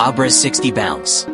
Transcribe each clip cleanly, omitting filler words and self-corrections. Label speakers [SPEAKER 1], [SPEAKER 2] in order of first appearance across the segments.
[SPEAKER 1] Abra 60 bounce.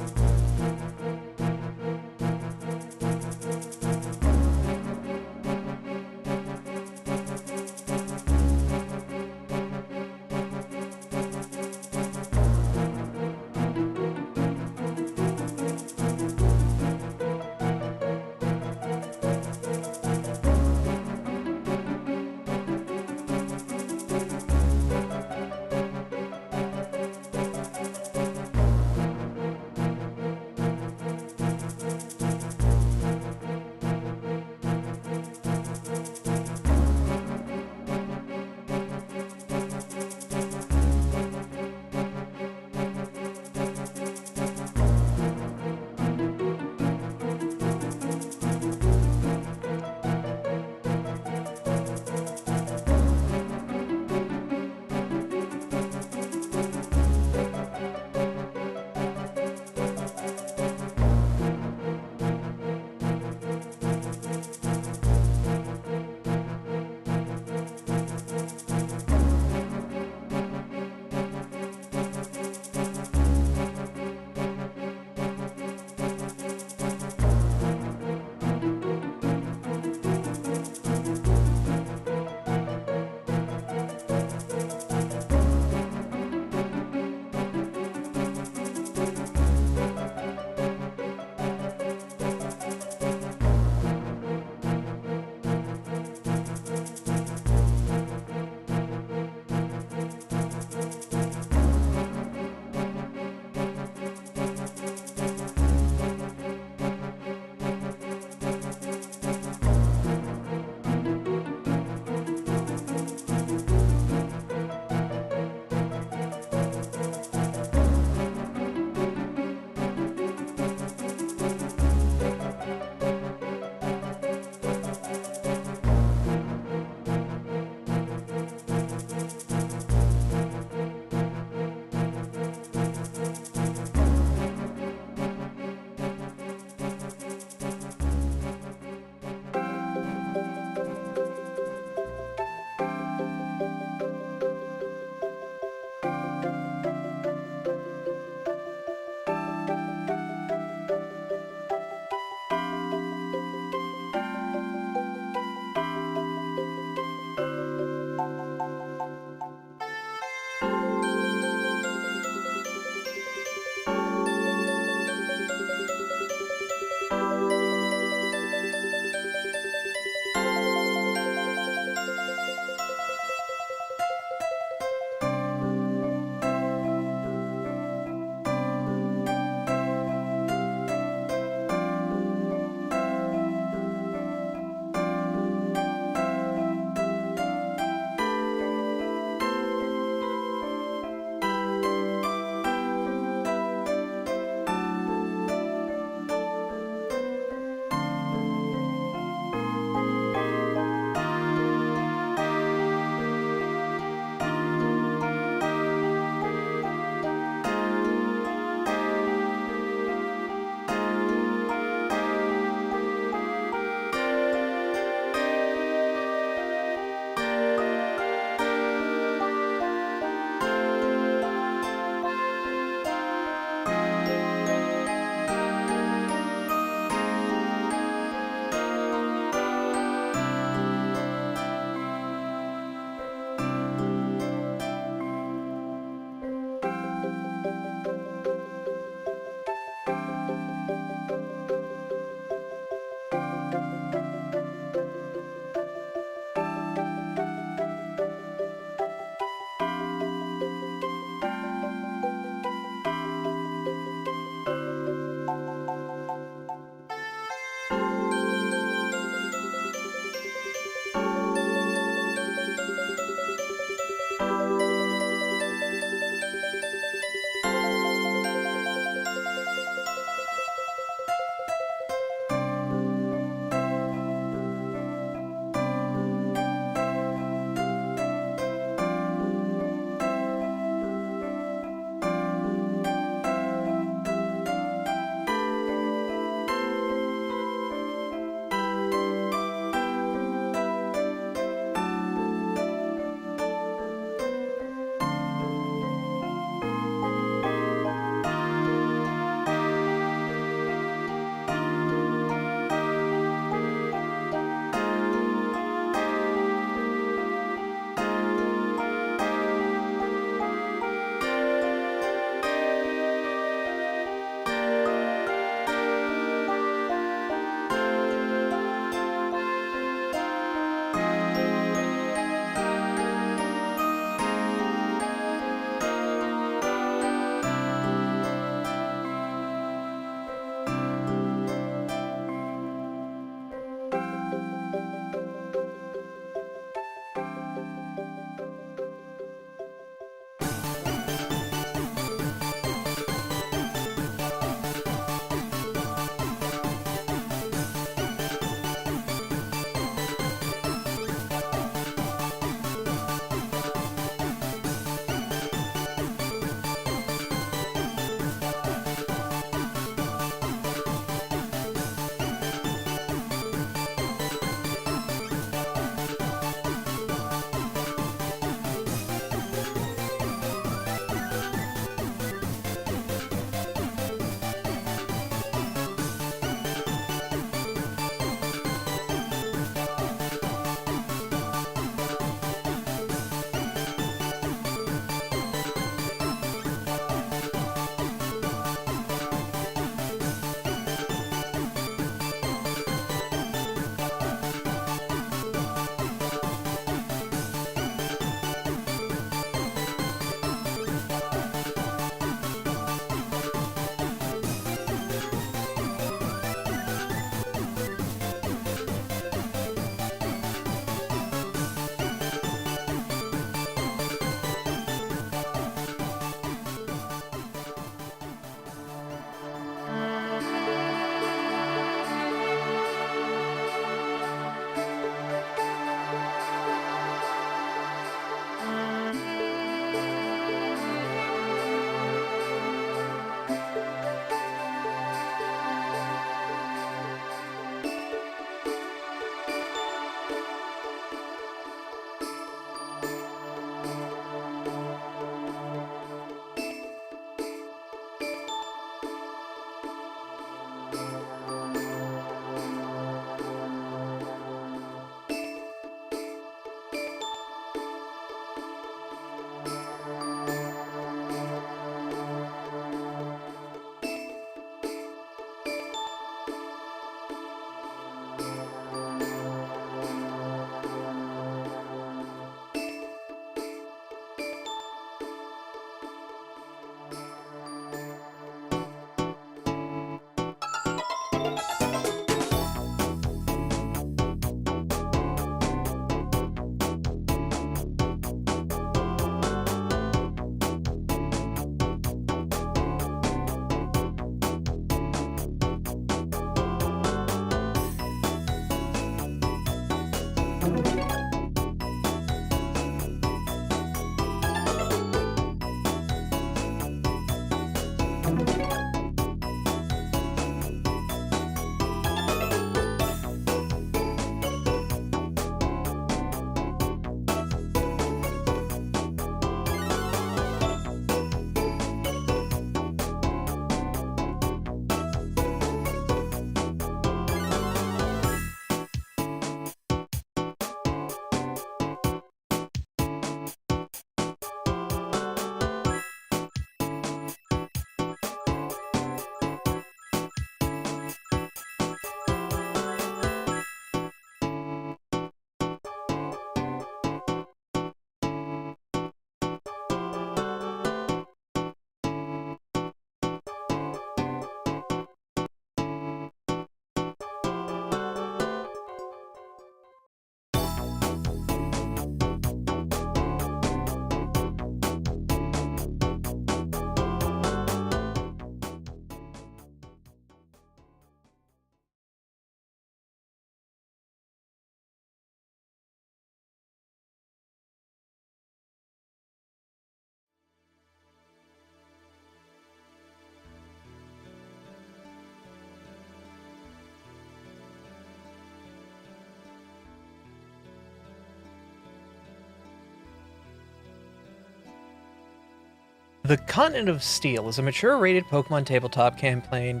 [SPEAKER 1] The Continent of Steel is a mature-rated Pokemon tabletop campaign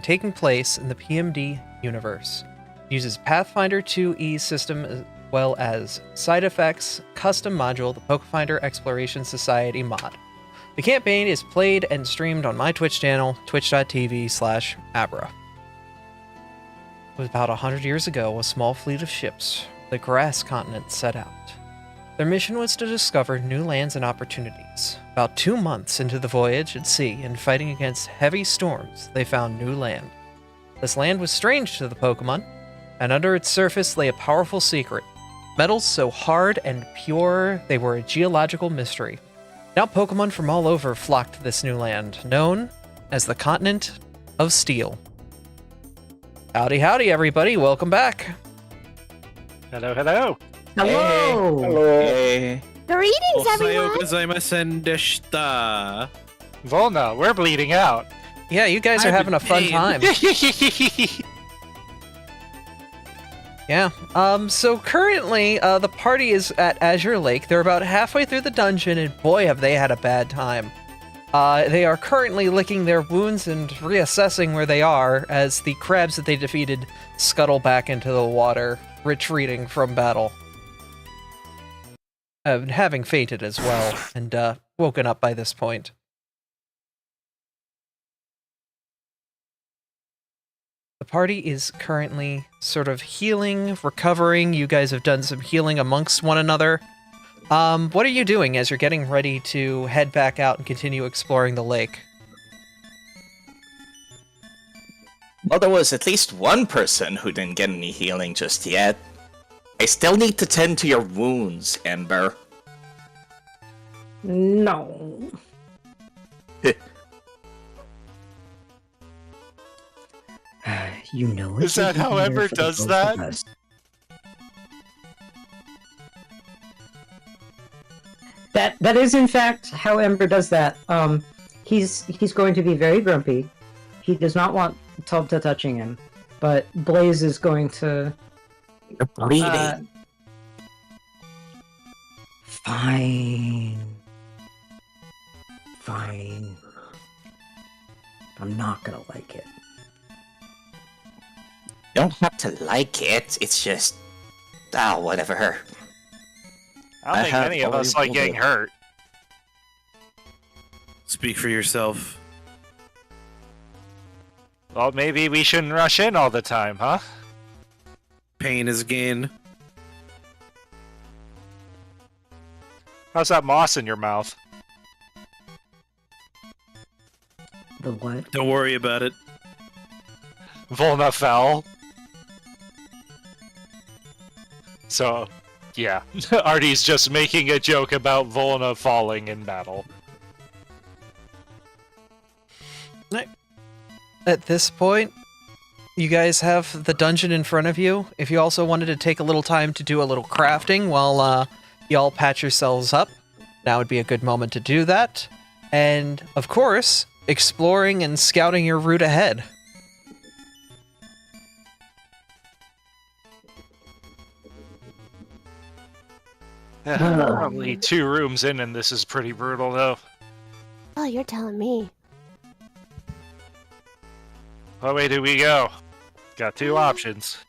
[SPEAKER 1] taking place in the PMD universe. It uses Pathfinder 2E system as well as side effects, custom module, the Pokefinder Exploration Society mod. The campaign is played and streamed on my Twitch channel, twitch.tv/Abra. It was about 100 years ago, a small fleet of ships, the Grass Continent, set out. Their mission was to discover new lands and opportunities. About 2 months into the voyage at sea and fighting against heavy storms, they found new land. This land was strange to the Pokemon, and under its surface lay a powerful secret. Metals so hard and pure they were a geological mystery. Now Pokemon from all over flocked to this new land, known as the Continent of Steel. Howdy, howdy, everybody. Welcome back.
[SPEAKER 2] Hello, hello.
[SPEAKER 3] Hello!
[SPEAKER 4] Hello!
[SPEAKER 3] Hey.
[SPEAKER 4] Greetings, everyone!
[SPEAKER 3] Gozaimasen deshita.
[SPEAKER 2] Volna, we're bleeding out.
[SPEAKER 1] Yeah, you guys are having a fun time. Yeah. So currently, the party is at Azure Lake. They're about halfway through the dungeon, and boy, have they had a bad time. They are currently licking their wounds and reassessing where they are as the crabs that they defeated scuttle back into the water, retreating from battle. Having fainted as well, and woken up by this point. The party is currently sort of healing, recovering. You guys have done some healing amongst one another. What are you doing as you're getting ready to head back out and continue exploring the lake?
[SPEAKER 3] Well, there was at least one person who didn't get any healing just yet. I still need to tend to your wounds, Ember.
[SPEAKER 4] No. You know it.
[SPEAKER 2] Is that how Ember does that?
[SPEAKER 4] That is in fact how Ember does that. He's going to be very grumpy. He does not want Tubta touching him, but Blaze is going to.
[SPEAKER 3] You're bleeding.
[SPEAKER 4] Fine. I'm not gonna like it.
[SPEAKER 3] You don't have to like it, it's just... Oh, whatever.
[SPEAKER 2] I don't think any of us like getting hurt.
[SPEAKER 5] Speak for yourself.
[SPEAKER 2] Well, maybe we shouldn't rush in all the time, huh?
[SPEAKER 5] Pain is gain.
[SPEAKER 2] How's that moss in your mouth?
[SPEAKER 4] The what?
[SPEAKER 5] Don't worry about it.
[SPEAKER 2] Volna fell. So, yeah. Artie's just making a joke about Volna falling in battle.
[SPEAKER 1] At this point, you guys have the dungeon in front of you. If you also wanted to take a little time to do a little crafting while y'all patch yourselves up, now would be a good moment to do that. And, of course, exploring and scouting your route ahead.
[SPEAKER 2] We're only 2 rooms in and this is pretty brutal, though.
[SPEAKER 6] Oh, you're telling me.
[SPEAKER 2] What way do we go? Got 2 options.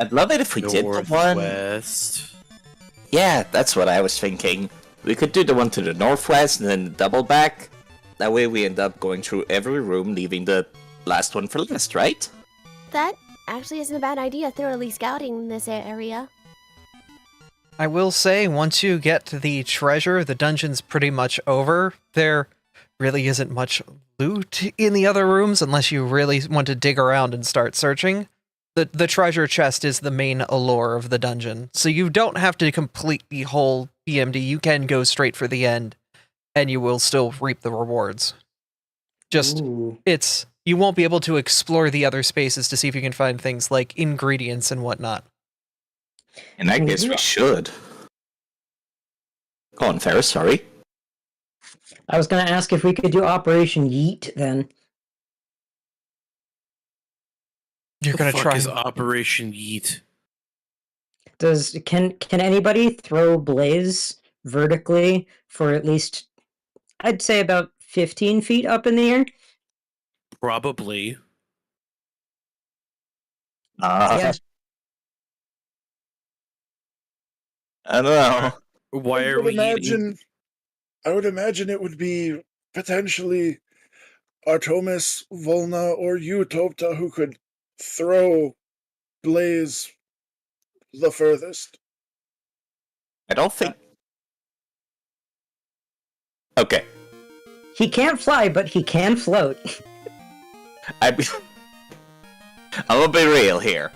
[SPEAKER 3] I'd love it if we did the one...
[SPEAKER 5] Northwest.
[SPEAKER 3] Yeah, that's what I was thinking. We could do the one to the northwest and then double back. That way we end up going through every room, leaving the last one for last, right?
[SPEAKER 6] That actually isn't a bad idea, thoroughly scouting this area.
[SPEAKER 1] I will say, once you get to the treasure, the dungeon's pretty much over. There really isn't much loot in the other rooms unless you really want to dig around and start searching. The treasure chest is the main allure of the dungeon, so you don't have to complete the whole PMD. You can go straight for the end, and you will still reap the rewards. Just,
[SPEAKER 4] Ooh.
[SPEAKER 1] you won't be able to explore the other spaces to see if you can find things like ingredients and whatnot.
[SPEAKER 3] And I guess we should. Go on, Ferris, sorry.
[SPEAKER 4] I was gonna ask if we could do Operation Yeet then.
[SPEAKER 1] You're gonna
[SPEAKER 5] Fuck
[SPEAKER 1] try.
[SPEAKER 5] is Operation Yeet?
[SPEAKER 4] Can anybody throw Blaze vertically for at least, I'd say, about 15 feet up in the air?
[SPEAKER 5] Probably.
[SPEAKER 4] Yeah.
[SPEAKER 3] I don't know.
[SPEAKER 5] Why
[SPEAKER 7] I
[SPEAKER 5] are
[SPEAKER 7] would
[SPEAKER 5] we eating?
[SPEAKER 7] imagine. I would imagine it would be potentially Artemis, Volna, or you, Topta, who could throw Blaze the furthest.
[SPEAKER 3] I don't think. Okay.
[SPEAKER 4] He can't fly, but he can float.
[SPEAKER 3] I'm gonna be real here.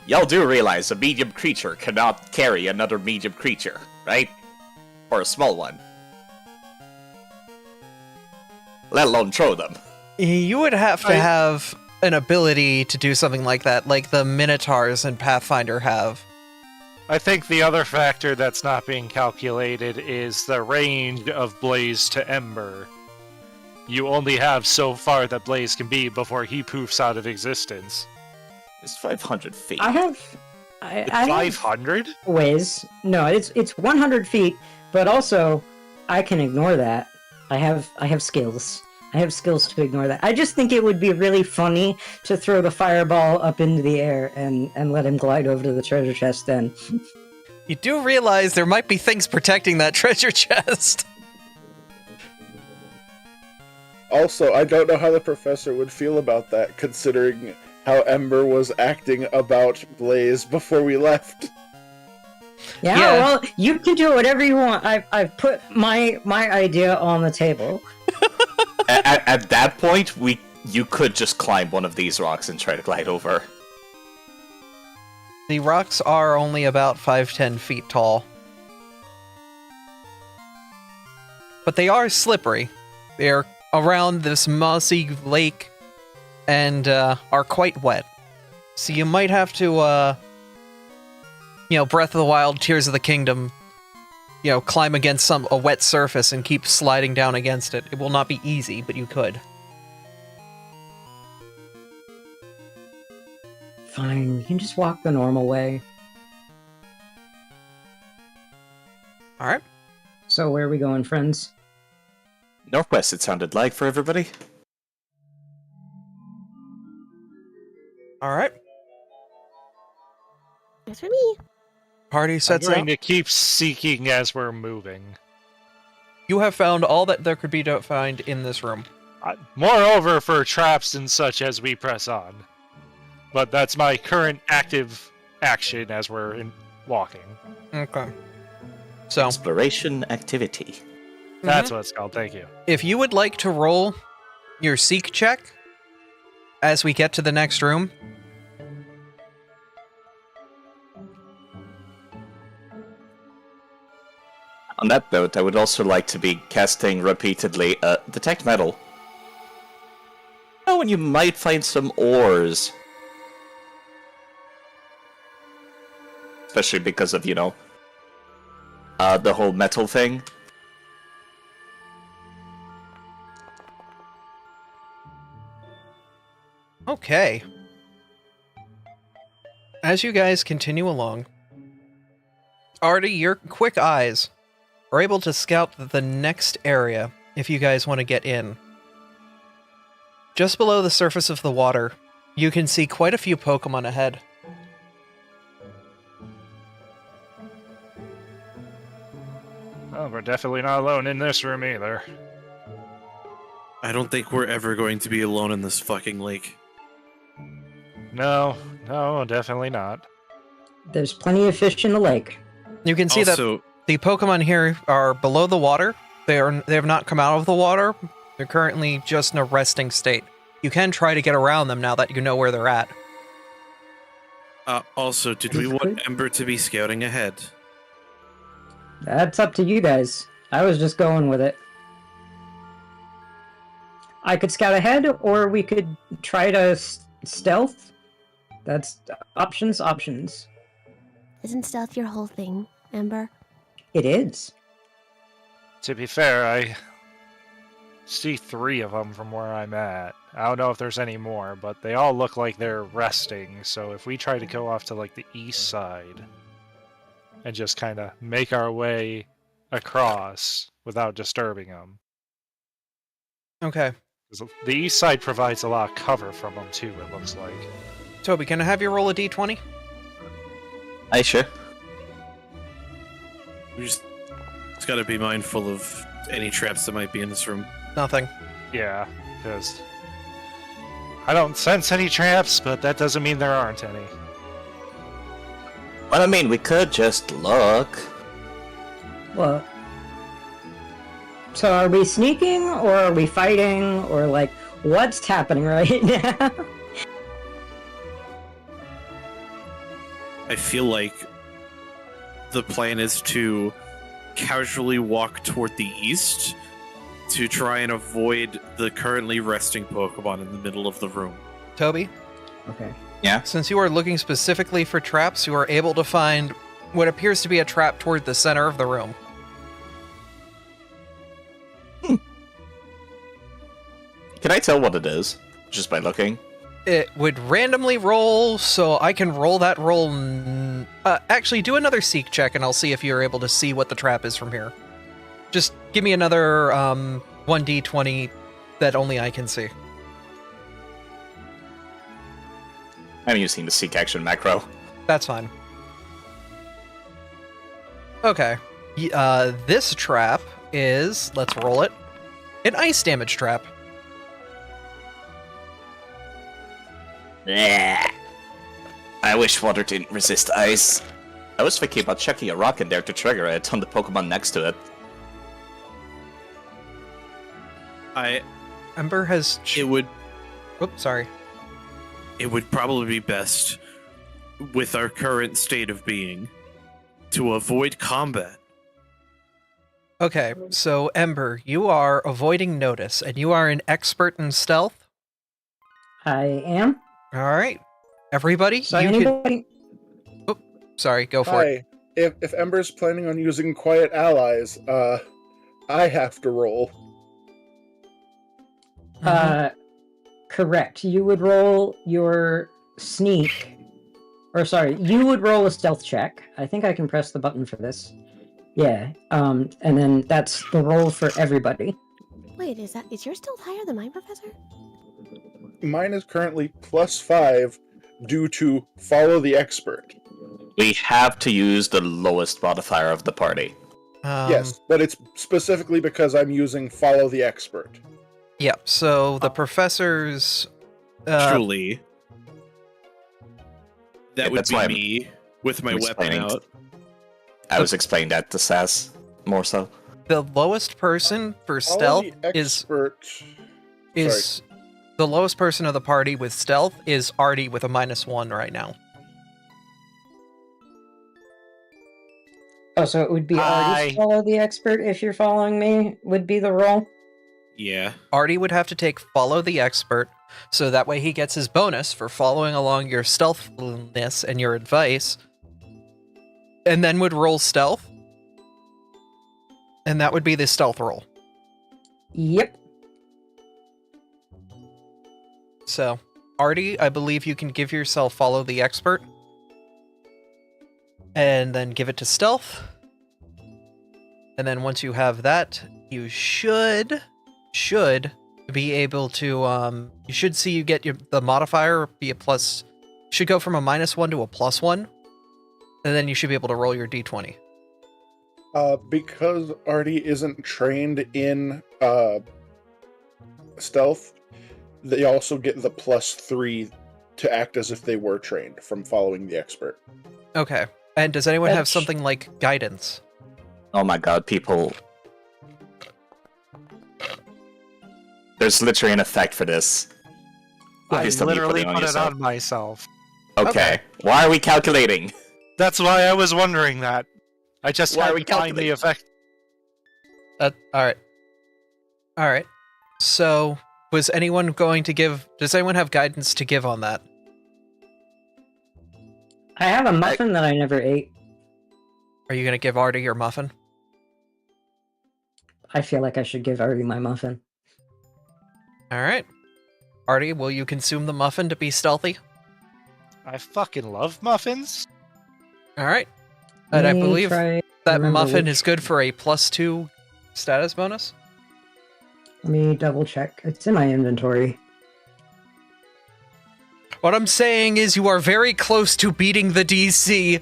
[SPEAKER 3] Y'all do realize a medium creature cannot carry another medium creature, right? Or a small one. Let alone throw them.
[SPEAKER 1] You would have to have an ability to do something like that, like the Minotaurs in Pathfinder have.
[SPEAKER 2] I think the other factor that's not being calculated is the range of Blaze to Ember. You only have so far that Blaze can be before he poofs out of existence.
[SPEAKER 3] It's 500 feet.
[SPEAKER 4] I have
[SPEAKER 2] 500?
[SPEAKER 4] ways. No, it's 100 feet, but also I can ignore that. I have skills. I have skills to ignore that. I just think it would be really funny to throw the fireball up into the air and let him glide over to the treasure chest then.
[SPEAKER 1] You do realize there might be things protecting that treasure chest.
[SPEAKER 7] Also, I don't know how the professor would feel about that, considering how Ember was acting about Blaze before we left.
[SPEAKER 4] Yeah,
[SPEAKER 1] Yeah.
[SPEAKER 4] well, you can do whatever you want. I've put my idea on the table.
[SPEAKER 3] At that point, you could just climb one of these rocks and try to glide over.
[SPEAKER 1] The rocks are only about 5-10 feet tall. But they are slippery. They're around this mossy lake and are quite wet. So you might have to, Breath of the Wild, Tears of the Kingdom, climb against a wet surface and keep sliding down against it. It will not be easy, but you could.
[SPEAKER 4] Fine, we can just walk the normal way.
[SPEAKER 1] Alright.
[SPEAKER 4] So where are we going, friends?
[SPEAKER 3] Northwest, it sounded like for everybody.
[SPEAKER 1] Alright.
[SPEAKER 6] That's for me.
[SPEAKER 1] Party
[SPEAKER 2] I'm
[SPEAKER 1] sets
[SPEAKER 2] going
[SPEAKER 1] out.
[SPEAKER 2] to keep seeking as we're moving.
[SPEAKER 1] You have found all that there could be to find in this room.
[SPEAKER 2] Moreover, for traps and such as we press on. But that's my current active action as we're walking.
[SPEAKER 1] Okay. So,
[SPEAKER 3] Exploration activity.
[SPEAKER 2] That's what it's called, thank you.
[SPEAKER 1] if you would like to roll your seek check as we get to the next room,
[SPEAKER 3] On that note, I would also like to be casting repeatedly Detect Metal. Oh, and you might find some ores. Especially because of, the whole metal thing.
[SPEAKER 1] okay. As you guys continue along, Artie, your quick eyes are able to scout the next area if you guys want to get in. Just below the surface of the water, you can see quite a few Pokemon ahead.
[SPEAKER 2] Well, we're definitely not alone in this room either.
[SPEAKER 5] I don't think we're ever going to be alone in this fucking lake.
[SPEAKER 2] No, definitely not.
[SPEAKER 4] There's plenty of fish in the lake.
[SPEAKER 1] You can see that
[SPEAKER 5] Also,
[SPEAKER 1] the Pokemon here are below the water. They have not come out of the water. They're currently just in a resting state. You can try to get around them now that you know where they're at.
[SPEAKER 5] also, did we want Ember to be scouting ahead?
[SPEAKER 4] That's up to you guys. I was just going with it. I could scout ahead, or we could try to stealth. That's options.
[SPEAKER 6] Isn't stealth your whole thing, Ember?
[SPEAKER 4] It is.
[SPEAKER 2] To be fair, I see 3 of them from where I'm at. I don't know if there's any more, but they all look like they're resting. So if we try to go off to like the east side and just kind of make our way across without disturbing them.
[SPEAKER 1] Okay.
[SPEAKER 2] 'Cause the east side provides a lot of cover from them too, it looks like.
[SPEAKER 1] Toby, can I have you roll a d20?
[SPEAKER 3] Aye, sure.
[SPEAKER 5] We just got to be mindful of any traps that might be in this room.
[SPEAKER 1] Nothing.
[SPEAKER 2] Yeah, because I don't sense any traps, but that doesn't mean there aren't any.
[SPEAKER 3] Well, I mean, we could just look.
[SPEAKER 4] Well, so are we sneaking, or are we fighting, or like, what's happening right now?
[SPEAKER 5] I feel like the plan is to casually walk toward the east to try and avoid the currently resting Pokemon in the middle of the room.
[SPEAKER 1] Toby,
[SPEAKER 4] Okay.
[SPEAKER 1] since you are looking specifically for traps, you are able to find what appears to be a trap toward the center of the room.
[SPEAKER 3] Can I tell what it is just by looking?
[SPEAKER 1] It would randomly roll, so I can roll that roll. Actually, do another seek check, and I'll see if you're able to see what the trap is from here. Just give me another 1d20 that only I can see.
[SPEAKER 3] I'm using the seek action macro.
[SPEAKER 1] That's fine. Okay. This trap is, let's roll it, an ice damage trap.
[SPEAKER 3] Bleh. I wish water didn't resist ice. I was thinking about chucking a rock in there to trigger it on the Pokemon next to it.
[SPEAKER 1] Ember has...
[SPEAKER 5] It would
[SPEAKER 1] Oops, sorry.
[SPEAKER 5] probably be best with our current state of being to avoid combat.
[SPEAKER 1] Okay, so Ember, you are avoiding notice, and you are an expert in stealth.
[SPEAKER 4] I am.
[SPEAKER 1] All right. Everybody,
[SPEAKER 4] So
[SPEAKER 1] you can...
[SPEAKER 4] anybody...
[SPEAKER 1] Sorry, go for it.
[SPEAKER 7] Hi. If Ember's planning on using quiet allies, I have to roll.
[SPEAKER 4] Correct. You would roll your sneak, or sorry, you would roll a stealth check. I think I can press the button for this. Yeah. And then that's the roll for everybody.
[SPEAKER 6] Wait, is yours still higher than mine, Professor?
[SPEAKER 7] Mine is currently +5 due to follow the expert.
[SPEAKER 3] We have to use the lowest modifier of the party.
[SPEAKER 7] Yes, but it's specifically because I'm using follow the expert.
[SPEAKER 1] Yep, so the professor's...
[SPEAKER 5] Truly. That
[SPEAKER 3] Yeah,
[SPEAKER 5] would
[SPEAKER 3] that's
[SPEAKER 5] be
[SPEAKER 3] why
[SPEAKER 5] me with my
[SPEAKER 3] I'm
[SPEAKER 5] weapon
[SPEAKER 3] explaining.
[SPEAKER 5] out.
[SPEAKER 3] I was explaining that to Sass more so.
[SPEAKER 1] the lowest person for
[SPEAKER 7] Follow
[SPEAKER 1] stealth
[SPEAKER 7] the expert.
[SPEAKER 1] is the lowest person of the party with stealth is Artie with a -1 right now.
[SPEAKER 4] Oh, so it would be already
[SPEAKER 2] Hi.
[SPEAKER 4] follow the expert if you're following me, would be the roll?
[SPEAKER 5] Yeah.
[SPEAKER 1] Artie would have to take follow the expert, so that way he gets his bonus for following along your stealthiness and your advice, and then would roll stealth, and that would be the stealth roll.
[SPEAKER 4] Yep.
[SPEAKER 1] So, Artie, I believe you can give yourself follow the expert, and then give it to stealth, and then once you have that, you should be able to, you should see you get the modifier be a plus, should go from a -1 to a +1, and then you should be able to roll your d20.
[SPEAKER 7] Because Artie isn't trained in stealth, they also get the +3 to act as if they were trained from following the expert.
[SPEAKER 1] Okay, and does anyone have
[SPEAKER 4] That's-
[SPEAKER 1] something like guidance?
[SPEAKER 3] Oh my god, people. There's literally an effect for this.
[SPEAKER 2] I
[SPEAKER 3] Please tell me you
[SPEAKER 2] literally
[SPEAKER 3] it on
[SPEAKER 2] put it
[SPEAKER 3] yourself.
[SPEAKER 2] on myself.
[SPEAKER 3] Okay.
[SPEAKER 1] Okay.
[SPEAKER 3] Why are we calculating?
[SPEAKER 2] That's why I was wondering that. I just
[SPEAKER 3] Why
[SPEAKER 2] had
[SPEAKER 3] are we
[SPEAKER 2] to find the
[SPEAKER 3] calculating?
[SPEAKER 2] effect.
[SPEAKER 1] Alright. So, was anyone going to give, does anyone have guidance to give on that?
[SPEAKER 4] I have a muffin that I never ate.
[SPEAKER 1] Are you going to give Artie your muffin?
[SPEAKER 4] I feel like I should give Artie my muffin.
[SPEAKER 1] Alright. Artie, will you consume the muffin to be stealthy?
[SPEAKER 2] I fucking love muffins.
[SPEAKER 1] All right. And I
[SPEAKER 4] Let me
[SPEAKER 1] believe
[SPEAKER 4] try to
[SPEAKER 1] that
[SPEAKER 4] remember
[SPEAKER 1] muffin
[SPEAKER 4] which-
[SPEAKER 1] is good for a +2 status bonus.
[SPEAKER 4] Let me double check. It's in my inventory.
[SPEAKER 1] What I'm saying is you are very close to beating the DC.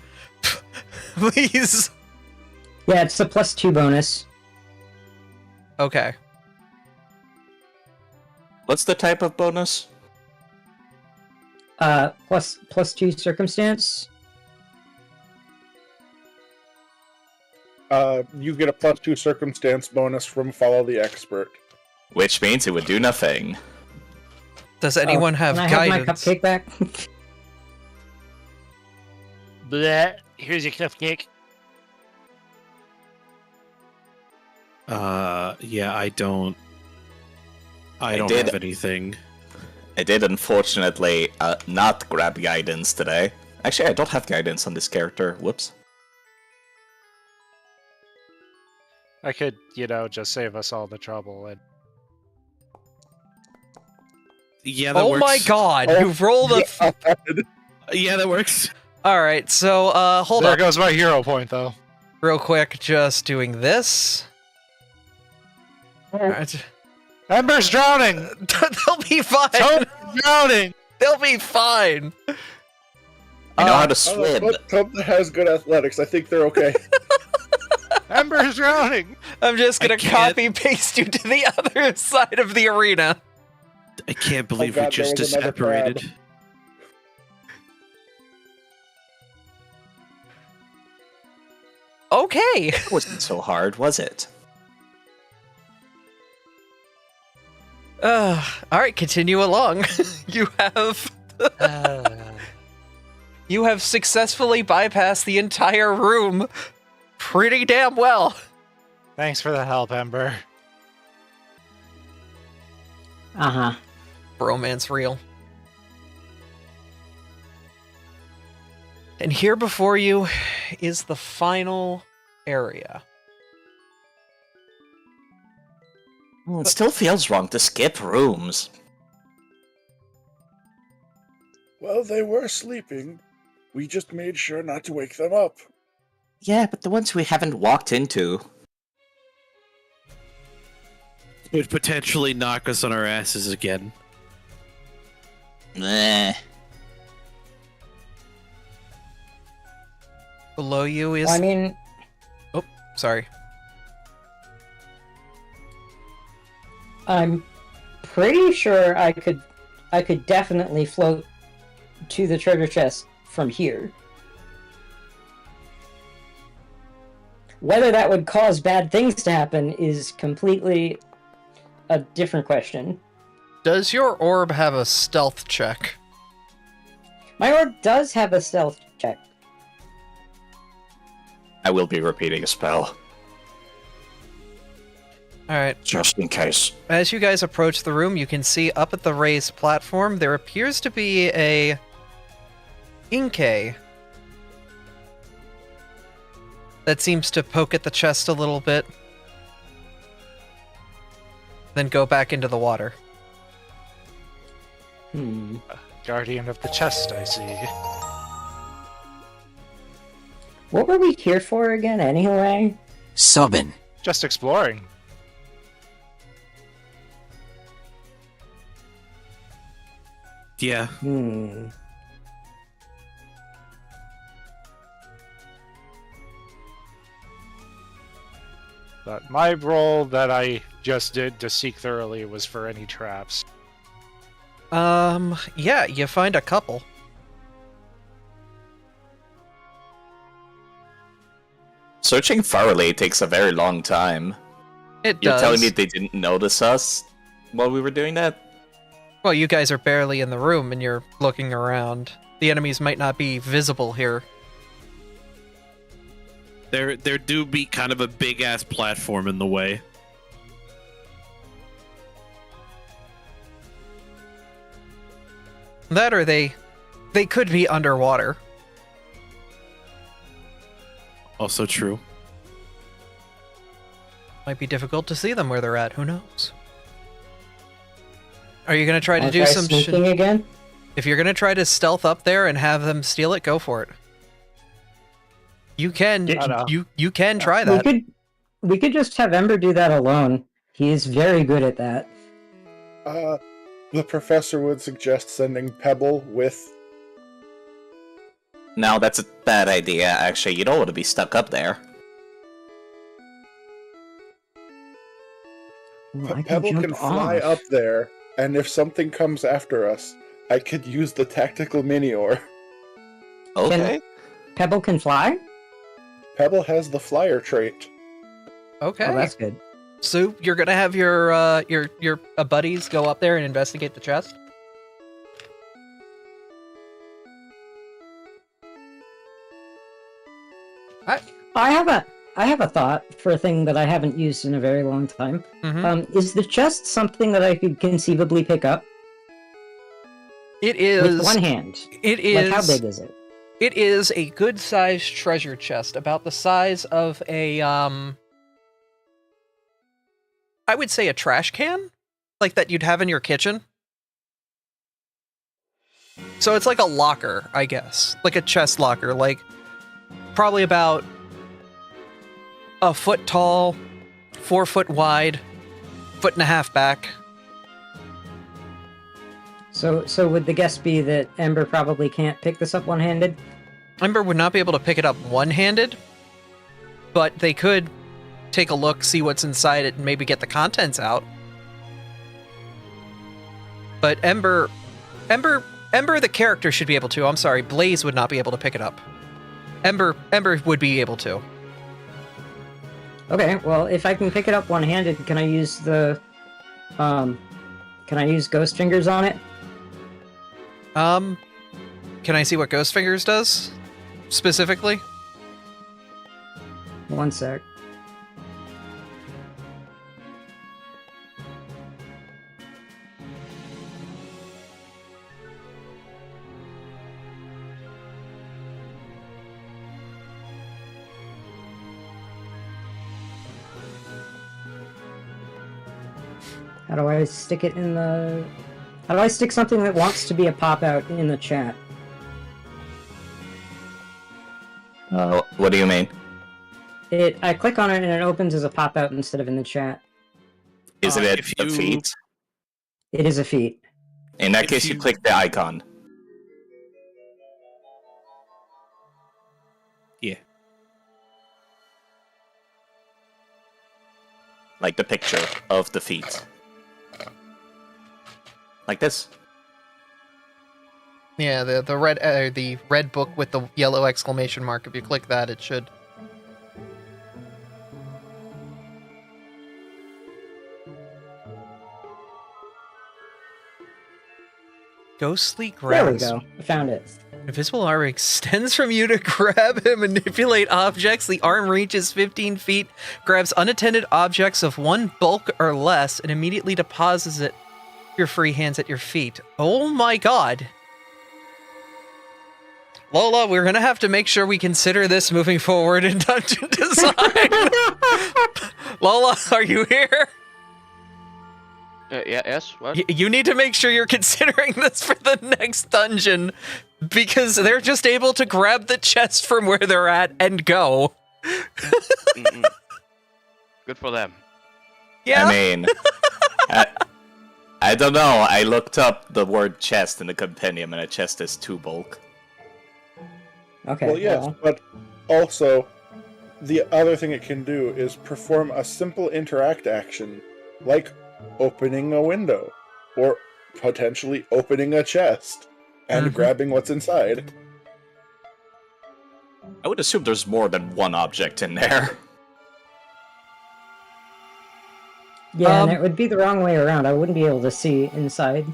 [SPEAKER 1] Please.
[SPEAKER 4] Yeah, it's a +2 bonus.
[SPEAKER 1] Okay.
[SPEAKER 3] What's the type of bonus?
[SPEAKER 4] +2 circumstance.
[SPEAKER 7] You get a +2 circumstance bonus from Follow the Expert.
[SPEAKER 3] Which means it would do nothing.
[SPEAKER 1] Does anyone have
[SPEAKER 4] Can I
[SPEAKER 1] guidance?
[SPEAKER 4] have my cupcake back?
[SPEAKER 2] Bleh. Here's your cupcake.
[SPEAKER 5] Yeah, I don't
[SPEAKER 3] did.
[SPEAKER 5] have anything.
[SPEAKER 3] I did unfortunately not grab guidance today. Actually, I don't have guidance on this character. Whoops.
[SPEAKER 2] I could, just save us all the trouble. And
[SPEAKER 5] Yeah, that
[SPEAKER 1] Oh
[SPEAKER 5] works.
[SPEAKER 1] my god,
[SPEAKER 7] Oh,
[SPEAKER 1] you've rolled a...
[SPEAKER 5] Yeah, that works.
[SPEAKER 1] Alright, so, hold
[SPEAKER 2] there
[SPEAKER 1] up
[SPEAKER 2] goes my hero point, though.
[SPEAKER 1] real quick, just doing this. Alright.
[SPEAKER 2] Ember's drowning.
[SPEAKER 1] They'll be fine!
[SPEAKER 2] Toby's drowning.
[SPEAKER 1] They'll be fine!
[SPEAKER 3] You know how to
[SPEAKER 7] Oh,
[SPEAKER 3] swim.
[SPEAKER 7] but Tobta has good athletics. I think they're okay.
[SPEAKER 2] Ember's drowning.
[SPEAKER 1] I'm just gonna
[SPEAKER 5] I can't-
[SPEAKER 1] copy-paste you to the other side of the arena.
[SPEAKER 5] I can't believe
[SPEAKER 7] God,
[SPEAKER 5] we just
[SPEAKER 7] there was another crab.
[SPEAKER 5] disapparated.
[SPEAKER 1] Okay!
[SPEAKER 3] It wasn't so hard, was it?
[SPEAKER 1] Alright, continue along. You have... You have successfully bypassed the entire room pretty damn well.
[SPEAKER 2] Thanks for the help, Ember.
[SPEAKER 4] Uh-huh.
[SPEAKER 1] Bromance real. And here before you is the final area.
[SPEAKER 3] It still feels wrong to skip rooms.
[SPEAKER 7] Well, they were sleeping. We just made sure not to wake them up.
[SPEAKER 3] Yeah, but the ones we haven't walked into.
[SPEAKER 5] Would potentially knock us on our asses again.
[SPEAKER 3] Meh.
[SPEAKER 1] Below you is...
[SPEAKER 4] I mean,
[SPEAKER 1] Sorry.
[SPEAKER 4] I'm pretty sure I could definitely float to the treasure chest from here. Whether that would cause bad things to happen is completely a different question.
[SPEAKER 1] Does your orb have a stealth check?
[SPEAKER 4] My orb does have a stealth check.
[SPEAKER 3] I will be repeating a spell,
[SPEAKER 1] Alright.
[SPEAKER 3] just in case.
[SPEAKER 1] As you guys approach the room, you can see up at the raised platform, there appears to be a Inkay that seems to poke at the chest a little bit, then go back into the water.
[SPEAKER 2] Guardian of the chest, I see.
[SPEAKER 4] What were we here for again, anyway?
[SPEAKER 8] Subbin.
[SPEAKER 2] Just exploring.
[SPEAKER 5] Yeah.
[SPEAKER 2] But my roll that I just did to seek thoroughly was for any traps.
[SPEAKER 1] Yeah, you find a couple.
[SPEAKER 3] Searching thoroughly takes a very long time.
[SPEAKER 1] It
[SPEAKER 3] You're
[SPEAKER 1] does.
[SPEAKER 3] telling me they didn't notice us while we were doing that?
[SPEAKER 1] Well, you guys are barely in the room and you're looking around. The enemies might not be visible here.
[SPEAKER 5] There do be kind of a big ass platform in the way.
[SPEAKER 1] That or they could be underwater.
[SPEAKER 5] Also true.
[SPEAKER 1] Might be difficult to see them where they're at, who knows? Are you gonna try to
[SPEAKER 4] I'll
[SPEAKER 1] do
[SPEAKER 4] try
[SPEAKER 1] some
[SPEAKER 4] sneaking again?
[SPEAKER 1] If you're gonna try to stealth up there and have them steal it, go for it. You can.
[SPEAKER 2] Yeah.
[SPEAKER 1] You can try that.
[SPEAKER 4] We could just have Ember do that alone. He is very good at that.
[SPEAKER 7] The professor would suggest sending Pebble with.
[SPEAKER 3] No, that's a bad idea, actually. You don't want to be stuck up there.
[SPEAKER 4] Well, I
[SPEAKER 7] Pebble
[SPEAKER 4] jump
[SPEAKER 7] can fly
[SPEAKER 4] off.
[SPEAKER 7] up there, and if something comes after us, I could use the tactical mini-ore.
[SPEAKER 3] Okay.
[SPEAKER 4] Pebble can fly?
[SPEAKER 7] Pebble has the flyer trait.
[SPEAKER 1] Okay.
[SPEAKER 4] Oh, that's good.
[SPEAKER 1] So you're gonna have your buddies go up there and investigate the chest.
[SPEAKER 4] I have a thought for a thing that I haven't used in a very long time.
[SPEAKER 1] Mhm.
[SPEAKER 4] Is the chest something that I could conceivably pick up
[SPEAKER 1] It is.
[SPEAKER 4] with one hand?
[SPEAKER 1] It is.
[SPEAKER 4] Like, how big is it?
[SPEAKER 1] It is a good-sized treasure chest, about the size of a I would say a trash can, like that you'd have in your kitchen. So it's like a locker, I guess, like a chest locker, like probably about a foot tall, 4 foot wide, 1.5 foot back.
[SPEAKER 4] So would the guess be that Ember probably can't pick this up one-handed?
[SPEAKER 1] Ember would not be able to pick it up one-handed, but they could take a look, see what's inside it, and maybe get the contents out. But Ember the character should be able to. I'm sorry, Blaze would not be able to pick it up. Ember would be able to.
[SPEAKER 4] Okay, well, if I can pick it up one-handed, can I use Ghost Fingers on it?
[SPEAKER 1] Can I see what Ghost Fingers does specifically?
[SPEAKER 4] One sec. How do I stick it in the... How do I stick something that wants to be a pop-out in the chat?
[SPEAKER 3] What do you mean?
[SPEAKER 4] I click on it and it opens as a pop-out instead of in the chat.
[SPEAKER 3] Isn't it
[SPEAKER 5] if
[SPEAKER 3] the
[SPEAKER 5] you-
[SPEAKER 3] feet?
[SPEAKER 4] It is a feat.
[SPEAKER 3] In that
[SPEAKER 5] if
[SPEAKER 3] case, you
[SPEAKER 5] you-
[SPEAKER 3] click the icon.
[SPEAKER 5] Yeah.
[SPEAKER 3] Like the picture of the feet. Like this.
[SPEAKER 1] Yeah, the red book with the yellow exclamation mark. If you click that, it should. Ghostly
[SPEAKER 4] There we
[SPEAKER 1] grasp.
[SPEAKER 4] go. I found it.
[SPEAKER 1] Invisible arm extends from you to grab and manipulate objects. The arm reaches 15 feet, grabs unattended objects of one bulk or less, and immediately deposits it your free hands at your feet. Oh my god. Lola, we're gonna have to make sure we consider this moving forward in dungeon design. Lola, are you here?
[SPEAKER 8] Yeah, yes, what?
[SPEAKER 1] You need to make sure you're considering this for the next dungeon, because they're just able to grab the chest from where they're at and go.
[SPEAKER 8] Mm-mm. Good for them.
[SPEAKER 1] Yeah.
[SPEAKER 3] I mean, I don't know. I looked up the word chest in the compendium, and a chest is 2 bulk.
[SPEAKER 4] Okay.
[SPEAKER 7] Well, yes, but also, the other thing it can do is perform a simple interact action, like opening a window, or potentially opening a chest, and
[SPEAKER 1] Mhm.
[SPEAKER 7] grabbing what's inside.
[SPEAKER 3] I would assume there's more than one object in there.
[SPEAKER 4] Yeah,
[SPEAKER 1] Um,
[SPEAKER 4] and it would be the wrong way around. I wouldn't be able to see inside.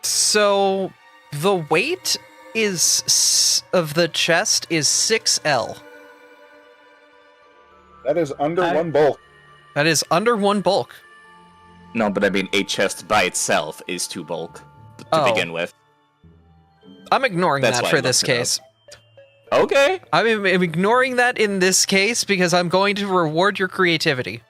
[SPEAKER 1] So the weight of the chest is 6L.
[SPEAKER 7] That is under
[SPEAKER 4] I-
[SPEAKER 7] 1 bulk.
[SPEAKER 1] That is under 1 bulk.
[SPEAKER 3] No, but I mean, a chest by itself is 2 bulk to
[SPEAKER 1] Oh.
[SPEAKER 3] begin with.
[SPEAKER 1] I'm ignoring
[SPEAKER 3] That's
[SPEAKER 1] that
[SPEAKER 3] why
[SPEAKER 1] for
[SPEAKER 3] I
[SPEAKER 1] this
[SPEAKER 3] looked it up.
[SPEAKER 1] case.
[SPEAKER 3] Okay.
[SPEAKER 1] I'm ignoring that in this case because I'm going to reward your creativity.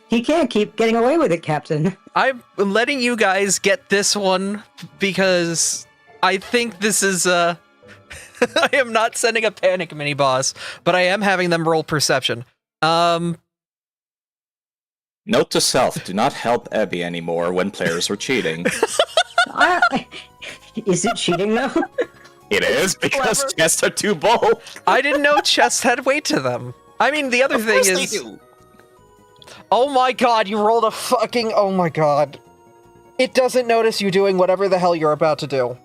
[SPEAKER 4] He can't keep getting away with it, Captain.
[SPEAKER 1] I'm letting you guys get this one because I think this is I am not sending a panic mini boss, but I am having them roll perception.
[SPEAKER 3] Note to self: do not help Abby anymore when players are cheating.
[SPEAKER 4] Is it cheating though?
[SPEAKER 3] It is because
[SPEAKER 1] Clever.
[SPEAKER 3] chests are too bold.
[SPEAKER 1] I didn't know chests had weight to them. I mean, the other
[SPEAKER 3] Of
[SPEAKER 1] thing
[SPEAKER 3] course they
[SPEAKER 1] is,
[SPEAKER 3] do.
[SPEAKER 1] oh my god, you rolled a fucking, oh my god. It doesn't notice you doing whatever the hell you're about to do.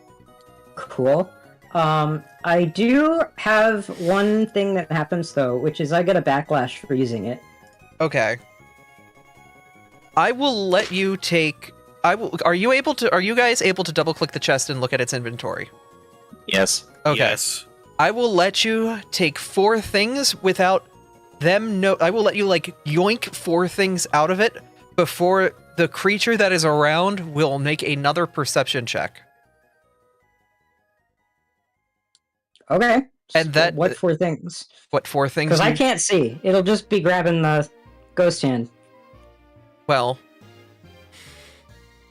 [SPEAKER 4] Cool. I do have one thing that happens though, which is I get a backlash for using it.
[SPEAKER 1] Okay. I will let you take, are you guys able to double click the chest and look at its inventory?
[SPEAKER 3] Yes.
[SPEAKER 1] Okay.
[SPEAKER 5] Yes.
[SPEAKER 1] I will let you take 4 things without them I will let you, like, yoink 4 things out of it before the creature that is around will make another perception check.
[SPEAKER 4] Okay.
[SPEAKER 1] And that-
[SPEAKER 4] what 4 things?
[SPEAKER 1] What 4 things?
[SPEAKER 4] Because I can't see. It'll just be grabbing the ghost hand.
[SPEAKER 1] Well,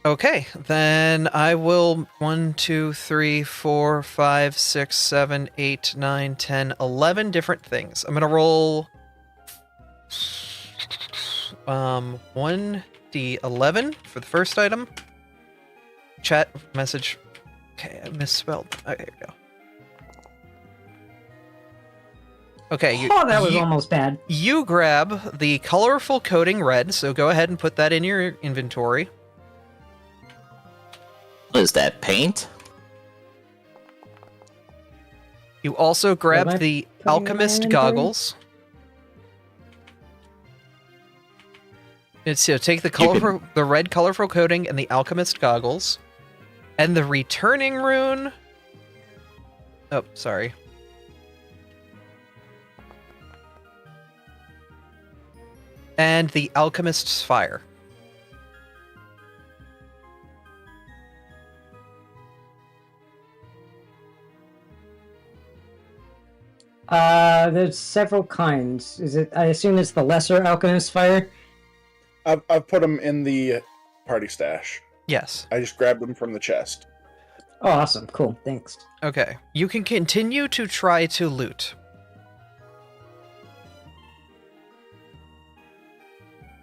[SPEAKER 1] okay, then I will 1, 2, 3, 4, 5, 6, 7, 8, 9, 10, 11 different things. I'm gonna roll 1d11 for the first item. Chat message. Okay, I misspelled. Okay, there we go. Okay,
[SPEAKER 4] That was almost bad.
[SPEAKER 1] You grab the colorful coating red, so go ahead and put that in your inventory.
[SPEAKER 3] What is that, paint?
[SPEAKER 1] You also grab
[SPEAKER 4] Am I
[SPEAKER 1] the
[SPEAKER 4] putting in my
[SPEAKER 1] alchemist
[SPEAKER 4] inventory?
[SPEAKER 1] goggles. So take the the red colorful coating and the alchemist goggles, and the returning rune. Oh, sorry. And the alchemist's fire.
[SPEAKER 4] There's several kinds. Is it? I assume it's the lesser alchemist fire.
[SPEAKER 7] I've put them in the party stash.
[SPEAKER 1] Yes.
[SPEAKER 7] I just grabbed them from the chest.
[SPEAKER 4] Oh, awesome. Cool. Thanks.
[SPEAKER 1] Okay. You can continue to try to loot.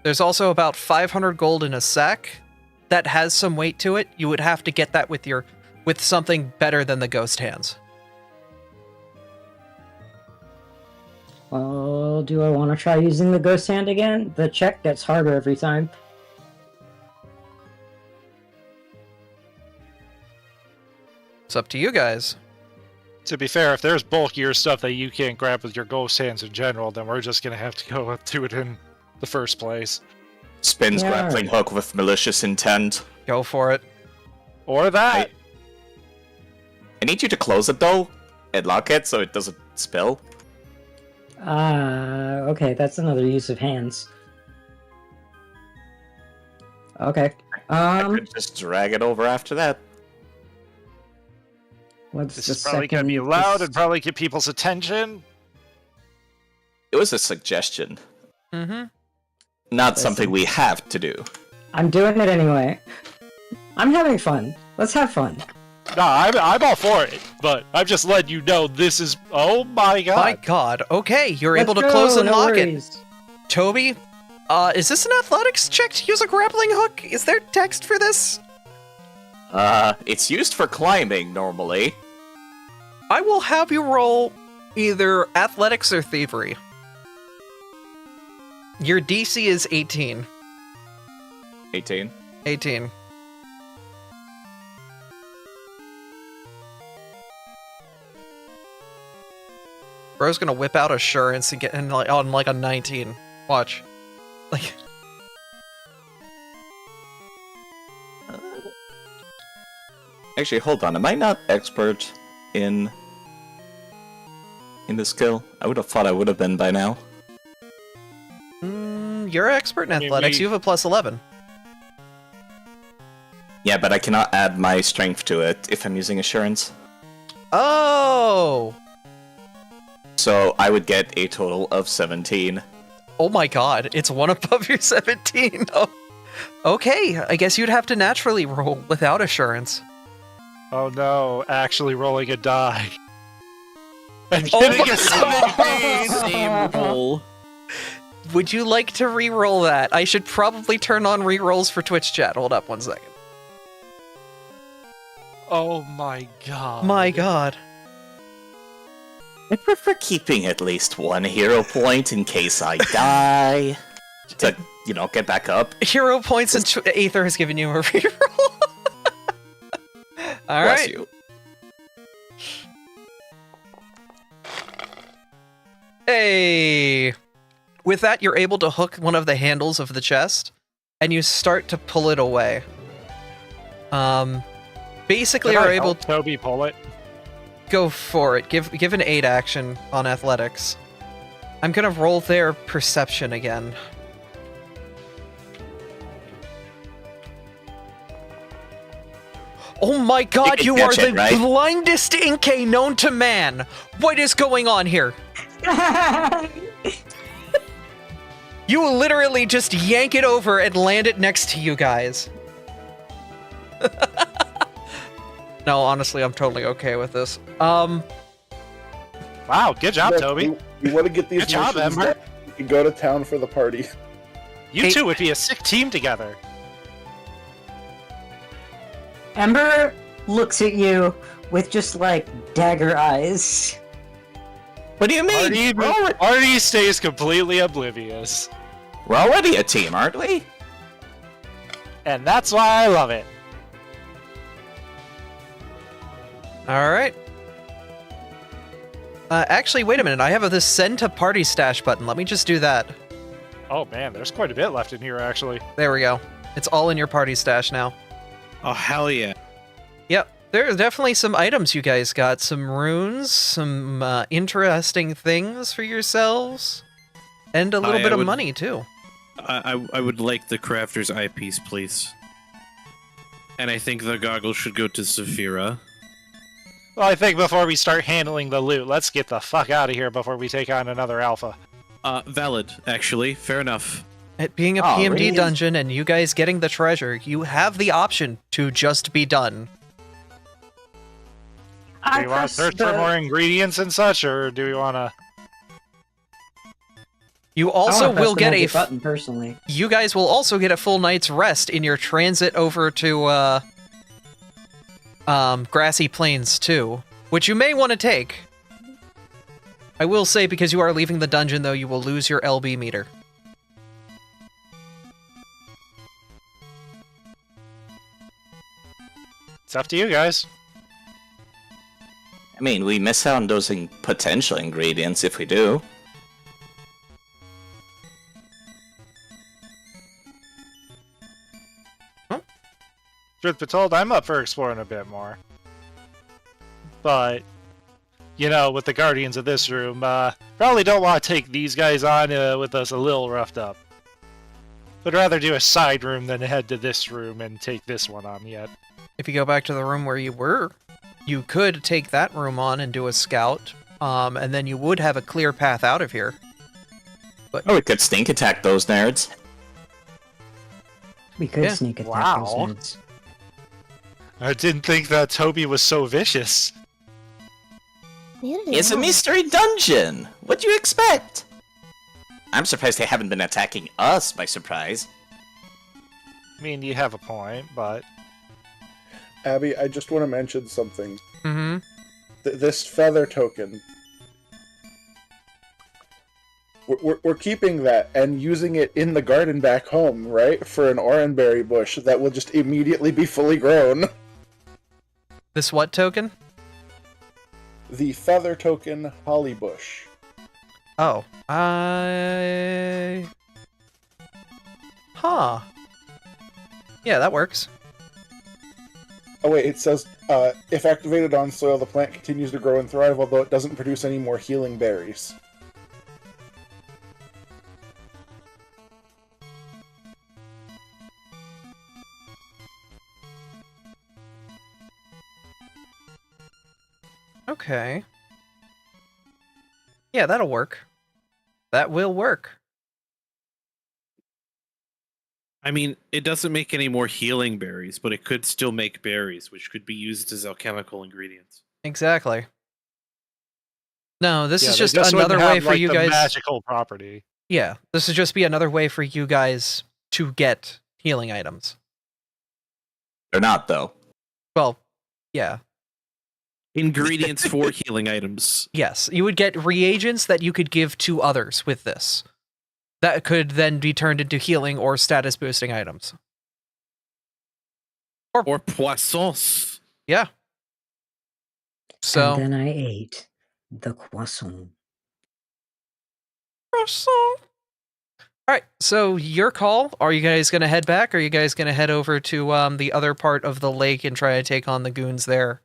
[SPEAKER 1] There's also about 500 gold in a sack that has some weight to it. You would have to get that with something better than the ghost hands.
[SPEAKER 4] Well, do I want to try using the ghost hand again? The check gets harder every time.
[SPEAKER 1] It's up to you guys.
[SPEAKER 2] To be fair, if there's bulkier stuff that you can't grab with your ghost hands in general, then we're just gonna have to go up to it in the first place.
[SPEAKER 3] Spins
[SPEAKER 4] Yeah.
[SPEAKER 3] grappling hook with malicious intent.
[SPEAKER 1] Go for it.
[SPEAKER 2] Or that.
[SPEAKER 3] I need you to close it though, and lock it so it doesn't spill.
[SPEAKER 4] Okay, that's another use of hands. Okay.
[SPEAKER 3] I could just drag it over after that.
[SPEAKER 4] What's
[SPEAKER 2] This
[SPEAKER 4] the
[SPEAKER 2] is probably gonna
[SPEAKER 4] second?
[SPEAKER 2] be loud and probably get people's attention.
[SPEAKER 3] It was a suggestion,
[SPEAKER 1] Mm-hmm.
[SPEAKER 3] not something we have to do.
[SPEAKER 4] I'm doing it anyway. I'm having fun. Let's have fun.
[SPEAKER 2] Nah, I'm all for it, but I've just let you know this is. Oh my god!
[SPEAKER 1] My god. Okay, you're
[SPEAKER 4] Let's
[SPEAKER 1] able to
[SPEAKER 4] go,
[SPEAKER 1] close and
[SPEAKER 4] no
[SPEAKER 1] lock it.
[SPEAKER 4] worries.
[SPEAKER 1] Toby, is this an athletics check to use a grappling hook? Is there text for this?
[SPEAKER 3] It's used for climbing normally.
[SPEAKER 1] I will have you roll either athletics or thievery. Your DC is 18.
[SPEAKER 3] 18.
[SPEAKER 1] 18. Bro's gonna whip out assurance and get in on like a 19. Watch. Like.
[SPEAKER 3] Actually, hold on. Am I not expert in the skill? I would have thought I would have been by now.
[SPEAKER 1] You're an expert in
[SPEAKER 2] I mean,
[SPEAKER 1] athletics.
[SPEAKER 2] we-
[SPEAKER 1] You have a plus 11.
[SPEAKER 3] Yeah, but I cannot add my strength to it if I'm using assurance.
[SPEAKER 1] Oh!
[SPEAKER 3] So I would get a total of 17.
[SPEAKER 1] Oh my god, it's one above your 17. Oh. Okay, I guess you'd have to naturally roll without assurance.
[SPEAKER 2] Oh no, actually rolling a die. And
[SPEAKER 1] Oh
[SPEAKER 2] getting
[SPEAKER 1] my
[SPEAKER 2] a 17!
[SPEAKER 5] Same roll.
[SPEAKER 1] Would you like to re-roll that? I should probably turn on re-rolls for Twitch chat. Hold up 1 second.
[SPEAKER 2] Oh my god.
[SPEAKER 1] My god.
[SPEAKER 3] I prefer keeping at least 1 hero point in case I die. To, get back up.
[SPEAKER 1] Hero points and Aether has given you a re-roll. All
[SPEAKER 3] Bless
[SPEAKER 1] right.
[SPEAKER 3] you.
[SPEAKER 1] Hey! With that, you're able to hook one of the handles of the chest, and you start to pull it away. Basically,
[SPEAKER 2] Can I
[SPEAKER 1] are able
[SPEAKER 2] help
[SPEAKER 1] to
[SPEAKER 2] Toby pull it?
[SPEAKER 1] go for it. Give an 8 action on athletics. I'm gonna roll their perception again. Oh my god, you are
[SPEAKER 3] catch it,
[SPEAKER 1] the
[SPEAKER 3] right?
[SPEAKER 1] blindest Inkay known to man! What is going on here? You literally just yank it over and land it next to you guys. No, honestly, I'm totally okay with this.
[SPEAKER 2] Wow, good job,
[SPEAKER 7] Look,
[SPEAKER 2] Toby.
[SPEAKER 7] You want to get these
[SPEAKER 2] Good job,
[SPEAKER 7] missions
[SPEAKER 2] Ember.
[SPEAKER 7] done, you can go to town for the party.
[SPEAKER 2] You
[SPEAKER 1] Hey-
[SPEAKER 2] two would be a sick team together.
[SPEAKER 4] Ember looks at you with just like dagger eyes.
[SPEAKER 3] What do you mean?
[SPEAKER 2] Artie stays completely oblivious.
[SPEAKER 3] We're already a team, aren't we?
[SPEAKER 2] And that's why I love it.
[SPEAKER 1] All right. Actually, wait a minute. I have this send to party stash button. Let me just do that.
[SPEAKER 2] Oh man, there's quite a bit left in here, actually.
[SPEAKER 1] There we go. It's all in your party stash now.
[SPEAKER 5] Oh, hell yeah.
[SPEAKER 1] Yep. There are definitely some items you guys got. Some runes, some interesting things for yourselves, and a little
[SPEAKER 5] I
[SPEAKER 1] bit of
[SPEAKER 5] would-
[SPEAKER 1] money, too.
[SPEAKER 5] I would like the crafter's eyepiece, please. And I think the goggles should go to Saphira.
[SPEAKER 2] Well, I think before we start handling the loot, let's get the fuck out of here before we take on another alpha.
[SPEAKER 5] Valid, actually. Fair enough.
[SPEAKER 1] It being a
[SPEAKER 3] Oh,
[SPEAKER 1] PMD
[SPEAKER 3] really?
[SPEAKER 1] dungeon and you guys getting the treasure, you have the option to just be done.
[SPEAKER 2] Do we want to search for more ingredients and such, or do we want to...
[SPEAKER 1] You also will get a
[SPEAKER 4] button personally.
[SPEAKER 1] you guys will also get a full night's rest in your transit over to Grassy Plains too, which you may want to take. I will say, because you are leaving the dungeon, though, you will lose your LB meter.
[SPEAKER 2] It's up to you guys.
[SPEAKER 3] I mean, we miss out on those potential ingredients if we do.
[SPEAKER 2] Truth be told, I'm up for exploring a bit more. But, you know, with the Guardians of this room, probably don't want to take these guys on with us a little roughed up. Would rather do a side room than head to this room and take this one on yet.
[SPEAKER 1] If you go back to the room where you were, you could take that room on and do a scout, and then you would have a clear path out of here.
[SPEAKER 3] Oh, we could sneak attack those nerds.
[SPEAKER 4] We could
[SPEAKER 1] Yeah.
[SPEAKER 4] sneak attack
[SPEAKER 2] Wow.
[SPEAKER 4] those nerds.
[SPEAKER 2] I didn't think that Toby was so vicious.
[SPEAKER 6] Neither did
[SPEAKER 3] It's a
[SPEAKER 6] I.
[SPEAKER 3] mystery dungeon! What do you expect? I'm surprised they haven't been attacking us by surprise.
[SPEAKER 2] I mean, you have a point, but...
[SPEAKER 7] Abby, I just want to mention something.
[SPEAKER 1] Mm-hmm.
[SPEAKER 7] This feather token. We're keeping that and using it in the garden back home, right? For an oranberry bush that will just immediately be fully grown.
[SPEAKER 1] This what token?
[SPEAKER 7] The feather token holly bush.
[SPEAKER 1] Oh, Huh. Yeah, that works.
[SPEAKER 7] Oh wait, it says, if activated on soil, the plant continues to grow and thrive, although it doesn't produce any more healing berries.
[SPEAKER 1] Okay. Yeah, that'll work. That will work.
[SPEAKER 5] I mean, it doesn't make any more healing berries, but it could still make berries, which could be used as alchemical ingredients.
[SPEAKER 1] Exactly. No, this
[SPEAKER 2] Yeah,
[SPEAKER 1] is
[SPEAKER 2] they
[SPEAKER 1] just
[SPEAKER 2] wouldn't
[SPEAKER 1] another way
[SPEAKER 2] have,
[SPEAKER 1] for
[SPEAKER 2] like,
[SPEAKER 1] you
[SPEAKER 2] the
[SPEAKER 1] guys.
[SPEAKER 2] magical property.
[SPEAKER 1] Yeah, this would just be another way for you guys to get healing items.
[SPEAKER 3] They're not, though.
[SPEAKER 1] Well, yeah.
[SPEAKER 5] Ingredients for healing items.
[SPEAKER 1] Yes, you would get reagents that you could give to others with this. That could then be turned into healing or status boosting items.
[SPEAKER 5] Or poissons.
[SPEAKER 1] Yeah. So.
[SPEAKER 4] And then I ate the croissant.
[SPEAKER 1] All right, so your call. Are you guys going to head back? Or are you guys going to head over to the other part of the lake and try to take on the goons there?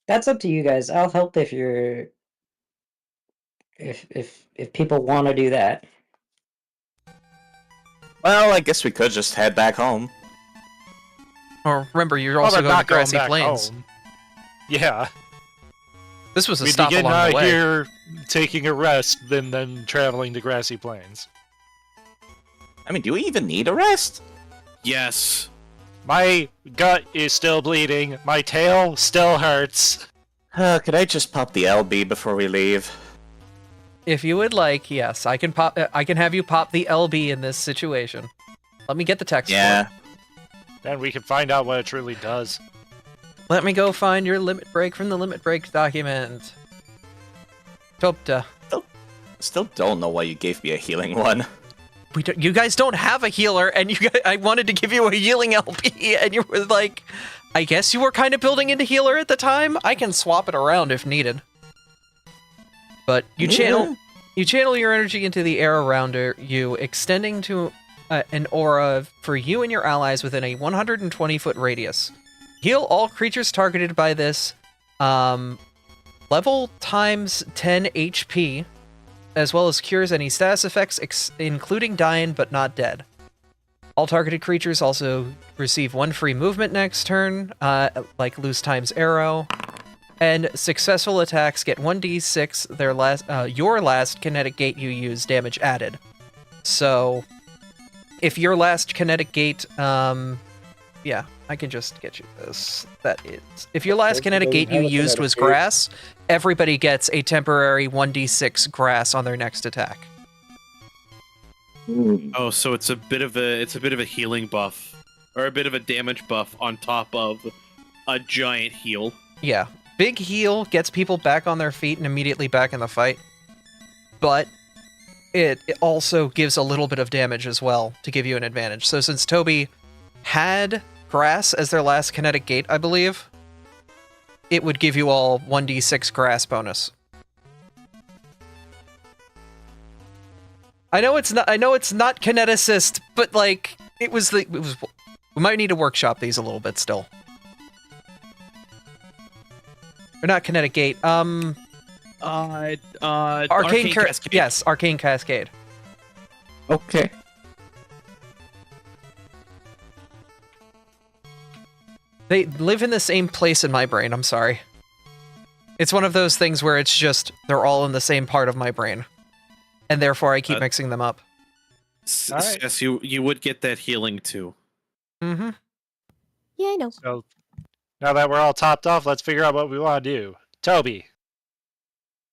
[SPEAKER 4] That's up to you guys. I'll help if you're if people want to do that.
[SPEAKER 3] Well, I guess we could just head back home.
[SPEAKER 1] Or remember, you're
[SPEAKER 2] Well,
[SPEAKER 1] also
[SPEAKER 2] they're
[SPEAKER 1] going to
[SPEAKER 2] not going
[SPEAKER 1] Grassy
[SPEAKER 2] back
[SPEAKER 1] Plains.
[SPEAKER 2] home. Yeah.
[SPEAKER 1] This was a
[SPEAKER 2] We'd
[SPEAKER 1] stop
[SPEAKER 2] be getting
[SPEAKER 1] along
[SPEAKER 2] out
[SPEAKER 1] the
[SPEAKER 2] of
[SPEAKER 1] way.
[SPEAKER 2] here, taking a rest, then traveling to Grassy Plains.
[SPEAKER 3] I mean, do we even need a rest?
[SPEAKER 5] Yes.
[SPEAKER 2] My gut is still bleeding. My tail still hurts.
[SPEAKER 3] Could I just pop the LB before we leave?
[SPEAKER 1] If you would like, yes, I can pop. I can have you pop the LB in this situation. Let me get the text.
[SPEAKER 3] Yeah.
[SPEAKER 2] Then we can find out what it truly does.
[SPEAKER 1] Let me go find your limit break from the limit break document. Topta.
[SPEAKER 3] Still don't know why you gave me a healing one.
[SPEAKER 1] You guys don't have a healer, and I wanted to give you a healing LP, and you were like, I guess you were kind of building into healer at the time. I can swap it around if needed. But you channel your energy into the air around you, extending to an aura for you and your allies within a 120-foot radius. Heal all creatures targeted by this level times 10 HP, as well as cures any status effects, including dying but not dead. All targeted creatures also receive 1 free movement next turn, like Loose Time's Arrow. And successful attacks get 1d6 your last kinetic gate you use damage added. So, if your last kinetic gate, yeah, I can just get you this. That is, if your last kinetic gate you used was grass, everybody gets a temporary 1d6 grass on their next attack.
[SPEAKER 5] Oh, so it's a bit of a healing buff, or a bit of a damage buff on top of a giant heal.
[SPEAKER 1] Yeah, big heal gets people back on their feet and immediately back in the fight, but it also gives a little bit of damage as well to give you an advantage. So since Toby had grass as their last kinetic gate, I believe, it would give you all 1d6 grass bonus. I know it's not kineticist, but like it was. We might need to workshop these a little bit still. Or not kinetic gate. Arcane
[SPEAKER 5] Cascade.
[SPEAKER 1] Yes, Arcane Cascade.
[SPEAKER 3] Okay.
[SPEAKER 1] They live in the same place in my brain. I'm sorry. It's one of those things where it's just they're all in the same part of my brain, and therefore I keep mixing them up.
[SPEAKER 2] All right.
[SPEAKER 5] Yes, you would get that healing too.
[SPEAKER 1] Mm-hmm.
[SPEAKER 6] Yeah, I know.
[SPEAKER 2] So, now that we're all topped off, let's figure out what we want to do. Toby.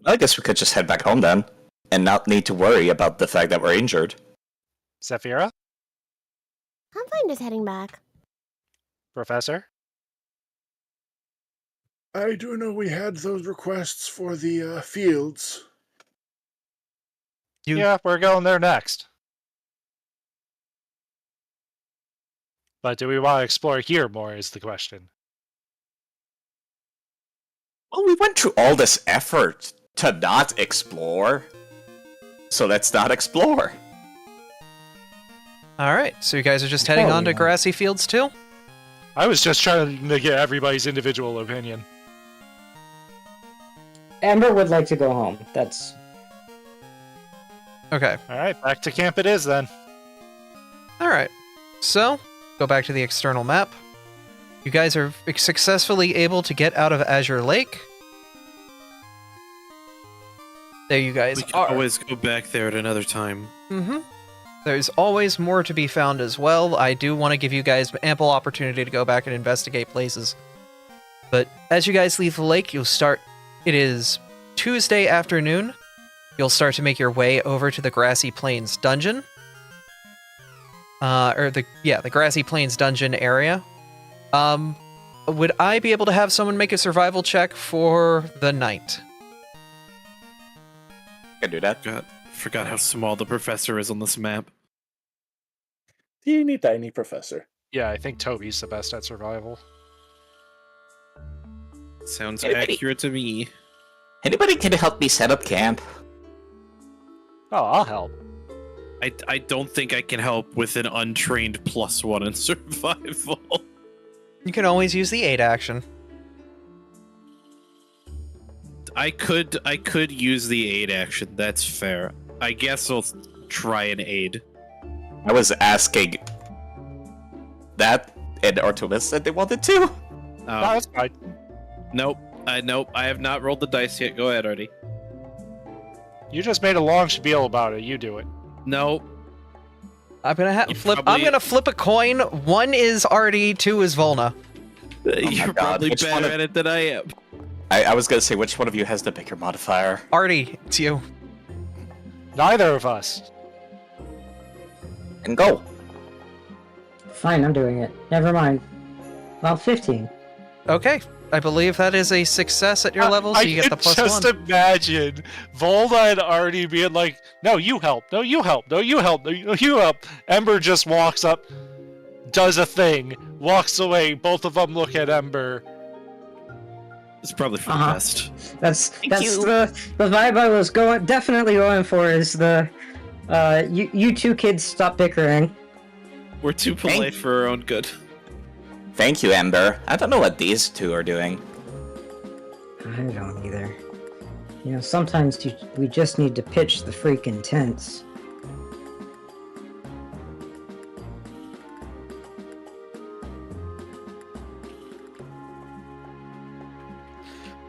[SPEAKER 3] I guess we could just head back home then, and not need to worry about the fact that we're injured.
[SPEAKER 2] Saphira?
[SPEAKER 6] I'm fine just heading back.
[SPEAKER 2] Professor?
[SPEAKER 7] I do know we had those requests for the fields.
[SPEAKER 2] Yeah, we're going there next. But do we want to explore here more is the question.
[SPEAKER 3] Well, we went through all this effort to not explore, so let's not explore.
[SPEAKER 1] All right, so you guys are just heading on to grassy fields too?
[SPEAKER 2] I was just trying to get everybody's individual opinion.
[SPEAKER 4] Amber would like to go home. That's
[SPEAKER 1] Okay.
[SPEAKER 2] Alright, back to camp it is then.
[SPEAKER 1] All right. So, go back to the external map. You guys are successfully able to get out of Azure Lake. there you guys
[SPEAKER 5] We can
[SPEAKER 1] are.
[SPEAKER 5] always go back there at another time.
[SPEAKER 1] Mm-hmm. There's always more to be found as well. I do want to give you guys ample opportunity to go back and investigate places. But as you guys leave the lake, you'll start... It is Tuesday afternoon. You'll start to make your way over to the Grassy Plains dungeon. The Grassy Plains dungeon area. Would I be able to have someone make a survival check for the night?
[SPEAKER 3] Can do that.
[SPEAKER 5] Forgot how small the professor is on this map.
[SPEAKER 7] Teeny tiny professor.
[SPEAKER 2] Yeah, I think Toby's the best at survival.
[SPEAKER 5] Sounds
[SPEAKER 3] Anybody?
[SPEAKER 5] accurate to me.
[SPEAKER 3] Anybody can help me set up camp?
[SPEAKER 2] Oh, I'll help.
[SPEAKER 5] I don't think I can help with an untrained +1 in survival.
[SPEAKER 1] You can always use the aid action.
[SPEAKER 5] I could use the aid action. That's fair. I guess I'll try an aid.
[SPEAKER 3] I was asking that, and Artemis said they wanted to.
[SPEAKER 2] No, that's fine.
[SPEAKER 5] Nope. Nope. I have not rolled the dice yet. Go ahead, Artie.
[SPEAKER 2] You just made a long spiel about it. You do it.
[SPEAKER 5] Nope.
[SPEAKER 1] I'm gonna
[SPEAKER 5] You
[SPEAKER 1] flip.
[SPEAKER 5] probably-
[SPEAKER 1] I'm gonna flip a coin. 1 is Artie, 2 is Volna.
[SPEAKER 5] You're
[SPEAKER 3] God,
[SPEAKER 5] probably
[SPEAKER 3] which one
[SPEAKER 5] better
[SPEAKER 3] of-
[SPEAKER 5] at it than I am.
[SPEAKER 3] I was gonna say, which one of you has the bigger modifier?
[SPEAKER 1] Artie, it's you.
[SPEAKER 2] Neither of us.
[SPEAKER 3] And go.
[SPEAKER 4] Fine, I'm doing it. Never mind. Well, 15.
[SPEAKER 1] Okay, I believe that is a success at your level, so you get the
[SPEAKER 2] I
[SPEAKER 1] +1.
[SPEAKER 2] just imagine Volna and Artie being like, "No, you help. No, you help. No, you help. No, you help." Ember just walks up, does a thing, walks away. Both of them look at Ember.
[SPEAKER 5] It's probably for the
[SPEAKER 4] Uh-huh.
[SPEAKER 5] best.
[SPEAKER 4] That's
[SPEAKER 3] Thank
[SPEAKER 4] that's
[SPEAKER 3] you.
[SPEAKER 4] the vibe I was definitely going for is the you two kids stop bickering.
[SPEAKER 5] We're too polite for our own good.
[SPEAKER 3] Thank you, Ember. I don't know what these two are doing.
[SPEAKER 4] I don't either. You know, sometimes we just need to pitch the freaking tents.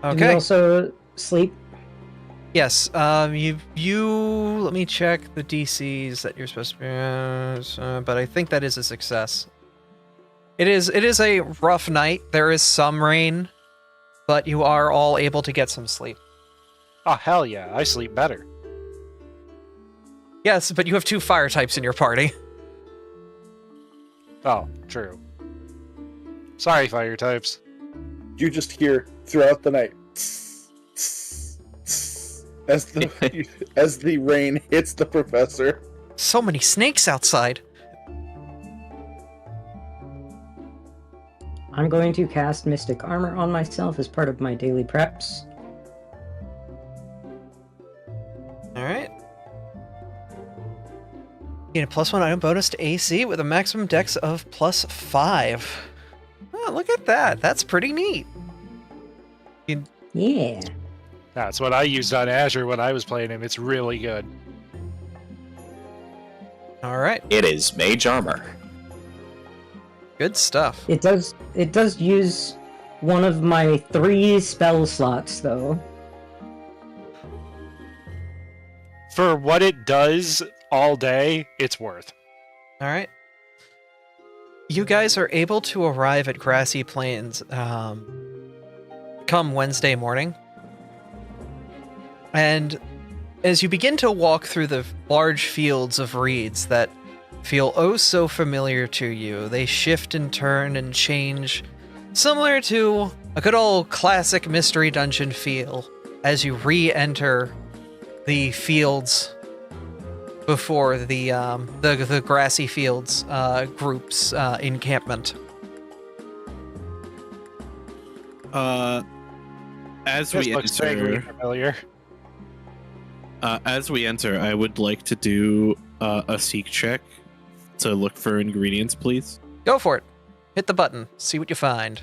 [SPEAKER 4] Do we
[SPEAKER 1] Okay.
[SPEAKER 4] also sleep?
[SPEAKER 1] Yes. You. Let me check the DCs that you're supposed to be. But I think that is a success. It is. It is a rough night. There is some rain, but you are all able to get some sleep.
[SPEAKER 2] Oh, hell yeah. I sleep better.
[SPEAKER 1] Yes, but you have 2 fire types in your party.
[SPEAKER 2] Oh, true. Sorry, fire types.
[SPEAKER 7] You just hear throughout the night as the rain hits the professor.
[SPEAKER 1] So many snakes outside.
[SPEAKER 4] I'm going to cast Mystic Armor on myself as part of my daily preps.
[SPEAKER 1] All right. Gain a +1 item bonus to AC with a maximum dex of +5. Oh, look at that. That's pretty neat.
[SPEAKER 4] Yeah.
[SPEAKER 2] That's what I used on Azure when I was playing him. It's really good.
[SPEAKER 1] All right.
[SPEAKER 3] It is mage armor.
[SPEAKER 1] Good stuff.
[SPEAKER 4] It does use one of my 3 spell slots though.
[SPEAKER 2] For what it does all day, it's worth.
[SPEAKER 1] All right. You guys are able to arrive at Grassy Plains come Wednesday morning. And as you begin to walk through the large fields of reeds that feel oh so familiar to you, they shift and turn and change, similar to a good old classic mystery dungeon feel as you re-enter the fields before the Grassy Fields group's encampment.
[SPEAKER 5] As
[SPEAKER 2] This
[SPEAKER 5] we
[SPEAKER 2] looks vaguely
[SPEAKER 5] enter,
[SPEAKER 2] familiar.
[SPEAKER 5] I would like to do a seek check to look for ingredients, please.
[SPEAKER 1] Go for it. Hit the button. See what you find.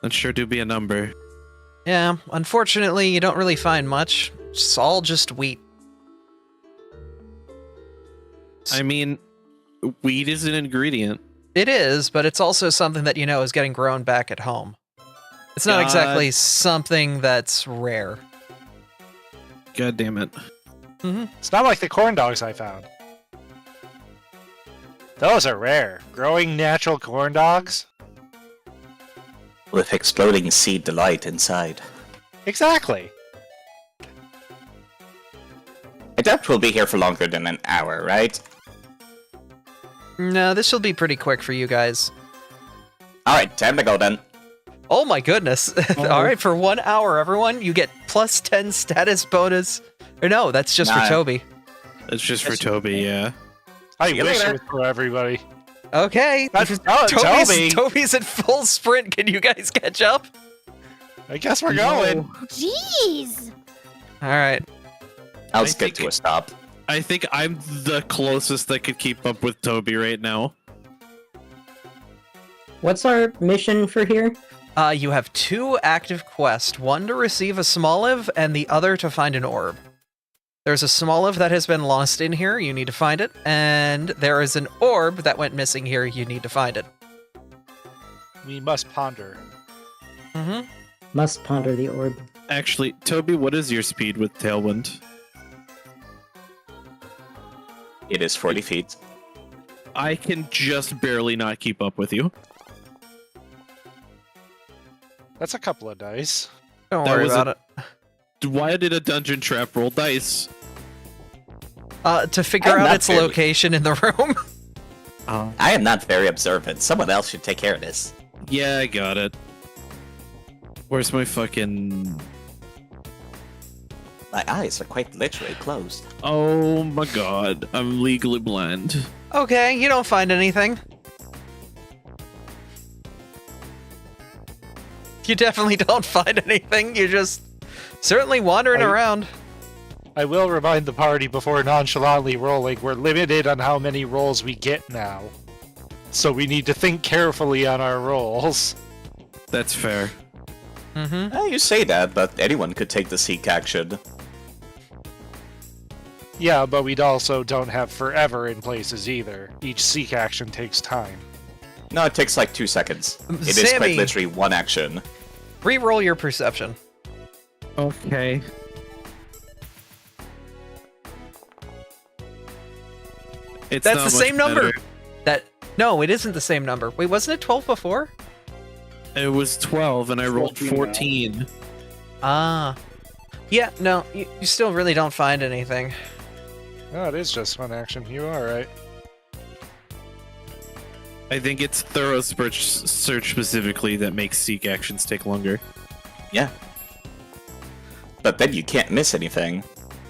[SPEAKER 5] That sure do be a number.
[SPEAKER 1] Yeah, unfortunately, you don't really find much. It's all just wheat.
[SPEAKER 5] I mean, wheat is an ingredient.
[SPEAKER 1] It is, but it's also something that you know is getting grown back at home. It's not
[SPEAKER 5] God.
[SPEAKER 1] exactly something that's rare.
[SPEAKER 5] God damn it.
[SPEAKER 2] It's not like the corn dogs I found. Those are rare. Growing natural corn dogs?
[SPEAKER 3] With exploding seed delight inside.
[SPEAKER 2] Exactly.
[SPEAKER 3] I doubt we'll be here for longer than an hour, right?
[SPEAKER 1] No, this will be pretty quick for you guys.
[SPEAKER 3] Alright, time to go then.
[SPEAKER 1] Oh my goodness. All right, for 1 hour, everyone, you get plus 10 status bonus. Or no, that's just for
[SPEAKER 3] Nah.
[SPEAKER 1] Toby.
[SPEAKER 5] It's just for Toby, yeah.
[SPEAKER 2] I
[SPEAKER 3] See you
[SPEAKER 2] wish
[SPEAKER 3] later.
[SPEAKER 2] it was for everybody.
[SPEAKER 1] Okay.
[SPEAKER 2] That's Toby.
[SPEAKER 1] Toby's at full sprint. Can you guys catch up?
[SPEAKER 2] I guess we're going.
[SPEAKER 6] Jeez!
[SPEAKER 1] All right.
[SPEAKER 3] I'll
[SPEAKER 5] I
[SPEAKER 3] skip
[SPEAKER 5] think-
[SPEAKER 3] to a stop.
[SPEAKER 5] I think I'm the closest that could keep up with Toby right now.
[SPEAKER 4] What's our mission for here?
[SPEAKER 1] You have 2 active quests, one to receive a Smoliv and the other to find an orb. There's a Smoliv that has been lost in here, you need to find it, and there is an orb that went missing here, you need to find it.
[SPEAKER 2] We must ponder.
[SPEAKER 1] Mm-hmm.
[SPEAKER 4] Must ponder the orb.
[SPEAKER 5] Actually, Toby, what is your speed with Tailwind?
[SPEAKER 3] It is 40 feet.
[SPEAKER 5] I can just barely not keep up with you.
[SPEAKER 2] That's a couple of dice.
[SPEAKER 1] Don't
[SPEAKER 5] That
[SPEAKER 1] worry
[SPEAKER 5] was
[SPEAKER 1] about it.
[SPEAKER 5] Why did a dungeon trap roll dice?
[SPEAKER 1] To figure
[SPEAKER 3] I'm
[SPEAKER 1] out
[SPEAKER 3] not
[SPEAKER 1] its
[SPEAKER 3] very-
[SPEAKER 1] location in the room.
[SPEAKER 3] I am not very observant. Someone else should take care of this.
[SPEAKER 5] Yeah, I got it. Where's my fucking...
[SPEAKER 3] My eyes are quite literally closed.
[SPEAKER 5] Oh my god, I'm legally blind.
[SPEAKER 1] Okay, you don't find anything. You definitely don't find anything. You're just certainly wandering around.
[SPEAKER 2] I will remind the party before nonchalantly rolling, we're limited on how many rolls we get now. So we need to think carefully on our rolls.
[SPEAKER 5] That's fair.
[SPEAKER 1] Mm-hmm.
[SPEAKER 3] You say that, but anyone could take the seek action.
[SPEAKER 2] Yeah, but we also don't have forever in places either. Each seek action takes time.
[SPEAKER 3] No, it takes like 2 seconds. It is
[SPEAKER 1] Sammy.
[SPEAKER 3] quite literally one action.
[SPEAKER 1] Re-roll your perception.
[SPEAKER 5] Okay. It's
[SPEAKER 1] That's
[SPEAKER 5] not
[SPEAKER 1] the
[SPEAKER 5] much
[SPEAKER 1] same number.
[SPEAKER 5] better.
[SPEAKER 1] No, it isn't the same number. Wait, wasn't it 12 before?
[SPEAKER 5] It was 12 and I rolled 14.
[SPEAKER 1] Ah. Yeah, no, you still really don't find anything.
[SPEAKER 2] Oh, it is just one action. You are right.
[SPEAKER 5] I think it's thorough search specifically that makes seek actions take longer.
[SPEAKER 3] Yeah. But then you can't miss anything.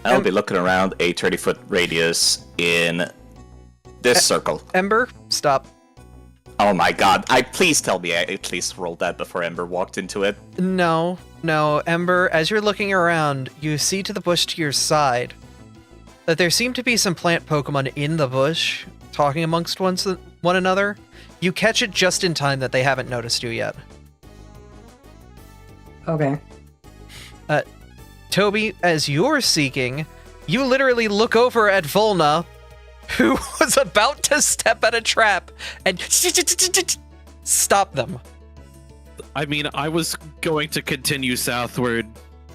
[SPEAKER 3] I'll be looking around a 30-foot radius in this circle.
[SPEAKER 1] Ember, stop.
[SPEAKER 3] Oh my god. Please tell me I at least rolled that before Ember walked into it.
[SPEAKER 1] No, Ember, as you're looking around, you see to the bush to your side that there seem to be some plant Pokemon in the bush, talking amongst one another. You catch it just in time that they haven't noticed you yet.
[SPEAKER 4] Okay.
[SPEAKER 1] Toby, as you're seeking, you literally look over at Volna, who was about to step at a trap, and stop them.
[SPEAKER 5] I mean, I was going to continue southward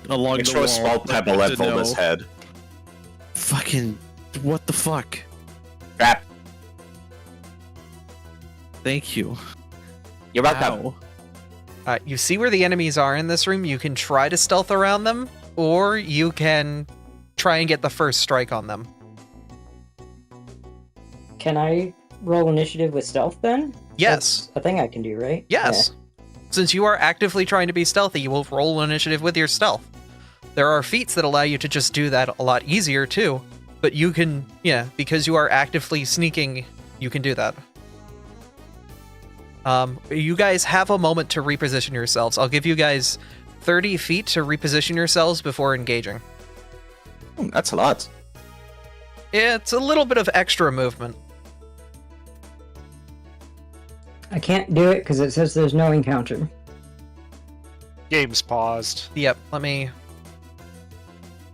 [SPEAKER 5] along
[SPEAKER 3] I
[SPEAKER 5] the
[SPEAKER 3] throw
[SPEAKER 5] wall.
[SPEAKER 3] a small
[SPEAKER 5] but I
[SPEAKER 3] pebble
[SPEAKER 5] had
[SPEAKER 3] at
[SPEAKER 5] to
[SPEAKER 3] Volna's
[SPEAKER 5] know.
[SPEAKER 3] head.
[SPEAKER 5] Fucking... what the fuck?
[SPEAKER 3] Trap.
[SPEAKER 5] Thank you.
[SPEAKER 3] You're welcome.
[SPEAKER 5] Ow.
[SPEAKER 1] You see where the enemies are in this room. You can try to stealth around them, or you can try and get the first strike on them.
[SPEAKER 4] Can I roll initiative with stealth then?
[SPEAKER 1] Yes.
[SPEAKER 4] That's a thing I can do, right?
[SPEAKER 1] Yes. Since you are actively trying to be stealthy, you will roll initiative with your stealth. There are feats that allow you to just do that a lot easier too, but you can, because you are actively sneaking, you can do that. You guys have a moment to reposition yourselves. I'll give you guys 30 feet to reposition yourselves before engaging.
[SPEAKER 3] That's a lot.
[SPEAKER 1] It's a little bit of extra movement.
[SPEAKER 4] I can't do it because it says there's no encounter.
[SPEAKER 2] Game's paused.
[SPEAKER 1] Yep, let me...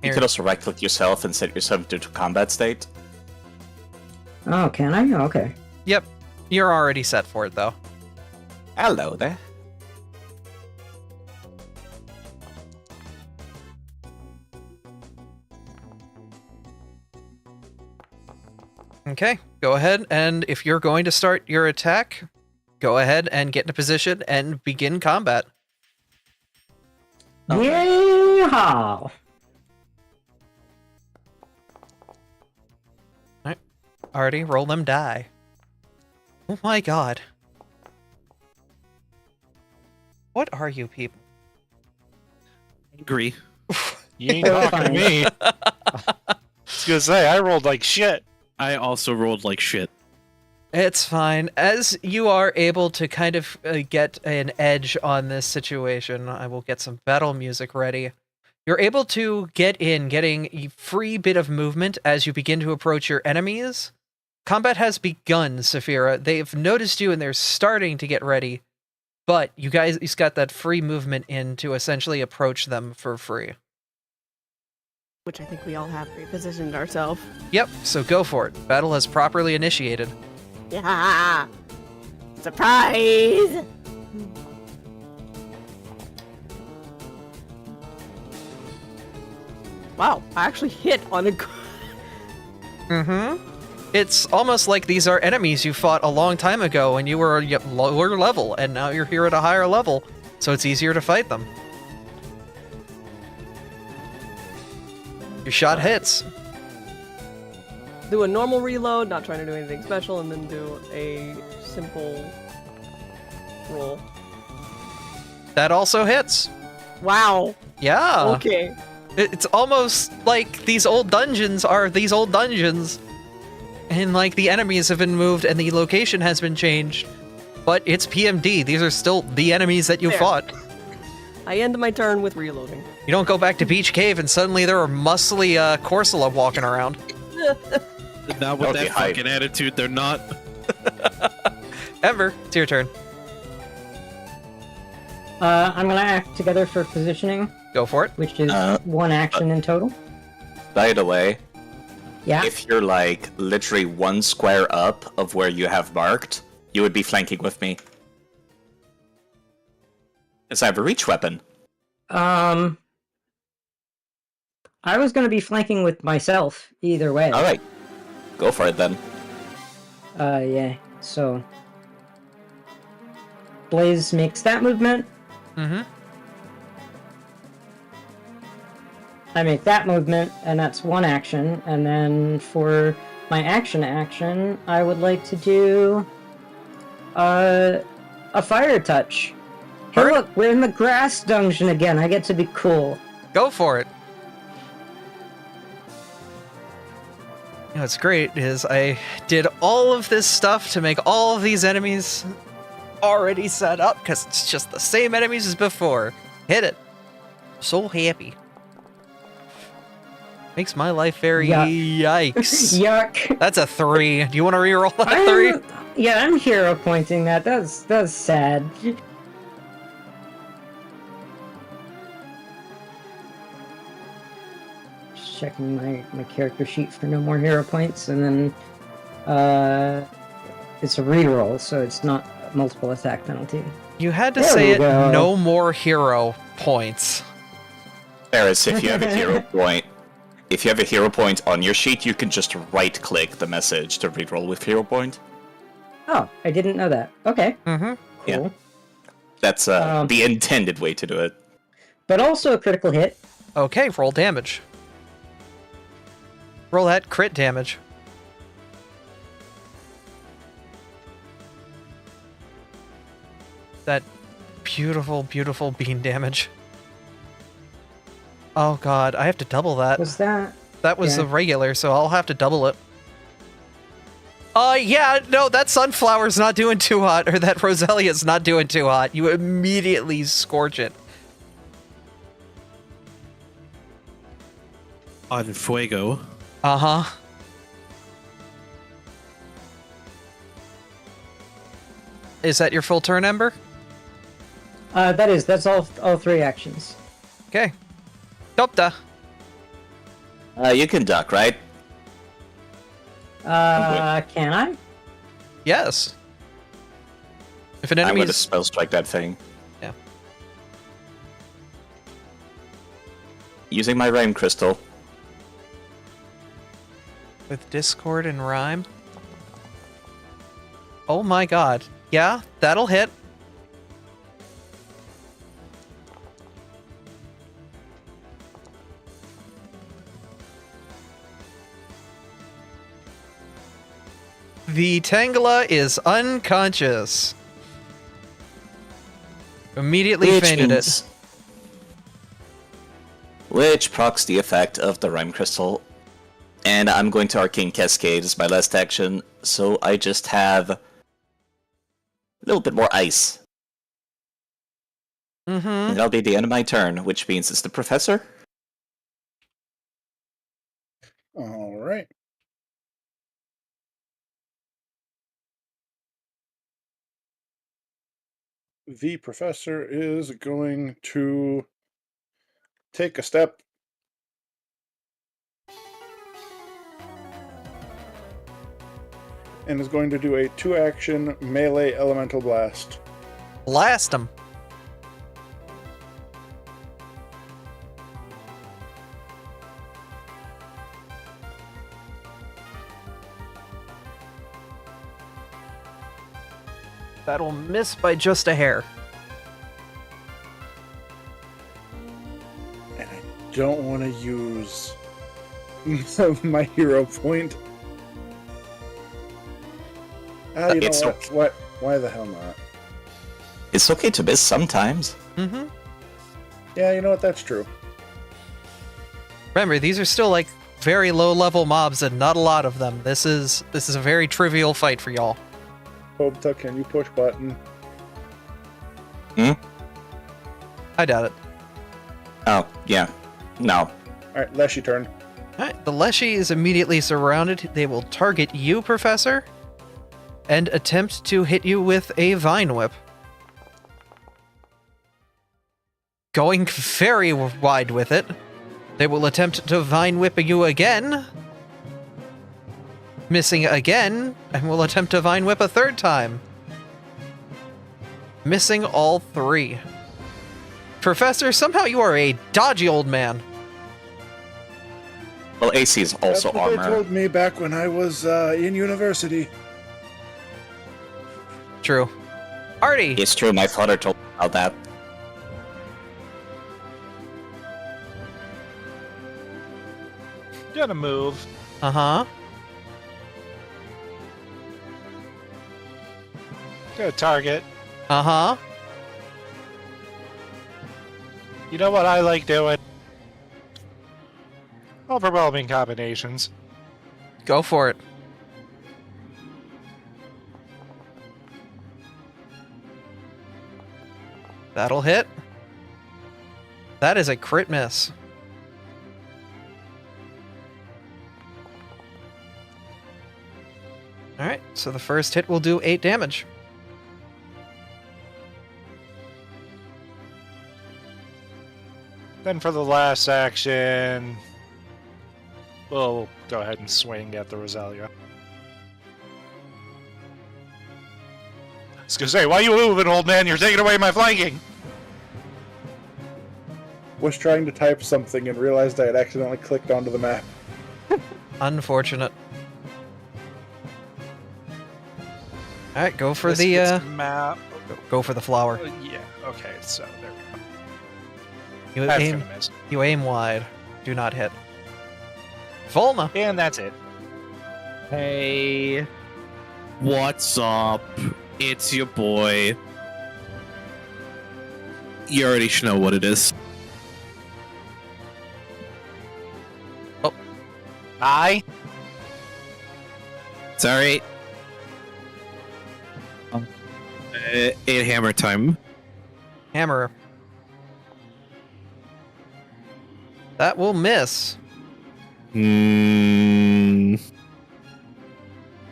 [SPEAKER 3] You could also right-click yourself and set yourself into combat state.
[SPEAKER 4] Oh, can I? Oh, okay.
[SPEAKER 1] Yep, you're already set for it though.
[SPEAKER 3] Hello there.
[SPEAKER 1] Okay, go ahead, and if you're going to start your attack, go ahead and get in a position and begin combat.
[SPEAKER 4] Yeehaw!
[SPEAKER 1] Artie, roll them die. Oh my god. What are you people?
[SPEAKER 5] Agree.
[SPEAKER 2] You ain't talking to me. I was gonna say, I rolled like shit.
[SPEAKER 5] I also rolled like shit.
[SPEAKER 1] It's fine. As you are able to kind of get an edge on this situation, I will get some battle music ready. You're able to get in, getting a free bit of movement as you begin to approach your enemies. Combat has begun, Saphira. They've noticed you and they're starting to get ready, but you guys got that free movement in to essentially approach them for free.
[SPEAKER 9] Which I think we all have repositioned ourselves.
[SPEAKER 1] Yep, so go for it. Battle has properly initiated.
[SPEAKER 9] Yeah! Surprise! Wow, I actually hit on a...
[SPEAKER 1] Mm-hmm. It's almost like these are enemies you fought a long time ago when you were lower level, and now you're here at a higher level, so it's easier to fight them. Your shot hits.
[SPEAKER 9] Do a normal reload, not trying to do anything special, and then do a simple roll.
[SPEAKER 1] That also hits.
[SPEAKER 9] Wow.
[SPEAKER 1] Yeah.
[SPEAKER 9] Okay.
[SPEAKER 1] It's almost like these old dungeons are these old dungeons. And like the enemies have been moved and the location has been changed. But it's PMD. These are still the enemies that you
[SPEAKER 9] Fair.
[SPEAKER 1] fought.
[SPEAKER 9] I end my turn with reloading.
[SPEAKER 1] You don't go back to Beach Cave and suddenly there are muscly Corsola walking around.
[SPEAKER 5] Not with
[SPEAKER 3] Okay,
[SPEAKER 5] that
[SPEAKER 3] hi.
[SPEAKER 5] fucking attitude, they're not.
[SPEAKER 1] Ember, it's your turn.
[SPEAKER 4] I'm gonna act together for positioning,
[SPEAKER 1] Go for it.
[SPEAKER 4] which is one action in total.
[SPEAKER 3] By the way,
[SPEAKER 4] Yeah.
[SPEAKER 3] if you're like literally one square up of where you have marked, you would be flanking with me. Because I have a reach weapon.
[SPEAKER 4] I was gonna be flanking with myself either way.
[SPEAKER 3] Alright. Go for it then.
[SPEAKER 4] Yeah. So Blaze makes that movement.
[SPEAKER 1] Mm-hmm.
[SPEAKER 4] I make that movement, and that's one action. And then for my action, I would like to do a fire touch. Hey,
[SPEAKER 1] Alright.
[SPEAKER 4] look, we're in the grass dungeon again. I get to be cool.
[SPEAKER 1] Go for it. You know what's great is I did all of this stuff to make all of these enemies already set up because it's just the same enemies as before. Hit it. So happy. Makes my life very yikes.
[SPEAKER 4] Yuck.
[SPEAKER 1] That's a 3. Do you want to reroll that 3?
[SPEAKER 4] Yeah, I'm hero pointing that. That's sad. Just checking my character sheet for no more hero points, and then it's a reroll, so it's not a multiple attack penalty.
[SPEAKER 1] You had to
[SPEAKER 4] There
[SPEAKER 1] say
[SPEAKER 4] we
[SPEAKER 1] it,
[SPEAKER 4] go.
[SPEAKER 1] no more hero points.
[SPEAKER 3] Whereas if you have a hero point, if you have a hero point on your sheet, you can just right-click the message to reroll with hero point.
[SPEAKER 4] Oh, I didn't know that. Okay,
[SPEAKER 1] Mm-hmm.
[SPEAKER 4] cool.
[SPEAKER 3] Yeah. That's the intended way to do it.
[SPEAKER 4] But also a critical hit.
[SPEAKER 1] Okay, roll damage. Roll that crit damage. That beautiful, beautiful bean damage. Oh god, I have to double that.
[SPEAKER 4] Was that?
[SPEAKER 1] That was
[SPEAKER 4] yeah.
[SPEAKER 1] the regular, so I'll have to double it. Yeah, no, that sunflower's not doing too hot, or that Roselia's not doing too hot. You immediately scorch it.
[SPEAKER 5] On fuego.
[SPEAKER 1] Uh-huh. Is that your full turn, Ember?
[SPEAKER 4] That's all three actions.
[SPEAKER 1] Okay. Dopta.
[SPEAKER 3] You can duck, right?
[SPEAKER 4] Can I?
[SPEAKER 1] Yes. If an
[SPEAKER 3] I'm
[SPEAKER 1] enemy
[SPEAKER 3] going to
[SPEAKER 1] is...
[SPEAKER 3] spell strike that thing.
[SPEAKER 1] Yeah.
[SPEAKER 3] Using my rhyme crystal.
[SPEAKER 1] With Discord and Rhyme? Oh my god. Yeah, that'll hit. The Tangela is unconscious. Immediately fainted it.
[SPEAKER 3] Which procs the effect of the Rhyme Crystal. And I'm going to Arcane Cascade as my last action, so I just have a little bit more ice.
[SPEAKER 1] Mm-hmm.
[SPEAKER 3] And that'll be the end of my turn, which means it's the Professor.
[SPEAKER 7] All right. The Professor is going to take a step. And is going to do a 2-action melee elemental blast.
[SPEAKER 1] Blast him. That'll miss by just a hair.
[SPEAKER 7] And I don't want to use my hero point. You know
[SPEAKER 3] It's
[SPEAKER 7] what? Why the hell not?
[SPEAKER 3] It's okay to miss sometimes.
[SPEAKER 1] Mm-hmm.
[SPEAKER 7] Yeah, you know what? That's true.
[SPEAKER 1] Remember, these are still like very low-level mobs and not a lot of them. This is a very trivial fight for y'all.
[SPEAKER 7] Hobta, can you push button?
[SPEAKER 1] I doubt it.
[SPEAKER 3] Oh, yeah. No.
[SPEAKER 7] Alright, Leshy turn.
[SPEAKER 1] Alright, the Leshy is immediately surrounded. They will target you, Professor, and attempt to hit you with a Vine Whip. Going very wide with it. They will attempt to Vine Whip you again. Missing again, and will attempt to Vine Whip a third time. Missing all three. Professor, somehow you are a dodgy old man.
[SPEAKER 3] Well, AC is also
[SPEAKER 7] That's what they
[SPEAKER 3] armor.
[SPEAKER 7] told me back when I was in university.
[SPEAKER 1] True. Artie!
[SPEAKER 3] It's true, my father told me about that.
[SPEAKER 2] Gonna move.
[SPEAKER 1] Uh-huh.
[SPEAKER 2] Gonna target.
[SPEAKER 1] Uh-huh.
[SPEAKER 2] You know what I like doing? Overwhelming combinations.
[SPEAKER 1] Go for it. That'll hit. That is a crit miss. Alright, so the first hit will do 8 damage.
[SPEAKER 2] Then for the last action, we'll go ahead and swing at the Rosalia. I was gonna say, why are you moving, old man? You're taking away my flanking!
[SPEAKER 7] Was trying to type something and realized I had accidentally clicked onto the map.
[SPEAKER 1] Unfortunate. Alright, go for
[SPEAKER 2] This
[SPEAKER 1] the
[SPEAKER 2] gets map.
[SPEAKER 1] go for the flower.
[SPEAKER 2] Yeah, okay, so there we go.
[SPEAKER 1] You
[SPEAKER 2] That's
[SPEAKER 1] aim
[SPEAKER 2] gonna miss.
[SPEAKER 1] you aim wide. Do not hit. Volna.
[SPEAKER 2] And that's it.
[SPEAKER 5] Hey, what's up? It's your boy. You already should know what it is.
[SPEAKER 2] Hi.
[SPEAKER 5] It's alright. 8 hammer time.
[SPEAKER 1] Hammer. That will miss.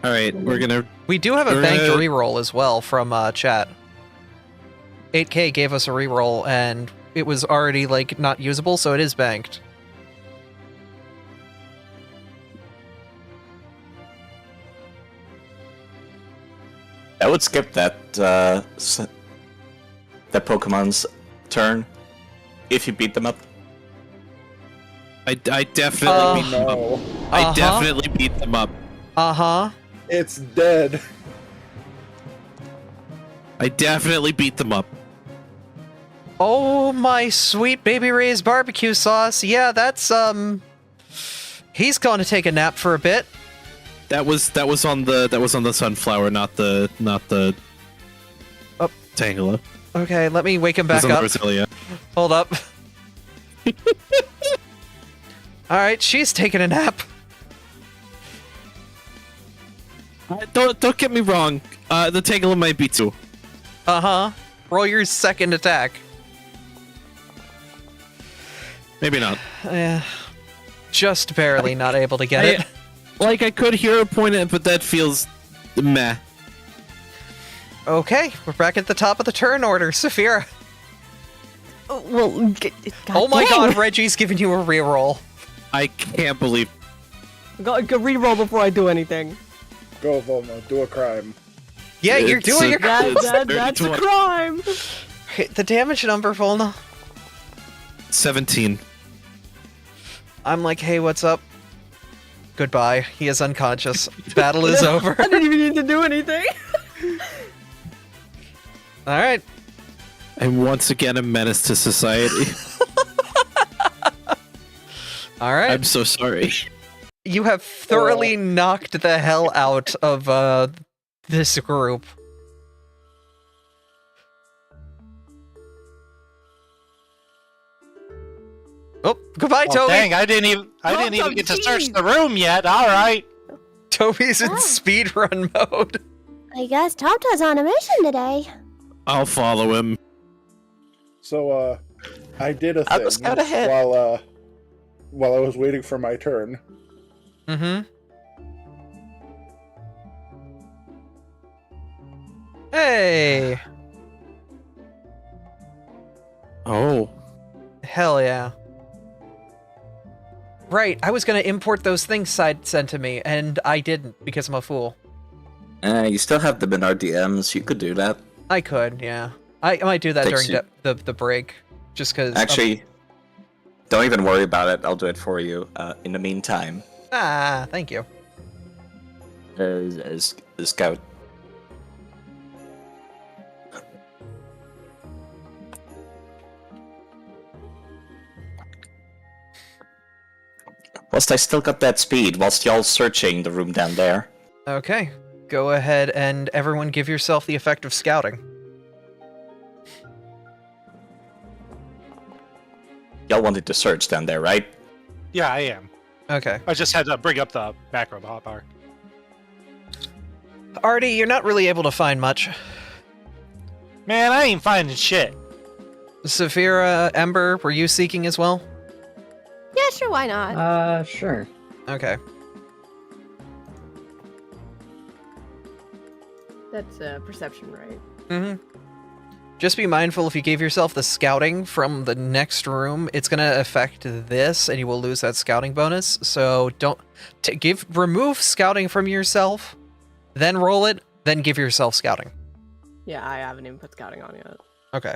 [SPEAKER 5] Alright, we're gonna.
[SPEAKER 1] We do have a
[SPEAKER 5] We're
[SPEAKER 1] banked
[SPEAKER 5] gonna-
[SPEAKER 1] reroll as well from chat. 8K gave us a reroll and it was already like not usable, so it is banked.
[SPEAKER 3] I would skip that that Pokemon's turn if you beat them up.
[SPEAKER 5] I definitely beat them up.
[SPEAKER 7] No,
[SPEAKER 5] I
[SPEAKER 1] Uh-huh.
[SPEAKER 5] definitely beat them up.
[SPEAKER 1] Uh-huh.
[SPEAKER 7] it's dead.
[SPEAKER 5] I definitely beat them up.
[SPEAKER 1] Oh, my sweet Baby Ray's barbecue sauce. Yeah, that's, he's going to take a nap for a bit.
[SPEAKER 5] That was on the sunflower, not the
[SPEAKER 1] Oh.
[SPEAKER 5] Tangela.
[SPEAKER 1] Okay, let me wake him back
[SPEAKER 5] It was on
[SPEAKER 1] up.
[SPEAKER 5] the Roselia.
[SPEAKER 1] Hold up. Alright, she's taking a nap.
[SPEAKER 5] Don't get me wrong. The Tangela might be too.
[SPEAKER 1] Uh-huh. Roll your second attack.
[SPEAKER 5] Maybe not.
[SPEAKER 1] Just barely not able to get it.
[SPEAKER 5] Like, I could hear a point at it, but that feels meh.
[SPEAKER 1] Okay, we're back at the top of the turn order. Saphira.
[SPEAKER 9] Well,
[SPEAKER 1] Oh my god, Reggie's giving you a reroll.
[SPEAKER 5] I can't believe.
[SPEAKER 9] Go reroll before I do anything.
[SPEAKER 7] Go, Volna, do a crime.
[SPEAKER 1] Yeah, you're
[SPEAKER 5] It's
[SPEAKER 1] doing
[SPEAKER 5] a-
[SPEAKER 1] your...
[SPEAKER 9] That's a crime.
[SPEAKER 1] Okay, the damage number, Volna.
[SPEAKER 5] 17.
[SPEAKER 1] I'm like, hey, what's up? Goodbye. He is unconscious. Battle is over.
[SPEAKER 9] I didn't even need to do anything.
[SPEAKER 1] Alright.
[SPEAKER 5] I'm once again a menace to society.
[SPEAKER 1] Alright.
[SPEAKER 5] I'm so sorry.
[SPEAKER 1] You have thoroughly knocked the hell out of this group. Oh, goodbye,
[SPEAKER 2] Oh,
[SPEAKER 1] Toby.
[SPEAKER 2] dang, I didn't even get to search the room yet. All right.
[SPEAKER 1] Toby's in
[SPEAKER 6] Oh.
[SPEAKER 1] speedrun mode.
[SPEAKER 6] I guess Topta's on a mission today.
[SPEAKER 5] I'll follow him.
[SPEAKER 7] So, I did a
[SPEAKER 3] I'll go
[SPEAKER 7] thing
[SPEAKER 3] scout ahead.
[SPEAKER 7] while I was waiting for my turn.
[SPEAKER 1] Mm-hmm. Hey.
[SPEAKER 5] Oh.
[SPEAKER 1] Hell yeah. Right, I was gonna import those things sent to me, and I didn't because I'm a fool.
[SPEAKER 3] You still have them in our DMs. You could do that.
[SPEAKER 1] I could, yeah. I might do that
[SPEAKER 3] Takes
[SPEAKER 1] during the break, just because.
[SPEAKER 3] Actually, don't even worry about it. I'll do it for you. In the meantime,
[SPEAKER 1] thank you.
[SPEAKER 3] as the scout. Whilst I still got that speed, whilst y'all searching the room down there.
[SPEAKER 1] Okay, go ahead and everyone give yourself the effect of scouting.
[SPEAKER 3] Y'all wanted to search down there, right?
[SPEAKER 2] Yeah, I am.
[SPEAKER 1] Okay.
[SPEAKER 2] I just had to bring up the macro hotbar.
[SPEAKER 1] Artie, you're not really able to find much.
[SPEAKER 2] Man, I ain't finding shit.
[SPEAKER 1] Saphira, Ember, were you seeking as well?
[SPEAKER 6] Yeah, sure, why not?
[SPEAKER 4] Sure.
[SPEAKER 1] Okay.
[SPEAKER 9] That's perception, right?
[SPEAKER 1] Mm-hmm. Just be mindful if you gave yourself the scouting from the next room, it's gonna affect this, and you will lose that scouting bonus. So don't remove scouting from yourself, then roll it, then give yourself scouting.
[SPEAKER 9] Yeah, I haven't even put scouting on yet.
[SPEAKER 1] Okay.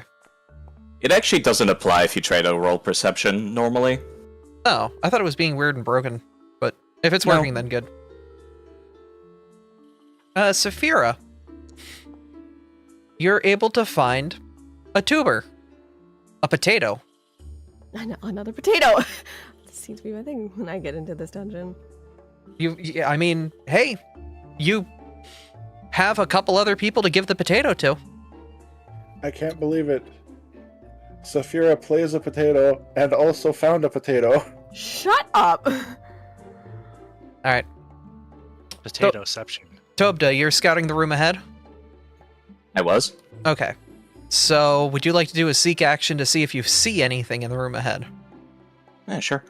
[SPEAKER 3] It actually doesn't apply if you try to roll perception normally.
[SPEAKER 1] Oh, I thought it was being weird and broken, but if it's
[SPEAKER 3] No.
[SPEAKER 1] working, then good. Saphira, you're able to find a tuber, a potato.
[SPEAKER 9] Another potato. This seems to be my thing when I get into this dungeon.
[SPEAKER 1] I mean, hey, you have a couple other people to give the potato to.
[SPEAKER 7] I can't believe it. Saphira plays a potato and also found a potato.
[SPEAKER 9] Shut up.
[SPEAKER 1] All right,
[SPEAKER 2] Potatoception.
[SPEAKER 1] Tobda, you're scouting the room ahead.
[SPEAKER 3] I was.
[SPEAKER 1] Okay. So, would you like to do a seek action to see if you see anything in the room ahead?
[SPEAKER 3] Yeah, sure.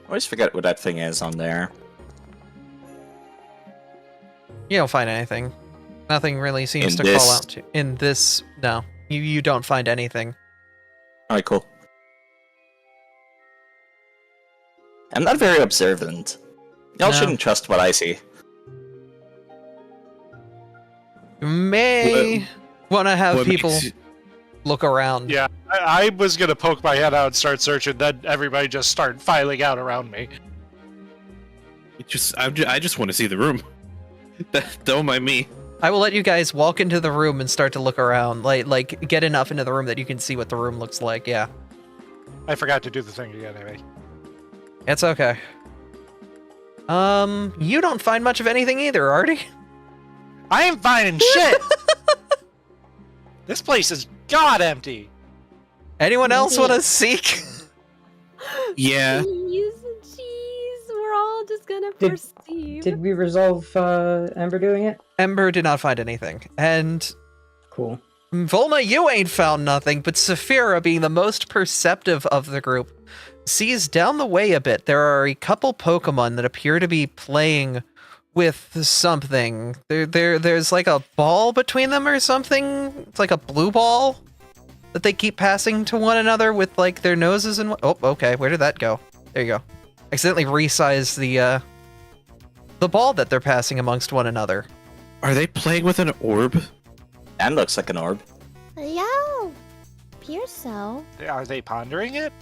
[SPEAKER 3] I always forget what that thing is on there.
[SPEAKER 1] You don't find anything. Nothing really seems
[SPEAKER 3] In
[SPEAKER 1] to call
[SPEAKER 3] this-
[SPEAKER 1] out to in this. No, you don't find anything.
[SPEAKER 3] Alright, cool. I'm not very observant. Y'all
[SPEAKER 1] No.
[SPEAKER 3] shouldn't trust what I see.
[SPEAKER 1] You may want to have
[SPEAKER 5] What
[SPEAKER 1] people
[SPEAKER 5] makes you-
[SPEAKER 1] look around.
[SPEAKER 2] Yeah, I was gonna poke my head out and start searching, then everybody just started filing out around me.
[SPEAKER 5] I just want to see the room. Don't mind me.
[SPEAKER 1] I will let you guys walk into the room and start to look around, like get enough into the room that you can see what the room looks like. Yeah,
[SPEAKER 2] I forgot to do the thing again, anyway.
[SPEAKER 1] it's okay. You don't find much of anything either, Artie.
[SPEAKER 2] I ain't finding shit! This place is god empty!
[SPEAKER 1] Anyone else want to seek?
[SPEAKER 5] Yeah.
[SPEAKER 6] Jeez, we're all just gonna
[SPEAKER 4] Did-
[SPEAKER 6] perceive.
[SPEAKER 4] Did we resolve Ember doing it?
[SPEAKER 1] Ember did not find anything. And
[SPEAKER 4] Cool.
[SPEAKER 1] Volna, you ain't found nothing, but Saphira, being the most perceptive of the group, sees down the way a bit. There are a couple Pokemon that appear to be playing with something. There's like a ball between them or something. It's like a blue ball that they keep passing to one another with like their noses and oh, okay, where did that go? There you go. Accidentally resized the ball that they're passing amongst one another.
[SPEAKER 5] Are they playing with an orb?
[SPEAKER 3] That looks like an orb.
[SPEAKER 6] Yeah, appears so.
[SPEAKER 2] Are they pondering it?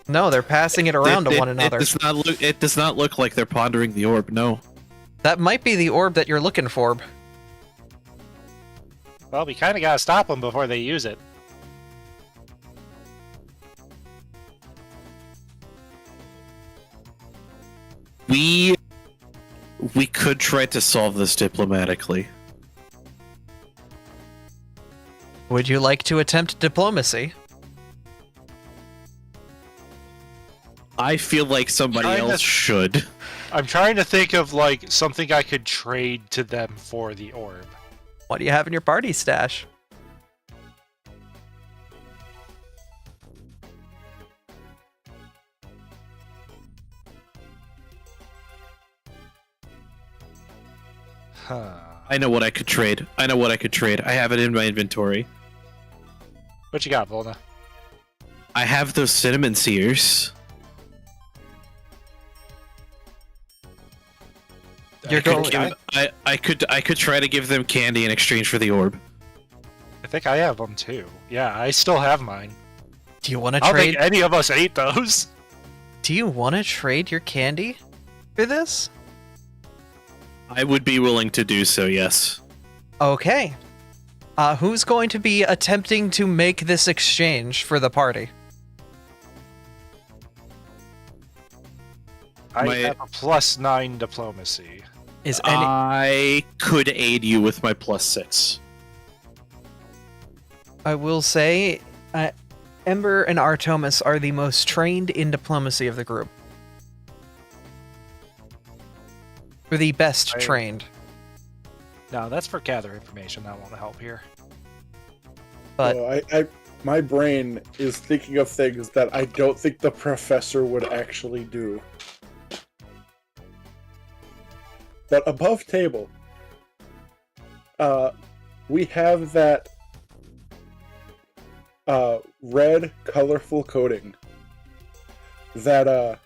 [SPEAKER 1] No, they're passing it around to one another.
[SPEAKER 5] It does not look like they're pondering the orb. No.
[SPEAKER 1] That might be the orb that you're looking for.
[SPEAKER 2] Well, we kind of gotta stop them before they use it.
[SPEAKER 5] We could try to solve this diplomatically.
[SPEAKER 1] Would you like to attempt diplomacy?
[SPEAKER 5] I feel like somebody
[SPEAKER 2] Kinda-
[SPEAKER 5] else should.
[SPEAKER 2] I'm trying to think of, like, something I could trade to them for the orb.
[SPEAKER 1] What do you have in your party stash?
[SPEAKER 2] Huh.
[SPEAKER 5] I know what I could trade. I have it in my inventory.
[SPEAKER 2] What you got, Volna?
[SPEAKER 5] I have those cinnamon seers.
[SPEAKER 1] You're
[SPEAKER 5] I could
[SPEAKER 1] going.
[SPEAKER 5] give- I could try to give them candy in exchange for the orb.
[SPEAKER 2] I think I have them too. Yeah, I still have mine.
[SPEAKER 1] Do you want to
[SPEAKER 2] I don't
[SPEAKER 1] trade?
[SPEAKER 2] think any of us ate those.
[SPEAKER 1] Do you want to trade your candy for this?
[SPEAKER 5] I would be willing to do so, yes.
[SPEAKER 1] Okay. Who's going to be attempting to make this exchange for the party?
[SPEAKER 2] I
[SPEAKER 5] My-
[SPEAKER 2] have a +9 diplomacy.
[SPEAKER 1] Is any?
[SPEAKER 5] I could aid you with my +6.
[SPEAKER 1] I will say, Ember and Artemis are the most trained in diplomacy of the group. Or the best trained.
[SPEAKER 2] No, that's for gather information. That won't help here.
[SPEAKER 1] But
[SPEAKER 7] So my brain is thinking of things that I don't think the professor would actually do. But above table, we have that red colorful coating that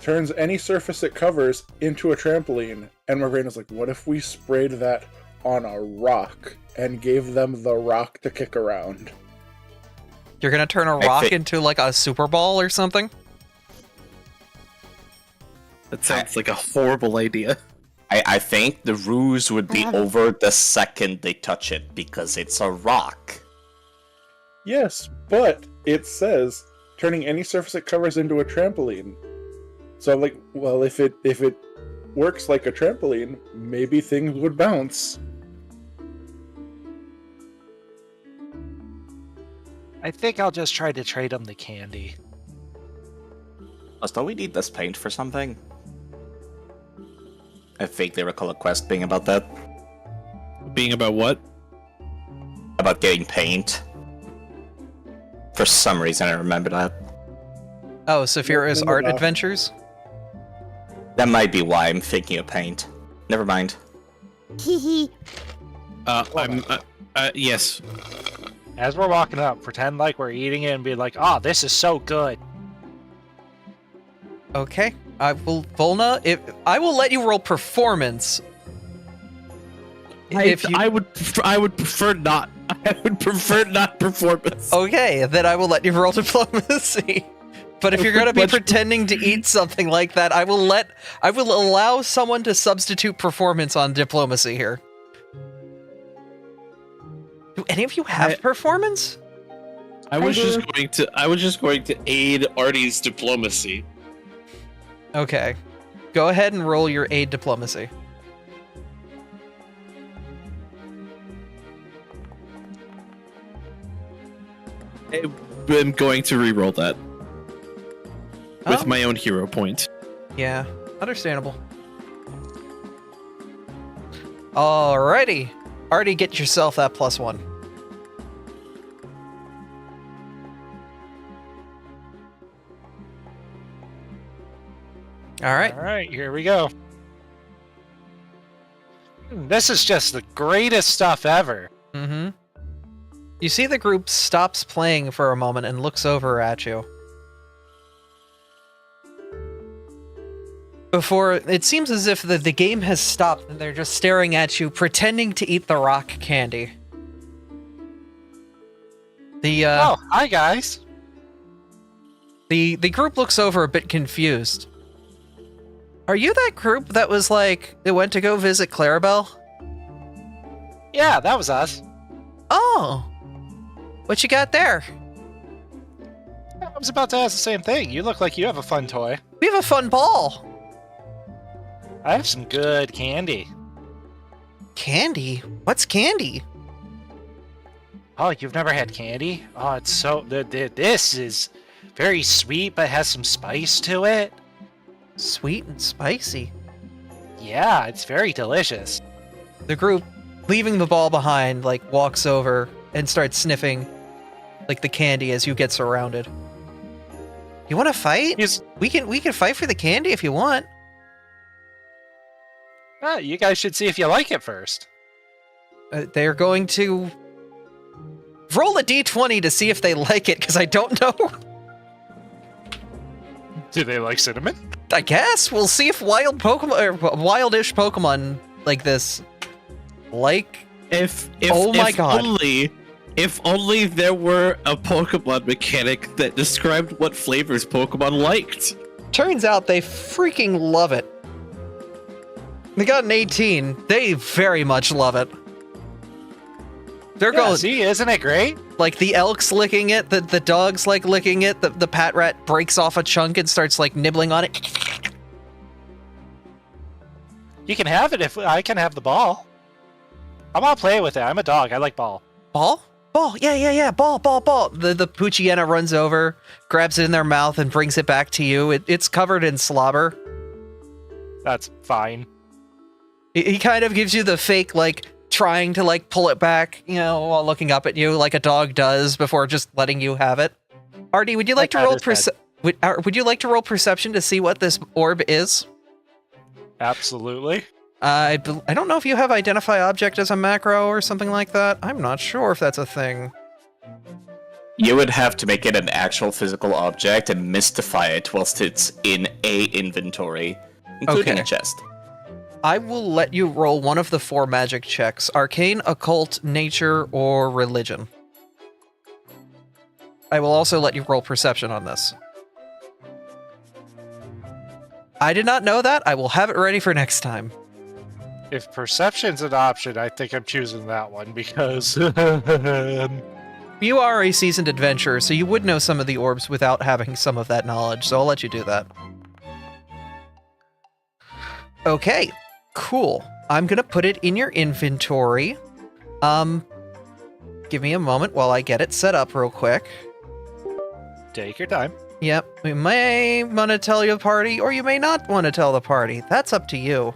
[SPEAKER 7] turns any surface it covers into a trampoline. And my brain is like, what if we sprayed that on a rock and gave them the rock to kick around?
[SPEAKER 1] you're gonna turn a rock into like a super ball or something?
[SPEAKER 5] That sounds like a horrible idea.
[SPEAKER 3] I think the ruse would be over the second they touch it because it's a rock.
[SPEAKER 7] Yes, but it says turning any surface it covers into a trampoline. So I'm like, well, if it works like a trampoline, maybe things would bounce.
[SPEAKER 2] I think I'll just try to trade them the candy.
[SPEAKER 3] Plus, don't we need this paint for something? I vaguely recall a quest being about that.
[SPEAKER 5] Being about what?
[SPEAKER 3] About getting paint. For some reason, I remember that.
[SPEAKER 1] Oh, Saphira's
[SPEAKER 7] Remember
[SPEAKER 1] art
[SPEAKER 7] that.
[SPEAKER 1] adventures?
[SPEAKER 3] That might be why I'm thinking of paint. Never mind.
[SPEAKER 6] Hee
[SPEAKER 5] Yes.
[SPEAKER 2] As we're walking up, pretend like we're eating it and be like, "Oh, this is so good."
[SPEAKER 1] Okay. I will, Volna, I will let you roll performance. If you,
[SPEAKER 5] I would prefer not. I would prefer not performance.
[SPEAKER 1] okay, then I will let you roll diplomacy. But if you're going to be
[SPEAKER 5] Much-
[SPEAKER 1] pretending to eat something like that, I will allow someone to substitute performance on diplomacy here. Do any of you have performance?
[SPEAKER 5] I was
[SPEAKER 4] I
[SPEAKER 5] just going to aid Artie's diplomacy.
[SPEAKER 1] Okay. Go ahead and roll your aid diplomacy.
[SPEAKER 5] I'm going to re-roll that with
[SPEAKER 1] Oh.
[SPEAKER 5] my own hero point.
[SPEAKER 1] Yeah, understandable. Alrighty. Already get yourself that +1. Alright.
[SPEAKER 2] All right, here we go. This is just the greatest stuff ever.
[SPEAKER 1] Mm-hmm. You see the group stops playing for a moment and looks over at you. Before, it seems as if the game has stopped and they're just staring at you, pretending to eat the rock candy.
[SPEAKER 2] Oh, hi guys.
[SPEAKER 1] The group looks over a bit confused. Are you that group that was like, they went to go visit Clarabelle?
[SPEAKER 2] Yeah, that was us.
[SPEAKER 1] Oh! What you got there?
[SPEAKER 2] I was about to ask the same thing. You look like you have a fun toy.
[SPEAKER 1] We have a fun ball!
[SPEAKER 2] I have some good candy.
[SPEAKER 1] Candy? What's candy?
[SPEAKER 2] Oh, you've never had candy? Oh, it's so... This is very sweet, but has some spice to it.
[SPEAKER 1] Sweet and spicy.
[SPEAKER 2] Yeah, it's very delicious.
[SPEAKER 1] The group, leaving the ball behind, like, walks over and starts sniffing, like, the candy as you get surrounded. You want to fight? We can fight for the candy if you want.
[SPEAKER 2] You guys should see if you like it first.
[SPEAKER 1] They're going to roll a d20 to see if they like it, because I don't know.
[SPEAKER 2] Do they like cinnamon?
[SPEAKER 1] I guess we'll see if wild Pokemon or wildish Pokemon like this like.
[SPEAKER 5] If only there were a Pokemon mechanic that described what flavors Pokemon liked.
[SPEAKER 1] Turns out they freaking love it. They got an 18. They very much love it. They're going.
[SPEAKER 2] See, isn't it great?
[SPEAKER 1] Like the elk's licking it, the dog's like licking it, the pat rat breaks off a chunk and starts like nibbling on it.
[SPEAKER 2] You can have it if I can have the ball. I'm gonna play with it. I'm a dog. I like ball.
[SPEAKER 1] Ball? Ball, yeah, ball. The Poochyena runs over, grabs it in their mouth, and brings it back to you. It's covered in slobber.
[SPEAKER 2] That's fine.
[SPEAKER 1] He kind of gives you the fake, like, trying to, like, pull it back, you know, while looking up at you, like a dog does before just letting you have it. Artie, would you like to roll would you like to roll perception to see what this orb is?
[SPEAKER 2] Absolutely.
[SPEAKER 1] I don't know if you have identify object as a macro or something like that. I'm not sure if that's a thing.
[SPEAKER 3] You would have to make it an actual physical object and mystify it whilst it's in a inventory, including
[SPEAKER 1] Okay.
[SPEAKER 3] a chest.
[SPEAKER 1] I will let you roll one of the 4 magic checks: arcane, occult, nature, or religion. I will also let you roll perception on this. I did not know that. I will have it ready for next time.
[SPEAKER 2] If perception's an option, I think I'm choosing that one because
[SPEAKER 1] You are a seasoned adventurer, so you would know some of the orbs without having some of that knowledge, so I'll let you do that. Okay, cool. I'm gonna put it in your inventory. Give me a moment while I get it set up real quick.
[SPEAKER 2] take your time.
[SPEAKER 1] Yep, we may want to tell the party, or you may not want to tell the party. That's up to you.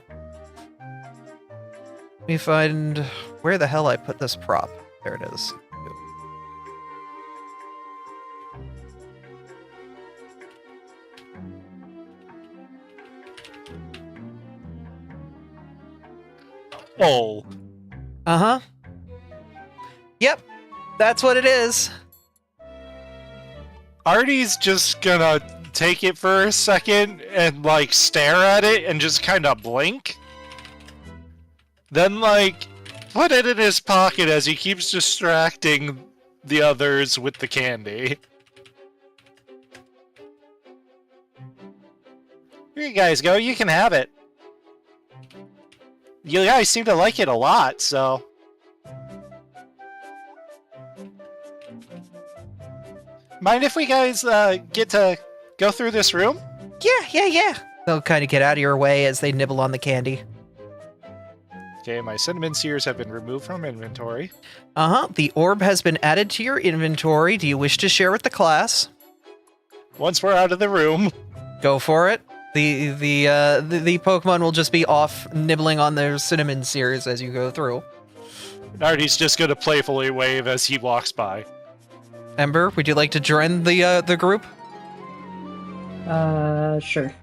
[SPEAKER 1] Let me find where the hell I put this prop. There it is.
[SPEAKER 2] Oh.
[SPEAKER 1] Uh-huh. Yep, that's what it is.
[SPEAKER 2] Artie's just gonna take it for a second and, like, stare at it and just kind of blink. Then, like, put it in his pocket as he keeps distracting the others with the candy. Here you guys go. You can have it. You guys seem to like it a lot, so... Mind if we guys get to go through this room?
[SPEAKER 1] Yeah. They'll kind of get out of your way as they nibble on the candy.
[SPEAKER 2] Okay, my cinnamon sears have been removed from inventory.
[SPEAKER 1] The orb has been added to your inventory. Do you wish to share with the class?
[SPEAKER 2] Once we're out of the room.
[SPEAKER 1] Go for it. The Pokemon will just be off nibbling on their cinnamon sears as you go through.
[SPEAKER 2] Nardi's just gonna playfully wave as he walks by.
[SPEAKER 1] Ember, would you like to join the group?
[SPEAKER 4] Sure.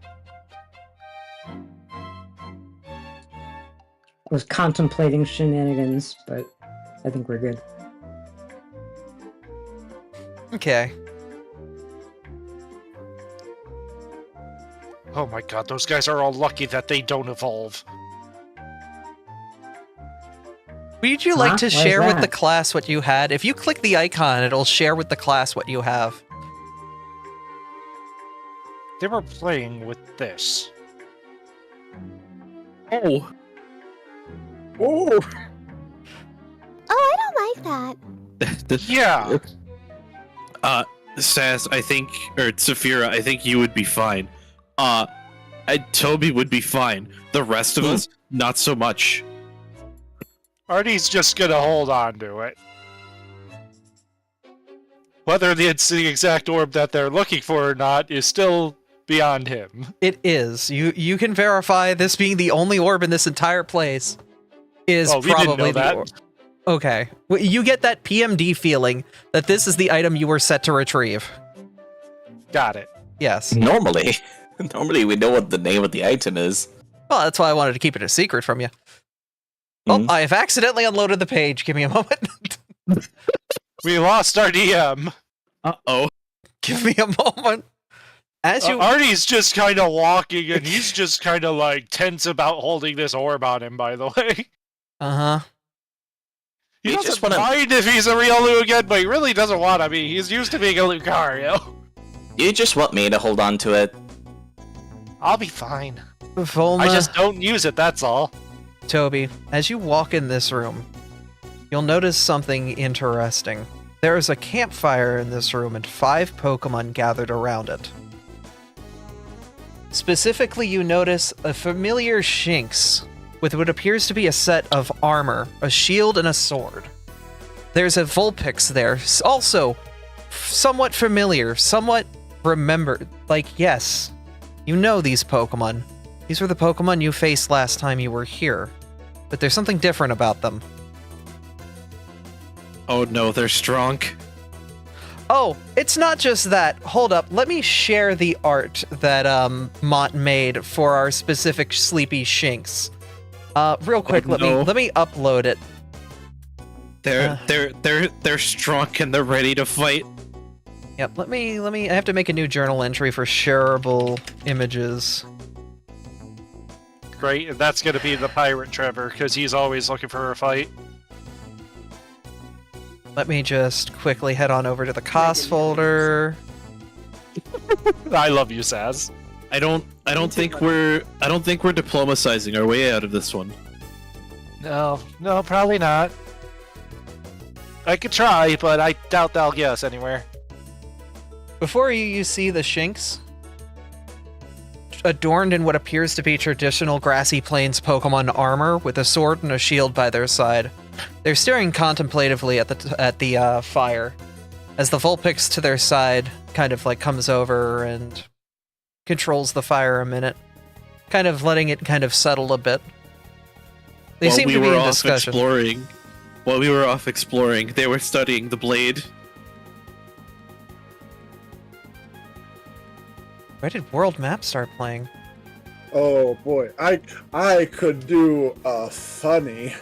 [SPEAKER 4] I was contemplating shenanigans, but I think we're good.
[SPEAKER 1] Okay.
[SPEAKER 2] Oh my god, those guys are all lucky that they don't evolve.
[SPEAKER 1] Would you like to
[SPEAKER 4] Why is
[SPEAKER 1] share with
[SPEAKER 4] that?
[SPEAKER 1] the class what you had? If you click the icon, it'll share with the class what you have.
[SPEAKER 2] They were playing with this.
[SPEAKER 5] Oh,
[SPEAKER 7] Oh,
[SPEAKER 6] Oh, I don't like that.
[SPEAKER 2] Yeah!
[SPEAKER 5] Sass, I think, or Saphira, I think you would be fine. Toby would be fine. The rest of us, not so much.
[SPEAKER 2] Artie's just gonna hold on to it. Whether it's the exact orb that they're looking for or not is still beyond him.
[SPEAKER 1] It is. You can verify this being the only orb in this entire place is
[SPEAKER 2] Oh, we didn't
[SPEAKER 1] probably
[SPEAKER 2] know
[SPEAKER 1] the
[SPEAKER 2] that.
[SPEAKER 1] orb. Okay. Well, you get that PMD feeling that this is the item you were set to retrieve.
[SPEAKER 2] Got it.
[SPEAKER 1] Yes.
[SPEAKER 3] Normally we know what the name of the item is.
[SPEAKER 1] Well, that's why I wanted to keep it a secret from you. Oh,
[SPEAKER 3] Mhm.
[SPEAKER 1] I have accidentally unloaded the page. Give me a moment.
[SPEAKER 2] We lost our DM.
[SPEAKER 5] Uh-oh.
[SPEAKER 1] Give me a moment. As you
[SPEAKER 2] Artie's just kind of walking, and he's just kind of like tense about holding this orb on him, by the way.
[SPEAKER 1] Uh-huh.
[SPEAKER 2] He
[SPEAKER 3] You
[SPEAKER 2] doesn't
[SPEAKER 3] just wanna-
[SPEAKER 2] mind if he's a real Lugia, but he really doesn't want to be. He's used to being a Lucario.
[SPEAKER 3] You just want me to hold on to it.
[SPEAKER 2] I'll be fine.
[SPEAKER 1] Volna,
[SPEAKER 2] I just don't use it, that's all.
[SPEAKER 1] Toby, as you walk in this room, you'll notice something interesting. There is a campfire in this room and 5 Pokemon gathered around it. Specifically, you notice a familiar Shinx with what appears to be a set of armor, a shield, and a sword. There's a Vulpix there, also somewhat familiar, somewhat remembered. Like, yes, you know these Pokemon. These were the Pokemon you faced last time you were here, but there's something different about them.
[SPEAKER 5] Oh no, they're strong.
[SPEAKER 1] Oh, it's not just that. Hold up, let me share the art that Mont made for our specific sleepy Shinx. Real quick,
[SPEAKER 5] Oh, no.
[SPEAKER 1] let me upload it.
[SPEAKER 5] They're strong and they're ready to fight.
[SPEAKER 1] Yep, let me I have to make a new journal entry for shareable images.
[SPEAKER 2] Great, and that's gonna be the pirate Trevor, because he's always looking for a fight.
[SPEAKER 1] Let me just quickly head on over to the cost folder.
[SPEAKER 2] I love you, Saz.
[SPEAKER 5] I don't think we're diplomatizing our way out of this one.
[SPEAKER 2] No, probably not. I could try, but I doubt that'll get us anywhere.
[SPEAKER 1] Before you see the Shinx, adorned in what appears to be traditional Grassy Plains Pokemon armor with a sword and a shield by their side. They're staring contemplatively at the fire, as the Vulpix to their side kind of like comes over and controls the fire a minute, kind of letting it kind of settle a bit. They
[SPEAKER 5] While
[SPEAKER 1] seem
[SPEAKER 5] we
[SPEAKER 1] to be
[SPEAKER 5] were
[SPEAKER 1] in
[SPEAKER 5] off
[SPEAKER 1] discussion.
[SPEAKER 5] While we were off exploring, they were studying the blade.
[SPEAKER 1] Where did World Map start playing?
[SPEAKER 7] oh boy, I could do a funny.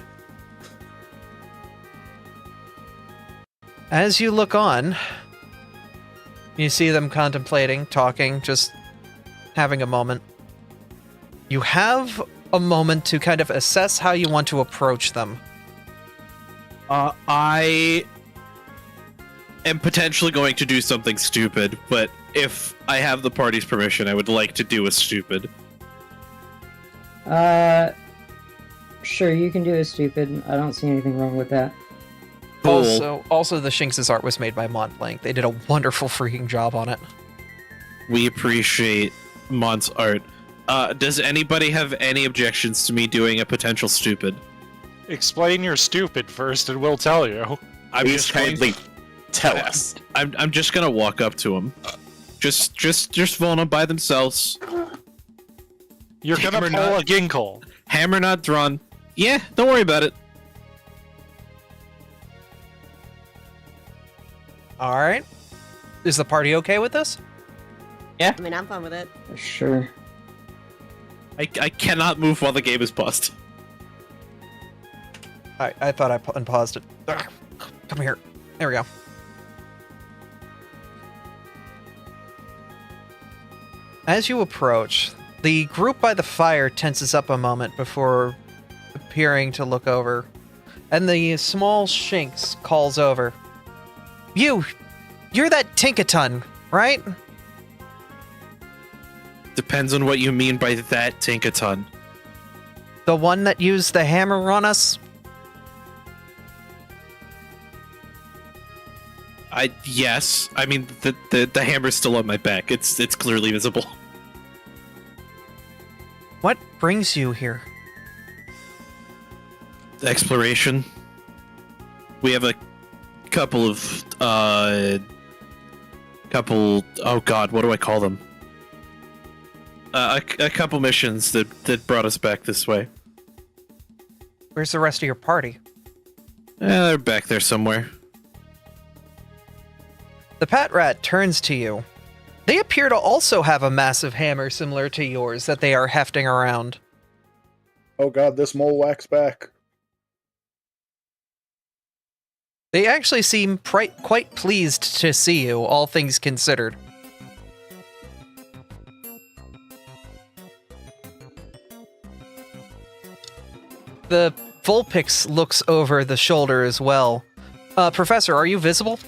[SPEAKER 1] As you look on, you see them contemplating, talking, just having a moment. You have a moment to kind of assess how you want to approach them.
[SPEAKER 5] I am potentially going to do something stupid, but if I have the party's permission, I would like to do a stupid.
[SPEAKER 4] Sure, you can do a stupid. I don't see anything wrong with that.
[SPEAKER 5] Cool.
[SPEAKER 1] Also, the Shinx' art was made by Montblanc. They did a wonderful freaking job on it.
[SPEAKER 5] We appreciate Mont's art. Does anybody have any objections to me doing a potential stupid?
[SPEAKER 2] Explain your stupid first, and we'll tell you.
[SPEAKER 3] Please kindly tell us.
[SPEAKER 5] I'm just gonna walk up to him. Just Volna by themselves.
[SPEAKER 2] You're gonna pull a ginkle.
[SPEAKER 5] Hammer not drawn. Yeah, don't worry about it.
[SPEAKER 1] All right. Is the party okay with this?
[SPEAKER 9] I mean, I'm fine with it.
[SPEAKER 4] Sure.
[SPEAKER 5] I cannot move while the game is paused.
[SPEAKER 1] I thought I unpaused it. Ugh. Come here. There we go. As you approach, the group by the fire tenses up a moment before appearing to look over, and the small Shinx calls over. You're that Tinkaton, right?
[SPEAKER 5] Depends on what you mean by that, Tinkaton.
[SPEAKER 1] The one that used the hammer on us?
[SPEAKER 5] Yes. I mean, the hammer's still on my back. It's clearly visible.
[SPEAKER 1] What brings you here?
[SPEAKER 5] Exploration. We have a couple of oh god, what do I call them? A couple missions that brought us back this way.
[SPEAKER 1] Where's the rest of your party?
[SPEAKER 5] They're back there somewhere.
[SPEAKER 1] The Pat Rat turns to you. They appear to also have a massive hammer similar to yours that they are hefting around.
[SPEAKER 7] Oh god, this mole whacks back.
[SPEAKER 1] They actually seem quite pleased to see you, all things considered. The Vulpix looks over the shoulder as well. Professor, are you visible?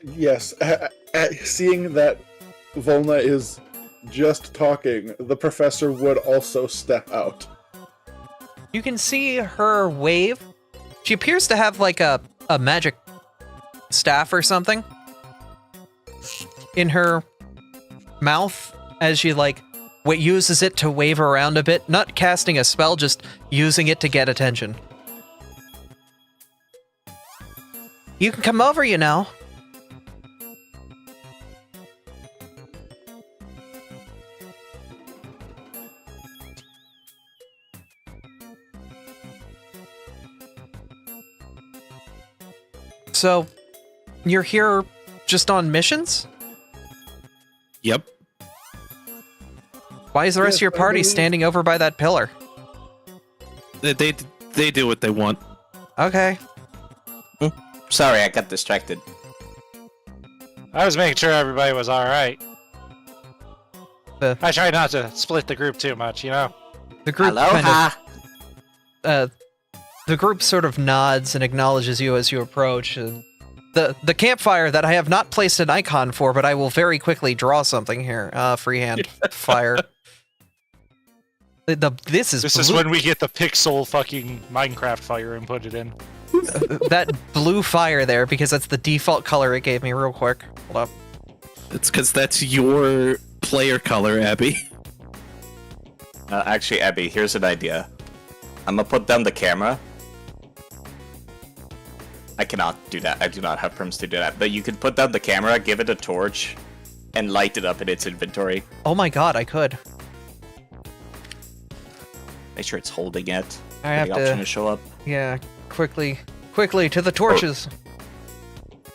[SPEAKER 7] Yes. Seeing that Volna is just talking, the professor would also step out.
[SPEAKER 1] You can see her wave. She appears to have like a magic staff or something in her mouth as she uses it to wave around a bit, not casting a spell, just using it to get attention. You can come over, you know. So, you're here just on missions?
[SPEAKER 5] Yep.
[SPEAKER 1] Why is the rest of your party
[SPEAKER 7] I believe-
[SPEAKER 1] standing over by that pillar?
[SPEAKER 5] They do what they want.
[SPEAKER 1] Okay.
[SPEAKER 3] Sorry, I got distracted.
[SPEAKER 2] I was making sure everybody was alright. I try not to split the group too much, you know?
[SPEAKER 1] The group the group sort of nods and acknowledges you as you approach. And the campfire that I have not placed an icon for, but I will very quickly draw something here. Freehand fire. This
[SPEAKER 2] is when we get the pixel fucking Minecraft fire and put it in.
[SPEAKER 1] That blue fire there, because that's the default color it gave me real quick. Hold up.
[SPEAKER 5] It's because that's your player color, Abby.
[SPEAKER 3] Actually, Abby, here's an idea. I'm gonna put down the camera. I cannot do that. I do not have perms to do that. But you could put down the camera, give it a torch, and light it up in its inventory.
[SPEAKER 1] Oh my god, I could.
[SPEAKER 3] Make sure it's holding it.
[SPEAKER 1] I
[SPEAKER 3] for
[SPEAKER 1] have
[SPEAKER 3] the
[SPEAKER 1] to-
[SPEAKER 3] option to show up.
[SPEAKER 1] Yeah, quickly to the torches.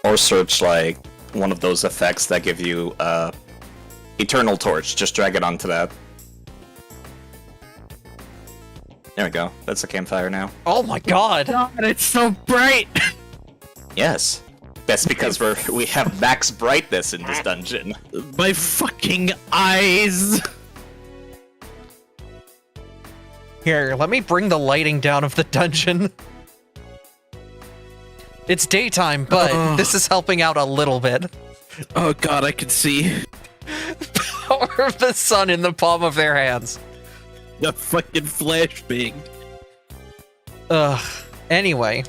[SPEAKER 3] Or search like one of those effects that give you eternal torch. Just drag it onto that. There we go. That's a campfire now.
[SPEAKER 1] Oh my god.
[SPEAKER 5] God, it's so bright!
[SPEAKER 3] Yes. That's because we have max brightness in this dungeon.
[SPEAKER 5] My fucking eyes!
[SPEAKER 1] Here, let me bring the lighting down of the dungeon. It's daytime, but this is helping out a little bit.
[SPEAKER 5] Oh god, I can see
[SPEAKER 1] Power of the sun in the palm of their hands.
[SPEAKER 5] the fucking flashbang.
[SPEAKER 1] Ugh. Anyway.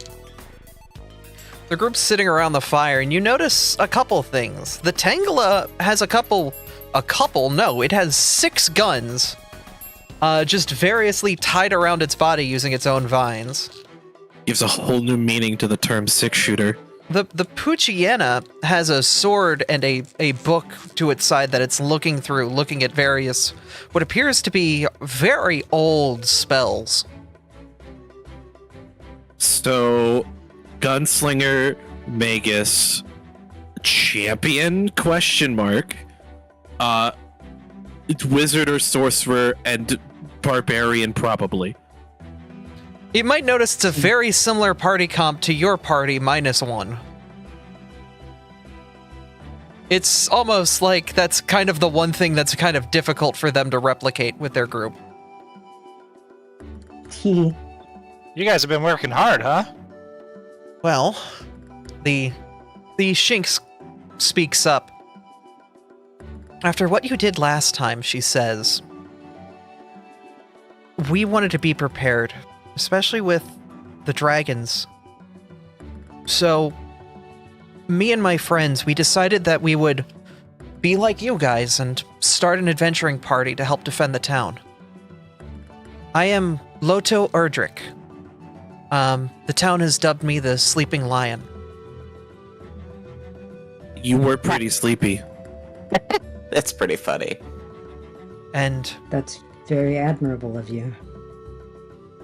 [SPEAKER 1] The group's sitting around the fire, and you notice a couple things. The Tangela has it has 6 guns, just variously tied around its body using its own vines.
[SPEAKER 5] Gives a whole new meaning to the term 6-shooter.
[SPEAKER 1] The Puchiena has a sword and a book to its side that it's looking through, looking at various, what appears to be very old spells.
[SPEAKER 5] So, Gunslinger, Magus, Champion, question mark, Wizard or Sorcerer, and Barbarian probably.
[SPEAKER 1] You might notice it's a very similar party comp to your party, -1. It's almost like that's kind of the one thing that's kind of difficult for them to replicate with their group.
[SPEAKER 4] He.
[SPEAKER 2] You guys have been working hard, huh?
[SPEAKER 1] Well, the Shinx speaks up. After what you did last time, she says, we wanted to be prepared, especially with the dragons. So, me and my friends, we decided that we would be like you guys and start an adventuring party to help defend the town. I am Loto Erdrick. The town has dubbed me the Sleeping Lion.
[SPEAKER 5] You were pretty sleepy.
[SPEAKER 3] That's pretty funny.
[SPEAKER 1] And
[SPEAKER 4] That's very admirable of you.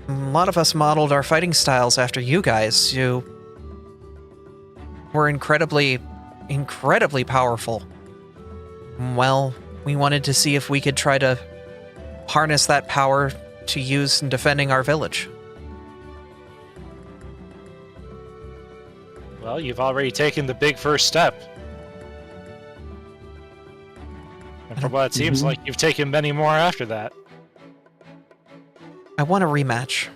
[SPEAKER 1] a lot of us modeled our fighting styles after you guys. You were incredibly powerful. Well, we wanted to see if we could try to harness that power to use in defending our village.
[SPEAKER 2] Well, you've already taken the big first step. And from what it seems like, you've taken many more after that.
[SPEAKER 1] I want a rematch.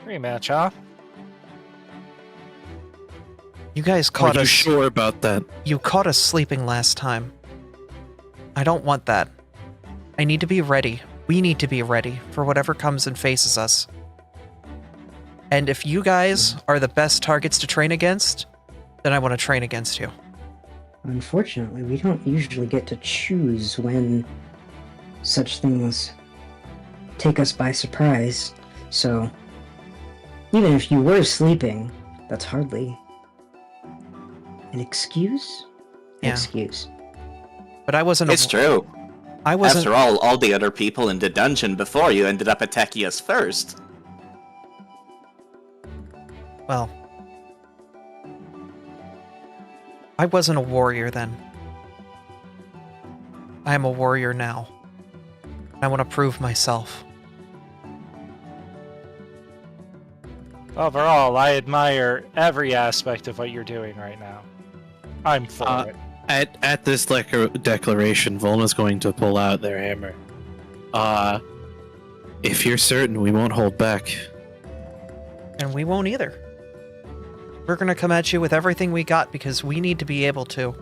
[SPEAKER 2] Rematch, huh?
[SPEAKER 1] You guys
[SPEAKER 5] Are
[SPEAKER 1] caught
[SPEAKER 5] you
[SPEAKER 1] us.
[SPEAKER 5] sure about that?
[SPEAKER 1] You caught us sleeping last time. I don't want that. I need to be ready. We need to be ready for whatever comes and faces us. And if you guys are the best targets to train against, then I want to train against you.
[SPEAKER 4] Unfortunately, we don't usually get to choose when such things take us by surprise. So, even if you were sleeping, that's hardly an excuse?
[SPEAKER 1] Yeah.
[SPEAKER 4] Excuse.
[SPEAKER 1] But I wasn't.
[SPEAKER 3] It's true.
[SPEAKER 1] I wasn't.
[SPEAKER 3] After all the other people in the dungeon before you ended up attacking us first.
[SPEAKER 1] Well, I wasn't a warrior then. I am a warrior now. I want to prove myself.
[SPEAKER 2] Overall, I admire every aspect of what you're doing right now. I'm for it.
[SPEAKER 5] At this declaration, Volna's going to pull out their hammer. If you're certain, we won't hold back.
[SPEAKER 1] And we won't either. We're gonna come at you with everything we got because we need to be able to.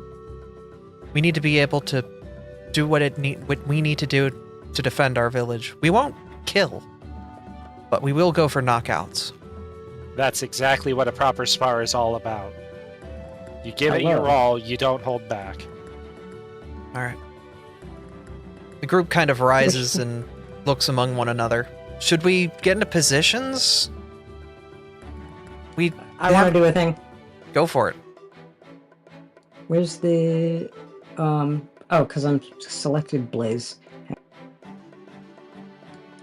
[SPEAKER 1] We need to be able to do what we need to do to defend our village. We won't kill, but we will go for knockouts.
[SPEAKER 2] That's exactly what a proper spar is all about. You give it your all, you don't hold back.
[SPEAKER 1] Alright. The group kind of rises and looks among one another. Should we get into positions?
[SPEAKER 4] I want to do a thing.
[SPEAKER 1] Go for it.
[SPEAKER 4] Where's the... Oh, because I'm selected Blaze.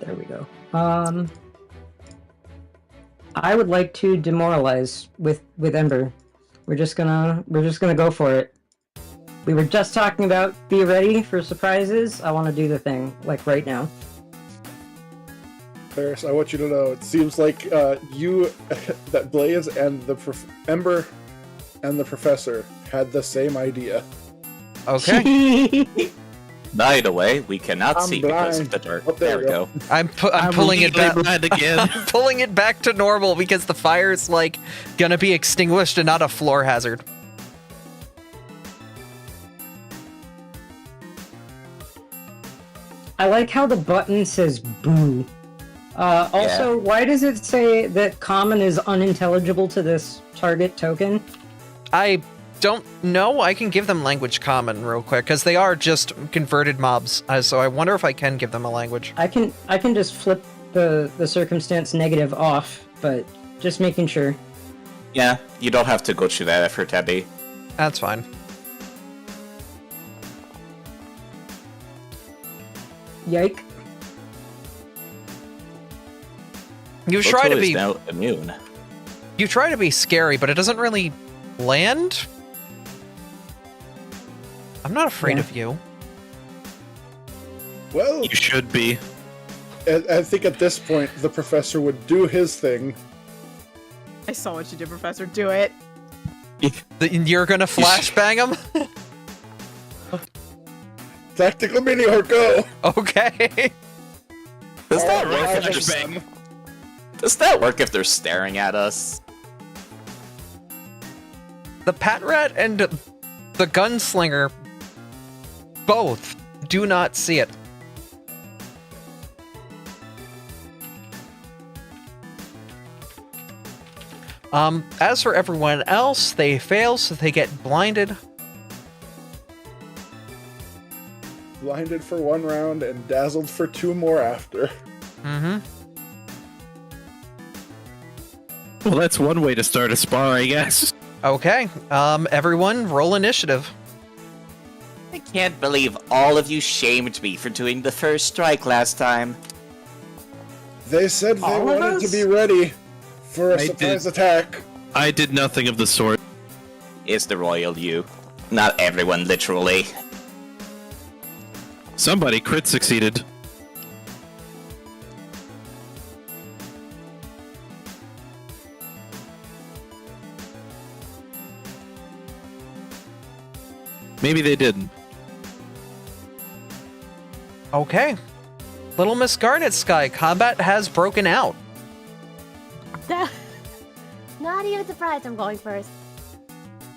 [SPEAKER 4] There we go. I would like to demoralize with Ember. We're just gonna go for it. We were just talking about be ready for surprises. I want to do the thing, like right now.
[SPEAKER 7] Ferris, I want you to know, it seems like that Blaze and the Ember and the Professor had the same idea.
[SPEAKER 1] Okay.
[SPEAKER 3] By the way, we cannot
[SPEAKER 7] I'm
[SPEAKER 3] see because of
[SPEAKER 7] blind.
[SPEAKER 3] the dark.
[SPEAKER 7] Oh,
[SPEAKER 3] there we go.
[SPEAKER 1] I'm pulling it back.
[SPEAKER 5] blind again.
[SPEAKER 1] I'm pulling it back to normal because the fire's like gonna be extinguished and not a floor hazard.
[SPEAKER 4] I like how the button says boo. Also, why does it say that common is unintelligible to this target token?
[SPEAKER 1] I don't know. I can give them language common real quick because they are just converted mobs. So I wonder if I can give them a language.
[SPEAKER 4] I can just flip the circumstance negative off, but just making sure.
[SPEAKER 3] Yeah, you don't have to go through that effort, Abby.
[SPEAKER 1] That's fine.
[SPEAKER 4] Yike.
[SPEAKER 1] You try to
[SPEAKER 3] Boto is
[SPEAKER 1] be
[SPEAKER 3] now immune.
[SPEAKER 1] you try to be scary, but it doesn't really land. I'm not afraid of you.
[SPEAKER 7] Well,
[SPEAKER 5] You should be.
[SPEAKER 7] I think at this point the professor would do his thing.
[SPEAKER 9] I saw what you did, Professor. Do it.
[SPEAKER 1] You're gonna flashbang him?
[SPEAKER 7] Tactical meteor, go!
[SPEAKER 1] Okay.
[SPEAKER 3] Does that
[SPEAKER 7] Oh,
[SPEAKER 3] work
[SPEAKER 7] I
[SPEAKER 3] if they're
[SPEAKER 7] understand.
[SPEAKER 3] Does that work if they're staring at us?
[SPEAKER 1] The Pat Rat and the Gunslinger both do not see it. As for everyone else, they fail, so they get blinded.
[SPEAKER 7] Blinded for 1 round and dazzled for 2 more after.
[SPEAKER 1] Mm-hmm.
[SPEAKER 5] Well, that's one way to start a spar, I guess.
[SPEAKER 1] Okay. Everyone, roll initiative.
[SPEAKER 3] I can't believe all of you shamed me for doing the first strike last time.
[SPEAKER 7] They said they
[SPEAKER 4] All of
[SPEAKER 7] wanted to
[SPEAKER 4] us?
[SPEAKER 7] be ready for a
[SPEAKER 5] I
[SPEAKER 7] surprise
[SPEAKER 5] did.
[SPEAKER 7] attack.
[SPEAKER 5] I did nothing of the sort.
[SPEAKER 3] It's the royal you. Not everyone, literally.
[SPEAKER 5] Somebody crit succeeded. Maybe they didn't.
[SPEAKER 1] Okay. Little Miss Garnet Sky, combat has broken out.
[SPEAKER 6] Not even surprised I'm going first.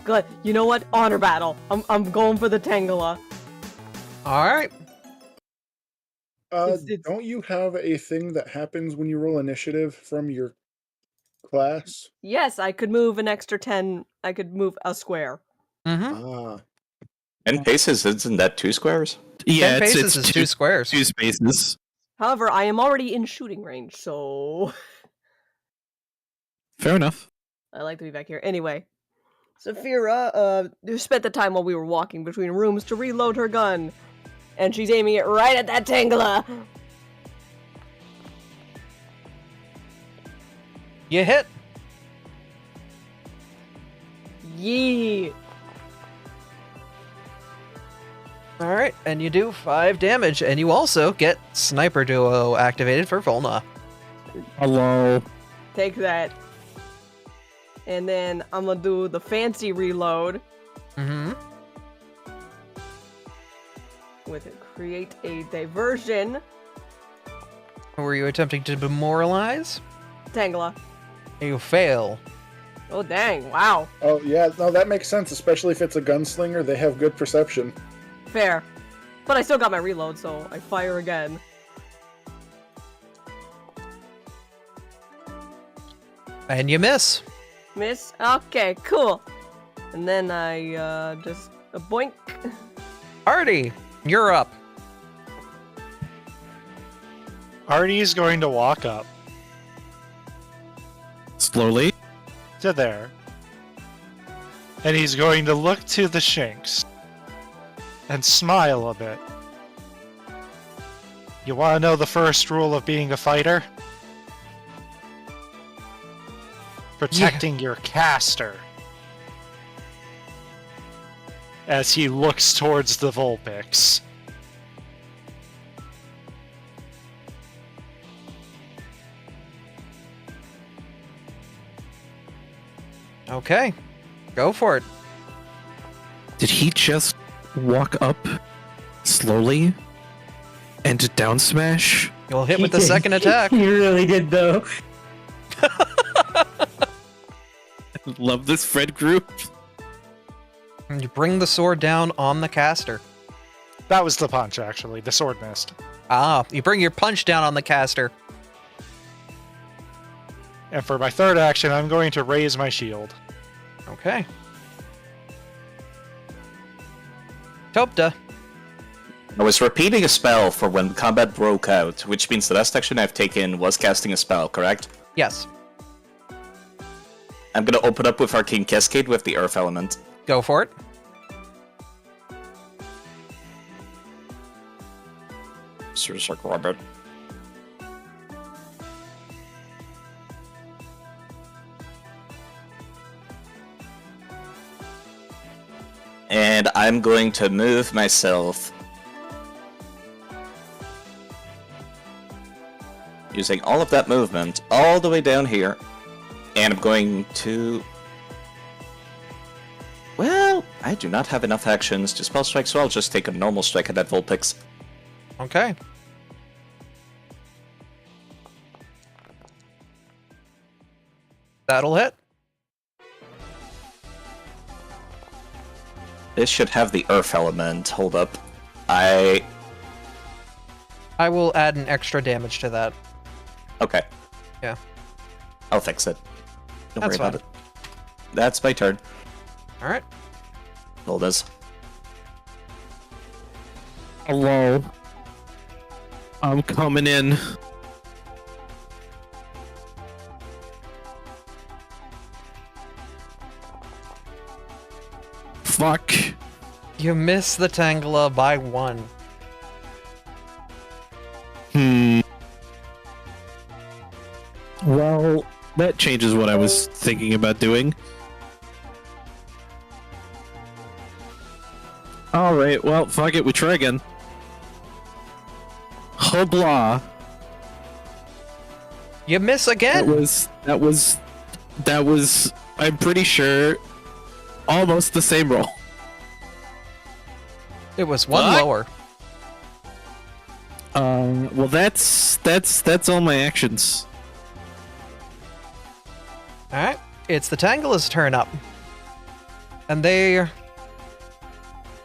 [SPEAKER 9] Good. You know what? Honor battle. I'm going for the Tangela.
[SPEAKER 1] Alright.
[SPEAKER 9] It's-
[SPEAKER 7] Don't you have a thing that happens when you roll initiative from your class?
[SPEAKER 9] Yes, I could move an extra 10. I could move a square.
[SPEAKER 1] Mm-hmm.
[SPEAKER 7] Ah,
[SPEAKER 3] 10 paces, isn't that 2 squares?
[SPEAKER 5] Yeah,
[SPEAKER 1] 10
[SPEAKER 5] it's
[SPEAKER 1] paces is 2 squares.
[SPEAKER 5] 2 spaces.
[SPEAKER 9] However, I am already in shooting range, so
[SPEAKER 5] Fair enough.
[SPEAKER 9] I like to be back here. Anyway, Saphira spent the time while we were walking between rooms to reload her gun, and she's aiming it right at that Tangela.
[SPEAKER 1] You hit.
[SPEAKER 9] Yee.
[SPEAKER 1] Alright, and you do 5 damage, and you also get Sniper Duo activated for Volna.
[SPEAKER 5] Hello.
[SPEAKER 9] Take that. And then I'm gonna do the fancy reload
[SPEAKER 1] Mm-hmm.
[SPEAKER 9] with it. Create a diversion.
[SPEAKER 1] Were you attempting to demoralize?
[SPEAKER 9] Tangela.
[SPEAKER 1] You fail.
[SPEAKER 9] Oh dang! Wow.
[SPEAKER 7] oh yeah, no, that makes sense, especially if it's a gunslinger. They have good perception.
[SPEAKER 9] Fair. But I still got my reload, so I fire again.
[SPEAKER 1] And you miss.
[SPEAKER 9] Miss? Okay, cool. And then I, just boink.
[SPEAKER 1] Artie, you're up.
[SPEAKER 2] Artie is going to walk up
[SPEAKER 5] Slowly.
[SPEAKER 2] to there, and he's going to look to the Shinx and smile a bit. You want to know the first rule of being a fighter? Protecting your caster. As he looks towards the Vulpix.
[SPEAKER 1] Okay. Go for it.
[SPEAKER 5] Did he just walk up slowly and down smash.
[SPEAKER 1] You'll hit
[SPEAKER 4] He
[SPEAKER 1] with the
[SPEAKER 4] did.
[SPEAKER 1] second attack.
[SPEAKER 4] He really did, though.
[SPEAKER 5] Love this friend group.
[SPEAKER 1] And you bring the sword down on the caster.
[SPEAKER 2] That was the punch, actually. The sword missed.
[SPEAKER 1] Ah, you bring your punch down on the caster.
[SPEAKER 2] And for my third action, I'm going to raise my shield.
[SPEAKER 1] Okay. Topta.
[SPEAKER 3] I was repeating a spell for when combat broke out, which means the last action I've taken was casting a spell, correct?
[SPEAKER 1] Yes.
[SPEAKER 3] I'm gonna open up with Arcane Cascade with the Earth element.
[SPEAKER 1] Go for it.
[SPEAKER 3] Sorcerer Robert. And I'm going to move myself using all of that movement all the way down here. And I'm going to... Well, I do not have enough actions to spell strike, so I'll just take a normal strike at that Vulpix.
[SPEAKER 1] Okay. That'll hit.
[SPEAKER 3] This should have the Earth element. Hold up. I
[SPEAKER 1] will add an extra damage to that.
[SPEAKER 3] Okay.
[SPEAKER 1] Yeah.
[SPEAKER 3] I'll fix it. Don't
[SPEAKER 1] That's
[SPEAKER 3] worry about
[SPEAKER 1] fine.
[SPEAKER 3] it. That's my turn.
[SPEAKER 1] Alright.
[SPEAKER 3] Hold this.
[SPEAKER 5] Hello. I'm coming in. Fuck.
[SPEAKER 1] You miss the Tangela by 1.
[SPEAKER 5] Well, that changes what I was thinking about doing. Alright, well, fuck it, we try again. Hobla.
[SPEAKER 1] You miss again!
[SPEAKER 5] That was, I'm pretty sure, almost the same roll.
[SPEAKER 1] It was 1
[SPEAKER 5] What?
[SPEAKER 1] lower.
[SPEAKER 5] Well, that's all my actions.
[SPEAKER 1] Alright. It's the Tangela's turn up. And they're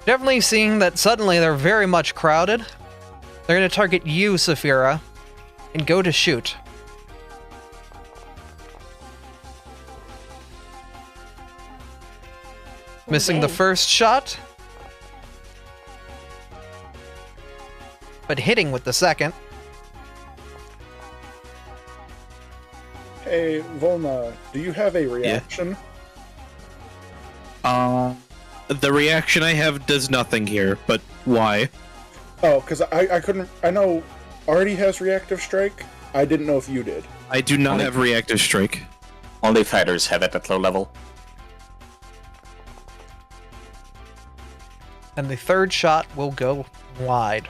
[SPEAKER 1] definitely seeing that suddenly they're very much crowded. They're going to target you, Saphira, and go to shoot. Missing the
[SPEAKER 6] dang.
[SPEAKER 1] first shot, but hitting with the second.
[SPEAKER 7] Hey, Volna, do you have a reaction?
[SPEAKER 5] The reaction I have does nothing here, but why?
[SPEAKER 7] Oh, because I couldn't... I know Artie has Reactive Strike. I didn't know if you did.
[SPEAKER 5] I do not have reactive strike.
[SPEAKER 3] Only fighters have it at low level.
[SPEAKER 1] And the third shot will go wide.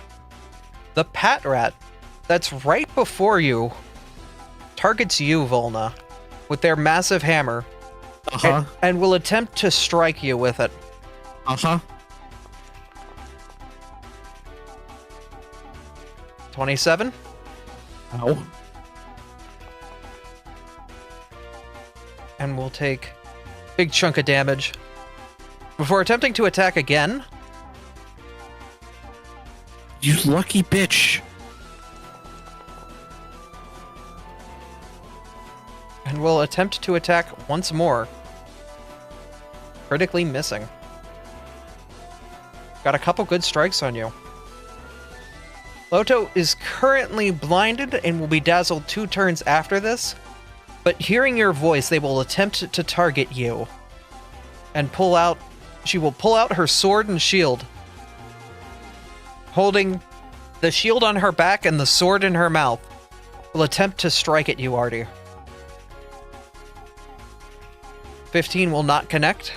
[SPEAKER 1] The Pat Rat that's right before you targets you, Volna, with their massive hammer and will attempt to strike you with it. 27.
[SPEAKER 5] Ow.
[SPEAKER 1] And will take a big chunk of damage. Before attempting to attack again,
[SPEAKER 5] You lucky bitch.
[SPEAKER 1] and will attempt to attack once more, critically missing. Got a couple good strikes on you. Loto is currently blinded and will be dazzled 2 turns after this, but hearing your voice, they will attempt to target you. And she will pull out her sword and shield, holding the shield on her back and the sword in her mouth, will attempt to strike at you, Artie. 15 will not connect.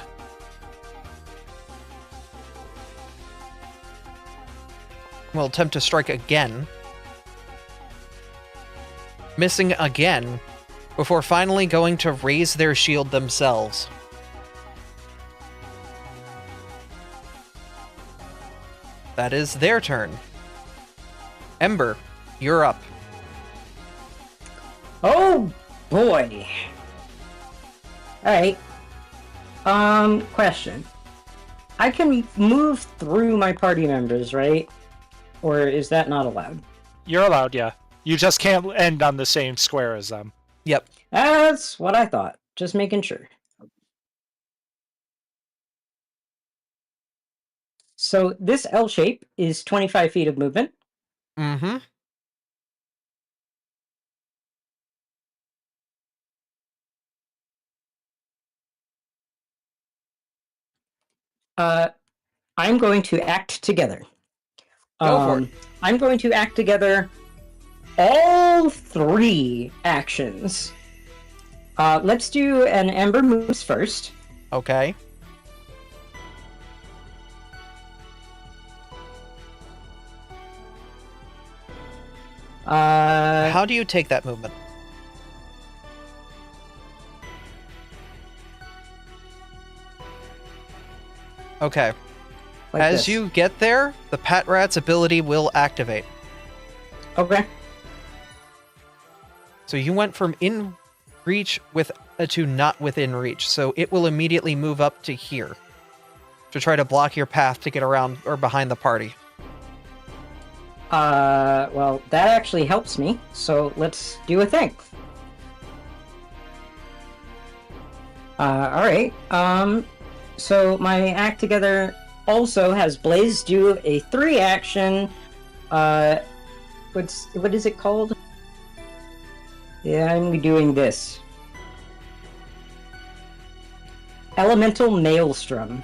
[SPEAKER 1] Will attempt to strike again. Missing again, before finally going to raise their shield themselves. That is their turn. Ember, you're up.
[SPEAKER 4] Oh boy. Alright. Question. I can move through my party members, right? Or is that not allowed?
[SPEAKER 2] You're allowed, yeah. You just can't end on the same square as them.
[SPEAKER 1] Yep.
[SPEAKER 4] That's what I thought. Just making sure. So this L shape is 25 feet of movement.
[SPEAKER 1] Mm-hmm.
[SPEAKER 4] I'm going to act together.
[SPEAKER 1] Go for it.
[SPEAKER 4] I'm going to act together all 3 actions. Let's do an Ember moves first.
[SPEAKER 1] Okay. How do you take that movement? Okay.
[SPEAKER 4] Like
[SPEAKER 1] As
[SPEAKER 4] this.
[SPEAKER 1] you get there, the Pat Rat's ability will activate.
[SPEAKER 4] Okay.
[SPEAKER 1] So you went from in reach to not within reach, so it will immediately move up to here to try to block your path to get around or behind the party.
[SPEAKER 4] Well, that actually helps me, so let's do a thing. Alright, so my act together also has Blaze do a 3 action, what is it called? Yeah, I'm doing this. Elemental Maelstrom.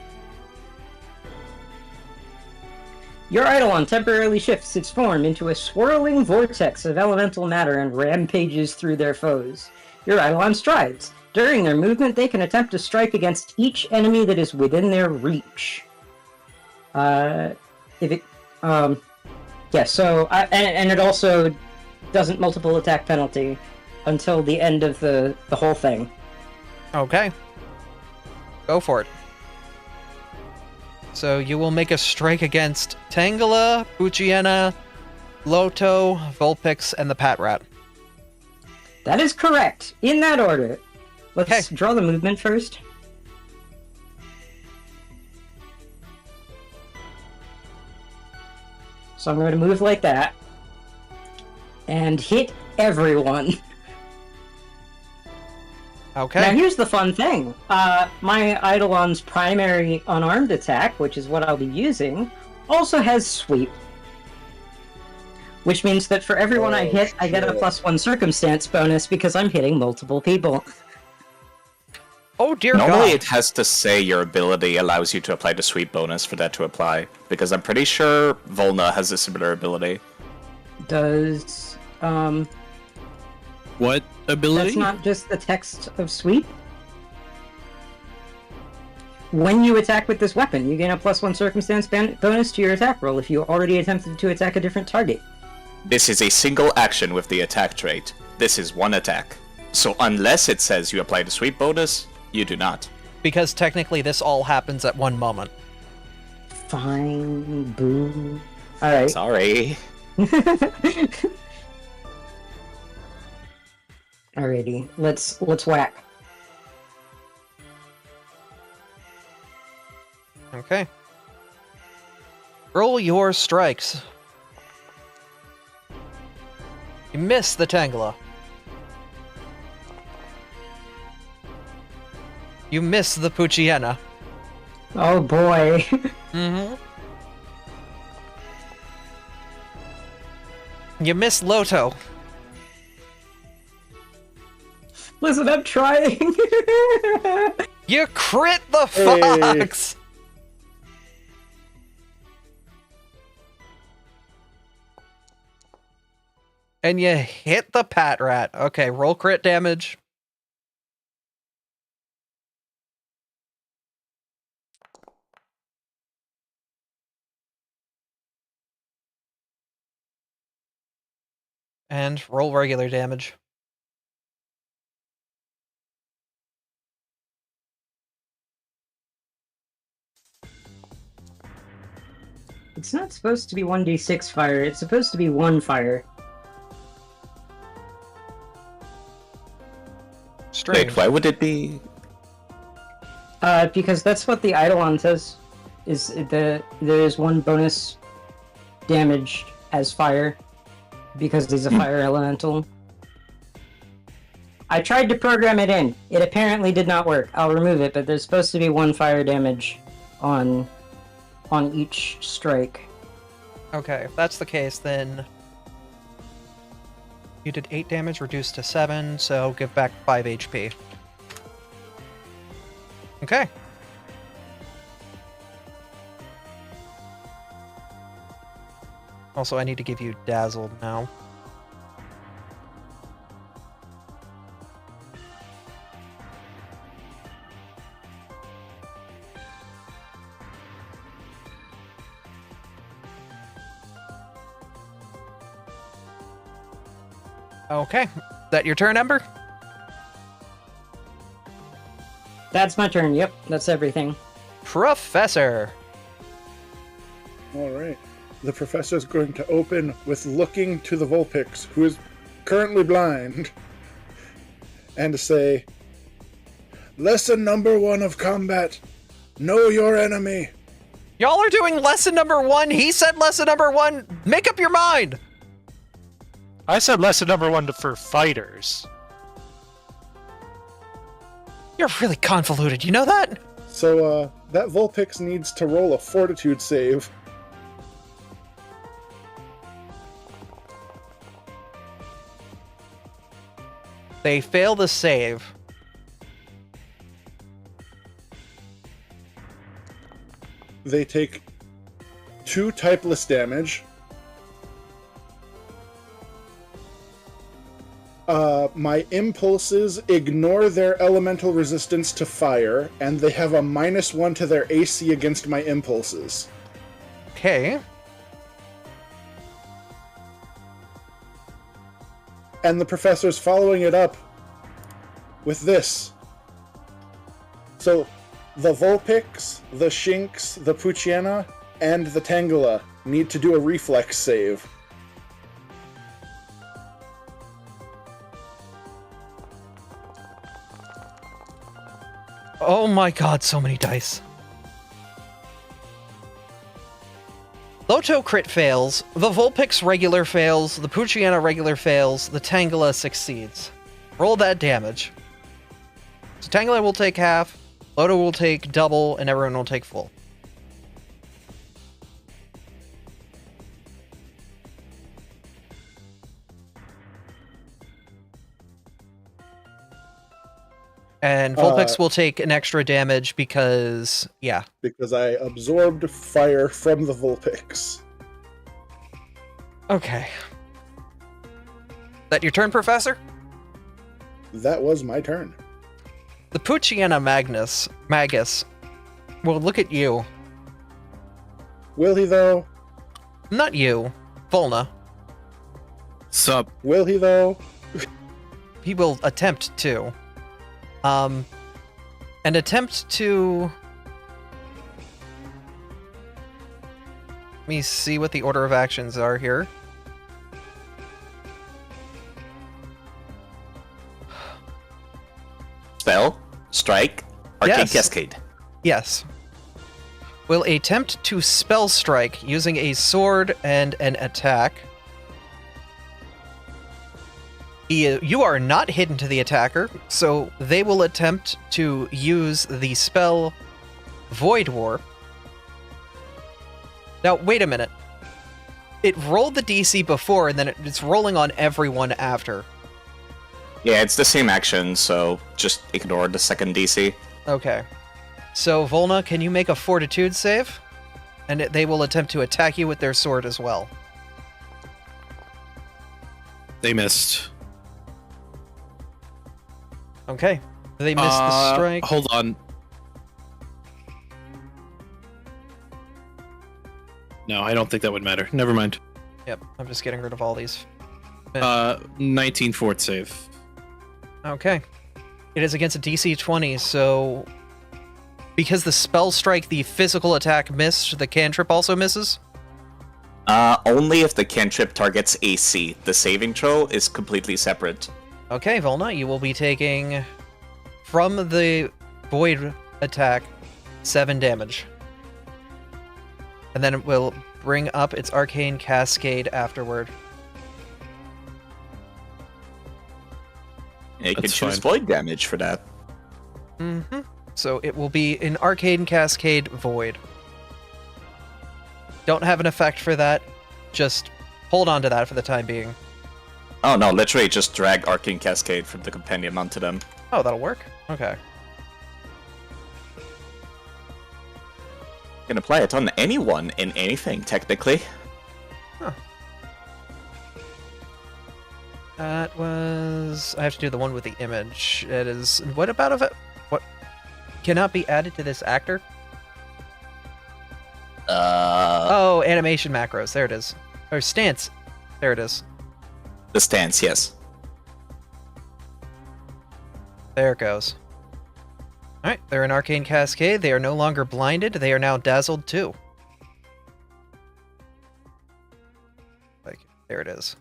[SPEAKER 4] Your Eidolon temporarily shifts its form into a swirling vortex of elemental matter and rampages through their foes. Your Eidolon strides. During their movement, they can attempt to strike against each enemy that is within their reach. And it also doesn't multiple attack penalty until the end of the whole thing.
[SPEAKER 1] Okay. Go for it. So you will make a strike against Tangela, Puchiena, Loto, Vulpix, and the Pat Rat.
[SPEAKER 4] That is correct. In that order. Let's draw the movement first. So I'm going to move like that. And hit everyone.
[SPEAKER 1] Okay.
[SPEAKER 4] Now here's the fun thing. My Eidolon's primary unarmed attack, which is what I'll be using, also has sweep. Which means that for everyone I hit, I get a +1 circumstance bonus because I'm hitting multiple people.
[SPEAKER 1] Oh dear
[SPEAKER 3] Normally
[SPEAKER 1] God.
[SPEAKER 3] it has to say your ability allows you to apply the sweep bonus for that to apply, because I'm pretty sure Volna has a similar ability.
[SPEAKER 4] Does,
[SPEAKER 5] What ability?
[SPEAKER 4] that's not just the text of sweep? When you attack with this weapon, you gain a +1 circumstance bonus to your attack roll if you already attempted to attack a different target.
[SPEAKER 3] This is a single action with the attack trait. This is one attack. So unless it says you apply the sweep bonus, you do not.
[SPEAKER 1] Because technically this all happens at one moment.
[SPEAKER 4] Fine, boo. Alright.
[SPEAKER 3] Sorry.
[SPEAKER 4] Alrighty, let's whack.
[SPEAKER 1] Okay. Roll your strikes. You miss the Tangela. You miss the Puchiena.
[SPEAKER 4] Oh boy.
[SPEAKER 1] Mm-hmm. You miss Loto.
[SPEAKER 4] Listen, I'm trying.
[SPEAKER 1] You crit the
[SPEAKER 7] Hey.
[SPEAKER 1] fox! And you hit the Pat Rat. Okay, roll crit damage. And roll regular damage.
[SPEAKER 4] It's not supposed to be 1d6 fire. It's supposed to be 1 fire.
[SPEAKER 1] Strange.
[SPEAKER 3] Wait, why would it be?
[SPEAKER 4] Because that's what the Eidolon says. There is 1 bonus damage as fire because he's a fire elemental. I tried to program it in. It apparently did not work. I'll remove it, but there's supposed to be 1 fire damage on each strike.
[SPEAKER 1] Okay, if that's the case, then you did 8 damage, reduced to 7, so give back 5 HP. Okay. Also, I need to give you Dazzled now. Okay. Is that your turn, Ember?
[SPEAKER 4] That's my turn. Yep, that's everything.
[SPEAKER 1] Professor.
[SPEAKER 7] All right. The professor's going to open with looking to the Vulpix, who is currently blind, and to say, "Lesson number 1 of combat: know your enemy."
[SPEAKER 1] Y'all are doing lesson number 1. He said lesson number 1. Make up your mind.
[SPEAKER 2] I said lesson number 1 for fighters.
[SPEAKER 1] You're really convoluted. You know that?
[SPEAKER 7] So, that Vulpix needs to roll a fortitude save.
[SPEAKER 1] They fail the save.
[SPEAKER 7] They take 2 typeless damage. My impulses ignore their elemental resistance to fire, and they have a -1 to their AC against my impulses.
[SPEAKER 1] Okay.
[SPEAKER 7] And the professor's following it up with this. So, the Vulpix, the Shinx, the Poochyena, and the Tangela need to do a reflex save.
[SPEAKER 1] Oh my god, so many dice. Loto crit fails, the Vulpix regular fails, the Poochyena regular fails, the Tangela succeeds. Roll that damage. So Tangela will take half, Loto will take double, and everyone will take full. And Vulpix will take an extra damage because, yeah.
[SPEAKER 7] Because I absorbed fire from the Vulpix.
[SPEAKER 1] Okay. That your turn, Professor?
[SPEAKER 7] That was my turn.
[SPEAKER 1] The Poochyena Magus will look at you.
[SPEAKER 7] Will he, though?
[SPEAKER 1] Not you. Volna.
[SPEAKER 5] Sup?
[SPEAKER 7] Will he, though?
[SPEAKER 1] He will attempt to. And attempt to... Let me see what the order of actions are here.
[SPEAKER 3] Spell, strike, arcane
[SPEAKER 1] Yes.
[SPEAKER 3] cascade.
[SPEAKER 1] Yes. Will attempt to spell strike using a sword and an attack. You are not hidden to the attacker, so they will attempt to use the spell Void Warp. Now, wait a minute. It rolled the DC before, and then it's rolling on everyone after.
[SPEAKER 3] Yeah, it's the same action, so just ignore the second DC.
[SPEAKER 1] Okay. So, Volna, can you make a Fortitude save? And they will attempt to attack you with their sword as well.
[SPEAKER 5] They missed.
[SPEAKER 1] Okay. They missed the strike.
[SPEAKER 5] Hold on. No, I don't think that would matter. Never mind.
[SPEAKER 1] Yep, I'm just getting rid of all these.
[SPEAKER 5] 19 fort save.
[SPEAKER 1] Okay. It is against a DC 20, so... Because the spell strike, the physical attack missed, the cantrip also misses?
[SPEAKER 3] Only if the cantrip targets AC. The saving throw is completely separate.
[SPEAKER 1] Okay, Volna, you will be taking, from the void attack, 7 damage. And then it will bring up its arcane cascade afterward.
[SPEAKER 3] Yeah, you can
[SPEAKER 5] That's
[SPEAKER 3] choose
[SPEAKER 5] fine.
[SPEAKER 3] void damage for that.
[SPEAKER 1] Mm-hmm. So it will be an arcane cascade void. Don't have an effect for that. Just hold on to that for the time being.
[SPEAKER 3] Oh no, literally just drag Arcane Cascade from the compendium onto them.
[SPEAKER 1] Oh, that'll work? Okay.
[SPEAKER 3] You can apply it on anyone in anything, technically.
[SPEAKER 1] That was... I have to do the one with the image. It is... What about of it? What cannot be added to this actor? Oh, animation macros. There it is. Or stance. There it is.
[SPEAKER 3] The stance, yes.
[SPEAKER 1] There it goes. Alright, they're in Arcane Cascade. They are no longer blinded. They are now dazzled too. Like, there it is.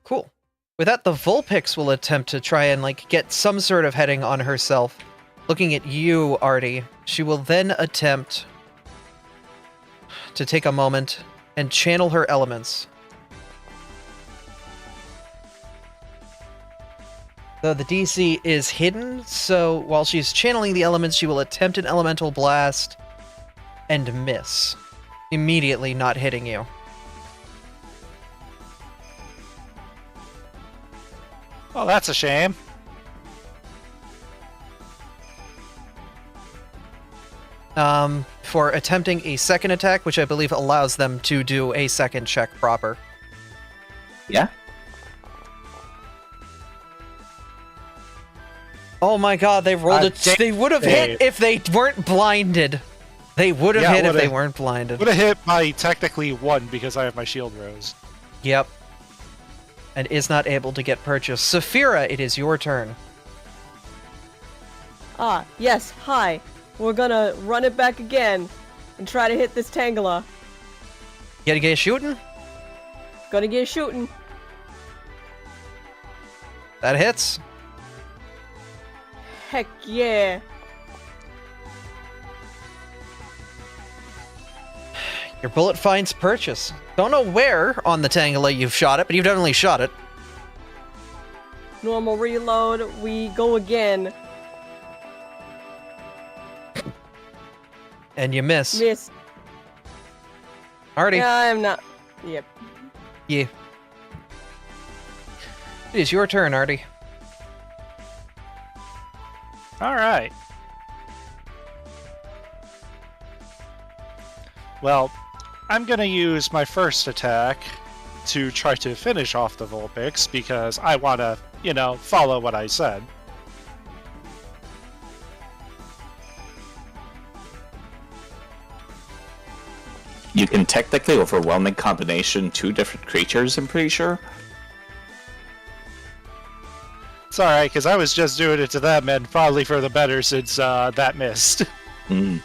[SPEAKER 1] Cool. With that, the Vulpix will attempt to try and, like, get some sort of heading on herself. Looking at you, Artie. She will then attempt to take a moment and channel her elements. Though the DC is hidden, so while she's channeling the elements, she will attempt an elemental blast and miss, immediately not hitting you.
[SPEAKER 2] Oh, that's a shame.
[SPEAKER 1] For attempting a second attack, which I believe allows them to do a second check proper.
[SPEAKER 3] Yeah?
[SPEAKER 1] Oh my god, they rolled it. They would have hit if they weren't blinded. They would have hit if they weren't blinded.
[SPEAKER 2] Would have hit by technically 1 because I have my shield rose.
[SPEAKER 1] Yep. And is not able to get purchased. Saphira, it is your turn.
[SPEAKER 9] Ah, yes, hi. We're gonna run it back again and try to hit this Tangela.
[SPEAKER 1] Gonna get shooting?
[SPEAKER 9] Gonna get shooting.
[SPEAKER 1] That hits.
[SPEAKER 9] Heck yeah.
[SPEAKER 1] Your bullet finds purchase. Don't know where on the Tangela you've shot it, but you've definitely shot it.
[SPEAKER 9] Normal reload, we go again.
[SPEAKER 1] And you miss.
[SPEAKER 9] Miss.
[SPEAKER 1] Artie.
[SPEAKER 9] Yeah, I'm not. Yep.
[SPEAKER 1] Yeah. It is your turn, Artie.
[SPEAKER 2] Alright. Well, I'm gonna use my first attack to try to finish off the Vulpix because I wanna, you know, follow what I said.
[SPEAKER 3] You can technically overwhelming combination 2 different creatures, I'm pretty sure.
[SPEAKER 2] It's alright, because I was just doing it to them, and probably for the better since that missed.
[SPEAKER 3] Mm.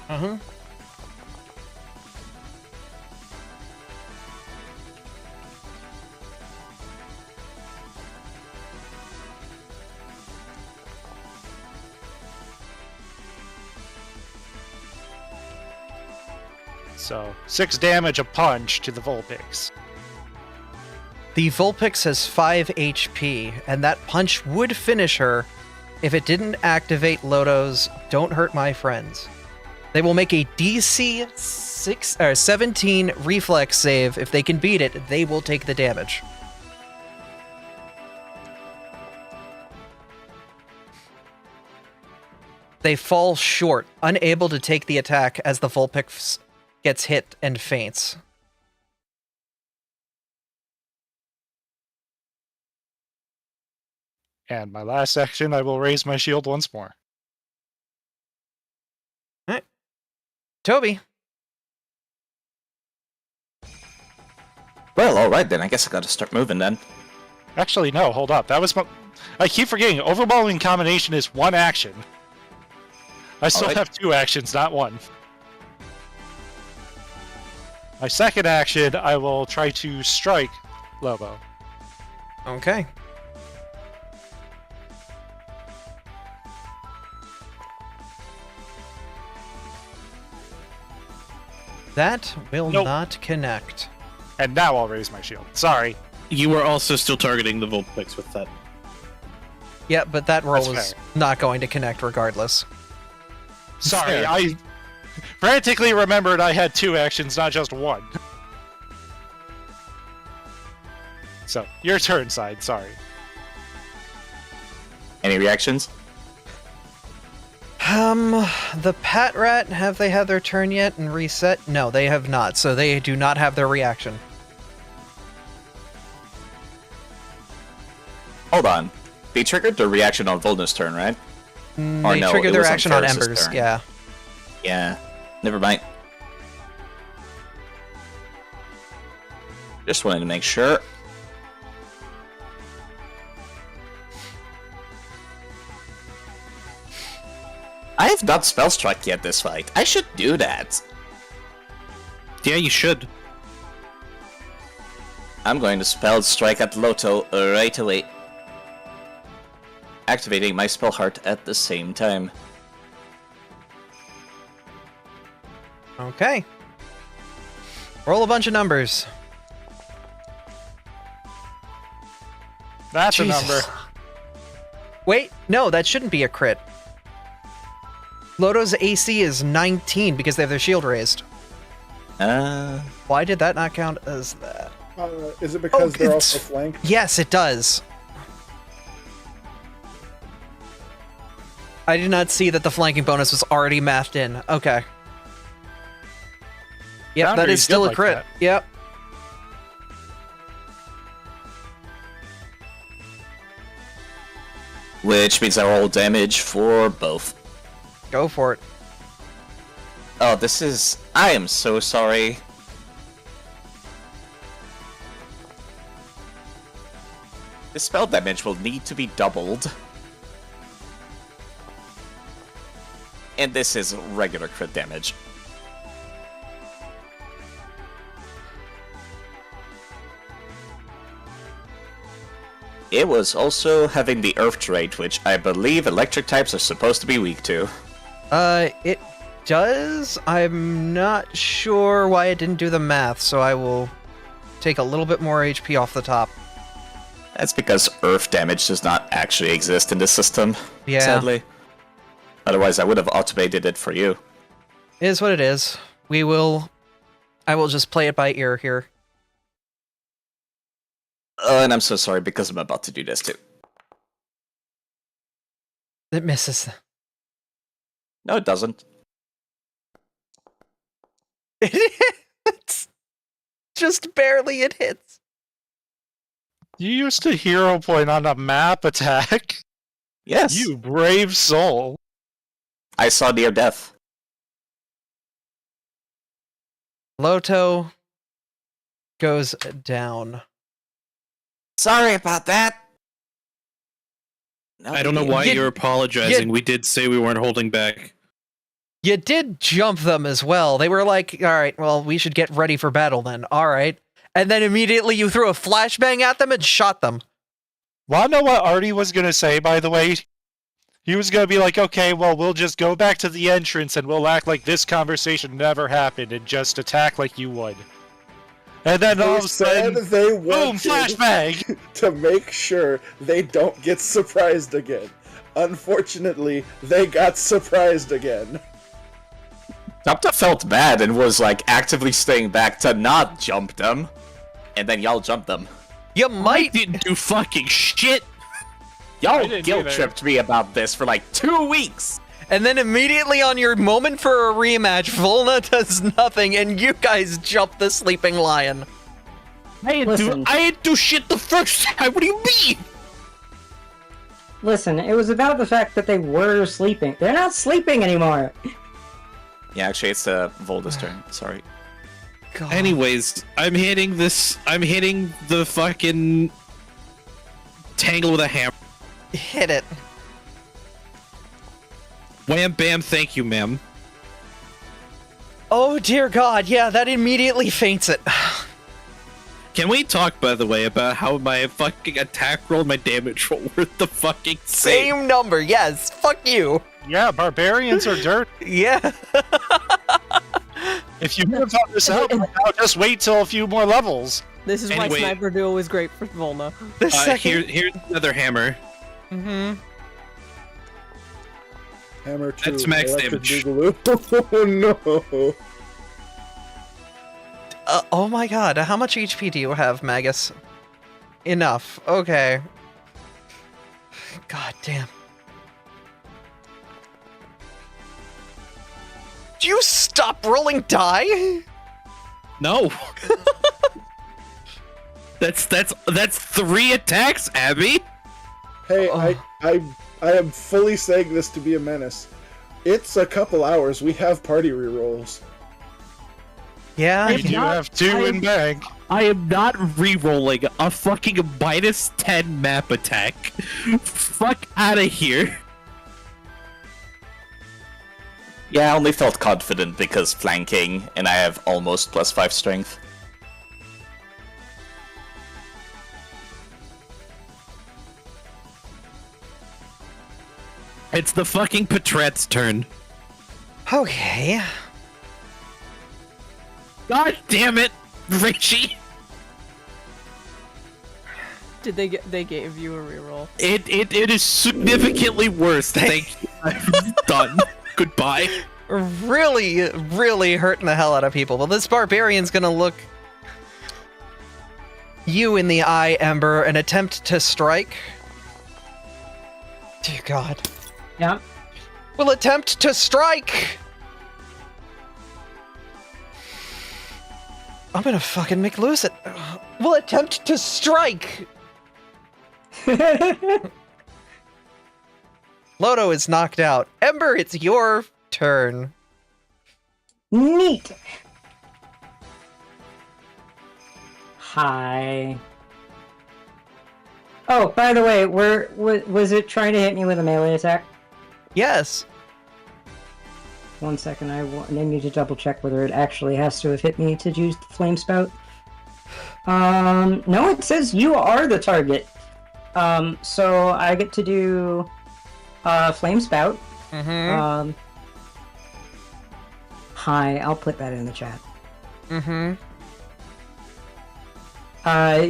[SPEAKER 1] Uh-huh.
[SPEAKER 2] So, 6 damage a punch to the Vulpix.
[SPEAKER 1] The Vulpix has 5 HP, and that punch would finish her if it didn't activate Lodo's Don't Hurt My Friends. They will make a DC 17 reflex save. If they can beat it, they will take the damage. They fall short, unable to take the attack as the Vulpix gets hit and faints.
[SPEAKER 2] And my last action, I will raise my shield once more.
[SPEAKER 1] All right. Toby.
[SPEAKER 3] Well, alright then, I guess I gotta start moving then.
[SPEAKER 2] Actually, no, hold up. That was I keep forgetting, overwhelming combination is 1 action. I still
[SPEAKER 3] Alright.
[SPEAKER 2] have 2 actions, not 1. My second action, I will try to strike Lobo.
[SPEAKER 1] Okay. That will
[SPEAKER 2] Nope.
[SPEAKER 1] not connect.
[SPEAKER 2] And now I'll raise my shield. Sorry.
[SPEAKER 5] You were also still targeting the Vulpix with that.
[SPEAKER 1] Yeah, but that roll
[SPEAKER 2] That's
[SPEAKER 1] is
[SPEAKER 2] fair.
[SPEAKER 1] not going to connect regardless.
[SPEAKER 2] Sorry,
[SPEAKER 5] Fair.
[SPEAKER 2] I frantically remembered I had 2 actions, not just 1. So, your turn, Side. Sorry.
[SPEAKER 3] Any reactions?
[SPEAKER 1] The Pat Rat, have they had their turn yet and reset? No, they have not, so they do not have their reaction.
[SPEAKER 3] Hold on. They triggered the reaction on Volna's turn, right? Or
[SPEAKER 1] They
[SPEAKER 3] no,
[SPEAKER 1] triggered
[SPEAKER 3] it
[SPEAKER 1] their
[SPEAKER 3] was on
[SPEAKER 1] action on
[SPEAKER 3] Ferris's
[SPEAKER 1] Embers,
[SPEAKER 3] turn.
[SPEAKER 1] yeah.
[SPEAKER 3] Yeah. Never mind. Just wanted to make sure. I have not spell struck yet this fight. I should do that.
[SPEAKER 5] Yeah, you should.
[SPEAKER 3] I'm going to spell strike at Loto right away. Activating my spell heart at the same time.
[SPEAKER 1] Okay. Roll a bunch of numbers.
[SPEAKER 2] That's
[SPEAKER 1] Jesus.
[SPEAKER 2] a number.
[SPEAKER 1] Wait, no, that shouldn't be a crit. Loto's AC is 19 because they have their shield raised. Why did that not count as that?
[SPEAKER 7] Is it because they're
[SPEAKER 1] it's-
[SPEAKER 7] also flanked?
[SPEAKER 1] Yes, it does. I did not see that the flanking bonus was already mathed in. Okay. Yep, that
[SPEAKER 2] Boundary's
[SPEAKER 1] is still
[SPEAKER 2] good
[SPEAKER 1] a
[SPEAKER 2] like
[SPEAKER 1] crit.
[SPEAKER 2] that.
[SPEAKER 1] Yep.
[SPEAKER 3] Which means I roll damage for both.
[SPEAKER 1] Go for it.
[SPEAKER 3] Oh, this is... I am so sorry. The spell damage will need to be doubled. And this is regular crit damage. It was also having the earth trait, which I believe electric types are supposed to be weak to.
[SPEAKER 1] It does. I'm not sure why it didn't do the math, so I will take a little bit more HP off the top.
[SPEAKER 3] That's because earth damage does not actually exist in this system,
[SPEAKER 1] Yeah.
[SPEAKER 3] sadly. Otherwise, I would have automated it for you.
[SPEAKER 1] It is what it is. I will just play it by ear here.
[SPEAKER 3] And I'm so sorry because I'm about to do this too.
[SPEAKER 1] It misses.
[SPEAKER 3] No, it doesn't.
[SPEAKER 1] It hits. Just barely it hits.
[SPEAKER 2] You used a hero point on a map attack?
[SPEAKER 3] Yes.
[SPEAKER 2] You brave soul.
[SPEAKER 3] I saw near death.
[SPEAKER 1] Loto goes down.
[SPEAKER 3] Sorry about that. No,
[SPEAKER 5] I don't know why
[SPEAKER 1] You-
[SPEAKER 5] you're apologizing.
[SPEAKER 1] you-
[SPEAKER 5] We did say we weren't holding back.
[SPEAKER 1] You did jump them as well. They were like, all right, well, we should get ready for battle then. All right. And then immediately you threw a flashbang at them and shot them.
[SPEAKER 2] Wanna know what Artie was gonna say, by the way? He was gonna be like, okay, well, we'll just go back to the entrance and we'll act like this conversation never happened and just attack like you would. And then all
[SPEAKER 7] They
[SPEAKER 2] of a
[SPEAKER 7] said
[SPEAKER 2] sudden,
[SPEAKER 7] they
[SPEAKER 2] boom,
[SPEAKER 7] wanted
[SPEAKER 2] flashbang!
[SPEAKER 7] to make sure they don't get surprised again. Unfortunately, they got surprised again.
[SPEAKER 3] Tapta felt bad and was like actively staying back to not jump them. And then y'all jumped them.
[SPEAKER 1] You
[SPEAKER 5] I
[SPEAKER 1] might.
[SPEAKER 5] didn't do fucking shit.
[SPEAKER 3] Y'all
[SPEAKER 2] didn't
[SPEAKER 3] guilt
[SPEAKER 2] either.
[SPEAKER 3] tripped me about this for like 2 weeks.
[SPEAKER 1] And then immediately on your moment for a rematch, Volna does nothing and you guys jump the sleeping lion.
[SPEAKER 5] I
[SPEAKER 4] Listen.
[SPEAKER 5] didn't do shit the first time. What do you mean?
[SPEAKER 4] Listen, it was about the fact that they were sleeping. They're not sleeping anymore.
[SPEAKER 3] Yeah, actually, it's Volda's turn. Sorry.
[SPEAKER 1] God.
[SPEAKER 5] Anyways, I'm hitting the fucking tangle with a hammer.
[SPEAKER 1] Hit it.
[SPEAKER 5] Wham bam, thank you, ma'am.
[SPEAKER 1] Oh dear God, yeah, that immediately faints it.
[SPEAKER 5] Can we talk, by the way, about how my fucking attack roll and my damage roll were the fucking
[SPEAKER 1] Same number, yes. Fuck you.
[SPEAKER 2] Yeah, barbarians are dirt.
[SPEAKER 1] Yeah.
[SPEAKER 2] If you have thought this out, now just wait till a few more levels.
[SPEAKER 9] This is why
[SPEAKER 5] Anyway-
[SPEAKER 9] Sniper Duo is great for Volna.
[SPEAKER 1] The second.
[SPEAKER 5] Here's another hammer.
[SPEAKER 1] Mm-hmm.
[SPEAKER 7] Hammer 2.
[SPEAKER 5] That's max
[SPEAKER 7] electric
[SPEAKER 5] damage.
[SPEAKER 7] boogaloo. Oh no.
[SPEAKER 1] Oh my God, how much HP do you have, Magus? Enough. Okay. God damn. Do you stop rolling die?
[SPEAKER 5] No. That's 3 attacks, Abby.
[SPEAKER 7] Hey,
[SPEAKER 1] Oh.
[SPEAKER 7] I am fully saying this to be a menace. It's a couple hours. We have party rerolls.
[SPEAKER 1] Yeah.
[SPEAKER 2] We do have 2 in bank.
[SPEAKER 5] I am not re-rolling a fucking -10 map attack. Fuck out of here.
[SPEAKER 3] Yeah, I only felt confident because flanking, and I have almost +5 strength.
[SPEAKER 5] It's the fucking Petret's turn.
[SPEAKER 1] Okay.
[SPEAKER 5] God damn it, Richie.
[SPEAKER 9] Did they gave you a reroll?
[SPEAKER 5] It is significantly worse. Thank you. I'm done. Goodbye.
[SPEAKER 1] Really, really hurting the hell out of people. Well, this barbarian's gonna look you in the eye, Ember, and attempt to strike. Dear God.
[SPEAKER 4] Yeah.
[SPEAKER 1] Will attempt to strike! I'm gonna fucking make lose it. Will attempt to strike! Lodo is knocked out. Ember, it's your turn.
[SPEAKER 4] Neat. Hi. Oh, by the way, was it trying to hit me with a melee attack?
[SPEAKER 1] Yes.
[SPEAKER 4] 1 second, I need to double check whether it actually has to have hit me to use the flame spout. No, it says you are the target. So I get to do flame spout.
[SPEAKER 1] Mm-hmm.
[SPEAKER 4] Hi, I'll put that in the chat.
[SPEAKER 1] Mm-hmm.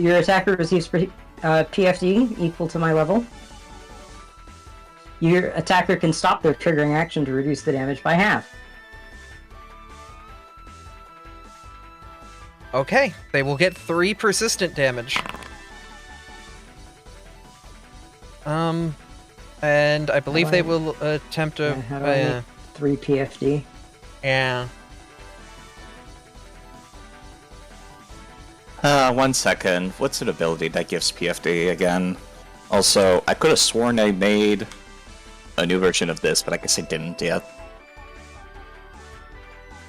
[SPEAKER 4] Your attacker receives PFD equal to my level. Your attacker can stop their triggering action to reduce the damage by half.
[SPEAKER 1] Okay, they will get 3 persistent damage. And I believe they will attempt to...
[SPEAKER 4] How do I make 3 PFD?
[SPEAKER 1] Yeah.
[SPEAKER 3] 1 second. What's an ability that gives PFD again? Also, I could have sworn I made a new version of this, but I guess I didn't yet.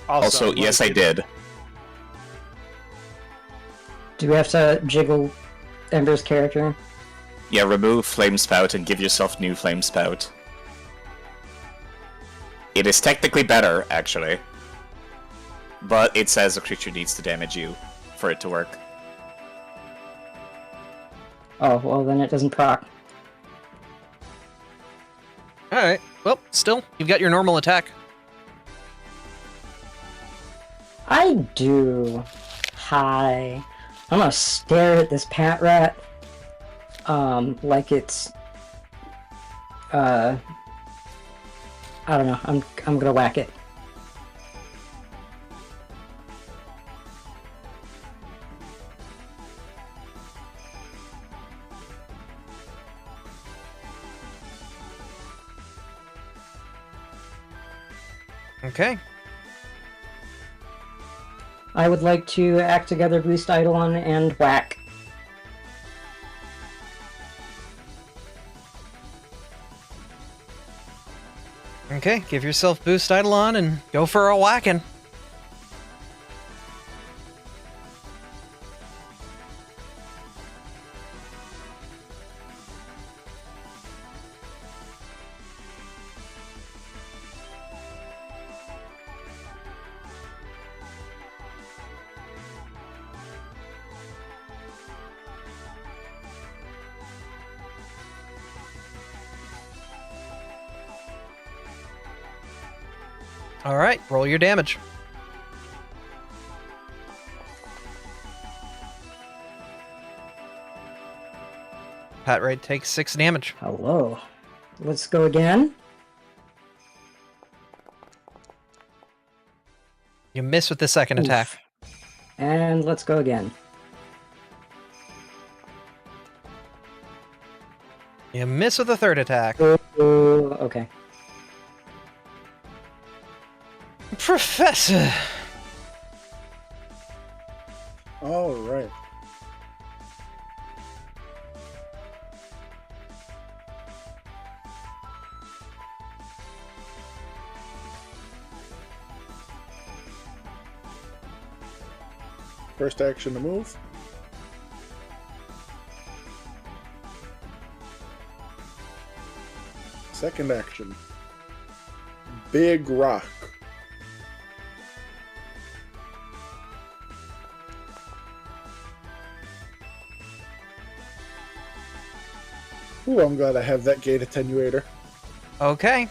[SPEAKER 3] Also, yes, I did.
[SPEAKER 4] Do we have to jiggle Ember's character?
[SPEAKER 3] Yeah, remove Flame Spout and give yourself new Flame Spout. It is technically better, actually. But it says a creature needs to damage you for it to work.
[SPEAKER 4] Oh, well then it doesn't proc.
[SPEAKER 1] Alright. Well, still, you've got your normal attack.
[SPEAKER 4] I do. Hi. I'm gonna stare at this pat rat. Like it's... I don't know. I'm gonna whack it.
[SPEAKER 1] Okay.
[SPEAKER 4] I would like to act together, boost Eidolon, and whack.
[SPEAKER 1] Okay, give yourself boost Eidolon and go for a whacking. All right, roll your damage. Pat Ray takes 6 damage.
[SPEAKER 4] Hello. Let's go again.
[SPEAKER 1] You miss with the second
[SPEAKER 4] Oof.
[SPEAKER 1] attack.
[SPEAKER 4] And let's go again.
[SPEAKER 1] You miss with the third attack.
[SPEAKER 4] Okay.
[SPEAKER 1] Professor!
[SPEAKER 7] All right. First action to move. Second action. Big rock. Ooh, I'm glad I have that gate attenuator.
[SPEAKER 1] Okay.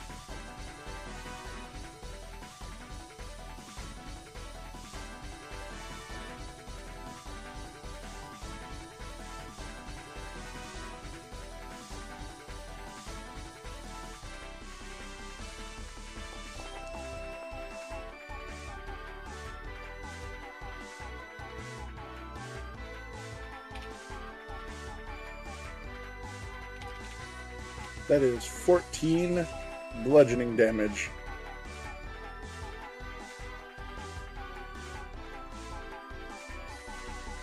[SPEAKER 7] That is 14 bludgeoning damage.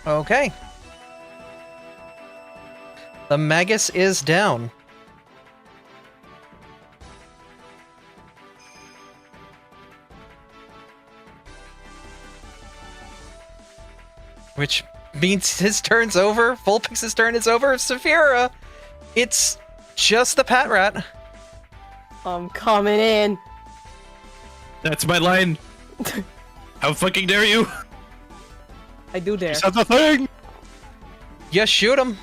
[SPEAKER 1] Okay. The Magus is down. Which means his turn's over. Vulpix's turn is over. Saphira, it's just the Pat Rat.
[SPEAKER 9] I'm coming in.
[SPEAKER 5] That's my line. How fucking dare you?
[SPEAKER 9] I do dare.
[SPEAKER 2] Is that the thing?
[SPEAKER 1] You shoot him.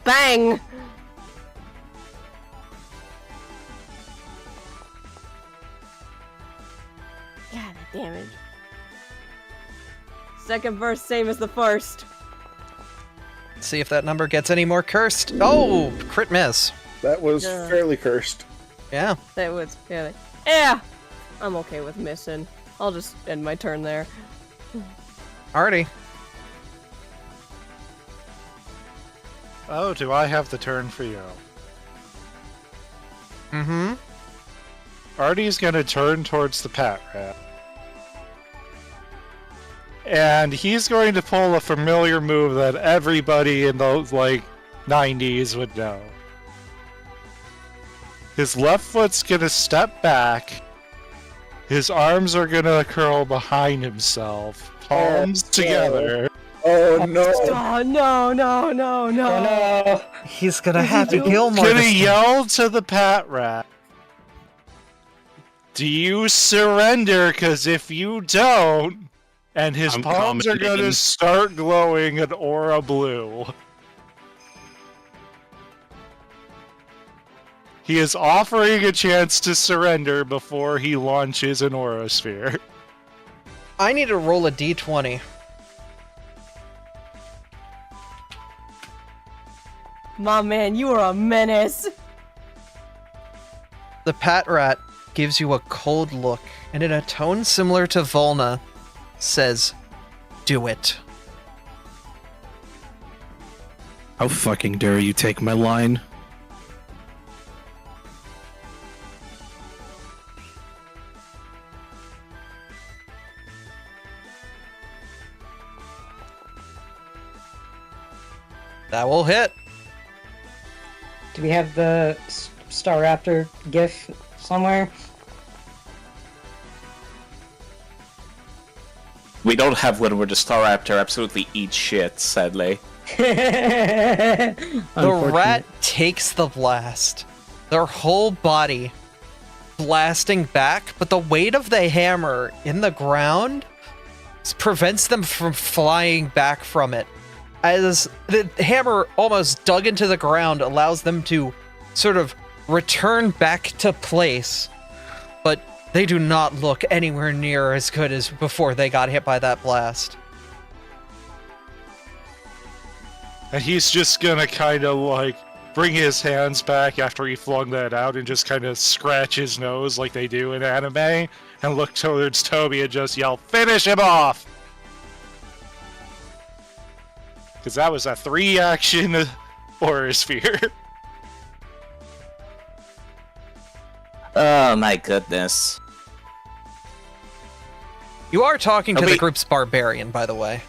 [SPEAKER 9] Bang! Yeah, the damage. Second burst, same as the first.
[SPEAKER 1] See if that number gets any more cursed. Oh, crit miss.
[SPEAKER 7] That was
[SPEAKER 9] Yeah.
[SPEAKER 7] fairly cursed.
[SPEAKER 1] Yeah.
[SPEAKER 9] That was fairly. Yeah! I'm okay with missing. I'll just end my turn there.
[SPEAKER 1] Artie.
[SPEAKER 2] Oh, do I have the turn for you?
[SPEAKER 1] Mm-hmm.
[SPEAKER 2] Artie's gonna turn towards the Pat Rat. And he's going to pull a familiar move that everybody in those, 90s would know. His left foot's gonna step back. His arms are gonna curl behind himself. Palms together.
[SPEAKER 7] Oh no!
[SPEAKER 9] Oh, no, no, no, no.
[SPEAKER 4] Oh no!
[SPEAKER 1] He's gonna
[SPEAKER 9] Did he
[SPEAKER 1] Happy
[SPEAKER 9] do-
[SPEAKER 1] Gilmore.
[SPEAKER 2] Gonna
[SPEAKER 1] this time.
[SPEAKER 2] yell to the Pat Rat. Do you surrender? Because if you don't, and his
[SPEAKER 5] I'm
[SPEAKER 2] palms are
[SPEAKER 5] commenting.
[SPEAKER 2] gonna start glowing an aura blue. He is offering a chance to surrender before he launches an aura sphere.
[SPEAKER 1] I need to roll a d20.
[SPEAKER 9] My man, you are a menace.
[SPEAKER 1] The Pat Rat gives you a cold look, and in a tone similar to Volna, says, "Do it."
[SPEAKER 5] How fucking dare you take my line?
[SPEAKER 1] That will hit.
[SPEAKER 4] Do we have the Star Raptor GIF somewhere?
[SPEAKER 3] We don't have one where the Star Raptor absolutely eats shit, sadly.
[SPEAKER 1] The rat takes the blast. Their whole body blasting back, but the weight of the hammer in the ground prevents them from flying back from it. As the hammer almost dug into the ground allows them to sort of return back to place, but They do not look anywhere near as good as before they got hit by that blast.
[SPEAKER 2] And he's just gonna kind of like bring his hands back after he flung that out and just kind of scratch his nose like they do in anime and look towards Toby and just yell, "Finish him off!" Because that was a 3-action horror sphere.
[SPEAKER 3] Oh my goodness.
[SPEAKER 1] You are talking to the
[SPEAKER 3] Toby-
[SPEAKER 1] group's barbarian, by the way.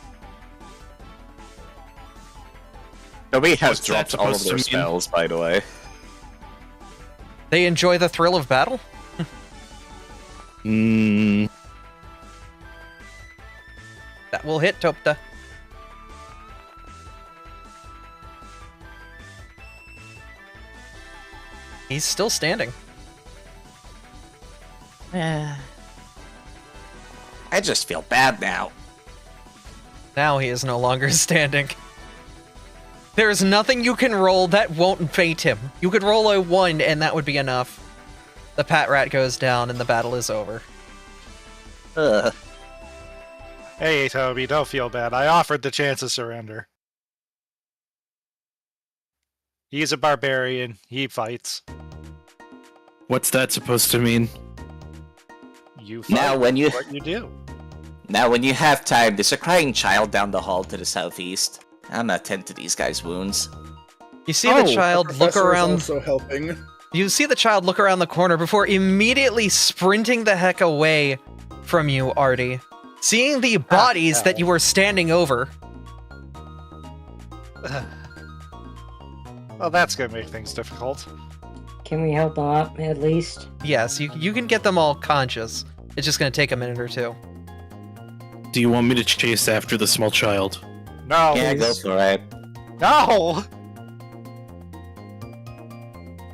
[SPEAKER 3] Nobody has
[SPEAKER 5] What's that
[SPEAKER 3] dropped all of
[SPEAKER 5] supposed to
[SPEAKER 3] their
[SPEAKER 5] mean?
[SPEAKER 3] spells, by the way.
[SPEAKER 1] They enjoy the thrill of battle?
[SPEAKER 5] Hmm.
[SPEAKER 1] That will hit Topta. He's still standing.
[SPEAKER 3] I just feel bad now.
[SPEAKER 1] Now he is no longer standing. There is nothing you can roll that won't fate him. You could roll a 1 and that would be enough. The Pat Rat goes down and the battle is over.
[SPEAKER 3] Ugh.
[SPEAKER 2] Hey, Toby, don't feel bad. I offered the chance of surrender. He's a barbarian. He fights.
[SPEAKER 5] What's that supposed to mean?
[SPEAKER 2] You fight.
[SPEAKER 3] Now when you
[SPEAKER 2] What you do.
[SPEAKER 3] Now when you have time, there's a crying child down the hall to the southeast. I'm gonna tend to these guys' wounds.
[SPEAKER 1] You see the child look
[SPEAKER 7] Professor is
[SPEAKER 1] around.
[SPEAKER 7] also helping.
[SPEAKER 1] You see the child look around the corner before immediately sprinting the heck away from you, Artie. Seeing the bodies that you were standing over.
[SPEAKER 2] Well, that's gonna make things difficult.
[SPEAKER 4] Can we help them up at least?
[SPEAKER 1] Yes, you can get them all conscious. It's just gonna take a minute or two.
[SPEAKER 5] Do you want me to chase after the small child?
[SPEAKER 2] No.
[SPEAKER 3] Yeah, go for it.
[SPEAKER 2] No!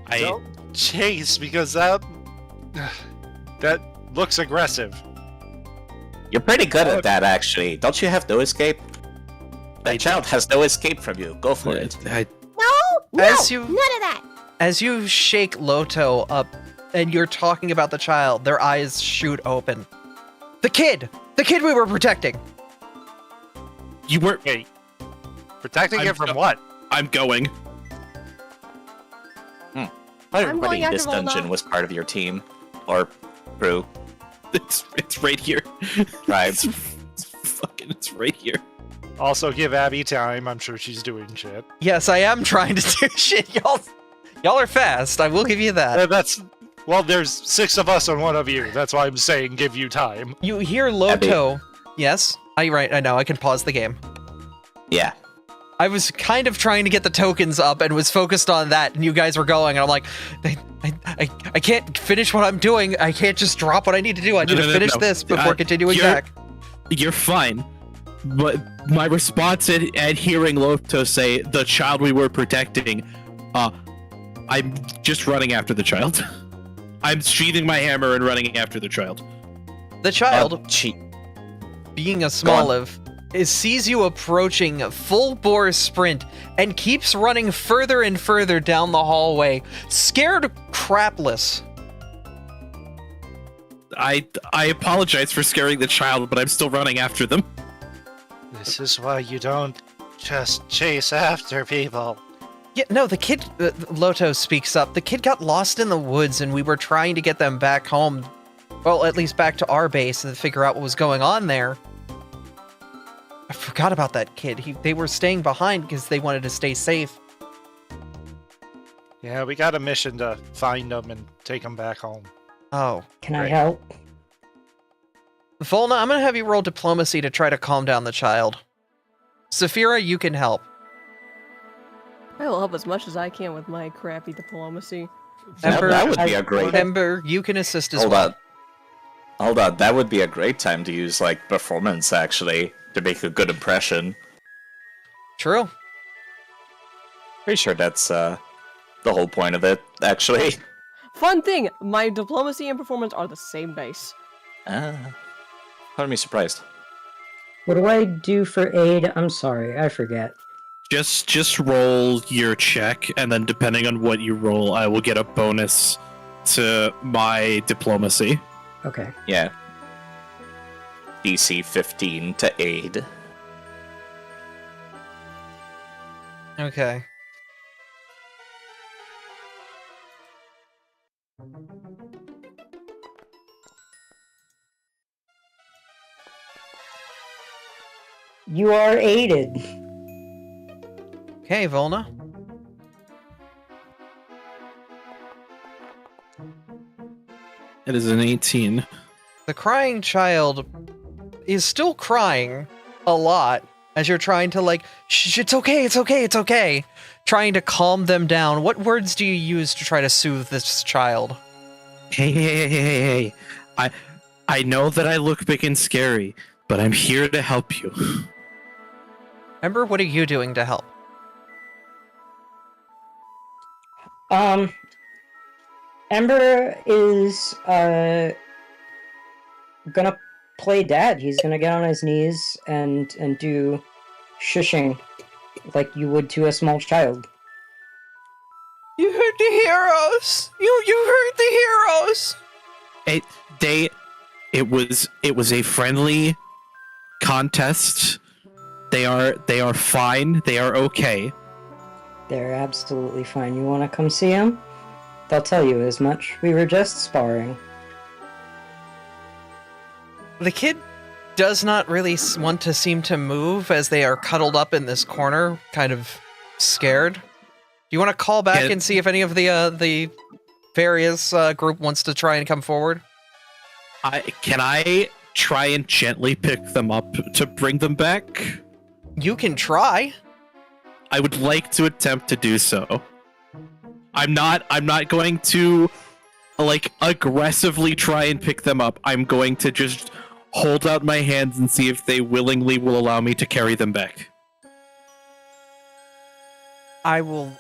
[SPEAKER 5] I
[SPEAKER 2] Don't chase, because that looks aggressive.
[SPEAKER 3] You're pretty good at that, actually. Don't you have no escape? That child has no escape from you. Go for it.
[SPEAKER 6] No,
[SPEAKER 1] As you-
[SPEAKER 6] none of that.
[SPEAKER 1] As you shake Loto up and you're talking about the child, their eyes shoot open. The kid we were protecting.
[SPEAKER 5] You weren't.
[SPEAKER 2] Hey, protecting
[SPEAKER 5] I'm
[SPEAKER 2] it from
[SPEAKER 5] go-
[SPEAKER 2] what?
[SPEAKER 5] I'm going.
[SPEAKER 3] Everybody in
[SPEAKER 6] after
[SPEAKER 3] this dungeon
[SPEAKER 6] Volna.
[SPEAKER 3] was part of your team. Or crew.
[SPEAKER 5] It's right here.
[SPEAKER 3] Tribe.
[SPEAKER 5] It's right here.
[SPEAKER 2] Also, give Abby time. I'm sure she's doing shit.
[SPEAKER 1] Yes, I am trying to do shit. Y'all are fast. I will give you that.
[SPEAKER 2] Well, there's 6 of us and 1 of you. That's why I'm saying give you time.
[SPEAKER 1] You hear Loto. Yes? Right, I know. I can pause the game.
[SPEAKER 3] Yeah.
[SPEAKER 1] I was kind of trying to get the tokens up and was focused on that, and you guys were going, and I'm like, I can't finish what I'm doing. I can't just drop what I need to do. I need to finish this before continuing back.
[SPEAKER 5] You're fine. But my response at hearing Loto say the child we were protecting, I'm just running after the child. I'm sheathing my hammer and running after the child.
[SPEAKER 1] The child,
[SPEAKER 3] Cheat.
[SPEAKER 1] being a Smoliv, sees you approaching full bore sprint and keeps running further and further down the hallway, scared crapless.
[SPEAKER 5] I apologize for scaring the child, but I'm still running after them.
[SPEAKER 2] This is why you don't just chase after people.
[SPEAKER 1] Yeah, no, the kid, Loto speaks up. The kid got lost in the woods and we were trying to get them back home. Well, at least back to our base and figure out what was going on there. I forgot about that kid. They were staying behind because they wanted to stay safe.
[SPEAKER 2] Yeah, we got a mission to find them and take them back home.
[SPEAKER 1] Oh.
[SPEAKER 4] Can I
[SPEAKER 1] great.
[SPEAKER 4] help?
[SPEAKER 1] Volna, I'm going to have you roll diplomacy to try to calm down the child. Saphira, you can help.
[SPEAKER 9] I will help as much as I can with my crappy diplomacy.
[SPEAKER 1] Ember,
[SPEAKER 3] that would be a great...
[SPEAKER 1] Ember, you can assist as
[SPEAKER 3] Hold
[SPEAKER 1] well.
[SPEAKER 3] on. Hold on, that would be a great time to use, like, performance, actually, to make a good impression.
[SPEAKER 1] True.
[SPEAKER 3] Pretty sure that's, the whole point of it, actually.
[SPEAKER 9] Fun thing, my diplomacy and performance are the same base.
[SPEAKER 3] Part of me surprised.
[SPEAKER 4] What do I do for aid? I'm sorry, I forget.
[SPEAKER 5] Just roll your check, and then depending on what you roll, I will get a bonus to my diplomacy.
[SPEAKER 4] Okay.
[SPEAKER 3] Yeah. DC 15 to aid.
[SPEAKER 1] Okay.
[SPEAKER 4] You are aided.
[SPEAKER 1] Okay, Volna.
[SPEAKER 5] It is an 18.
[SPEAKER 1] The crying child is still crying a lot as you're trying to like, shh, it's okay, it's okay, it's okay. Trying to calm them down. What words do you use to try to soothe this child?
[SPEAKER 5] Hey. I know that I look big and scary, but I'm here to help you.
[SPEAKER 1] Ember, what are you doing to help?
[SPEAKER 4] Ember is gonna play dad. He's gonna get on his knees and do shushing like you would to a small child.
[SPEAKER 1] You heard the heroes! You heard the heroes!
[SPEAKER 5] It was a friendly contest. They are fine. They are okay.
[SPEAKER 4] They're absolutely fine. You wanna come see him? They'll tell you as much. We were just sparring.
[SPEAKER 1] The kid does not really want to seem to move as they are cuddled up in this corner, kind of scared. Do you want to call back
[SPEAKER 5] Yeah.
[SPEAKER 1] and see if any of the various group wants to try and come forward?
[SPEAKER 5] Can I try and gently pick them up to bring them back?
[SPEAKER 1] You can try.
[SPEAKER 5] I would like to attempt to do so. I'm not going to like aggressively try and pick them up. I'm going to just hold out my hands and see if they willingly will allow me to carry them back.
[SPEAKER 1] I will...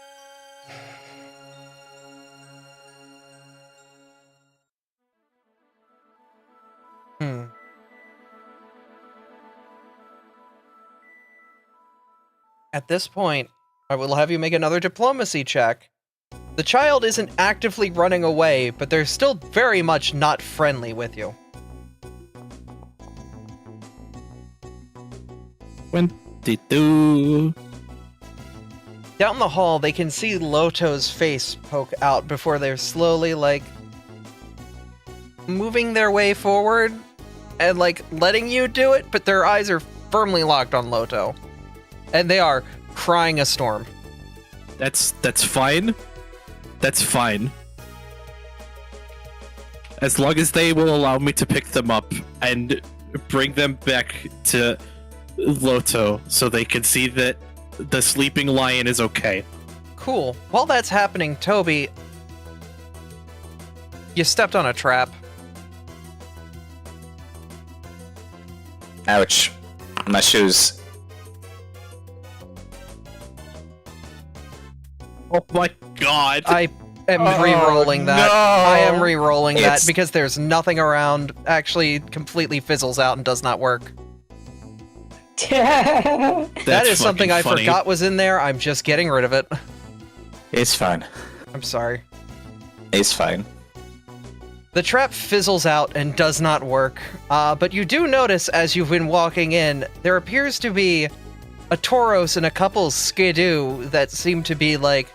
[SPEAKER 1] At this point, I will have you make another diplomacy check. The child isn't actively running away, but they're still very much not friendly with you.
[SPEAKER 5] 22.
[SPEAKER 1] Down the hall, they can see Loto's face poke out before they're slowly, like, moving their way forward and, like, letting you do it, but their eyes are firmly locked on Loto. And they are crying a storm.
[SPEAKER 5] That's fine. That's fine. As long as they will allow me to pick them up and bring them back to Loto so they can see that the sleeping lion is okay.
[SPEAKER 1] Cool. While that's happening, Toby, you stepped on a trap.
[SPEAKER 3] Ouch. My shoes.
[SPEAKER 5] Oh my god.
[SPEAKER 1] I am re-rolling that.
[SPEAKER 2] no!
[SPEAKER 1] I am re-rolling that
[SPEAKER 3] It's-
[SPEAKER 1] because there's nothing around. Actually, completely fizzles out and does not work. That
[SPEAKER 5] That's
[SPEAKER 1] is something
[SPEAKER 5] fucking
[SPEAKER 1] I
[SPEAKER 5] funny.
[SPEAKER 1] forgot was in there. I'm just getting rid of it.
[SPEAKER 3] It's fine.
[SPEAKER 1] I'm sorry.
[SPEAKER 3] It's fine.
[SPEAKER 1] The trap fizzles out and does not work, but you do notice as you've been walking in, there appears to be a Tauros and a couple Skidoo that seem to be like...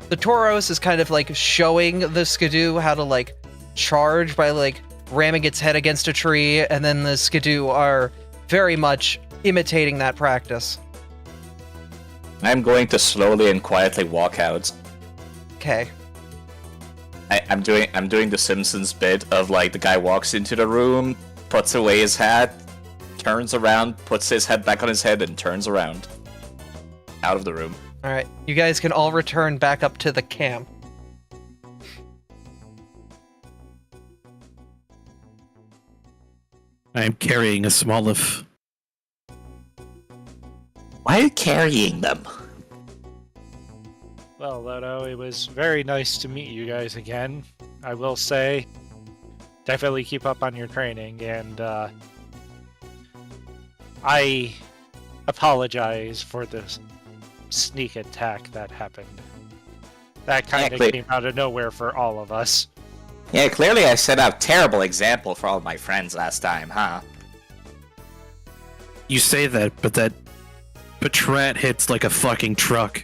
[SPEAKER 1] The Tauros is kind of like showing the Skidoo how to like charge by like ramming its head against a tree, and then the Skidoo are very much imitating that practice.
[SPEAKER 3] I'm going to slowly and quietly walk out.
[SPEAKER 1] Okay.
[SPEAKER 3] I'm doing the Simpsons bit of like the guy walks into the room, puts away his hat, turns around, puts his head back on his head, and turns around. Out of the room.
[SPEAKER 1] Alright, you guys can all return back up to the camp.
[SPEAKER 5] I am carrying a Smoliv.
[SPEAKER 3] Why are you carrying them?
[SPEAKER 2] Well, Loto, it was very nice to meet you guys again. I will say, definitely keep up on your training, and I apologize for the sneak attack that happened. That kind of
[SPEAKER 3] Exactly.
[SPEAKER 2] came out of nowhere for all of us.
[SPEAKER 3] Yeah, clearly I set out terrible example for all my friends last time, huh?
[SPEAKER 5] You say that, but that Patrat hits like a fucking truck.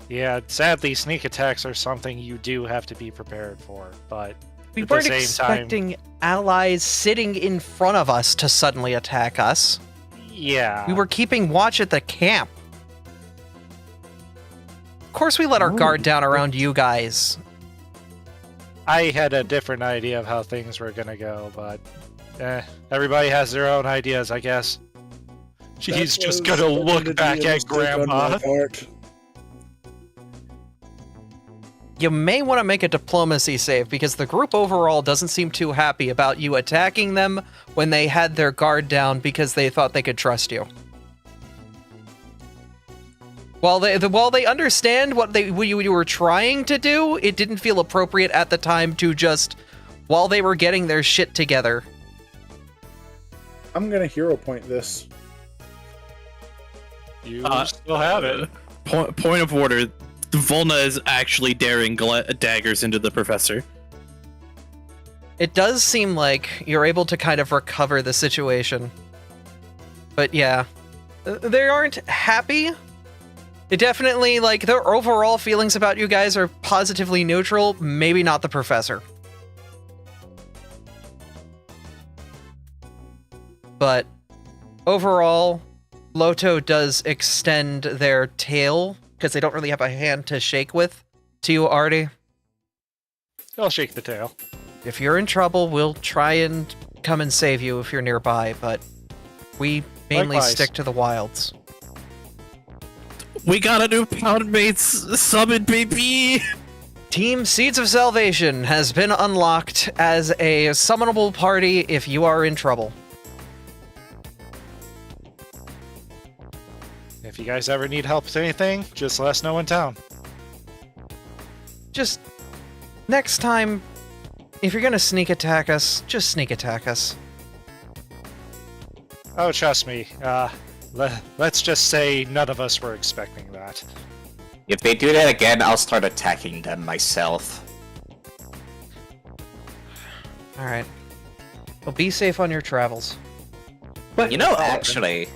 [SPEAKER 2] Yeah, sadly, sneak attacks are something you do have to be prepared for, but
[SPEAKER 1] We
[SPEAKER 2] at the
[SPEAKER 1] weren't
[SPEAKER 2] same
[SPEAKER 1] expecting allies sitting in front of us to suddenly attack us.
[SPEAKER 2] yeah.
[SPEAKER 1] We were keeping watch at the camp. Of course we let our guard down around you guys.
[SPEAKER 2] I had a different idea of how things were gonna go, but everybody has their own ideas, I guess. He's just
[SPEAKER 7] That was
[SPEAKER 2] gonna look
[SPEAKER 7] indeed
[SPEAKER 2] back
[SPEAKER 7] a
[SPEAKER 2] at
[SPEAKER 7] mistake on
[SPEAKER 2] Grandpa.
[SPEAKER 7] my part.
[SPEAKER 1] You may want to make a diplomacy save because the group overall doesn't seem too happy about you attacking them when they had their guard down because they thought they could trust you. While they understand what you were trying to do, it didn't feel appropriate at the time to just, while they were getting their shit together.
[SPEAKER 7] I'm gonna hero point this.
[SPEAKER 2] You still have it.
[SPEAKER 5] Point of order. Volna is actually daring daggers into the professor.
[SPEAKER 1] It does seem like you're able to kind of recover the situation. But yeah, they aren't happy. It definitely, like, their overall feelings about you guys are positively neutral, maybe not the professor. But overall, Loto does extend their tail, because they don't really have a hand to shake with, to you, Artie.
[SPEAKER 2] I'll shake the tail.
[SPEAKER 1] If you're in trouble, we'll try and come and save you if you're nearby, but we mainly
[SPEAKER 2] Likewise.
[SPEAKER 1] stick to the wilds.
[SPEAKER 5] We got a new Poundmates summon, baby!
[SPEAKER 1] Team Seeds of Salvation has been unlocked as a summonable party if you are in trouble.
[SPEAKER 2] If you guys ever need help with anything, just let us know in town.
[SPEAKER 1] Just next time, if you're gonna sneak attack us, just sneak attack us.
[SPEAKER 2] Oh, trust me. Let's just say none of us were expecting that.
[SPEAKER 3] If they do that again, I'll start attacking them myself.
[SPEAKER 1] Alright. Well, be safe on your travels.
[SPEAKER 4] But
[SPEAKER 3] You know, actually,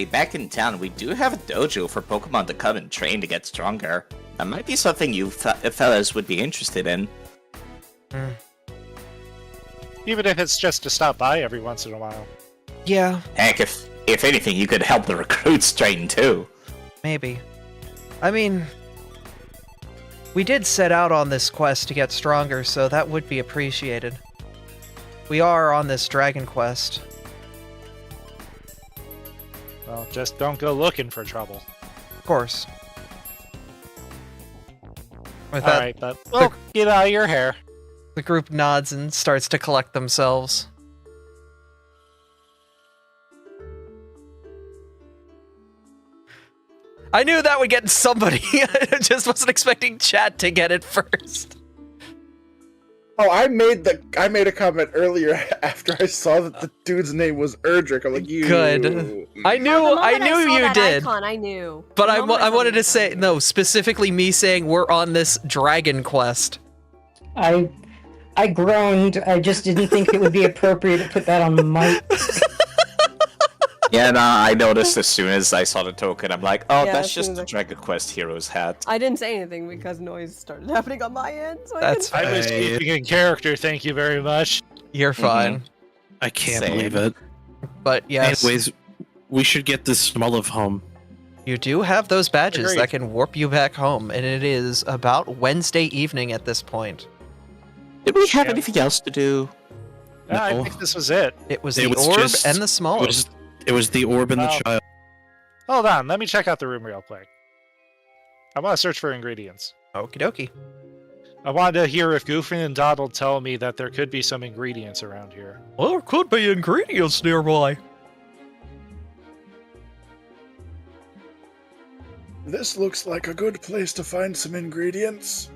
[SPEAKER 3] back in town, we do have a dojo for Pokemon to come and train to get stronger. That might be something you fellas would be interested in.
[SPEAKER 2] Even if it's just to stop by every once in a while.
[SPEAKER 1] Yeah,
[SPEAKER 3] Heck, if anything, you could help the recruits train too.
[SPEAKER 1] maybe. I mean, we did set out on this quest to get stronger, so that would be appreciated. We are on this dragon quest.
[SPEAKER 2] Well, just don't go looking for trouble.
[SPEAKER 1] Of course. With that,
[SPEAKER 2] Alright, but well, get out of your hair.
[SPEAKER 1] the group nods and starts to collect themselves. I knew that would get somebody. I just wasn't expecting chat to get it first.
[SPEAKER 7] Oh, I made a comment earlier after I saw that the dude's name was Erdrick. I'm like, you.
[SPEAKER 1] Good. I knew
[SPEAKER 6] The moment
[SPEAKER 1] I knew
[SPEAKER 6] saw
[SPEAKER 1] you
[SPEAKER 6] that
[SPEAKER 1] did.
[SPEAKER 6] Icon, I knew.
[SPEAKER 1] But
[SPEAKER 6] The
[SPEAKER 1] I
[SPEAKER 6] moment saw
[SPEAKER 1] wanted
[SPEAKER 6] the
[SPEAKER 1] to say,
[SPEAKER 6] icon.
[SPEAKER 1] no, specifically me saying we're on this dragon quest.
[SPEAKER 4] I groaned. I just didn't think it would be appropriate to put that on the mic.
[SPEAKER 3] Yeah, nah, I noticed as soon as I saw the token. I'm like, oh,
[SPEAKER 6] Yeah,
[SPEAKER 3] that's
[SPEAKER 6] as soon
[SPEAKER 3] just
[SPEAKER 6] as
[SPEAKER 3] the
[SPEAKER 6] I-
[SPEAKER 3] Dragon Quest Hero's hat.
[SPEAKER 6] I didn't say anything because noise started happening on my end. So
[SPEAKER 1] That's
[SPEAKER 6] I
[SPEAKER 2] I was
[SPEAKER 5] Hey.
[SPEAKER 2] keeping in character, thank you very much.
[SPEAKER 1] You're fine.
[SPEAKER 5] I can't
[SPEAKER 3] Same.
[SPEAKER 5] believe it.
[SPEAKER 1] But yes,
[SPEAKER 5] Anyways, we should get this smell of home.
[SPEAKER 1] you do have those badges
[SPEAKER 2] Agreed.
[SPEAKER 1] that can warp you back home, and it is about Wednesday evening at this point.
[SPEAKER 3] Did we have
[SPEAKER 2] Yeah.
[SPEAKER 3] anything else to do?
[SPEAKER 2] Yeah, I
[SPEAKER 5] No.
[SPEAKER 2] think this was it.
[SPEAKER 1] It was
[SPEAKER 5] It
[SPEAKER 1] the
[SPEAKER 5] was
[SPEAKER 1] orb
[SPEAKER 5] just-
[SPEAKER 1] and the small.
[SPEAKER 5] It was the orb and
[SPEAKER 2] Wow.
[SPEAKER 5] the child.
[SPEAKER 2] Hold on, let me check out the room real quick. I want to search for ingredients.
[SPEAKER 1] Okie dokie.
[SPEAKER 2] I wanted to hear if Goofy and Donald tell me that there could be some ingredients around here.
[SPEAKER 1] Well, there could be ingredients nearby.
[SPEAKER 7] This looks like a good place to find some ingredients.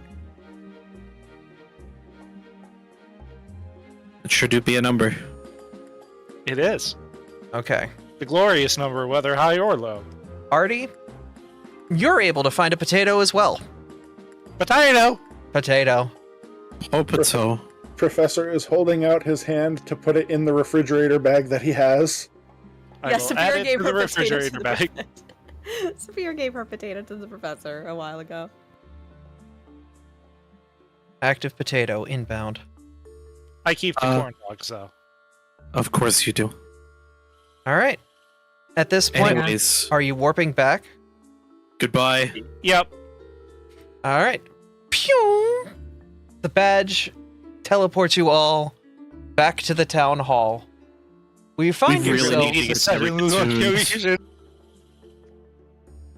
[SPEAKER 5] It sure do be a number.
[SPEAKER 2] It is.
[SPEAKER 1] Okay.
[SPEAKER 2] The glorious number, whether high or low.
[SPEAKER 1] Artie, you're able to find a potato as well.
[SPEAKER 2] Potato!
[SPEAKER 1] Potato.
[SPEAKER 5] Hope-a-to.
[SPEAKER 7] Professor is holding out his hand to put it in the refrigerator bag that he has.
[SPEAKER 2] I
[SPEAKER 9] Yes,
[SPEAKER 2] will add
[SPEAKER 9] Saphira
[SPEAKER 2] it
[SPEAKER 9] gave
[SPEAKER 2] to
[SPEAKER 9] her
[SPEAKER 2] the
[SPEAKER 9] potato to
[SPEAKER 2] refrigerator
[SPEAKER 9] the
[SPEAKER 2] bag.
[SPEAKER 9] professor. Saphira gave her potato to the professor a while ago.
[SPEAKER 1] Active potato inbound.
[SPEAKER 2] I keep the corn dogs, though.
[SPEAKER 5] Of course you do.
[SPEAKER 1] All right. At this point,
[SPEAKER 5] Anyways,
[SPEAKER 1] are you warping back?
[SPEAKER 5] goodbye.
[SPEAKER 2] Yep.
[SPEAKER 1] All right. Pew! The badge teleports you all back to the town hall. Will you find
[SPEAKER 5] We really
[SPEAKER 1] yourself?
[SPEAKER 5] need to get that retuned.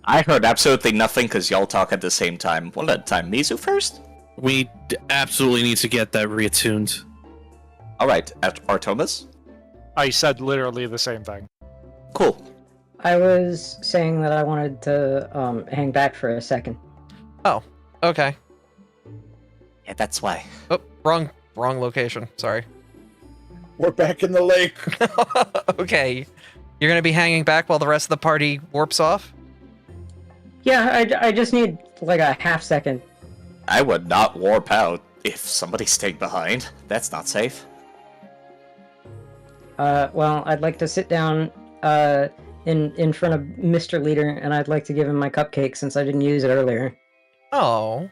[SPEAKER 3] I heard absolutely nothing because y'all talk at the same time. One at a time. Mizu first?
[SPEAKER 5] We absolutely need to get that reattuned.
[SPEAKER 3] Alright, Artemis?
[SPEAKER 2] I said literally the same thing.
[SPEAKER 3] Cool.
[SPEAKER 4] I was saying that I wanted to hang back for a second.
[SPEAKER 1] Oh, okay.
[SPEAKER 3] Yeah, that's why.
[SPEAKER 1] Oh, wrong location. Sorry.
[SPEAKER 7] We're back in the lake.
[SPEAKER 1] Okay. You're gonna be hanging back while the rest of the party warps off?
[SPEAKER 4] Yeah, I just need like a half second.
[SPEAKER 3] I would not warp out if somebody's staying behind. That's not safe.
[SPEAKER 4] Well, I'd like to sit down in front of Mr. Leader, and I'd like to give him my cupcake since I didn't use it earlier.
[SPEAKER 1] Oh.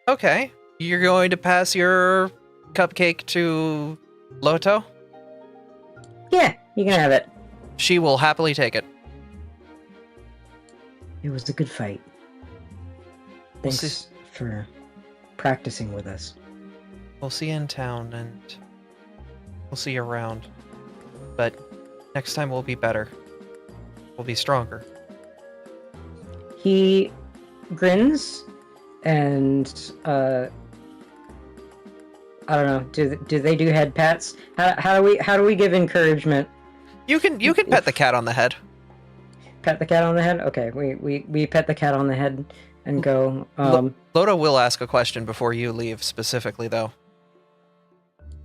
[SPEAKER 1] Okay. You're going to pass your cupcake to Loto?
[SPEAKER 4] Yeah, you can have it.
[SPEAKER 1] She will happily take it.
[SPEAKER 4] It was a good fight.
[SPEAKER 1] We'll
[SPEAKER 4] Thanks
[SPEAKER 1] see.
[SPEAKER 4] for practicing with us.
[SPEAKER 1] We'll see you in town, and we'll see you around. But next time we'll be better. We'll be stronger.
[SPEAKER 4] He grins, and I don't know. Do they do head pats? How do we give encouragement?
[SPEAKER 1] You can pet the cat on the head.
[SPEAKER 4] Pet the cat on the head. Okay, we pet the cat on the head and go.
[SPEAKER 1] Loto will ask a question before you leave, specifically though.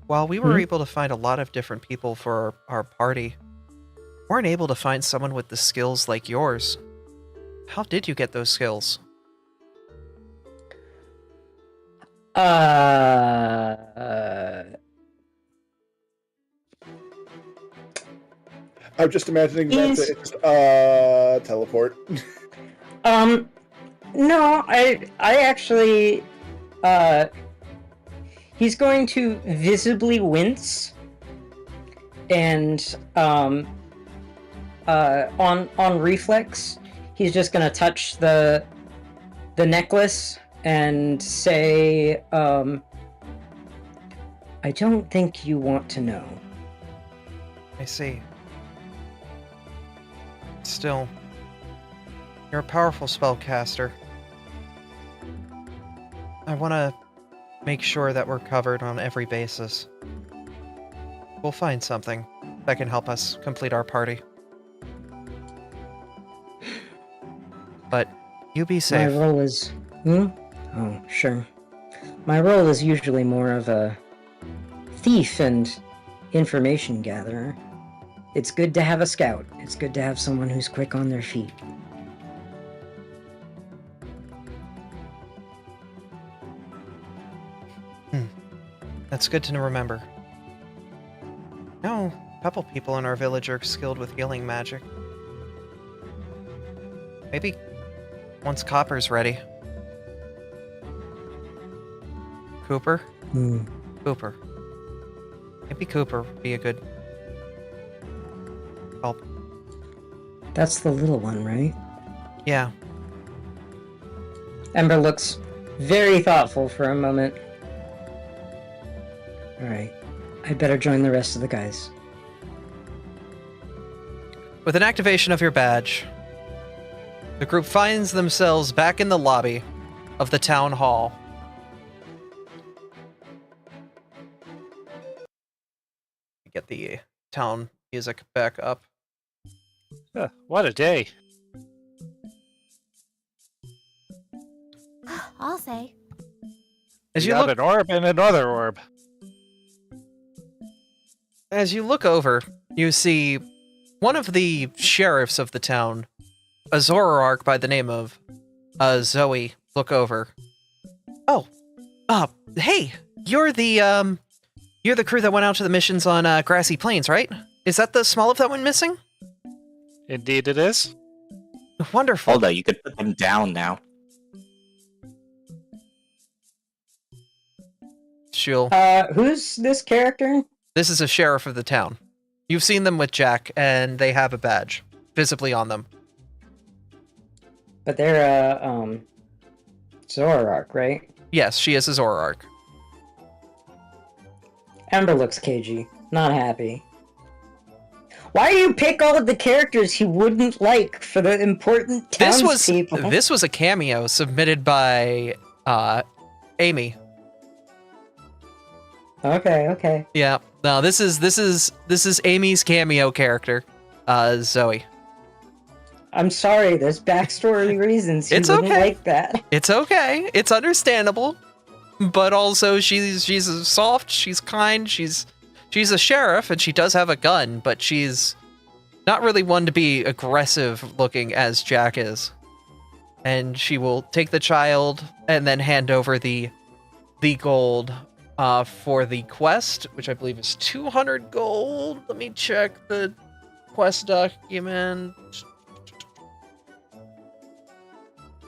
[SPEAKER 1] While we were able to find a lot of different people for our party, we weren't able to find someone with the skills like yours. How did you get those skills?
[SPEAKER 7] I'm just imagining
[SPEAKER 4] Is-
[SPEAKER 7] that just teleport.
[SPEAKER 4] No, I actually, he's going to visibly wince, and on reflex, he's just gonna touch the necklace and say, I don't think you want to know.
[SPEAKER 1] I see. Still, you're a powerful spellcaster. I want to make sure that we're covered on every basis. We'll find something that can help us complete our party. But you be safe.
[SPEAKER 4] My role is... Oh, sure. My role is usually more of a thief and information gatherer. It's good to have a scout. It's good to have someone who's quick on their feet.
[SPEAKER 1] That's good to remember. No, a couple people in our village are skilled with healing magic. Maybe once Copper's ready. Cooper? Cooper. Maybe Cooper would be a good help.
[SPEAKER 4] That's the little one, right?
[SPEAKER 1] Yeah.
[SPEAKER 4] Ember looks very thoughtful for a moment. Alright. I'd better join the rest of the guys.
[SPEAKER 1] With an activation of your badge, the group finds themselves back in the lobby of the town hall. Get the town music back up.
[SPEAKER 2] What a day.
[SPEAKER 6] I'll say.
[SPEAKER 1] As
[SPEAKER 2] You
[SPEAKER 1] you
[SPEAKER 2] got
[SPEAKER 1] look
[SPEAKER 2] an orb and another orb.
[SPEAKER 1] As you look over, you see one of the sheriffs of the town, a Zoroark by the name of Zoe, look over. Oh, Hey, you're the crew that went out to the missions on Grassy Plains, right? Is that the Smoliv that went missing?
[SPEAKER 2] Indeed it is.
[SPEAKER 1] Wonderful.
[SPEAKER 3] Although you could put them down now.
[SPEAKER 1] She'll.
[SPEAKER 4] Who's this character?
[SPEAKER 1] This is a sheriff of the town. You've seen them with Jack, and they have a badge visibly on them.
[SPEAKER 4] But they're Zoroark, right?
[SPEAKER 1] Yes, she is a Zoroark.
[SPEAKER 4] Ember looks cagey, not happy. Why do you pick all of the characters you wouldn't like for the important townspeople?
[SPEAKER 1] This was a cameo submitted by Amy.
[SPEAKER 4] Okay.
[SPEAKER 1] Yeah. No, this is Amy's cameo character, Zoe.
[SPEAKER 4] I'm sorry, there's backstory reasons you
[SPEAKER 1] It's
[SPEAKER 4] wouldn't
[SPEAKER 1] okay.
[SPEAKER 4] like that.
[SPEAKER 1] It's okay. It's understandable. But also she's soft, she's kind, she's a sheriff and she does have a gun, but she's not really one to be aggressive looking as Jack is. And she will take the child and then hand over the gold for the quest, which I believe is 200 gold. Let me check the quest document.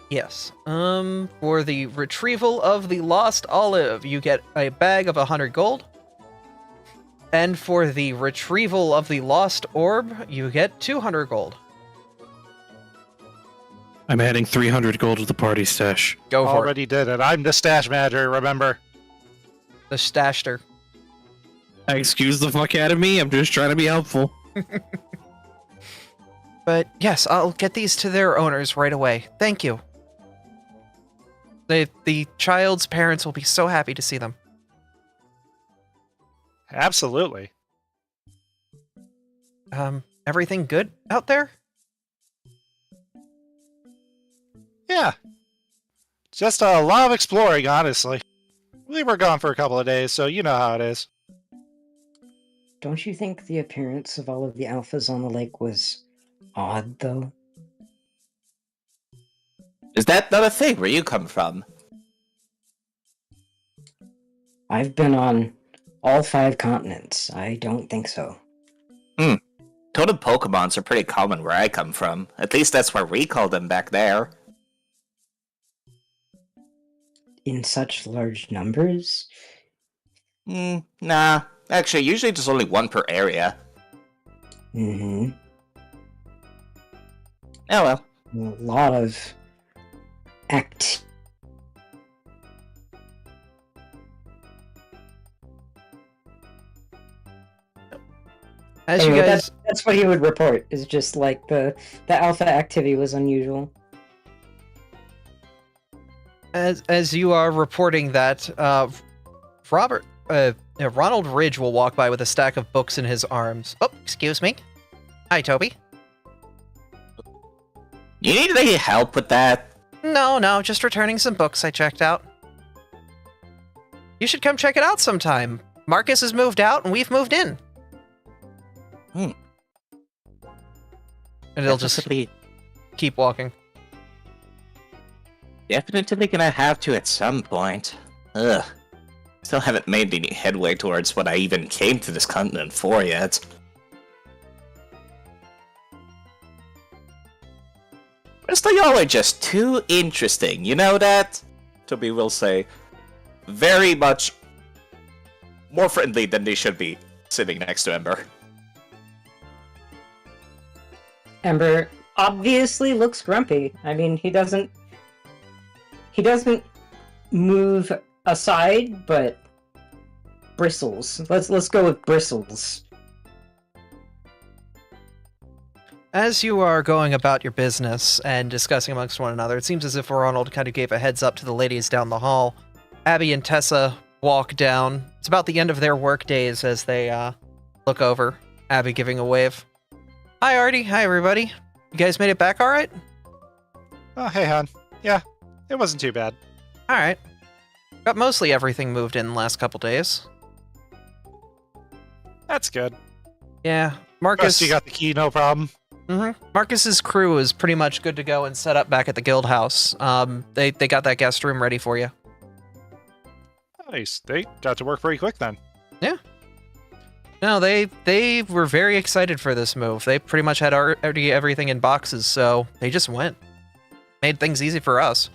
[SPEAKER 1] Yes. For the retrieval of the lost olive, you get a bag of 100 gold. And for the retrieval of the lost orb, you get 200 gold.
[SPEAKER 5] I'm adding 300 gold to the party stash.
[SPEAKER 1] Go for
[SPEAKER 2] Already did it. I'm the stash manager, remember?
[SPEAKER 1] the stashter.
[SPEAKER 5] Excuse the fuck out of me. I'm just trying to be helpful.
[SPEAKER 1] But yes, I'll get these to their owners right away. Thank you. The child's parents will be so happy to see them.
[SPEAKER 2] Absolutely.
[SPEAKER 1] Everything good out there?
[SPEAKER 2] Yeah. Just a lot of exploring, honestly. We were gone for a couple of days, so you know how it is.
[SPEAKER 4] Don't you think the appearance of all of the alphas on the lake was odd, though?
[SPEAKER 3] Is that not a thing where you come from?
[SPEAKER 4] I've been on all 5 continents. I don't think so.
[SPEAKER 3] Totem Pokemons are pretty common where I come from. At least that's where we called them back there.
[SPEAKER 4] In such large numbers?
[SPEAKER 3] Nah. Actually, usually there's only one per area.
[SPEAKER 4] Mm-hmm.
[SPEAKER 3] Oh well.
[SPEAKER 4] A lot of act.
[SPEAKER 1] As
[SPEAKER 4] Anyway,
[SPEAKER 1] you guys,
[SPEAKER 4] that's what he would report. Is just like the alpha activity was unusual.
[SPEAKER 1] as you are reporting that, Ronald Ridge will walk by with a stack of books in his arms. Oh, excuse me. Hi, Toby.
[SPEAKER 3] You need any help with that?
[SPEAKER 1] No, just returning some books I checked out. You should come check it out sometime. Marcus has moved out and we've moved in. And it'll just keep walking.
[SPEAKER 3] Definitely gonna have to at some point. Ugh. Still haven't made any headway towards what I even came to this continent for yet. Rest of y'all are just too interesting, you know that? Toby will say, very much more friendly than they should be, sitting next to Ember.
[SPEAKER 4] Ember obviously looks grumpy. I mean, he doesn't move aside, but bristles. Let's go with bristles.
[SPEAKER 1] As you are going about your business and discussing amongst one another, it seems as if Ronald kind of gave a heads up to the ladies down the hall. Abby and Tessa walk down. It's about the end of their work days as they look over. Abby giving a wave. Hi, Artie. Hi, everybody. You guys made it back all right?
[SPEAKER 2] Oh, hey, hon. Yeah, it wasn't too bad.
[SPEAKER 1] All right. Got mostly everything moved in the last couple days.
[SPEAKER 2] That's good.
[SPEAKER 1] Yeah, Marcus.
[SPEAKER 2] Plus, you got the key, no problem.
[SPEAKER 1] Marcus's crew is pretty much good to go and set up back at the guild house. They got that guest room ready for you.
[SPEAKER 2] Nice. They got to work pretty quick then.
[SPEAKER 1] No, they were very excited for this move. They pretty much had already everything in boxes, so they just went. Made things easy for us.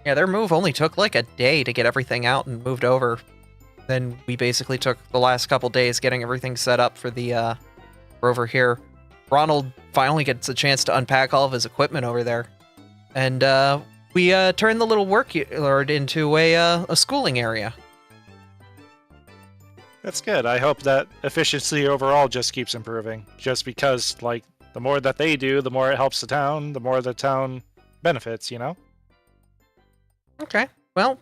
[SPEAKER 1] Yeah, their move only took like a day to get everything out and moved over. Then we basically took the last couple days getting everything set up for the for over here. Ronald finally gets a chance to unpack all of his equipment over there. And we turned the little workyard into a schooling area.
[SPEAKER 2] That's good. I hope that efficiency overall just keeps improving. Just because, like, the more that they do, the more it helps the town, the more the town benefits, you know?
[SPEAKER 1] Okay, well,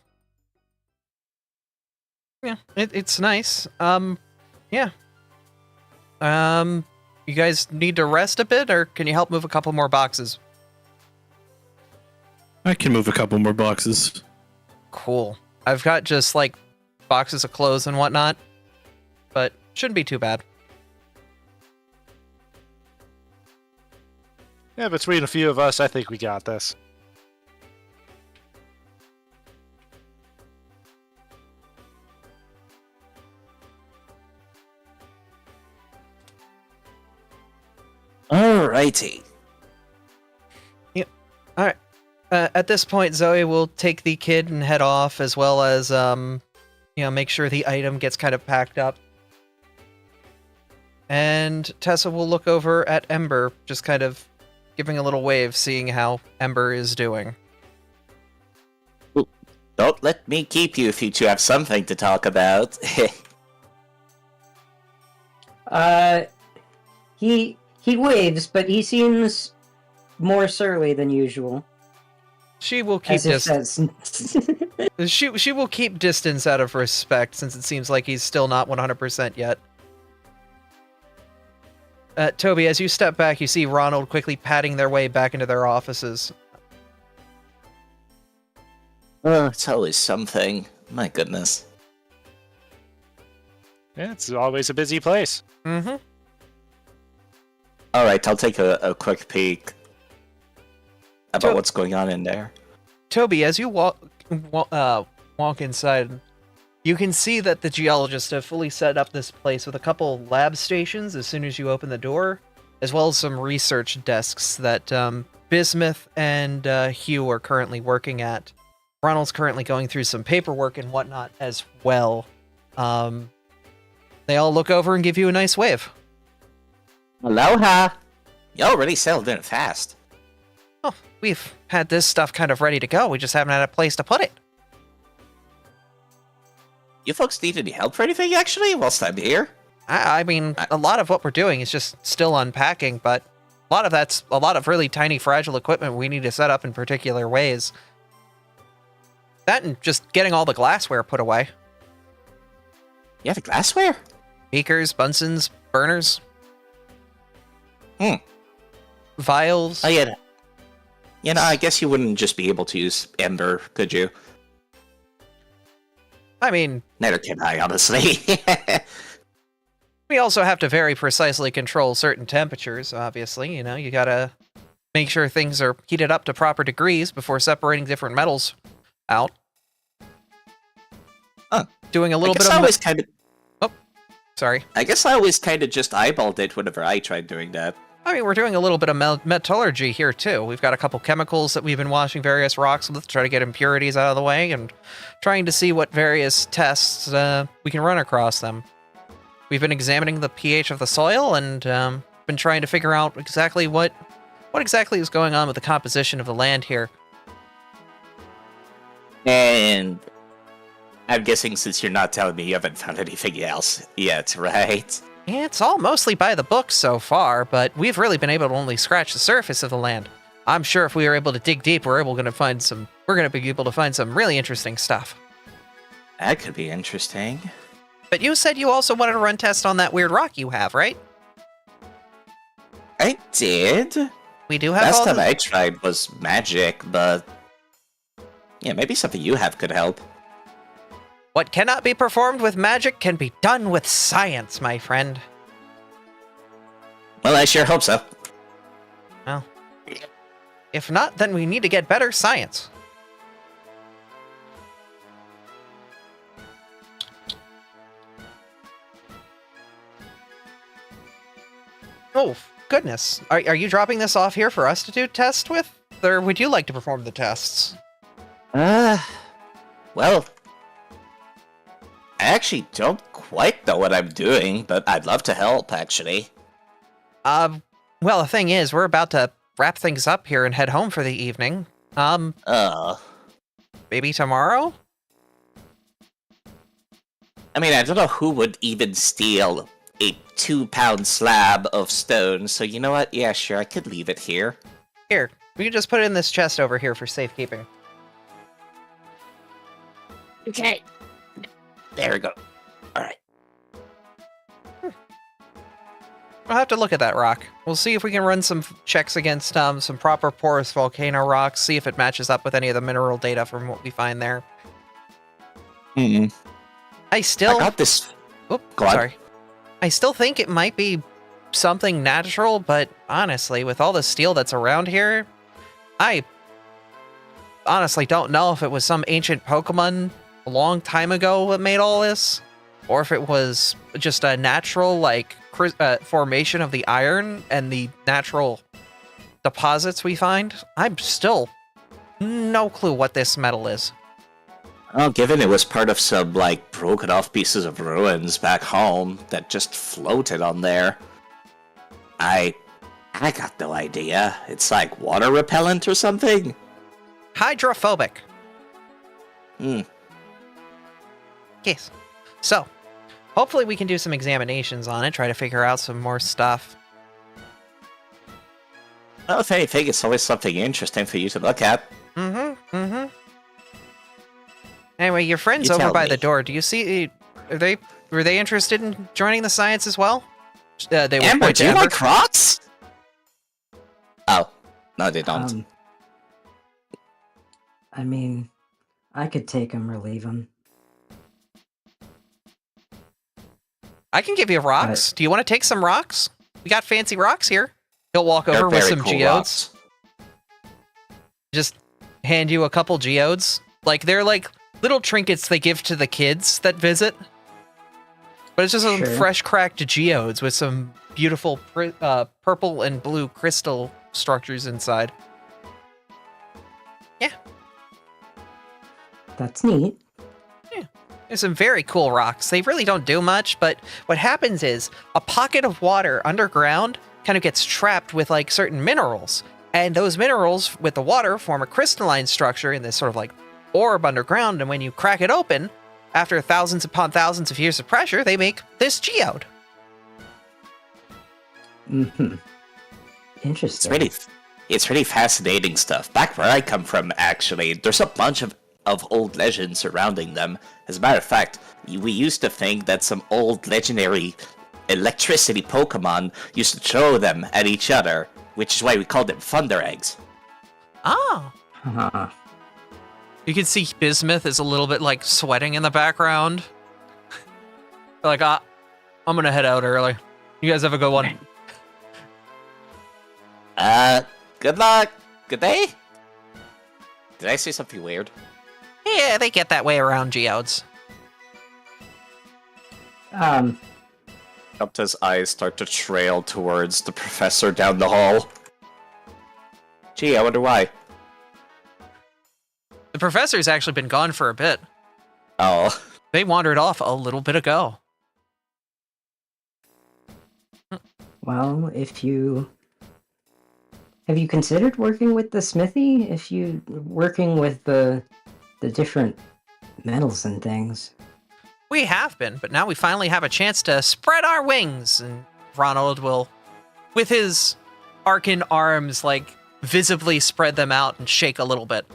[SPEAKER 1] yeah, it's nice. Yeah. You guys need to rest a bit, or can you help move a couple more boxes?
[SPEAKER 5] I can move a couple more boxes.
[SPEAKER 1] Cool. I've got just, like, boxes of clothes and whatnot, but shouldn't be too bad.
[SPEAKER 2] Yeah, between a few of us, I think we got this.
[SPEAKER 3] Alrighty.
[SPEAKER 1] Yep. All right. At this point, Zoe will take the kid and head off, as well as, make sure the item gets kind of packed up. And Tessa will look over at Ember, just kind of giving a little wave, seeing how Ember is doing.
[SPEAKER 3] Don't let me keep you if you two have something to talk about.
[SPEAKER 4] He waves, but he seems more surly than usual.
[SPEAKER 1] She will keep distance. She will keep distance out of respect, since it seems like he's still not 100% yet. Toby, as you step back, you see Ronald quickly patting their way back into their offices.
[SPEAKER 3] Oh, it's always something. My goodness.
[SPEAKER 2] Yeah, it's always a busy place.
[SPEAKER 1] Mm-hmm.
[SPEAKER 3] Alright, I'll take a quick peek about what's going on in there.
[SPEAKER 1] Toby, as you walk inside, you can see that the geologists have fully set up this place with a couple lab stations as soon as you open the door, as well as some research desks that Bismuth and Hugh are currently working at. Ronald's currently going through some paperwork and whatnot as well. They all look over and give you a nice wave.
[SPEAKER 3] Aloha! You already settled in fast.
[SPEAKER 1] Oh, we've had this stuff kind of ready to go. We just haven't had a place to put it.
[SPEAKER 3] You folks need any help for anything, actually, whilst I'm here?
[SPEAKER 1] I mean, a lot of what we're doing is just still unpacking, but a lot of really tiny, fragile equipment we need to set up in particular ways. That and just getting all the glassware put away.
[SPEAKER 3] You have glassware?
[SPEAKER 1] Beakers, Bunsen's, burners.
[SPEAKER 3] Hmm.
[SPEAKER 1] Vials.
[SPEAKER 3] Oh, yeah. You know, I guess you wouldn't just be able to use Ember, could you?
[SPEAKER 1] I mean...
[SPEAKER 3] Neither can I, honestly.
[SPEAKER 1] We also have to very precisely control certain temperatures, obviously. You know, you gotta make sure things are heated up to proper degrees before separating different metals out.
[SPEAKER 3] Huh.
[SPEAKER 1] Doing a little bit of...
[SPEAKER 3] I always kind of...
[SPEAKER 1] Oh, sorry.
[SPEAKER 3] I guess I always kind of just eyeballed it whenever I tried doing that.
[SPEAKER 1] I mean, we're doing a little bit of metallurgy here, too. We've got a couple chemicals that we've been washing various rocks with to try to get impurities out of the way, and trying to see what various tests we can run across them. We've been examining the pH of the soil, and been trying to figure out exactly what exactly is going on with the composition of the land here.
[SPEAKER 3] And I'm guessing since you're not telling me you haven't found anything else yet, right?
[SPEAKER 1] It's all mostly by the book so far, but we've really been able to only scratch the surface of the land. I'm sure if we were able to dig deep, we're going to be able to find some really interesting stuff.
[SPEAKER 3] That could be interesting.
[SPEAKER 1] But you said you also wanted to run tests on that weird rock you have, right?
[SPEAKER 3] I did.
[SPEAKER 1] We do have
[SPEAKER 3] Last time I tried was magic, but yeah, maybe something you have could help.
[SPEAKER 1] What cannot be performed with magic can be done with science, my friend.
[SPEAKER 3] Well, I sure hope so.
[SPEAKER 1] Well, if not, then we need to get better science. Oh, goodness. Are you dropping this off here for us to do tests with? Or would you like to perform the tests?
[SPEAKER 3] Well, I actually don't quite know what I'm doing, but I'd love to help, actually.
[SPEAKER 1] Well, the thing is, we're about to wrap things up here and head home for the evening. Maybe tomorrow?
[SPEAKER 3] I mean, I don't know who would even steal a 2-pound slab of stone, so you know what? Yeah, sure, I could leave it here.
[SPEAKER 1] Here, we can just put it in this chest over here for safekeeping.
[SPEAKER 3] Okay. There we go. Alright.
[SPEAKER 1] We'll have to look at that rock. We'll see if we can run some checks against some proper porous volcano rocks, see if it matches up with any of the mineral data from what we find there.
[SPEAKER 3] Hmm.
[SPEAKER 1] I
[SPEAKER 3] got this.
[SPEAKER 1] Oop,
[SPEAKER 3] Go on.
[SPEAKER 1] sorry. I still think it might be something natural, but honestly, with all the steel that's around here, I honestly don't know if it was some ancient Pokemon a long time ago that made all this, or if it was just a natural, like, formation of the iron and the natural deposits we find. I'm still no clue what this metal is.
[SPEAKER 3] Well, given it was part of some, like, broken off pieces of ruins back home that just floated on there, I got no idea. It's like water repellent or something?
[SPEAKER 1] Hydrophobic.
[SPEAKER 3] Hmm.
[SPEAKER 1] Yes. So, hopefully we can do some examinations on it, try to figure out some more stuff.
[SPEAKER 3] Well, if anything, it's always something interesting for you to look at.
[SPEAKER 1] Anyway, your friends
[SPEAKER 3] You
[SPEAKER 1] over
[SPEAKER 3] tell
[SPEAKER 1] by
[SPEAKER 3] me.
[SPEAKER 1] the door, do you see... Were they interested in joining the science as well? They will
[SPEAKER 3] Amber,
[SPEAKER 1] point to
[SPEAKER 3] do you
[SPEAKER 1] Amber.
[SPEAKER 3] like rocks? Oh, no, they don't.
[SPEAKER 4] I mean, I could take him or leave him.
[SPEAKER 1] I can give you rocks. Do you want to take some rocks? We got fancy rocks here. He'll walk
[SPEAKER 3] They're
[SPEAKER 1] over with
[SPEAKER 3] very
[SPEAKER 1] some
[SPEAKER 3] cool
[SPEAKER 1] geodes.
[SPEAKER 3] rocks.
[SPEAKER 1] Just hand you a couple geodes. Like, they're like little trinkets they give to the kids that visit. But it's just some
[SPEAKER 4] Sure.
[SPEAKER 1] fresh cracked geodes with some beautiful purple and blue crystal structures inside. Yeah,
[SPEAKER 4] That's neat.
[SPEAKER 1] there's some very cool rocks. They really don't do much, but what happens is a pocket of water underground kind of gets trapped with like certain minerals. And those minerals with the water form a crystalline structure in this sort of like orb underground. And when you crack it open, after thousands upon thousands of years of pressure, they make this geode.
[SPEAKER 4] Mm-hmm. Interesting.
[SPEAKER 3] It's really fascinating stuff. Back where I come from, actually, there's a bunch of old legends surrounding them. As a matter of fact, we used to think that some old legendary electricity Pokemon used to throw them at each other, which is why we called them Thunder Eggs.
[SPEAKER 1] Oh.
[SPEAKER 4] Uh-huh.
[SPEAKER 1] You can see Bismuth is a little bit like sweating in the background. Like, I'm gonna head out early. You guys have a good one.
[SPEAKER 3] Good luck. Good day. Did I say something weird?
[SPEAKER 1] Yeah, they get that way around geodes.
[SPEAKER 3] Upta's eyes start to trail towards the professor down the hall. Gee, I wonder why.
[SPEAKER 1] The professor's actually been gone for a bit.
[SPEAKER 3] Oh.
[SPEAKER 1] They wandered off a little bit ago.
[SPEAKER 4] Well, have you considered working with the smithy? If you working with the different metals and things.
[SPEAKER 1] We have been, but now we finally have a chance to spread our wings. And Ronald will, with his arcane arms, like, visibly spread them out and shake a little bit.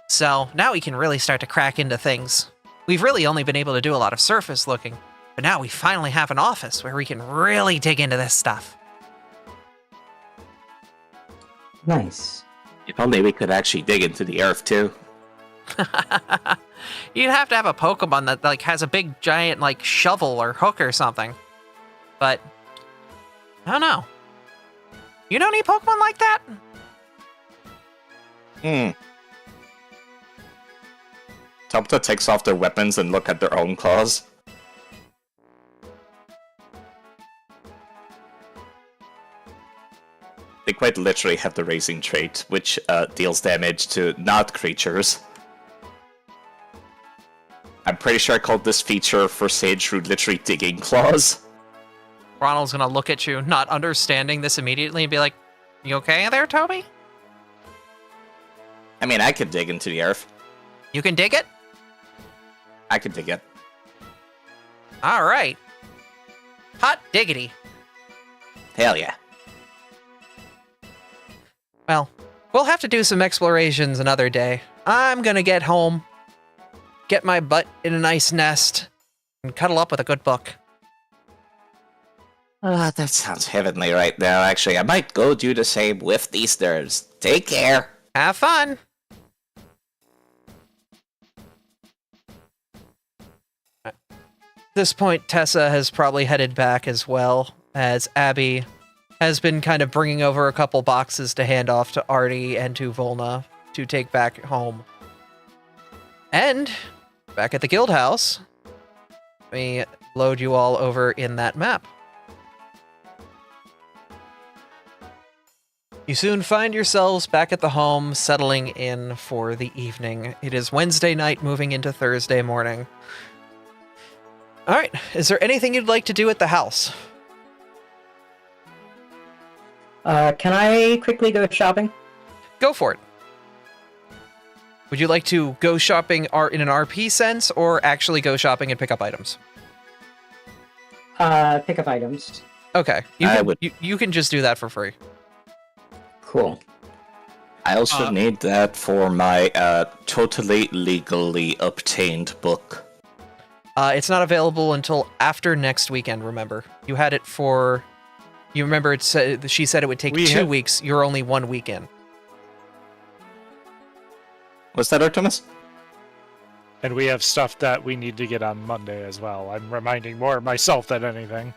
[SPEAKER 1] So now we can really start to crack into things. We've really only been able to do a lot of surface looking, but now we finally have an office where we can really dig into this stuff.
[SPEAKER 4] Nice.
[SPEAKER 3] If only we could actually dig into the earth, too.
[SPEAKER 1] You'd have to have a Pokemon that like has a big giant like shovel or hook or something. But I don't know. You know any Pokemon like that?
[SPEAKER 3] Topta takes off their weapons and look at their own claws. They quite literally have the raising trait, which deals damage to not creatures. I'm pretty sure I called this feature for Sage through literally digging claws.
[SPEAKER 1] Ronald's gonna look at you, not understanding this immediately, and be like, "You okay there, Toby?
[SPEAKER 3] I mean, I could dig into the earth.
[SPEAKER 1] You can dig it?
[SPEAKER 3] I could dig it.
[SPEAKER 1] All right. Hot diggity.
[SPEAKER 3] Hell yeah.
[SPEAKER 1] Well, we'll have to do some explorations another day. I'm gonna get home, get my butt in a nice nest, and cuddle up with a good book.
[SPEAKER 3] That sounds heavenly right now, actually. I might go do the same with these nerds. Take care.
[SPEAKER 1] Have fun. At this point, Tessa has probably headed back as well, as Abby has been kind of bringing over a couple boxes to hand off to Artie and to Volna to take back home. And back at the guild house, let me load you all over in that map. You soon find yourselves back at the home, settling in for the evening. It is Wednesday night, moving into Thursday morning. All right, is there anything you'd like to do at the house?
[SPEAKER 4] Can I quickly go shopping?
[SPEAKER 1] Go for it. Would you like to go shopping in an RP sense, or actually go shopping and pick up items?
[SPEAKER 4] Pick up items.
[SPEAKER 1] Okay, you can just do that for free.
[SPEAKER 4] Cool.
[SPEAKER 3] I also need that for my totally legally obtained book.
[SPEAKER 1] It's not available until after next weekend, remember. You had it for... You remember she said it would take 2 weeks. You're only 1 week in.
[SPEAKER 3] What's that, Artemis?
[SPEAKER 2] And we have stuff that we need to get on Monday as well. I'm reminding more of myself than anything.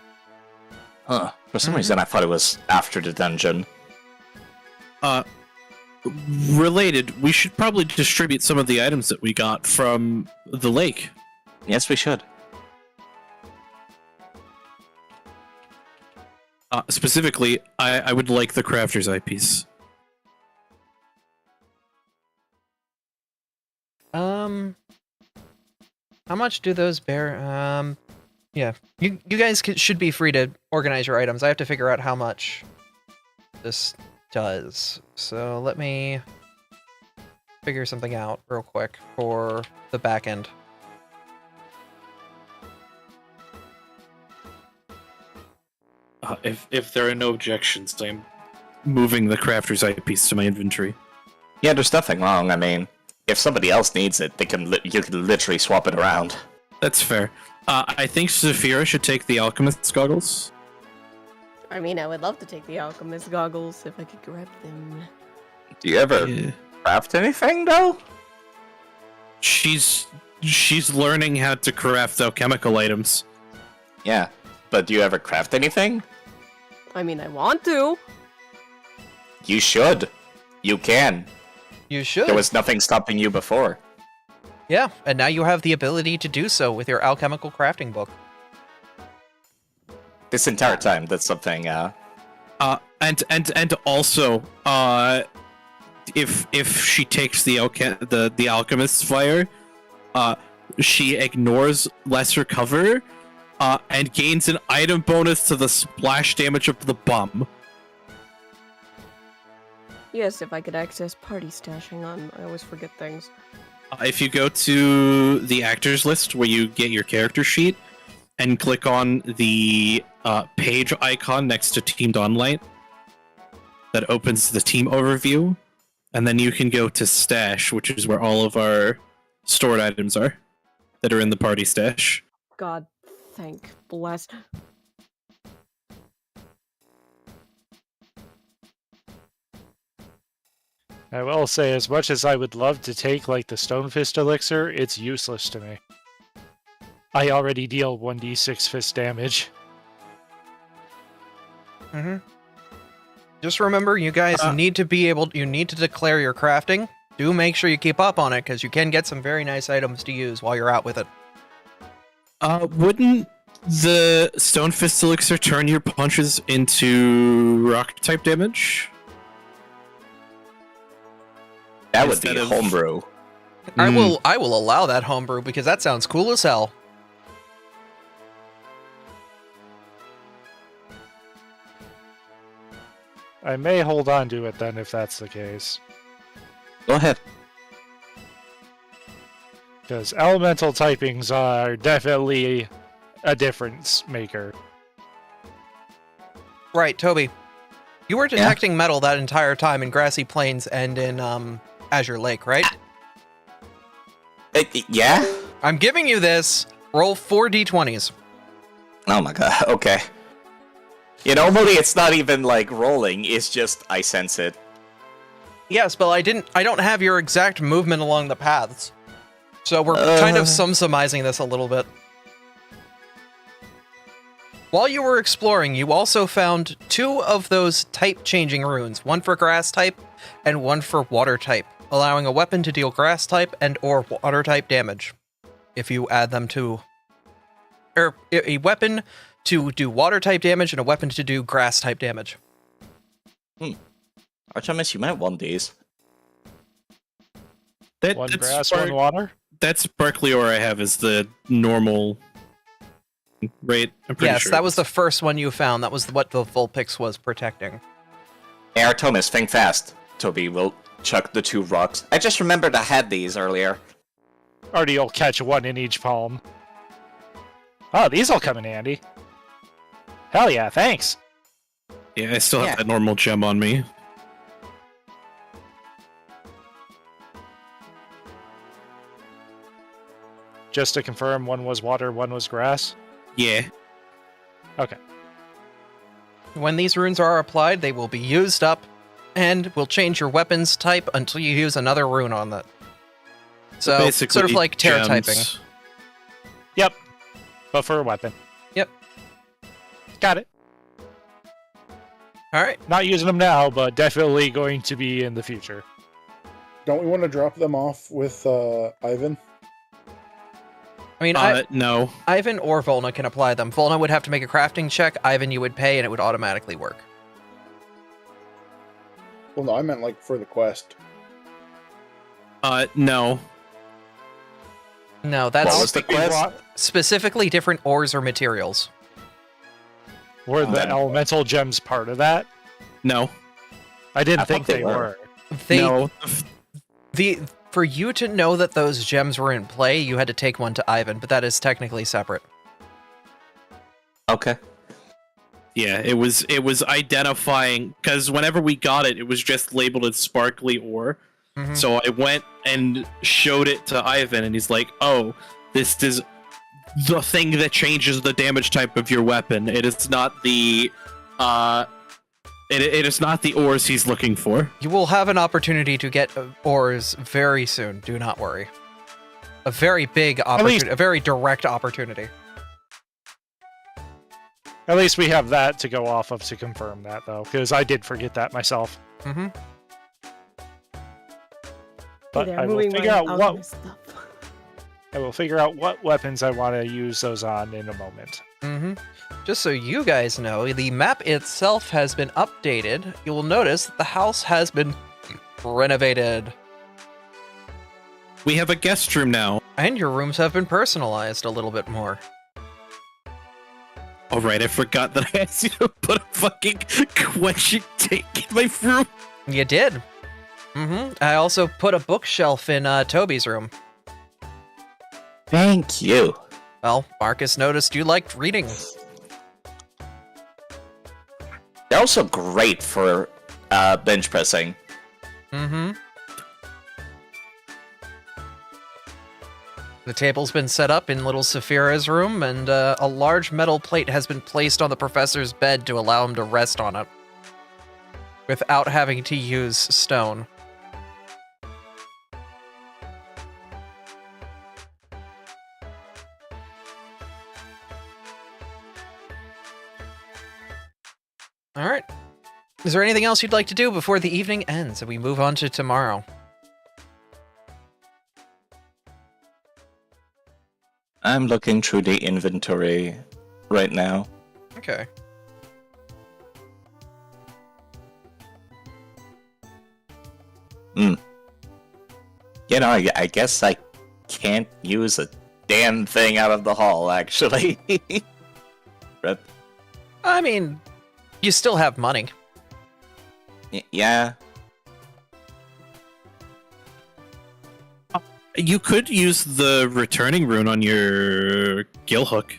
[SPEAKER 3] Huh. For some reason, I thought it was after the dungeon.
[SPEAKER 5] Related, we should probably distribute some of the items that we got from the lake.
[SPEAKER 3] Yes, we should.
[SPEAKER 5] Specifically, I would like the crafter's eyepiece.
[SPEAKER 1] How much do those bear? Yeah, you guys should be free to organize your items. I have to figure out how much this does. So let me figure something out real quick for the back end.
[SPEAKER 5] If there are no objections, I'm moving the crafter's eyepiece to my inventory.
[SPEAKER 3] Yeah, there's nothing wrong. I mean, if somebody else needs it, you can literally swap it around.
[SPEAKER 5] That's fair. I think Saphira should take the alchemist's goggles.
[SPEAKER 9] I mean, I would love to take the alchemist goggles if I could grab them.
[SPEAKER 3] Do you ever craft anything, though?
[SPEAKER 5] She's learning how to craft alchemical items.
[SPEAKER 3] Yeah, but do you ever craft anything?
[SPEAKER 9] I mean, I want to.
[SPEAKER 3] You should. You can.
[SPEAKER 1] You should.
[SPEAKER 3] There was nothing stopping you before.
[SPEAKER 1] Yeah, and now you have the ability to do so with your alchemical crafting book.
[SPEAKER 3] This entire time, that's something,
[SPEAKER 5] And also, if she takes the alchemist's fire, she ignores lesser cover, and gains an item bonus to the splash damage of the bomb.
[SPEAKER 9] Yes, if I could access party stash. Hang on, I always forget things.
[SPEAKER 5] If you go to the actors list where you get your character sheet and click on the page icon next to Team Dawnlight, that opens the team overview, and then you can go to stash, which is where all of our stored items are that are in the party stash.
[SPEAKER 9] God, thank bless.
[SPEAKER 2] I will say, as much as I would love to take, like, the Stone Fist Elixir, it's useless to me. I already deal 1d6 fist damage.
[SPEAKER 1] Just remember, you guys need to declare your crafting. Do make sure you keep up on it, because you can get some very nice items to use while you're out with it.
[SPEAKER 5] Wouldn't the Stone Fist Elixir turn your punches into rock type damage?
[SPEAKER 3] That would be
[SPEAKER 5] Instead of-
[SPEAKER 3] homebrew.
[SPEAKER 1] I will allow that homebrew because that sounds cool as hell.
[SPEAKER 2] I may hold on to it then if that's the case.
[SPEAKER 3] Go ahead.
[SPEAKER 2] Because elemental typings are definitely a difference maker.
[SPEAKER 1] Right, Toby. You were detecting metal that entire time in Grassy Plains and in Azure Lake, right?
[SPEAKER 3] Yeah?
[SPEAKER 1] I'm giving you this. Roll 4 d20s.
[SPEAKER 3] Oh my god, okay. Normally it's not even like rolling, it's just I sense it.
[SPEAKER 1] Yes, but I don't have your exact movement along the paths. So we're kind of sumsumizing this a little bit. While you were exploring, you also found 2 of those type-changing runes, one for grass type and one for water type, allowing a weapon to deal grass type and or water type damage. If you add them to... a weapon to do water type damage and a weapon to do grass type damage.
[SPEAKER 3] Artemis, you might want these.
[SPEAKER 2] One grass, one water?
[SPEAKER 5] That sparkly aura I have is the normal rate. I'm pretty
[SPEAKER 1] Yes,
[SPEAKER 5] sure
[SPEAKER 1] that was the first one you found. That was what the Vulpix was protecting.
[SPEAKER 3] Hey, Artemis, think fast. Toby will chuck the 2 rocks. I just remembered I had these earlier.
[SPEAKER 2] Or you'll catch 1 in each palm. Oh, these'll come in handy. Hell yeah, thanks.
[SPEAKER 5] Yeah, I still have that normal gem on me.
[SPEAKER 2] Just to confirm, 1 was water, 1 was grass?
[SPEAKER 5] Yeah.
[SPEAKER 2] Okay.
[SPEAKER 1] When these runes are applied, they will be used up and will change your weapon's type until you use another rune on that. So,
[SPEAKER 5] basically,
[SPEAKER 1] sort of like tear
[SPEAKER 5] gems.
[SPEAKER 1] typing.
[SPEAKER 2] Yep. But for a weapon.
[SPEAKER 1] Yep.
[SPEAKER 2] Got it.
[SPEAKER 1] Alright.
[SPEAKER 2] Not using them now, but definitely going to be in the future.
[SPEAKER 7] Don't we want to drop them off with Ivan?
[SPEAKER 1] I mean,
[SPEAKER 5] no.
[SPEAKER 1] Ivan or Volna can apply them. Volna would have to make a crafting check, Ivan you would pay, and it would automatically work.
[SPEAKER 7] Well, no, I meant like for the quest.
[SPEAKER 5] No.
[SPEAKER 1] No,
[SPEAKER 3] What
[SPEAKER 1] that's
[SPEAKER 3] was the quest?
[SPEAKER 1] specifically different ores or materials.
[SPEAKER 2] Were the elemental gems part of that?
[SPEAKER 5] No.
[SPEAKER 2] I didn't
[SPEAKER 3] I
[SPEAKER 2] think
[SPEAKER 3] thought they
[SPEAKER 2] they
[SPEAKER 3] were.
[SPEAKER 1] They,
[SPEAKER 5] No.
[SPEAKER 1] For you to know that those gems were in play, you had to take one to Ivan, but that is technically separate.
[SPEAKER 3] Okay.
[SPEAKER 5] Yeah, it was identifying, because whenever we got it, it was just labeled as sparkly ore.
[SPEAKER 1] Mhm.
[SPEAKER 5] So I went and showed it to Ivan, and he's like, "Oh, this is the thing that changes the damage type of your weapon. It is not the, it is not the ores he's looking for."
[SPEAKER 1] You will have an opportunity to get ores very soon, do not worry. A very big opportunity, a very direct opportunity.
[SPEAKER 2] At least we have that to go off of to confirm that, though, because I did forget that myself.
[SPEAKER 1] Mm-hmm.
[SPEAKER 2] But
[SPEAKER 9] They're
[SPEAKER 2] I will
[SPEAKER 9] moving
[SPEAKER 2] figure
[SPEAKER 9] my
[SPEAKER 2] out what
[SPEAKER 9] alchemist stuff.
[SPEAKER 2] I will figure out what weapons I want to use those on in a moment.
[SPEAKER 1] Mm-hmm. Just so you guys know, the map itself has been updated. You will notice that the house has been renovated.
[SPEAKER 5] We have a guest room now.
[SPEAKER 1] And your rooms have been personalized a little bit more.
[SPEAKER 5] All right, I forgot that I asked you to put a fucking quenching tank in my room.
[SPEAKER 1] You did. Mm-hmm. I also put a bookshelf in Toby's room.
[SPEAKER 3] Thank you.
[SPEAKER 1] Well, Marcus noticed you liked reading.
[SPEAKER 3] They're also great for bench pressing.
[SPEAKER 1] Mm-hmm. The table's been set up in little Saphira's room, and a large metal plate has been placed on the professor's bed to allow him to rest on it. Without having to use stone. Alright. Is there anything else you'd like to do before the evening ends and we move on to tomorrow?
[SPEAKER 3] I'm looking through the inventory right now.
[SPEAKER 1] Okay.
[SPEAKER 3] You know, I guess I can't use a damn thing out of the hall, actually. But,
[SPEAKER 1] I mean, you still have money.
[SPEAKER 3] yeah.
[SPEAKER 5] You could use the returning rune on your gill hook.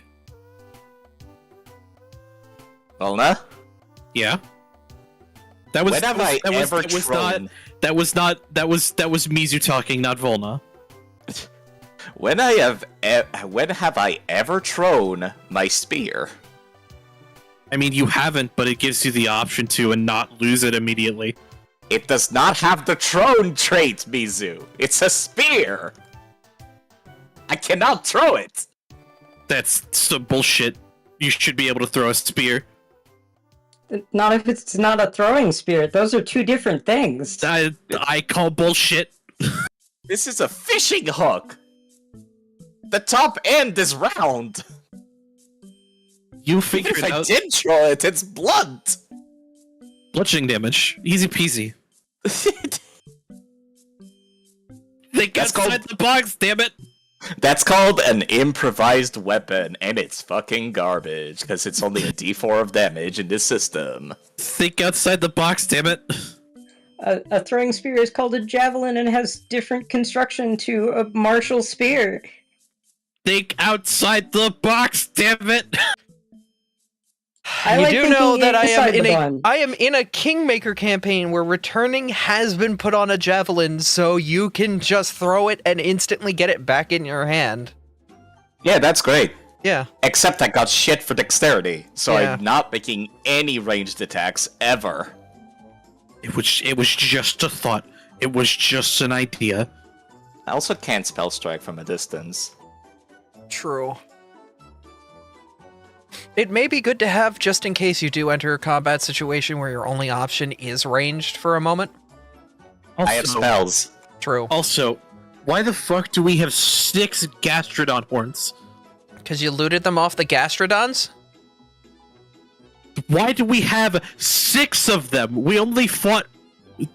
[SPEAKER 3] Volna?
[SPEAKER 5] Yeah. That was
[SPEAKER 3] When have I ever thrown...
[SPEAKER 5] that was Mizu talking, not Volna.
[SPEAKER 3] When have I ever thrown my spear?
[SPEAKER 5] I mean, you haven't, but it gives you the option to and not lose it immediately.
[SPEAKER 3] It does not have the thrown trait, Mizu. It's a spear. I cannot throw it.
[SPEAKER 5] That's some bullshit. You should be able to throw a spear.
[SPEAKER 4] Not if it's not a throwing spear. Those are two different things.
[SPEAKER 5] I call bullshit.
[SPEAKER 3] This is a fishing hook. The top end is round.
[SPEAKER 5] You
[SPEAKER 3] Even
[SPEAKER 5] figure
[SPEAKER 3] if
[SPEAKER 5] it
[SPEAKER 3] I
[SPEAKER 5] out.
[SPEAKER 3] did throw it, it's blunt.
[SPEAKER 5] Bludgeoning damage. Easy peasy. Think
[SPEAKER 3] That's
[SPEAKER 5] outside
[SPEAKER 3] called-
[SPEAKER 5] the box, damn it!
[SPEAKER 3] That's called an improvised weapon, and it's fucking garbage, because it's only a d4 of damage in this system.
[SPEAKER 5] Think outside the box, damn it!
[SPEAKER 4] A throwing spear is called a javelin and has different construction to a martial spear.
[SPEAKER 5] Think outside the box, damn it!
[SPEAKER 4] I
[SPEAKER 1] You
[SPEAKER 4] like
[SPEAKER 1] do know
[SPEAKER 4] thinking
[SPEAKER 1] that
[SPEAKER 4] inside
[SPEAKER 1] I am in a Kingmaker campaign where returning has been put on a javelin, so you can just throw it and instantly get it back in your hand.
[SPEAKER 3] Yeah, that's great.
[SPEAKER 1] Yeah.
[SPEAKER 3] Except I got shit for dexterity, so
[SPEAKER 1] Yeah.
[SPEAKER 3] I'm not making any ranged attacks ever.
[SPEAKER 5] It was just a thought. It was just an idea.
[SPEAKER 3] I also can't spell strike from a distance.
[SPEAKER 1] True. It may be good to have just in case you do enter a combat situation where your only option is ranged for a moment.
[SPEAKER 5] Also,
[SPEAKER 3] I have spells.
[SPEAKER 1] True.
[SPEAKER 5] Also, why the fuck do we have 6 Gastrodon horns?
[SPEAKER 1] Because you looted them off the Gastrodons?
[SPEAKER 5] Why do we have 6 of them? We only fought... We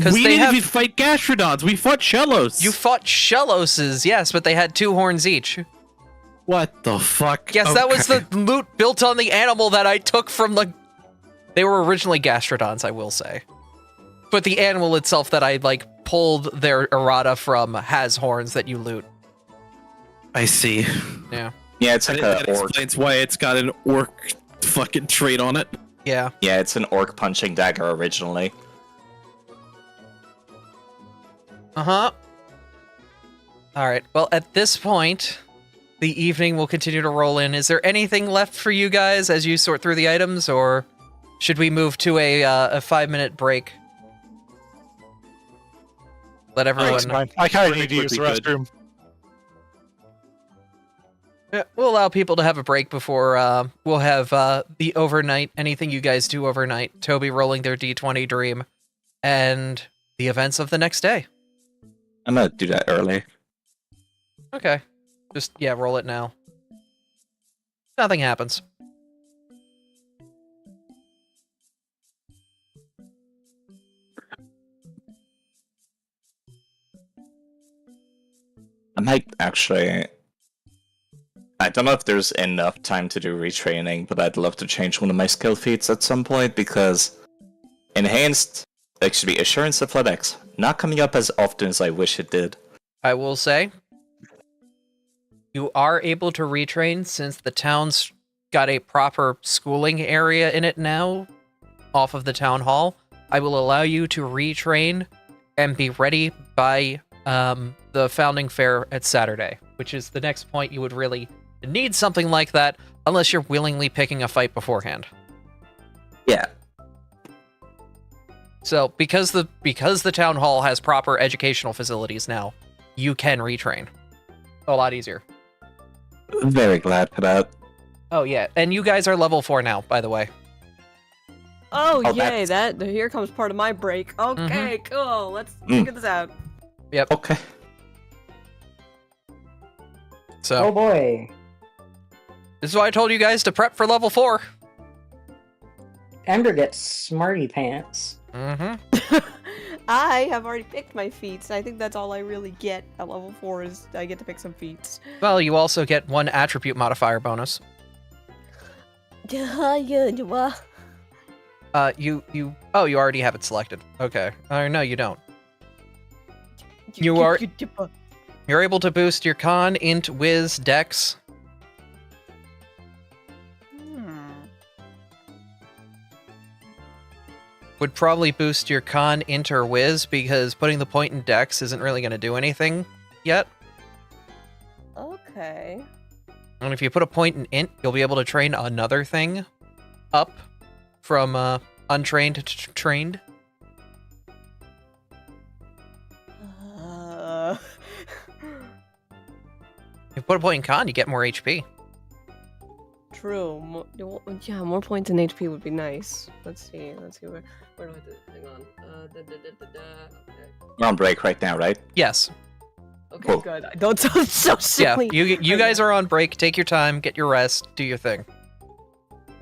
[SPEAKER 1] 'Cause they
[SPEAKER 5] didn't
[SPEAKER 1] have-
[SPEAKER 5] even fight Gastrodons. We fought Shellos.
[SPEAKER 1] You fought Shelloses, yes, but they had 2 horns each.
[SPEAKER 5] What the fuck?
[SPEAKER 1] Yes, that was
[SPEAKER 5] Okay.
[SPEAKER 1] the loot built on the animal that I took from the... They were originally Gastrodons, I will say. But the animal itself that I, pulled their errata from has horns that you loot.
[SPEAKER 5] I see.
[SPEAKER 1] Yeah.
[SPEAKER 3] Yeah, it's like
[SPEAKER 5] That
[SPEAKER 3] a orc.
[SPEAKER 5] explains why it's got an orc fucking trait on it.
[SPEAKER 1] Yeah.
[SPEAKER 3] Yeah, it's an orc punching dagger originally.
[SPEAKER 1] Uh-huh. Alright, well, at this point, the evening will continue to roll in. Is there anything left for you guys as you sort through the items, or should we move to a 5-minute break? Let everyone...
[SPEAKER 2] That's fine. I kind of
[SPEAKER 5] Pretty
[SPEAKER 2] need to use the
[SPEAKER 5] quickly good.
[SPEAKER 2] restroom.
[SPEAKER 1] Yeah, we'll allow people to have a break before we'll have the overnight, anything you guys do overnight, Toby rolling their D20 dream, and the events of the next day.
[SPEAKER 3] I'm gonna do that early.
[SPEAKER 1] Okay. Just, yeah, roll it now. Nothing happens.
[SPEAKER 3] I might actually... I don't know if there's enough time to do retraining, but I'd love to change one of my skill feats at some point, because Enhanced, actually Assurance Athletics, not coming up as often as I wish it did.
[SPEAKER 1] I will say, you are able to retrain since the town's got a proper schooling area in it now, off of the town hall. I will allow you to retrain and be ready by the founding fair at Saturday, which is the next point you would really need something like that, unless you're willingly picking a fight beforehand.
[SPEAKER 3] Yeah.
[SPEAKER 1] So because the town hall has proper educational facilities now, you can retrain a lot easier.
[SPEAKER 3] Very glad for that.
[SPEAKER 1] Oh yeah, and you guys are level 4 now, by the way.
[SPEAKER 9] Oh,
[SPEAKER 3] Oh,
[SPEAKER 9] yay,
[SPEAKER 3] that's-
[SPEAKER 9] here comes part of my break. Okay, cool, let's
[SPEAKER 3] Mm.
[SPEAKER 9] figure this out.
[SPEAKER 3] Okay.
[SPEAKER 1] So
[SPEAKER 4] Oh boy.
[SPEAKER 1] this is why I told you guys to prep for level 4.
[SPEAKER 4] Ember gets smarty pants.
[SPEAKER 1] Mm-hmm.
[SPEAKER 9] I have already picked my feats. I think that's all I really get at level 4 is I get to pick some feats.
[SPEAKER 1] Well, you also get 1 attribute modifier bonus. You already have it selected. Okay. No, you don't. You're able to boost your con, int, whiz, dex. Would probably boost your con, int, or whiz, because putting the point in dex isn't really going to do anything yet.
[SPEAKER 9] Okay.
[SPEAKER 1] And if you put a point in int, you'll be able to train another thing up from untrained to trained. If you put a point in con, you get more HP.
[SPEAKER 9] True. More points in HP would be nice. Let's see where do I do it? Hang on. Okay.
[SPEAKER 3] We're on break right now, right?
[SPEAKER 1] Yes.
[SPEAKER 9] Okay,
[SPEAKER 3] Cool.
[SPEAKER 9] good. I don't sound so silly.
[SPEAKER 1] Yeah, you guys are on break. Take your time, get your rest, do your thing.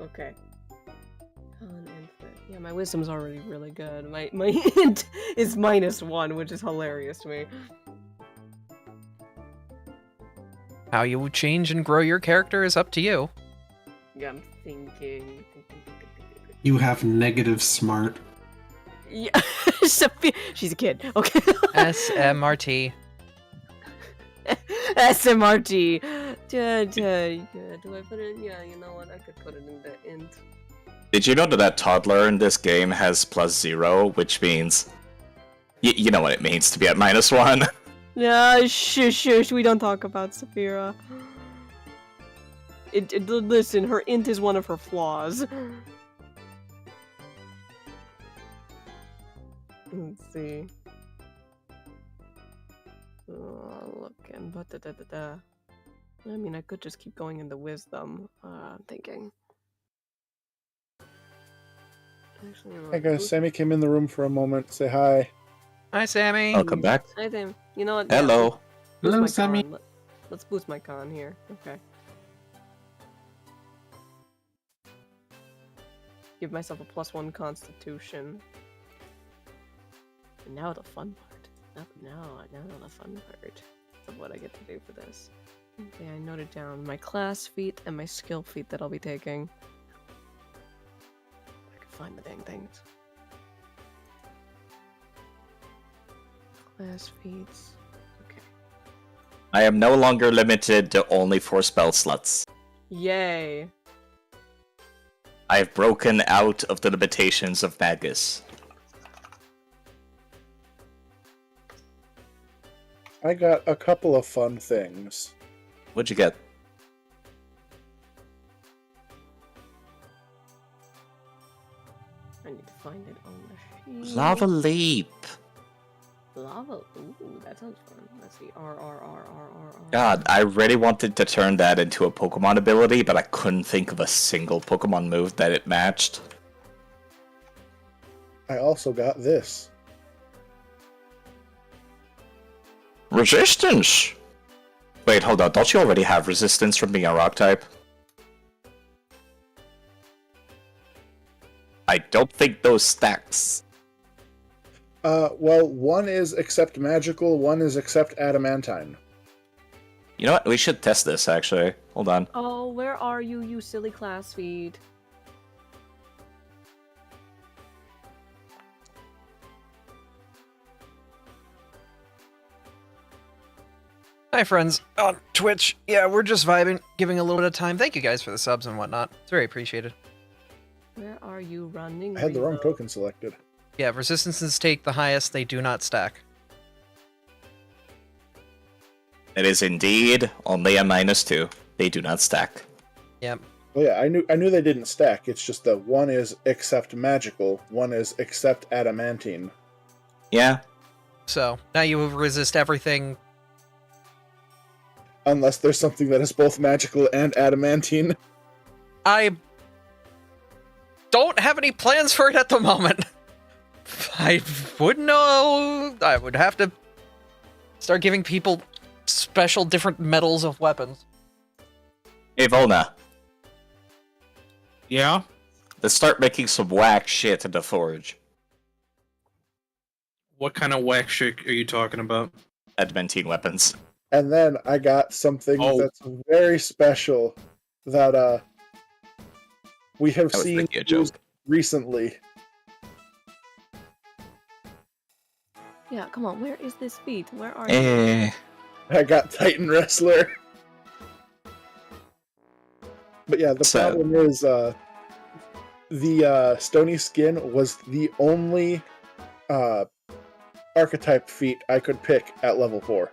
[SPEAKER 9] Okay. Yeah, my wisdom's already really good. My int is -1, which is hilarious to me.
[SPEAKER 1] How you change and grow your character is up to you.
[SPEAKER 9] Yeah, I'm thinking.
[SPEAKER 10] You have negative smart.
[SPEAKER 9] Yeah, Sophia, she's a kid. Okay.
[SPEAKER 1] SMRT.
[SPEAKER 9] SMRT. Do I put it? Yeah, you know what? I could put it in the int.
[SPEAKER 3] Did you know that toddler in this game has +0, which means... you know what it means to be at -1.
[SPEAKER 9] Yeah, shush, we don't talk about Saphira. Listen, her int is one of her flaws. Let's see. Looking, but I mean, I could just keep going into wisdom. I'm thinking. Actually,
[SPEAKER 7] Hey guys, Sammy came in the room for a moment. Say hi.
[SPEAKER 1] Hi, Sammy.
[SPEAKER 3] Welcome back.
[SPEAKER 9] Hi, Sam. You know what?
[SPEAKER 3] Hello.
[SPEAKER 9] Boost
[SPEAKER 10] Hello,
[SPEAKER 9] my
[SPEAKER 10] Sammy.
[SPEAKER 9] con. Let's boost my con here. Okay. Give myself a +1 constitution. And now the fun part. Now the fun part of what I get to do for this. Okay, I noted down my class feat and my skill feat that I'll be taking. I can find the dang things. Class feats. Okay.
[SPEAKER 3] I am no longer limited to only 4 spell slots.
[SPEAKER 9] Yay.
[SPEAKER 3] I have broken out of the limitations of Magus.
[SPEAKER 7] I got a couple of fun things.
[SPEAKER 3] What'd you get?
[SPEAKER 9] I need to find it on the sheet.
[SPEAKER 3] Lava Leap.
[SPEAKER 9] Lava. Ooh, that sounds fun. Let's see. R.
[SPEAKER 3] God, I really wanted to turn that into a Pokemon ability, but I couldn't think of a single Pokemon move that it matched.
[SPEAKER 7] I also got this.
[SPEAKER 3] Resistance! Wait, hold on. Don't you already have resistance from being a rock type? I don't think those stacks.
[SPEAKER 7] Well, one is except magical, one is except adamantine.
[SPEAKER 3] You know what? We should test this, actually. Hold on.
[SPEAKER 9] Oh, where are you, you silly class feed?
[SPEAKER 1] Hi, friends on Twitch. Yeah, we're just vibing, giving a little bit of time. Thank you guys for the subs and whatnot. It's very appreciated.
[SPEAKER 9] Where are you running?
[SPEAKER 7] I had the wrong
[SPEAKER 9] Reload?
[SPEAKER 7] token selected.
[SPEAKER 1] Yeah, resistances take the highest. They do not stack.
[SPEAKER 3] It is indeed only a -2. They do not stack.
[SPEAKER 1] Yep.
[SPEAKER 7] Well, yeah, I knew they didn't stack. It's just that one is except magical, one is except adamantine.
[SPEAKER 3] Yeah.
[SPEAKER 1] So now you will resist everything.
[SPEAKER 7] Unless there's something that is both magical and adamantine.
[SPEAKER 1] I don't have any plans for it at the moment. I would know. I would have to start giving people special different metals of weapons.
[SPEAKER 3] Hey, Volna.
[SPEAKER 5] Yeah?
[SPEAKER 3] Let's start making some whack shit in the forge.
[SPEAKER 5] What kind of whack shit are you talking about?
[SPEAKER 3] Adamantine weapons.
[SPEAKER 7] And then I got something that's very special that we have
[SPEAKER 3] That was
[SPEAKER 7] seen
[SPEAKER 3] Ricky a
[SPEAKER 7] used
[SPEAKER 3] joke.
[SPEAKER 7] recently.
[SPEAKER 9] Yeah, come on. Where is this feat? Where are you?
[SPEAKER 7] I got Titan Wrestler. But yeah, the problem is the Stony Skin was the only archetype feat I could pick at level 4.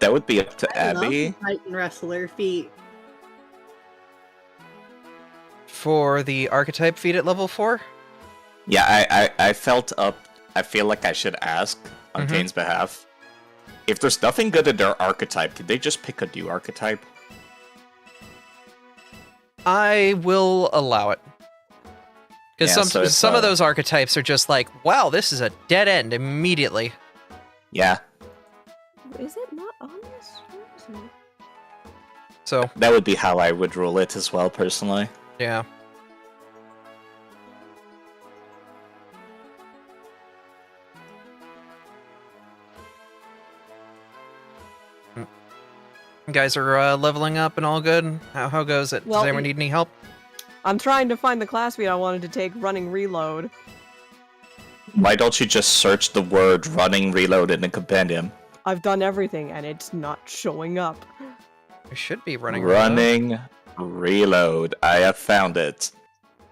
[SPEAKER 3] That would be up to
[SPEAKER 11] I love
[SPEAKER 3] Abby.
[SPEAKER 11] the Titan Wrestler feat.
[SPEAKER 1] For the archetype feat at level 4?
[SPEAKER 3] Yeah, I feel like I should ask on Kane's behalf. If there's nothing good in their archetype, could they just pick a new archetype?
[SPEAKER 1] I will allow it. Because
[SPEAKER 3] Yeah,
[SPEAKER 1] some of those archetypes are just like, wow, this is a dead end immediately.
[SPEAKER 3] Yeah.
[SPEAKER 9] Is it not on this? Where is it?
[SPEAKER 1] So
[SPEAKER 3] That would be how I would rule it as well, personally.
[SPEAKER 1] yeah. You guys are leveling up and all good? How goes it?
[SPEAKER 9] Well,
[SPEAKER 1] Does anyone need any help?
[SPEAKER 9] I'm trying to find the class feat I wanted to take, running reload.
[SPEAKER 3] Why don't you just search the word running reload in the compendium?
[SPEAKER 9] I've done everything and it's not showing up.
[SPEAKER 1] It should be running.
[SPEAKER 3] Running reload. I have found it.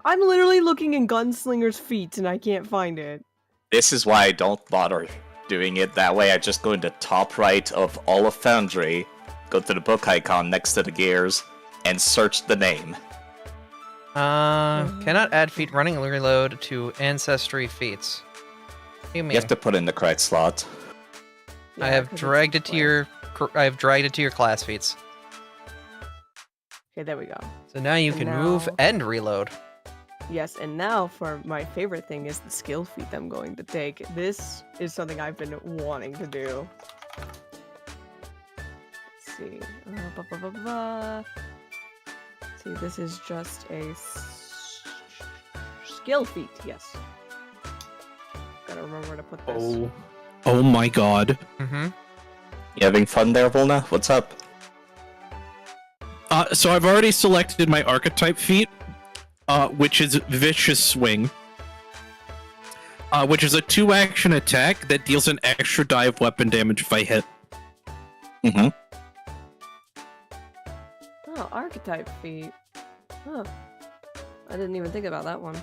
[SPEAKER 9] I'm literally looking in Gunslinger's feats and I can't find it.
[SPEAKER 3] This is why I don't bother doing it that way. I just go in the top right of all of Foundry, go to the book icon next to the gears, and search the name.
[SPEAKER 1] Cannot add feat running reload to ancestry feats. What do you mean?
[SPEAKER 3] You have to put in the correct slot.
[SPEAKER 1] I have dragged it to your. I have dragged it to your class feats.
[SPEAKER 9] Okay, there we go.
[SPEAKER 1] So now you
[SPEAKER 9] And
[SPEAKER 1] can
[SPEAKER 9] now-
[SPEAKER 1] move and reload.
[SPEAKER 9] Yes, and now for my favorite thing is the skill feat I'm going to take. This is something I've been wanting to do. Let's see. See, this is just a skill feat, yes. Gotta remember where to put this.
[SPEAKER 5] Oh my god.
[SPEAKER 1] Mm-hmm.
[SPEAKER 3] You having fun there, Volna? What's up?
[SPEAKER 5] So I've already selected my archetype feat, which is Vicious Swing, which is a 2-action attack that deals an extra die of weapon damage if I hit.
[SPEAKER 3] Mm-hmm.
[SPEAKER 9] Oh, archetype feat. Huh. I didn't even think about that one.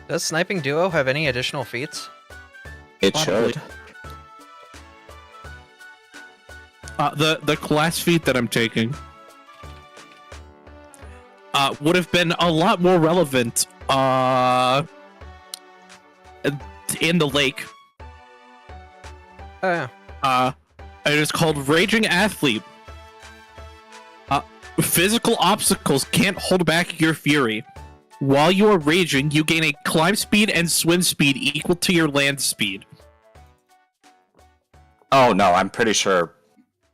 [SPEAKER 1] Does Sniping Duo have any additional feats?
[SPEAKER 3] It
[SPEAKER 5] Probably.
[SPEAKER 3] should.
[SPEAKER 5] The class feat that I'm taking would have been a lot more relevant in the lake.
[SPEAKER 1] Oh yeah.
[SPEAKER 5] It is called Raging Athlete. Physical obstacles can't hold back your fury. While you are raging, you gain a climb speed and swim speed equal to your land speed.
[SPEAKER 3] Oh no, I'm pretty sure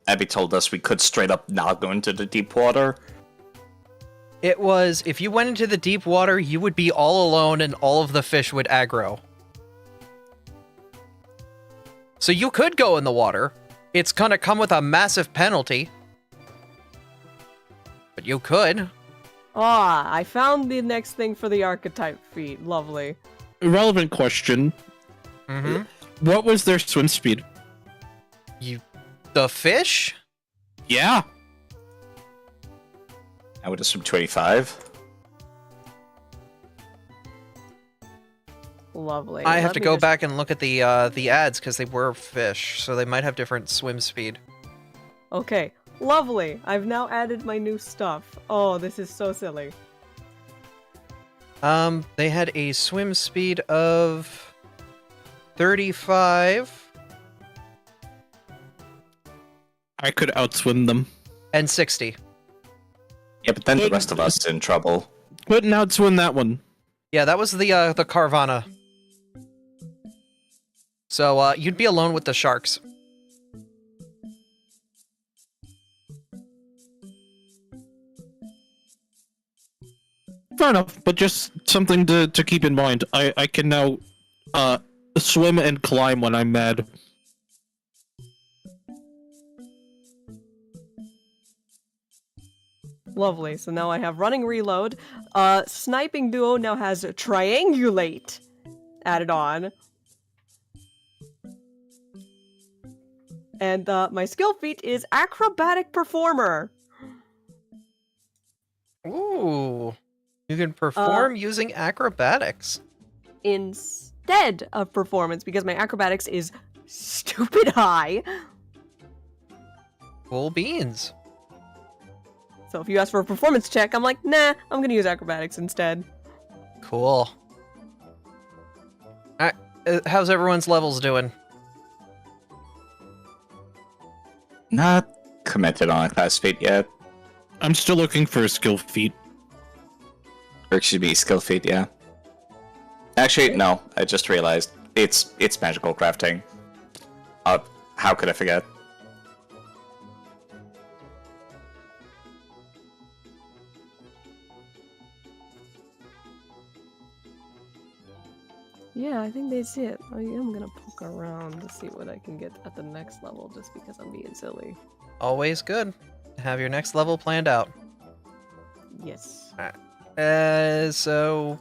[SPEAKER 3] Abby told us we could straight up not go into the deep water.
[SPEAKER 1] It was, if you went into the deep water, you would be all alone and all of the fish would aggro. So you could go in the water. It's gonna come with a massive penalty. But you could.
[SPEAKER 9] Ah, I found the next thing for the archetype feat. Lovely.
[SPEAKER 5] Irrelevant question.
[SPEAKER 1] Mm-hmm.
[SPEAKER 5] What was their swim speed?
[SPEAKER 1] The fish?
[SPEAKER 5] Yeah.
[SPEAKER 3] I would assume 25.
[SPEAKER 9] Lovely.
[SPEAKER 1] I have
[SPEAKER 9] Let
[SPEAKER 1] to
[SPEAKER 9] me
[SPEAKER 1] go
[SPEAKER 9] just-
[SPEAKER 1] back and look at the ads because they were fish, so they might have different swim speed.
[SPEAKER 9] Okay, lovely. I've now added my new stuff. Oh, this is so silly.
[SPEAKER 1] They had a swim speed of 35
[SPEAKER 5] I could outswim them.
[SPEAKER 1] and 60.
[SPEAKER 3] Yeah, but then the rest of us in trouble.
[SPEAKER 5] Couldn't outswim that one.
[SPEAKER 1] Yeah, that was the Carvana. So you'd be alone with the sharks.
[SPEAKER 5] Fair enough, but just something to keep in mind. I can now swim and climb when I'm mad.
[SPEAKER 9] Lovely. So now I have running reload. Sniping duo now has triangulate added on. And my skill feat is acrobatic performer.
[SPEAKER 1] Ooh. You can perform using acrobatics.
[SPEAKER 9] Instead of performance, because my acrobatics is stupid high.
[SPEAKER 1] Cool beans.
[SPEAKER 9] So if you ask for a performance check, I'm like, nah, I'm gonna use acrobatics instead.
[SPEAKER 1] Cool. Alright, how's everyone's levels doing?
[SPEAKER 3] Not commented on a class feat yet.
[SPEAKER 5] I'm still looking for a skill feat.
[SPEAKER 3] Or it should be skill feat, yeah. Actually, no. I just realized it's magical crafting. How could I forget?
[SPEAKER 9] Yeah, I think that's it. I am gonna poke around to see what I can get at the next level, just because I'm being silly.
[SPEAKER 1] Always good to have your next level planned out.
[SPEAKER 9] Yes.
[SPEAKER 1] So...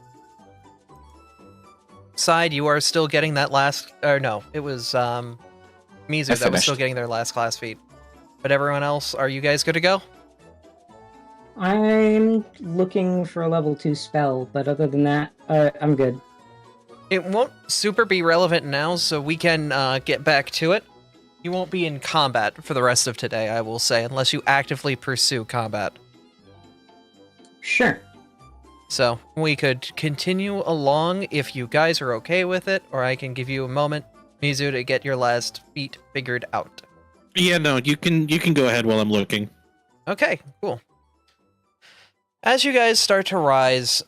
[SPEAKER 1] Side, you are still getting that last... Or no, it was Mizu that was still getting their last class feat. But everyone else, are you guys good to go?
[SPEAKER 4] I'm looking for a level 2 spell, but other than that, I'm good.
[SPEAKER 1] It won't super be relevant now, so we can get back to it. You won't be in combat for the rest of today, I will say, unless you actively pursue combat.
[SPEAKER 4] Sure.
[SPEAKER 1] So, we could continue along if you guys are okay with it, or I can give you a moment, Mizu, to get your last feat figured out.
[SPEAKER 5] Yeah, no, you can go ahead while I'm looking.
[SPEAKER 1] Okay, cool. As you guys start to rise,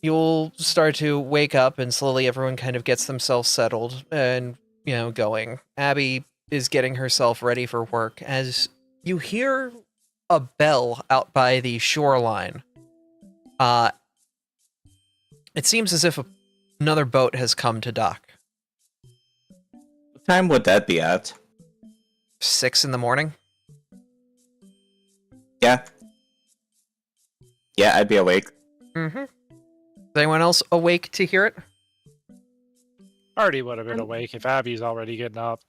[SPEAKER 1] you'll start to wake up, and slowly everyone kind of gets themselves settled and, going. Abby is getting herself ready for work as you hear a bell out by the shoreline. It seems as if another boat has come to dock.
[SPEAKER 3] What time would that be at?
[SPEAKER 1] 6 in the morning?
[SPEAKER 3] Yeah. Yeah, I'd be awake.
[SPEAKER 1] Mm-hmm. Is anyone else awake to hear it?
[SPEAKER 2] Already would have been awake if Abby's already getting up.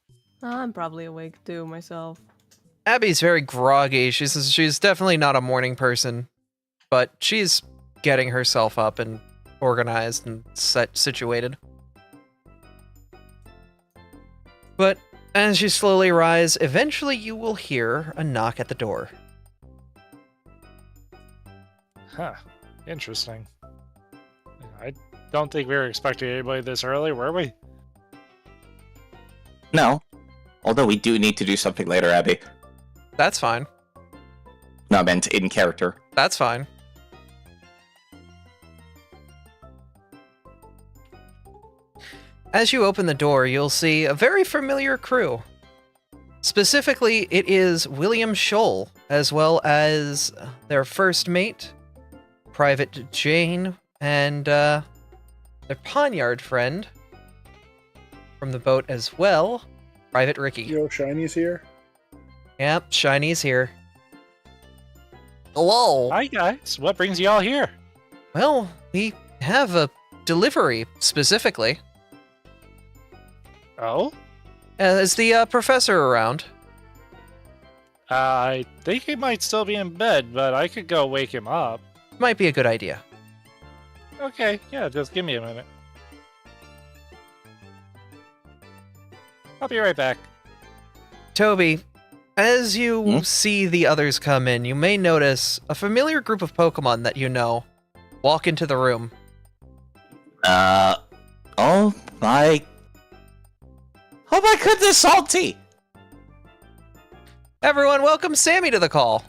[SPEAKER 9] I'm probably awake too, myself.
[SPEAKER 1] Abby's very groggy. She's definitely not a morning person, but she's getting herself up and organized and situated. But as you slowly rise, eventually you will hear a knock at the door.
[SPEAKER 2] Huh. Interesting. I don't think we were expecting anybody this early, were we?
[SPEAKER 3] No. Although we do need to do something later, Abby.
[SPEAKER 1] That's fine.
[SPEAKER 3] No, I meant in character.
[SPEAKER 1] That's fine. As you open the door, you'll see a very familiar crew. Specifically, it is William Scholl, as well as their first mate, Private Jane, and their Poniard friend from the boat as well, Private Ricky.
[SPEAKER 7] Yo, Shiny's here.
[SPEAKER 1] Yep, Shiny's here. Hello.
[SPEAKER 2] Hi, guys. What brings you all here?
[SPEAKER 1] Well, we have a delivery, specifically.
[SPEAKER 2] Oh?
[SPEAKER 1] Is the professor around?
[SPEAKER 2] I think he might still be in bed, but I could go wake him up.
[SPEAKER 1] Might be a good idea.
[SPEAKER 2] Okay, yeah, just give me a minute. I'll be right back.
[SPEAKER 1] Toby, as you see the others come in, you may notice a familiar group of Pokemon that you know walk into the room.
[SPEAKER 3] Oh my goodness, Salty!
[SPEAKER 1] Everyone, welcome Sammy to the call.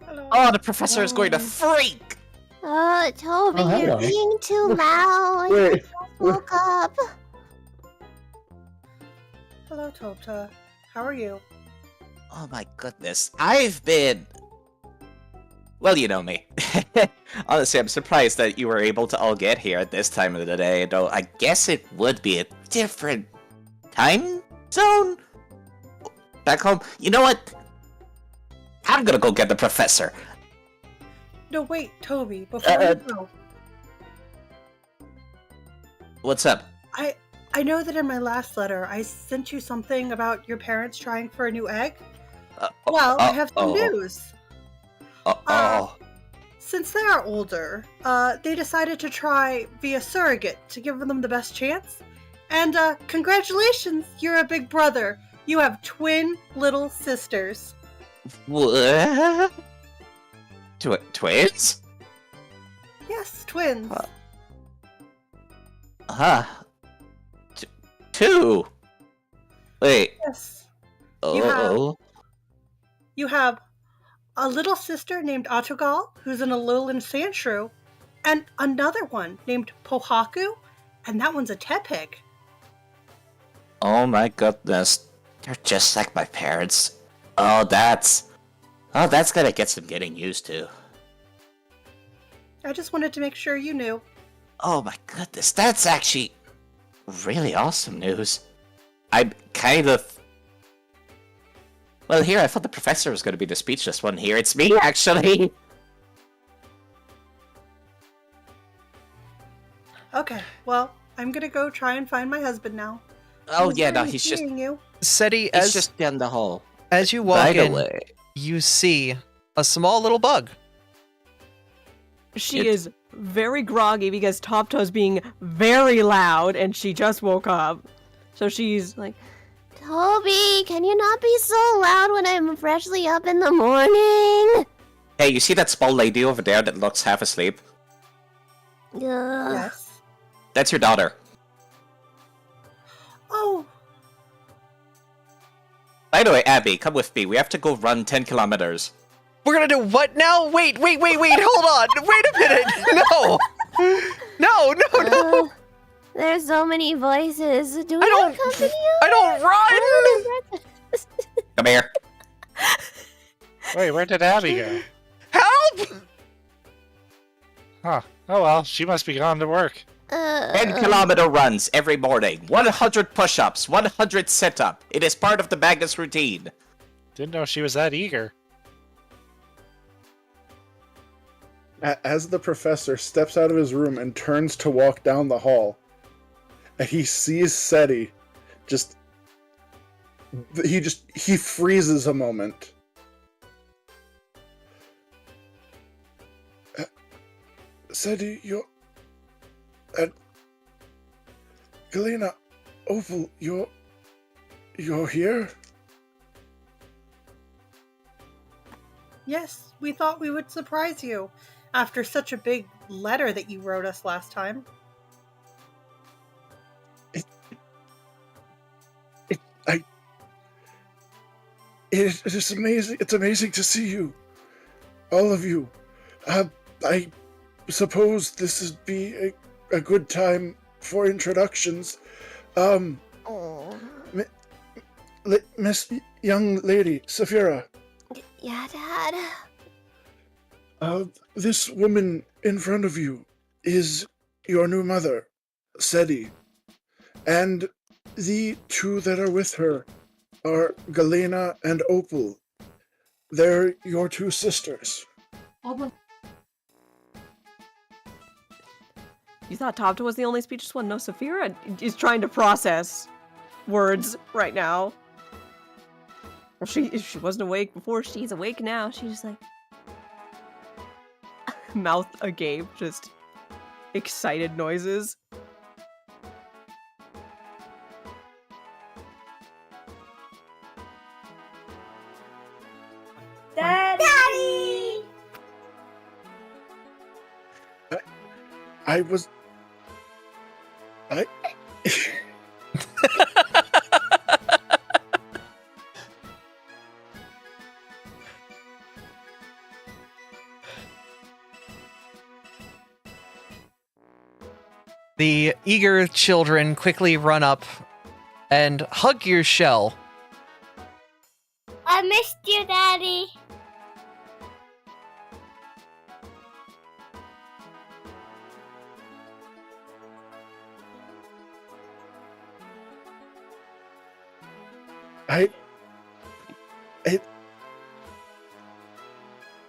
[SPEAKER 11] Hello.
[SPEAKER 3] Oh, the professor is going to freak!
[SPEAKER 6] Toby,
[SPEAKER 4] Oh,
[SPEAKER 6] you're
[SPEAKER 4] hello.
[SPEAKER 6] being too loud.
[SPEAKER 4] Wait.
[SPEAKER 6] You just woke up.
[SPEAKER 11] Hello, Topta. How are you?
[SPEAKER 3] Oh my goodness, I've been Well, you know me. Honestly, I'm surprised that you were able to all get here at this time of the day, though I guess it would be a different time zone? Back home? You know what? I'm gonna go get the professor.
[SPEAKER 11] No, wait, Toby, before you go.
[SPEAKER 3] What's up?
[SPEAKER 11] I know that in my last letter, I sent you something about your parents trying for a new egg. Well, I have some news. Since they are older, they decided to try via surrogate to give them the best chance. And congratulations, you're a big brother. You have twin little sisters.
[SPEAKER 3] What? Twins?
[SPEAKER 11] Yes, twins.
[SPEAKER 3] Two? Wait.
[SPEAKER 11] Yes.
[SPEAKER 3] Oh.
[SPEAKER 11] You have a little sister named Atogal, who's an Alolan Sandshrew, and another one named Pohaku, and that one's a Tepig.
[SPEAKER 3] Oh my goodness. They're just like my parents. That's gonna get some getting used to.
[SPEAKER 11] I just wanted to make sure you knew.
[SPEAKER 3] Oh my goodness, that's actually really awesome news. I'm kind of... Well, here, I thought the professor was going to be the speechless one here. It's me, actually!
[SPEAKER 11] Okay, well, I'm gonna go try and find my husband now.
[SPEAKER 3] Oh, yeah, no, he's just...
[SPEAKER 11] You.
[SPEAKER 1] Seti,
[SPEAKER 3] He's just down the hall.
[SPEAKER 1] as you walk
[SPEAKER 3] By the
[SPEAKER 1] in,
[SPEAKER 3] way,
[SPEAKER 1] you see a small little bug.
[SPEAKER 9] She is very groggy because Topto's being very loud and she just woke up. So she's like,
[SPEAKER 6] Toby, can you not be so loud when I'm freshly up in the morning?
[SPEAKER 3] hey, you see that small lady over there that looks half asleep?
[SPEAKER 6] Ugh.
[SPEAKER 11] Yes.
[SPEAKER 3] That's your daughter.
[SPEAKER 11] Oh,
[SPEAKER 3] By the way, Abby, come with me. We have to go run 10 kilometers.
[SPEAKER 1] We're gonna do what now? Wait, hold on. Wait a minute. No.
[SPEAKER 6] There's so many voices. Do we
[SPEAKER 1] I
[SPEAKER 6] have
[SPEAKER 1] don't-
[SPEAKER 6] company?
[SPEAKER 1] I don't run.
[SPEAKER 3] Come here.
[SPEAKER 2] Wait, where did Abby go?
[SPEAKER 1] Help!
[SPEAKER 2] Huh. Oh well, she must be gone to work.
[SPEAKER 3] 10-kilometer runs every morning. 100 push-ups. 100 sit-up. It is part of the Magnus routine.
[SPEAKER 2] Didn't know she was that eager.
[SPEAKER 7] As the professor steps out of his room and turns to walk down the hall, and he sees Seti, he freezes a moment. Seti, you're... Galena, Opal, you're here?
[SPEAKER 11] yes, we thought we would surprise you after such a big letter that you wrote us last time.
[SPEAKER 7] It is amazing. It's amazing to see you, all of you. I suppose this would be a good time for introductions. Miss young lady, Saphira.
[SPEAKER 6] Yeah, Dad.
[SPEAKER 7] This woman in front of you is your new mother, Seti. And the two that are with her are Galena and Opal. They're your two sisters.
[SPEAKER 9] you thought Topto was the only speechless one? No, Saphira is trying to process words right now. Well, she wasn't awake before. She's awake now. She's just like mouth agape, just excited noises.
[SPEAKER 6] Daddy!
[SPEAKER 1] The eager children quickly run up and hug your shell.
[SPEAKER 6] I missed you, Daddy.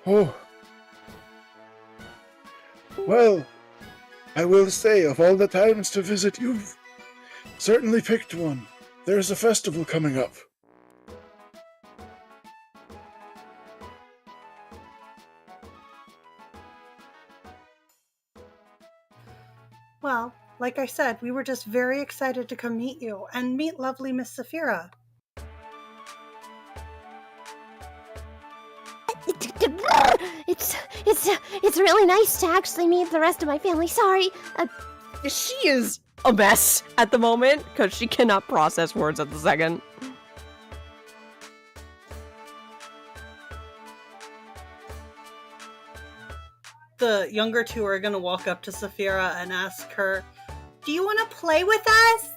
[SPEAKER 7] Oh. Well, I will say, of all the times to visit, you've certainly picked one. There's a festival coming up.
[SPEAKER 11] Well, like I said, we were just very excited to come meet you and meet lovely Miss Saphira.
[SPEAKER 6] It's really nice to actually meet the rest of my family. Sorry.
[SPEAKER 9] She is a mess at the moment because she cannot process words at the second.
[SPEAKER 11] The younger two are going to walk up to Saphira and ask her, "Do you want to play with us?"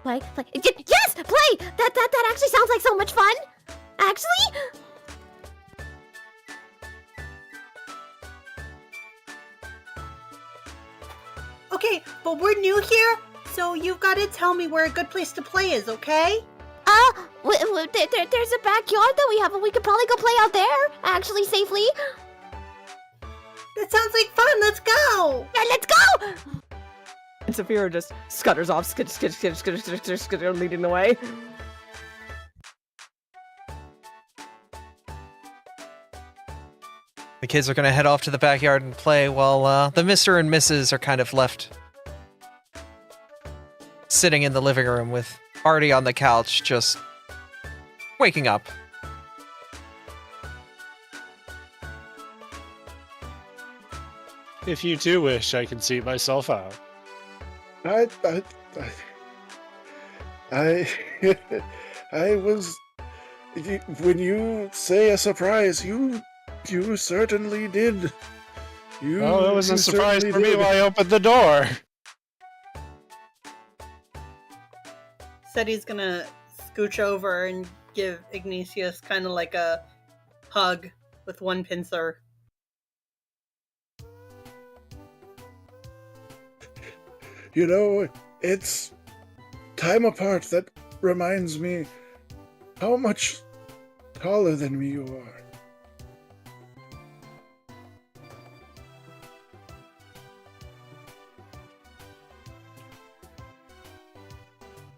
[SPEAKER 6] Play. Yes, play. That actually sounds like so much fun. Actually.
[SPEAKER 11] Okay, but we're new here, so you've got to tell me where a good place to play is, okay?
[SPEAKER 6] There's a backyard that we have, and we could probably go play out there, actually, safely.
[SPEAKER 11] That sounds like fun, let's go!
[SPEAKER 6] Yeah, let's go!
[SPEAKER 9] And Saphira just scutters off, skitter, leading the way.
[SPEAKER 1] The kids are going to head off to the backyard and play while the Mr. and Mrs. are kind of left sitting in the living room with Artie on the couch, just waking up.
[SPEAKER 2] If you do wish, I can see myself out.
[SPEAKER 7] I was... When you say a surprise, you certainly did.
[SPEAKER 2] Oh, it was a surprise for me when I opened the door.
[SPEAKER 11] Said he's gonna scooch over and give Ignatius kind of like a hug with one pincer.
[SPEAKER 7] You know, it's time apart that reminds me how much taller than me you are.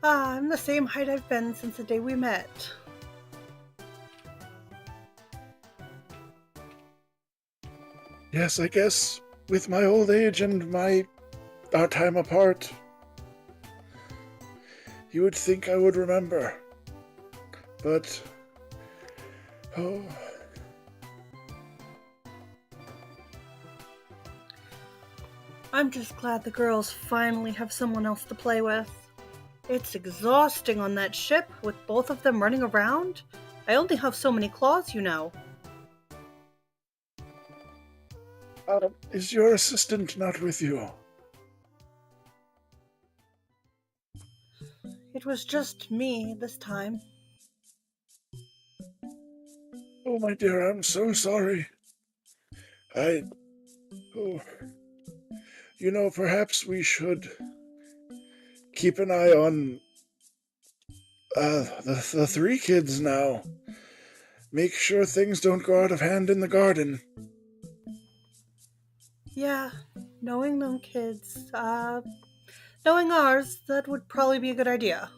[SPEAKER 11] I'm the same height I've been since the day we met.
[SPEAKER 7] Yes, I guess with my old age and our time apart, you would think I would remember. But, oh...
[SPEAKER 11] I'm just glad the girls finally have someone else to play with. It's exhausting on that ship with both of them running around. I only have so many claws, you know.
[SPEAKER 7] Is your assistant not with you?
[SPEAKER 11] It was just me this time.
[SPEAKER 7] Oh, my dear, I'm so sorry. You know, perhaps we should keep an eye on the three kids now. Make sure things don't go out of hand in the garden.
[SPEAKER 11] Yeah, knowing them kids, knowing ours, that would probably be a good idea.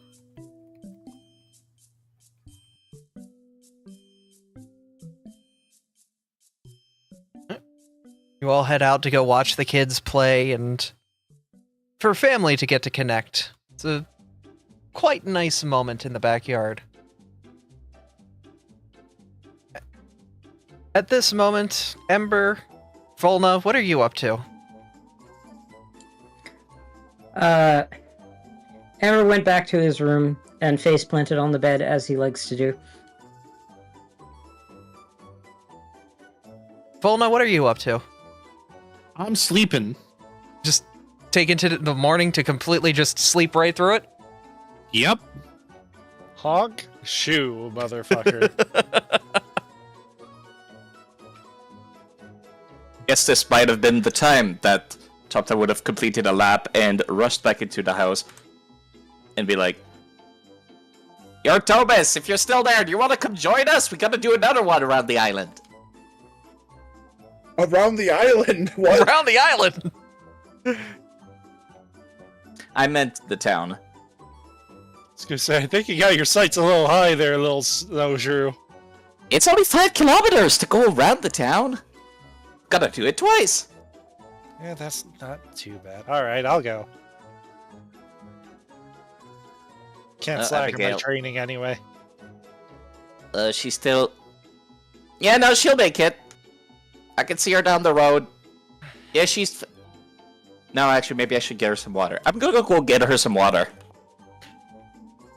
[SPEAKER 1] You all head out to go watch the kids play and for family to get to connect. It's a quite nice moment in the backyard. At this moment, Ember, Volna, what are you up to?
[SPEAKER 4] Ember went back to his room and face planted on the bed as he likes to do.
[SPEAKER 1] Volna, what are you up to?
[SPEAKER 5] I'm sleeping.
[SPEAKER 1] Just take into the morning to completely just sleep right through it?
[SPEAKER 5] Yep.
[SPEAKER 2] Honk? Shoo, motherfucker.
[SPEAKER 3] Guess this might have been the time that Chopta would have completed a lap and rushed back into the house and be like, Yo, Thomas, if you're still there, do you want to come join us? We gotta do another one around the island.
[SPEAKER 7] Around the island? What?
[SPEAKER 1] Around the island!
[SPEAKER 3] I meant the town.
[SPEAKER 2] I was gonna say, I think you got your sights a little high there, little snowshoe.
[SPEAKER 3] It's only 5 kilometers to go around the town. Gotta do it twice.
[SPEAKER 2] Yeah, that's not too bad. Alright, I'll go. Can't slack in my
[SPEAKER 3] Abigail.
[SPEAKER 2] training anyway.
[SPEAKER 3] She's still... Yeah, no, she'll make it. I can see her down the road. Yeah, she's... No, actually, maybe I should get her some water. I'm gonna go get her some water.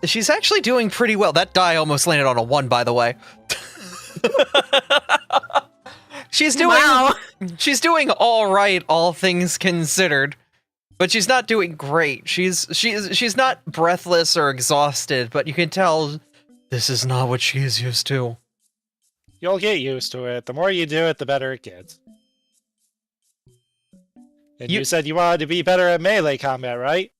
[SPEAKER 1] She's actually doing pretty well. That die almost landed on a 1, by the way. She's doing she's doing all right, all things considered, but she's not doing great. She's not breathless or exhausted, but you can tell this is not what she is used to.
[SPEAKER 2] You'll get used to it. The more you do it, the better it gets. And you said you wanted to be better at melee combat, right?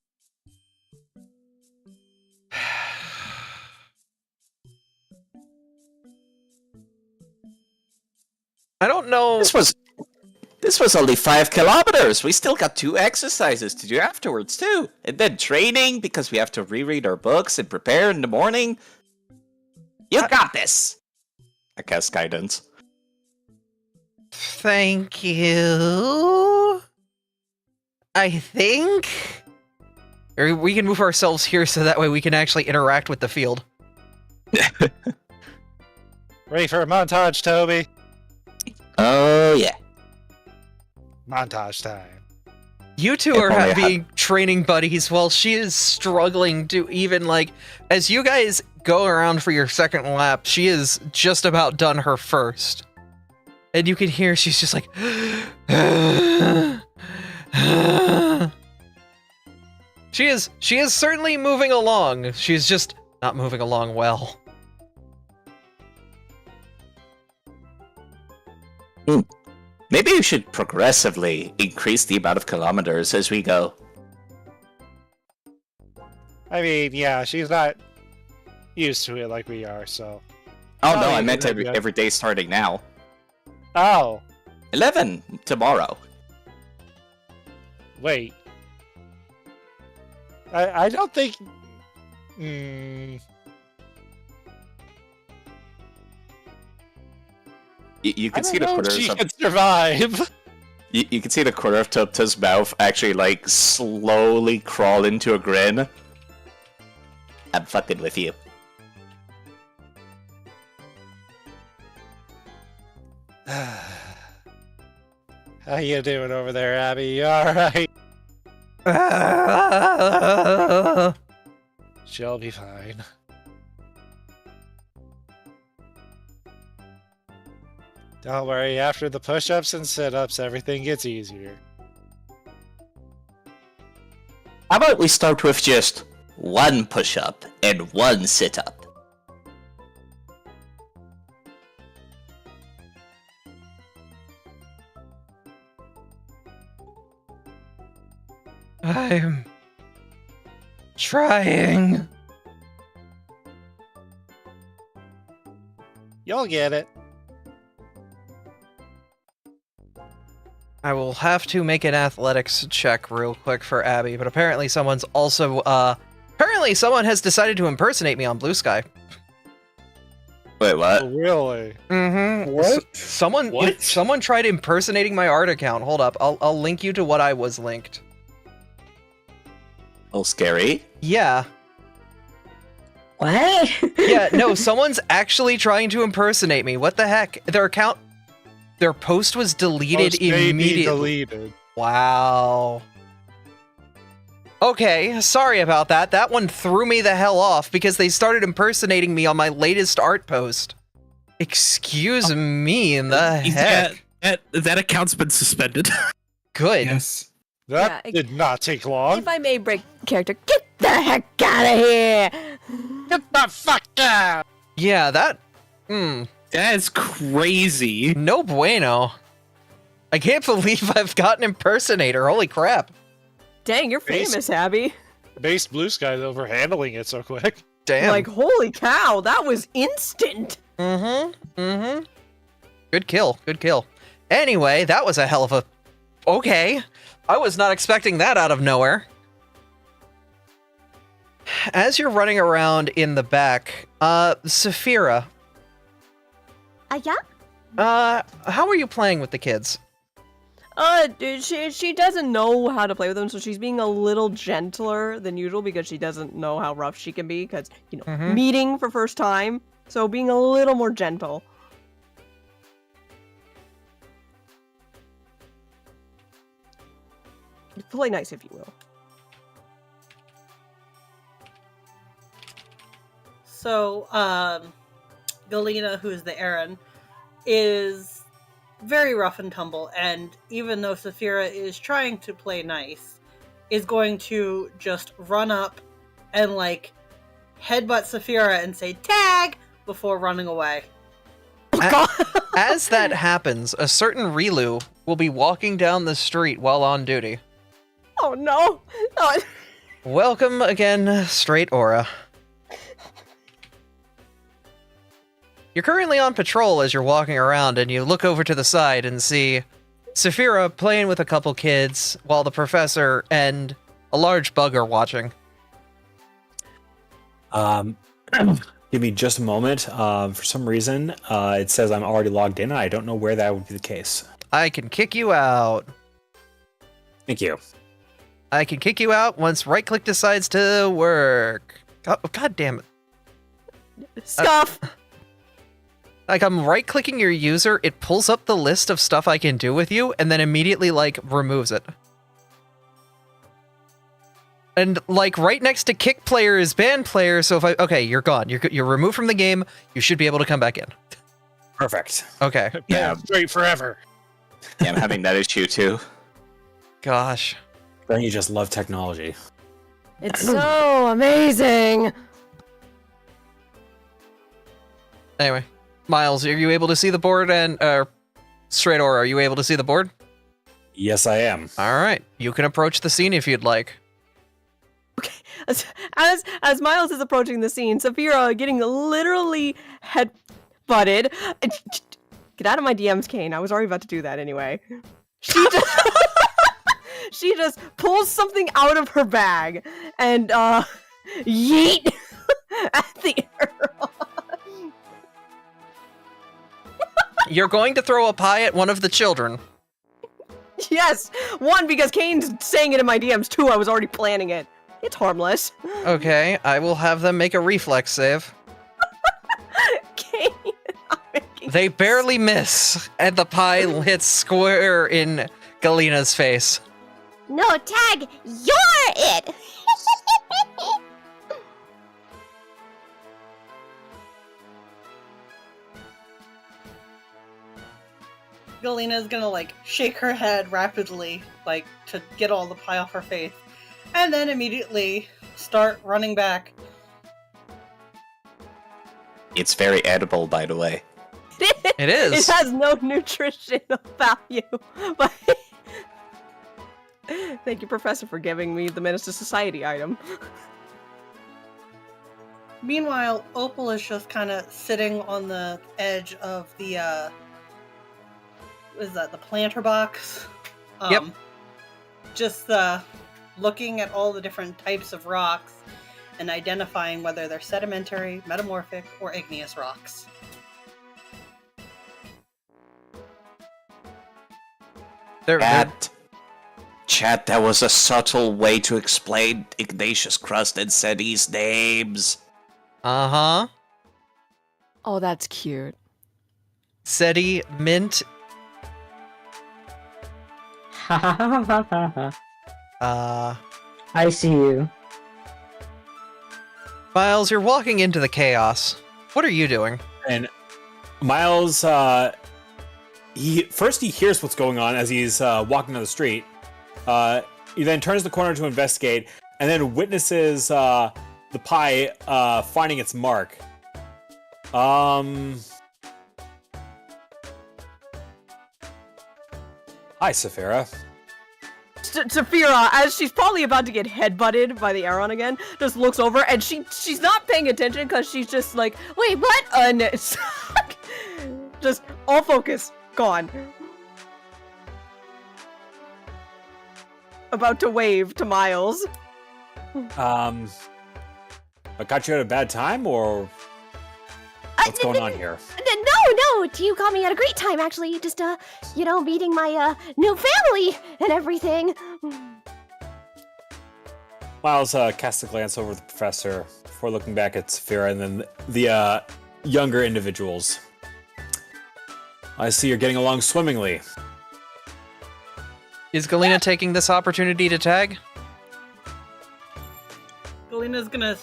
[SPEAKER 1] I don't know.
[SPEAKER 3] This was only 5 kilometers. We still got 2 exercises to do afterwards too, and then training because we have to reread our books and prepare in the morning. You got this. I cast guidance.
[SPEAKER 1] Thank you. I think or we can move ourselves here so that way we can actually interact with the field.
[SPEAKER 2] Ready for a montage, Toby?
[SPEAKER 3] Oh yeah.
[SPEAKER 2] Montage time.
[SPEAKER 1] You two are being training buddies while she is struggling to even, like, as you guys go around for your second lap, she is just about done her first. And you can hear she's just like... She is certainly moving along. She's just not moving along well.
[SPEAKER 3] Maybe you should progressively increase the amount of kilometers as we go.
[SPEAKER 2] I mean, yeah, she's not used to it like we are, so...
[SPEAKER 3] Oh no, I meant every day starting now.
[SPEAKER 2] Oh.
[SPEAKER 3] 11 tomorrow.
[SPEAKER 2] Wait. I don't think...
[SPEAKER 3] You can see the corner
[SPEAKER 2] she can survive.
[SPEAKER 3] You can see the corner of Tupta's mouth actually, like, slowly crawl into a grin. I'm fucking with you.
[SPEAKER 2] How you doing over there, Abby? You alright? She'll be fine. Don't worry, after the push-ups and sit-ups, everything gets easier.
[SPEAKER 3] How about we start with just 1 push-up and 1 sit-up?
[SPEAKER 1] I'm trying.
[SPEAKER 2] You'll get it.
[SPEAKER 1] I will have to make an athletics check real quick for Abby, but apparently someone's also, apparently someone has decided to impersonate me on Blue Sky.
[SPEAKER 3] Wait, what?
[SPEAKER 2] Oh, really?
[SPEAKER 1] Mm-hmm.
[SPEAKER 7] What?
[SPEAKER 1] Someone tried impersonating my art account. Hold up, I'll link you to what I was linked.
[SPEAKER 3] Oh, scary.
[SPEAKER 1] Yeah.
[SPEAKER 4] What?
[SPEAKER 1] Yeah, no, someone's actually trying to impersonate me. What the heck? Their post was deleted immediately.
[SPEAKER 2] Deleted.
[SPEAKER 1] Wow. Okay, sorry about that. That one threw me the hell off because they started impersonating me on my latest art post. Excuse me, in the heck.
[SPEAKER 5] That account's been suspended.
[SPEAKER 1] Good.
[SPEAKER 10] Yes.
[SPEAKER 2] That did not take long.
[SPEAKER 9] If I may break character, get the heck out of here!
[SPEAKER 2] Get the fuck out!
[SPEAKER 1] Yeah, that...
[SPEAKER 5] That's crazy.
[SPEAKER 1] No bueno. I can't believe I've got an impersonator. Holy crap.
[SPEAKER 9] Dang, you're famous, Abby.
[SPEAKER 2] Based Blue Sky over handling it so quick.
[SPEAKER 1] Damn.
[SPEAKER 9] Like, holy cow, that was instant.
[SPEAKER 1] Mm-hmm. Good kill. Good kill. Anyway, that was a hell of a... Okay. I was not expecting that out of nowhere. As you're running around in the back, Saphira,
[SPEAKER 6] Yeah?
[SPEAKER 1] how are you playing with the kids?
[SPEAKER 9] She doesn't know how to play with them, so she's being a little gentler than usual because she doesn't know how rough she can be because, meeting for first time. So being a little more gentle. Play nice, if you will.
[SPEAKER 11] So, Galena, who is the Aaron, is very rough and tumble, and even though Saphira is trying to play nice, is going to just run up and, like, headbutt Saphira and say, "Tag!" before running away.
[SPEAKER 1] As that happens, a certain Rilu will be walking down the street while on duty.
[SPEAKER 9] Oh no! Oh.
[SPEAKER 1] Welcome again, Straight Aura. You're currently on patrol as you're walking around, and you look over to the side and see Saphira playing with a couple kids while the professor and a large bug are watching.
[SPEAKER 12] Give me just a moment. For some reason, it says I'm already logged in, and I don't know where that would be the case.
[SPEAKER 1] I can kick you out.
[SPEAKER 12] Thank you.
[SPEAKER 1] I can kick you out once right-click decides to work. God damn it.
[SPEAKER 9] Scuff!
[SPEAKER 1] Like, I'm right-clicking your user, it pulls up the list of stuff I can do with you, and then immediately, like, removes it. And, like, right next to kick player is ban player, so if I... Okay, you're gone. You're removed from the game. You should be able to come back in.
[SPEAKER 12] Perfect.
[SPEAKER 1] Okay.
[SPEAKER 2] Yeah, straight forever.
[SPEAKER 3] Yeah, I'm having that issue too.
[SPEAKER 1] Gosh.
[SPEAKER 12] Don't you just love technology?
[SPEAKER 9] It's so amazing!
[SPEAKER 1] Anyway. Miles, are you able to see the board? And Straight Aura, are you able to see the board?
[SPEAKER 12] Yes, I am.
[SPEAKER 1] All right. You can approach the scene if you'd like.
[SPEAKER 9] Okay. As Miles is approaching the scene, Saphira getting literally head-butted. Get out of my DMs, Kane. I was already about to do that anyway. She just pulls something out of her bag and yeet at the arrow.
[SPEAKER 1] You're going to throw a pie at one of the children.
[SPEAKER 9] Yes! One, because Kane's saying it in my DMs. Two, I was already planning it. It's harmless.
[SPEAKER 1] Okay, I will have them make a reflex save.
[SPEAKER 9] Kane,
[SPEAKER 1] They barely miss, and the pie hits square in Galena's face.
[SPEAKER 6] No, Tag, you're it!
[SPEAKER 11] Galena's gonna, like, shake her head rapidly, like, to get all the pie off her face, and then immediately start running back.
[SPEAKER 3] It's very edible, by the way.
[SPEAKER 1] It is.
[SPEAKER 9] It has no nutritional value, but... Thank you, Professor, for giving me the Menace to Society item.
[SPEAKER 11] Meanwhile, Opal is just kind of sitting on the edge of the, what is that, the planter box?
[SPEAKER 1] Yep.
[SPEAKER 11] Just, looking at all the different types of rocks and identifying whether they're sedimentary, metamorphic, or igneous rocks.
[SPEAKER 3] Chat, that was a subtle way to explain Ignatius Crust and Seti's names.
[SPEAKER 1] Uh-huh.
[SPEAKER 9] Oh, that's cute.
[SPEAKER 1] Seti, Mint,
[SPEAKER 4] Ha ha ha ha ha ha. I see you.
[SPEAKER 1] Miles, you're walking into the chaos. What are you doing?
[SPEAKER 12] And Miles, he hears what's going on as he's walking down the street. He then turns the corner to investigate, and then witnesses the pie finding its mark. Hi, Saphira.
[SPEAKER 9] Saphira, as she's probably about to get headbutted by the Aeron again, just looks over and she's not paying attention because she's just like, wait, what? And it's just all focus gone. About to wave to Miles.
[SPEAKER 12] I got you at a bad time, or what's going on here?
[SPEAKER 6] No, you caught me at a great time, actually. Just, meeting my, new family and everything.
[SPEAKER 12] Miles casts a glance over the professor before looking back at Saphira and then the younger individuals. I see you're getting along swimmingly.
[SPEAKER 1] Is Galena taking this opportunity to tag?
[SPEAKER 11] Galena's gonna,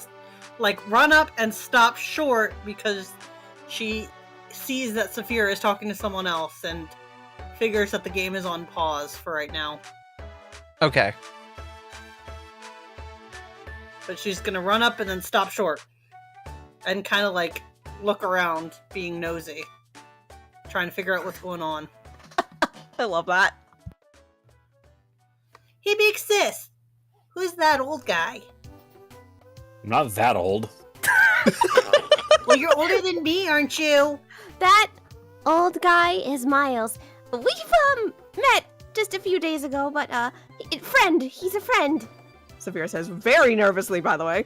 [SPEAKER 11] run up and stop short because she sees that Saphira is talking to someone else and figures that the game is on pause for right now.
[SPEAKER 1] Okay.
[SPEAKER 11] But she's gonna run up and then stop short. And kind of, look around, being nosy. Trying to figure out what's going on.
[SPEAKER 9] I love that.
[SPEAKER 11] Hey, big sis! Who's that old guy?
[SPEAKER 12] I'm not that old.
[SPEAKER 11] Well, you're older than me, aren't you?
[SPEAKER 6] That old guy is Miles. We've, met just a few days ago, but, friend. He's a friend.
[SPEAKER 9] Saphira says very nervously, by the way.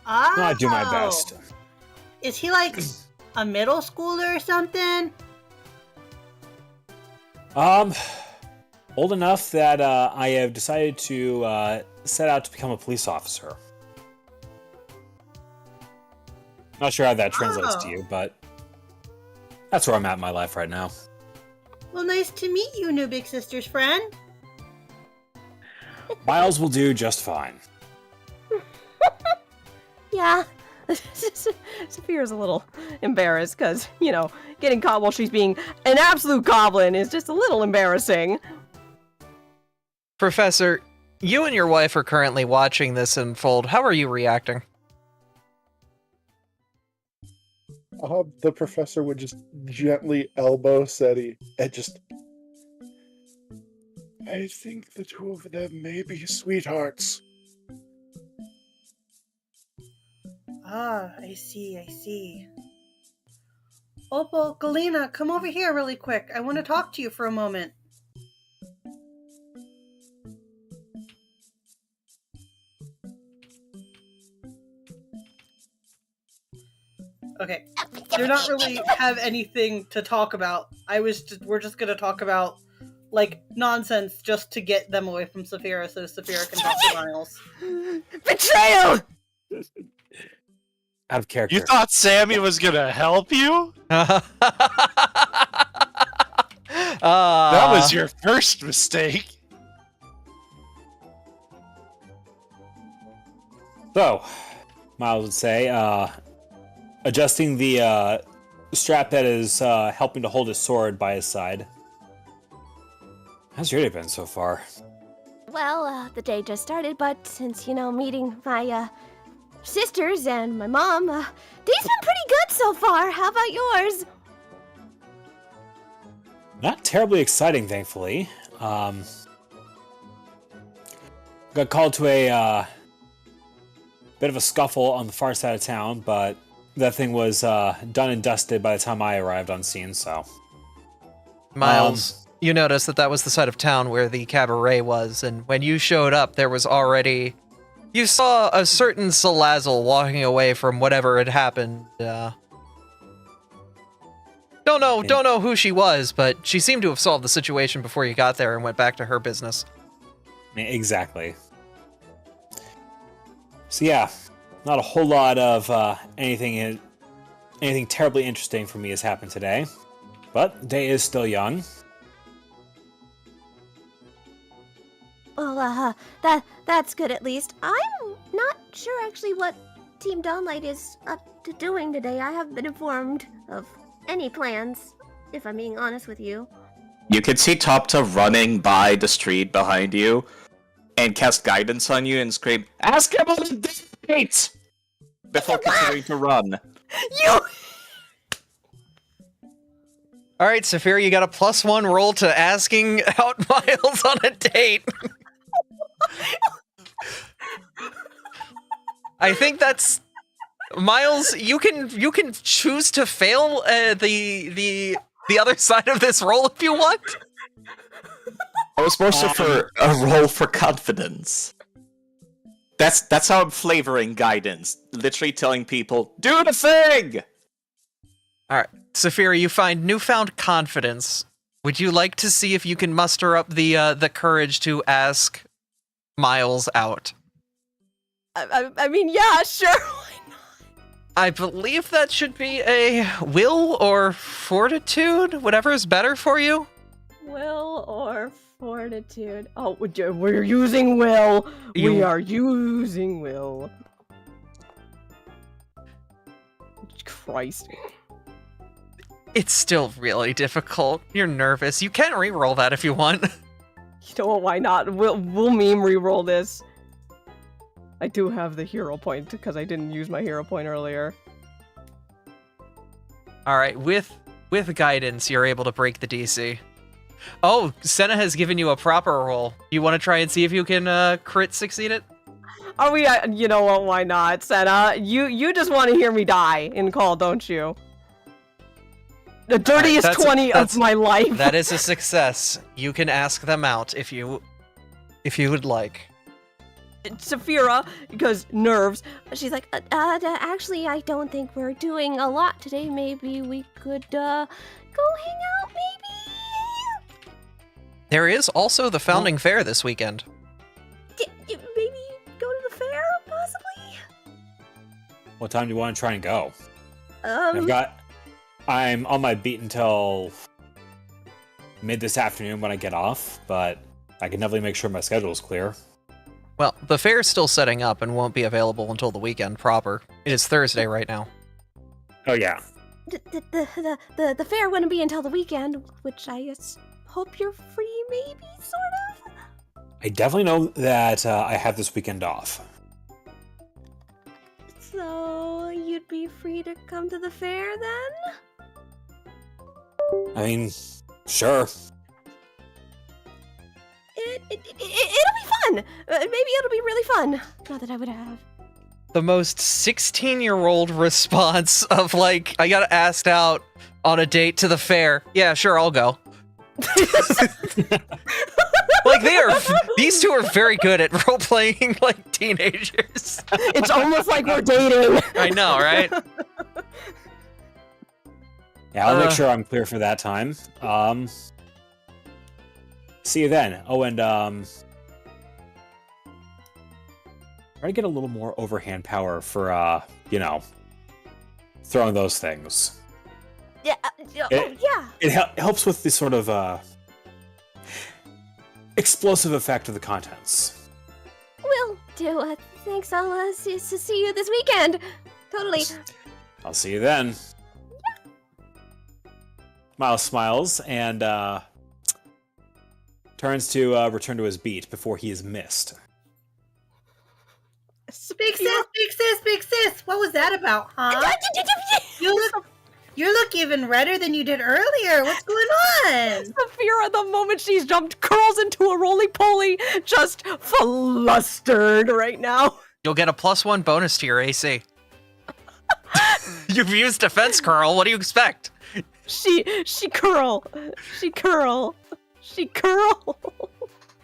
[SPEAKER 11] Oh.
[SPEAKER 12] I do my best.
[SPEAKER 11] Is he, a middle schooler or something?
[SPEAKER 12] Old enough that I have decided to set out to become a police officer. Not sure how that translates to you, but that's where I'm at in my life right now.
[SPEAKER 11] Well, nice to meet you, new big sister's friend.
[SPEAKER 12] Miles will do just fine.
[SPEAKER 6] Yeah.
[SPEAKER 9] Saphira's a little embarrassed because, getting caught while she's being an absolute goblin is just a little embarrassing.
[SPEAKER 1] Professor, you and your wife are currently watching this unfold. How are you reacting?
[SPEAKER 7] The professor would just gently elbow Seti and just... I think the two of them may be sweethearts.
[SPEAKER 11] Ah, I see. Opal, Galena, come over here really quick. I want to talk to you for a moment. Okay, they're not really have anything to talk about. We're just gonna talk about, nonsense just to get them away from Saphira so Saphira can talk to Miles.
[SPEAKER 9] Betrayal!
[SPEAKER 12] Out of character.
[SPEAKER 2] You thought Sammy was gonna help you? That was your first mistake.
[SPEAKER 12] So, Miles would say, adjusting the strap that is helping to hold his sword by his side. How's your day been so far?
[SPEAKER 6] Well, the day just started, but since, meeting my, sisters and my mom, day's been pretty good so far. How about yours?
[SPEAKER 12] Not terribly exciting, thankfully. Got called to a bit of a scuffle on the far side of town, but that thing was done and dusted by the time I arrived on scene, so...
[SPEAKER 1] Miles, you noticed that was the side of town where the cabaret was, and when you showed up, there was already... You saw a certain Salazzle walking away from whatever had happened. Don't know who she was, but she seemed to have solved the situation before you got there and went back to her business.
[SPEAKER 12] Exactly. So yeah, not a whole lot of anything terribly interesting for me has happened today, but the day is still young.
[SPEAKER 6] Well, that's good at least. I'm not sure actually what Team Dawnlight is up to doing today. I haven't been informed of any plans, if I'm being honest with you.
[SPEAKER 3] You can see Topta running by the street behind you and cast guidance on you and scream, "Ask him on the date!" before continuing to run.
[SPEAKER 9] You...
[SPEAKER 1] All right, Saphira, you got a +1 roll to asking out Miles on a date. I think that's Miles. You can choose to fail the other side of this roll if you want.
[SPEAKER 3] I was more so for a roll for confidence. That's how I'm flavoring guidance. Literally telling people, do the thing!
[SPEAKER 1] Alright, Saphira, you find newfound confidence. Would you like to see if you can muster up the courage to ask Miles out?
[SPEAKER 9] I mean, yeah, sure. Why not?
[SPEAKER 1] I believe that should be a will or fortitude, whatever is better for you.
[SPEAKER 9] Will or fortitude? Oh, we're using will. We are using will. Christ.
[SPEAKER 1] It's still really difficult. You're nervous. You can re-roll that if you want.
[SPEAKER 9] You know what? Why not? We'll meme re-roll this. I do have the hero point because I didn't use my hero point earlier.
[SPEAKER 1] All right, with guidance, you're able to break the DC. Oh, Senna has given you a proper roll. You want to try and see if you can crit succeed it?
[SPEAKER 9] Are we? You know what? Why not, Senna? You just want to hear me die in call, don't you? The dirtiest
[SPEAKER 1] Right,
[SPEAKER 9] 20 of my life.
[SPEAKER 1] That is a success. You can ask them out if you would like.
[SPEAKER 9] Saphira, because nerves, she's like, actually, I don't think we're doing a lot today. Maybe we could, go hang out, maybe?
[SPEAKER 1] There is also the Founding Fair this weekend.
[SPEAKER 6] Maybe go to the fair, possibly?
[SPEAKER 12] What time do you want to try and go? I'm on my beat until mid this afternoon when I get off, but I can definitely make sure my schedule is clear.
[SPEAKER 1] Well, the fair is still setting up and won't be available until the weekend proper. It is Thursday right now.
[SPEAKER 12] Oh yeah.
[SPEAKER 6] The fair wouldn't be until the weekend, which I guess hope you're free, maybe, sort of?
[SPEAKER 12] I definitely know that I have this weekend off.
[SPEAKER 6] So, you'd be free to come to the fair, then?
[SPEAKER 12] I mean, sure.
[SPEAKER 6] It'll be fun! Maybe it'll be really fun. Not that I would have.
[SPEAKER 1] The most 16-year-old response of, like, I got asked out on a date to the fair. Yeah, sure, I'll go. Like, these two are very good at role-playing, like, teenagers.
[SPEAKER 9] It's almost like we're dating.
[SPEAKER 1] I know, right?
[SPEAKER 12] Yeah, I'll make sure I'm clear for that time. See you then. Oh, and try to get a little more overhand power for throwing those things.
[SPEAKER 6] Yeah,
[SPEAKER 12] It helps with the sort of explosive effect of the contents.
[SPEAKER 6] Will do. Thanks, I'll see you this weekend. Totally.
[SPEAKER 12] I'll see you then. Miles smiles and turns to return to his beat before he is missed.
[SPEAKER 11] Big sis! What was that about, huh? You look even redder than you did earlier. What's going on?
[SPEAKER 9] Saphira, the moment she's jumped, curls into a roly-poly, just flustered right now.
[SPEAKER 1] You'll get a +1 bonus to your AC. You've used defense curl. What do you expect?
[SPEAKER 9] She curl.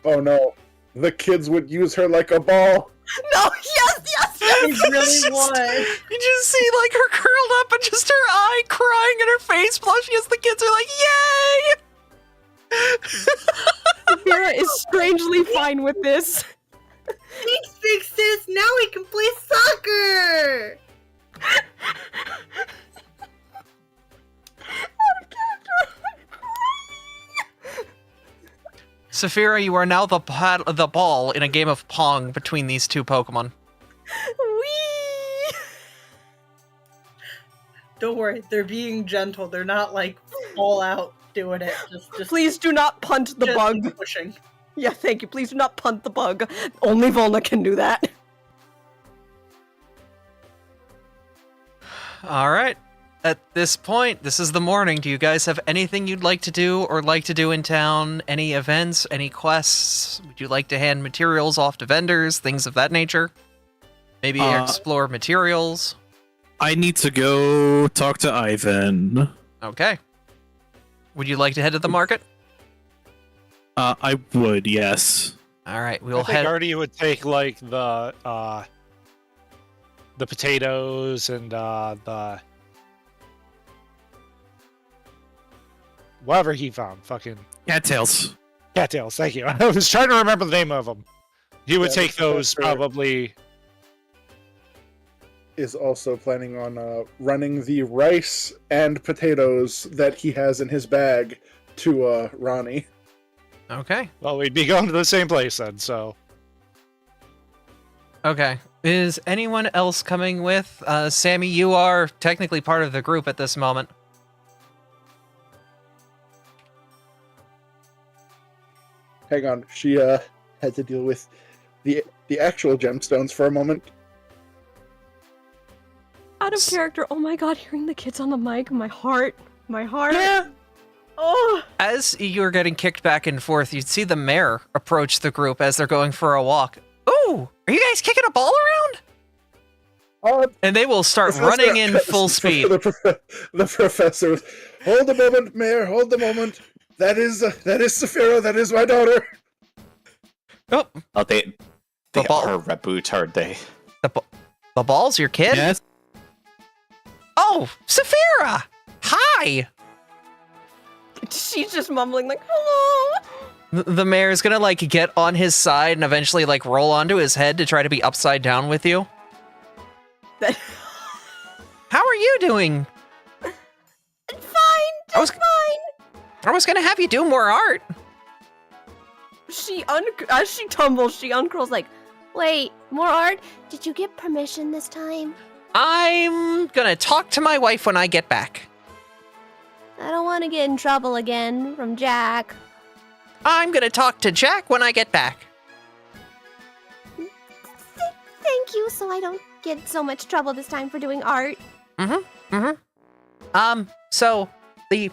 [SPEAKER 7] Oh no, the kids would use her like a ball.
[SPEAKER 9] No, yes.
[SPEAKER 11] They really would.
[SPEAKER 1] You just see, like, her curled up and just her eye crying and her face blushing as the kids are like, yay!
[SPEAKER 9] Saphira is strangely fine with this.
[SPEAKER 11] Thanks, big sis. Now we can play soccer.
[SPEAKER 1] Saphira, you are now the ball in a game of Pong between these two Pokemon.
[SPEAKER 9] Whee!
[SPEAKER 11] Don't worry, they're being gentle. They're not like all out doing it. Just
[SPEAKER 9] Please do not punt the bug.
[SPEAKER 11] Pushing.
[SPEAKER 9] Yeah, thank you. Please do not punt the bug. Only Volna can do that.
[SPEAKER 1] All right. at this point, this is the morning. Do you guys have anything you'd like to do or like to do in town? Any events, any quests? Would you like to hand materials off to vendors, things of that nature? Maybe explore materials?
[SPEAKER 5] I need to go talk to Ivan.
[SPEAKER 1] Okay. Would you like to head to the market?
[SPEAKER 5] I would, yes.
[SPEAKER 1] All right,
[SPEAKER 2] I
[SPEAKER 1] we'll
[SPEAKER 2] think
[SPEAKER 1] head.
[SPEAKER 2] Artie would take like the potatoes and the whatever he found. Fucking
[SPEAKER 5] Cattails.
[SPEAKER 2] cattails. Thank you. I was trying to remember the name of them. He would
[SPEAKER 7] Yeah,
[SPEAKER 2] take those
[SPEAKER 7] Professor
[SPEAKER 2] probably.
[SPEAKER 7] Is also planning on running the rice and potatoes that he has in his bag to Ronnie.
[SPEAKER 1] Okay.
[SPEAKER 2] Well, we'd be going to the same place then. So
[SPEAKER 1] Okay. Is anyone else coming with? Sammy, you are technically part of the group at this moment.
[SPEAKER 7] Hang on, she had to deal with the actual gemstones for a moment.
[SPEAKER 9] Out of character. Oh my god, hearing the kids on the mic, my heart.
[SPEAKER 1] Yeah.
[SPEAKER 9] Oh.
[SPEAKER 1] As you're getting kicked back and forth, you'd see the mayor approach the group as they're going for a walk. Ooh, are you guys kicking a ball around? And they will start running in full speed.
[SPEAKER 7] The professor, hold a moment, Mayor, hold a moment. That is Saphira, that is my daughter.
[SPEAKER 1] Oh,
[SPEAKER 3] They
[SPEAKER 1] ball.
[SPEAKER 3] are reboot, aren't they?
[SPEAKER 1] The ball's your kid?
[SPEAKER 5] Yes.
[SPEAKER 1] Oh, Saphira! Hi!
[SPEAKER 9] She's just mumbling like, hello.
[SPEAKER 1] The mayor's gonna, like, get on his side and eventually, like, roll onto his head to try to be upside down with you. How are you doing?
[SPEAKER 9] Fine, just fine.
[SPEAKER 1] I was gonna have you do more art.
[SPEAKER 9] As she tumbles, she uncurls like,
[SPEAKER 6] Wait, more art? Did you get permission this time?
[SPEAKER 1] I'm gonna talk to my wife when I get back.
[SPEAKER 6] I don't want to get in trouble again from Jack.
[SPEAKER 1] I'm gonna talk to Jack when I get back.
[SPEAKER 6] Thank you, so I don't get so much trouble this time for doing art.
[SPEAKER 1] So the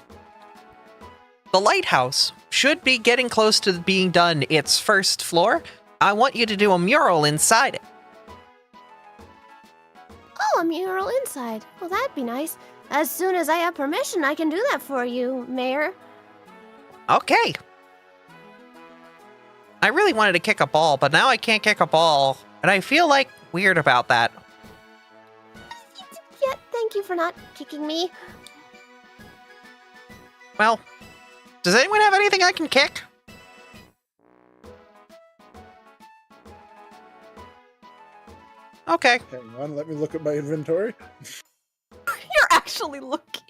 [SPEAKER 1] lighthouse should be getting close to being done its first floor. I want you to do a mural inside it.
[SPEAKER 6] Oh, a mural inside. Well, that'd be nice. As soon as I have permission, I can do that for you, Mayor.
[SPEAKER 1] Okay. I really wanted to kick a ball, but now I can't kick a ball, and I feel like weird about that.
[SPEAKER 6] Yeah, thank you for not kicking me.
[SPEAKER 1] Well, does anyone have anything I can kick? Okay.
[SPEAKER 7] Hang on, let me look at my inventory.
[SPEAKER 9] you're actually looking.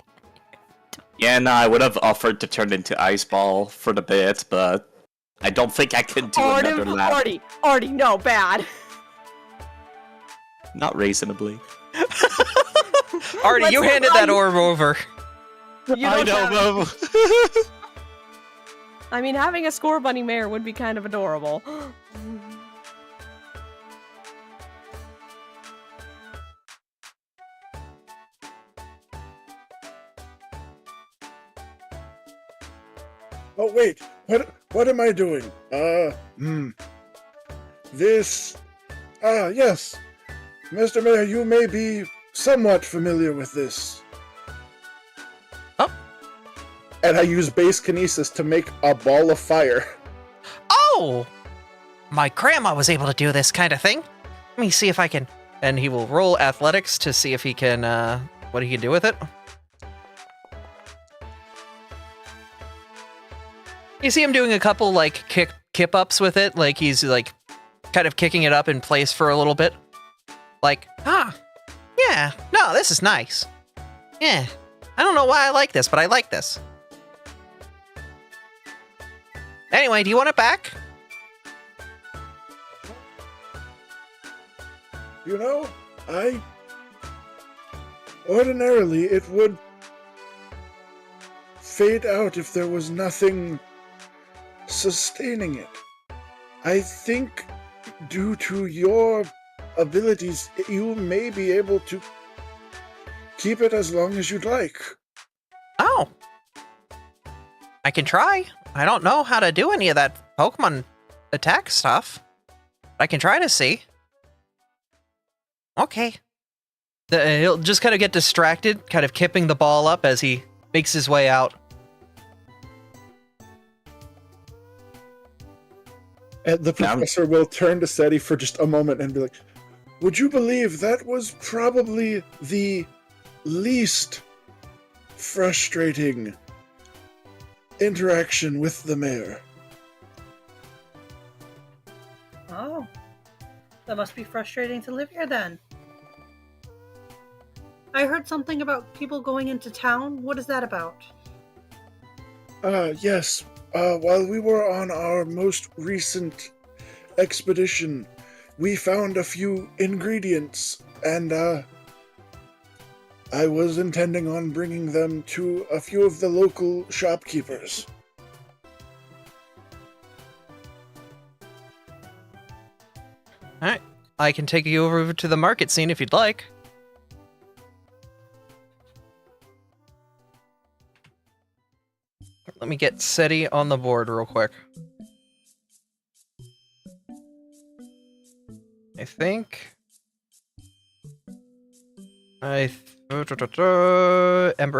[SPEAKER 3] Yeah, no, I would have offered to turn into Ice Ball for the bit, but I don't think I can do another lap.
[SPEAKER 9] Artie, no, bad.
[SPEAKER 3] Not reasonably.
[SPEAKER 1] Artie, you handed that orb over.
[SPEAKER 2] I don't know.
[SPEAKER 9] I mean, having a score bunny mayor would be kind of adorable.
[SPEAKER 7] Oh wait, what am I doing? This yes. Mr. Mayor, you may be somewhat familiar with this.
[SPEAKER 1] Oh.
[SPEAKER 7] And I use base kinesis to make a ball of fire.
[SPEAKER 1] Oh! My grandma was able to do this kind of thing. Let me see if I can... And he will roll athletics to see if he can, what he can do with it. You see him doing a couple, like, kip-ups with it. Like, he's, like, kind of kicking it up in place for a little bit. Like, yeah, no, this is nice. Yeah, I don't know why I like this, but I like this. Anyway, do you want it back?
[SPEAKER 7] You know, ordinarily it would fade out if there was nothing sustaining it. I think due to your abilities, you may be able to keep it as long as you'd like.
[SPEAKER 1] Oh. I can try. I don't know how to do any of that Pokemon attack stuff. I can try to see. Okay. He'll just kind of get distracted, kind of kipping the ball up as he makes his way out.
[SPEAKER 7] And the professor will turn to Seti for just a moment and be like, would you believe that was probably the least frustrating interaction with the mayor?
[SPEAKER 11] Oh. That must be frustrating to live here then. I heard something about people going into town. What is that about?
[SPEAKER 7] Yes. While we were on our most recent expedition, we found a few ingredients, and I was intending on bringing them to a few of the local shopkeepers.
[SPEAKER 1] Alright. I can take you over to the market scene if you'd like. Let me get Seti on the board real quick. I think... Ember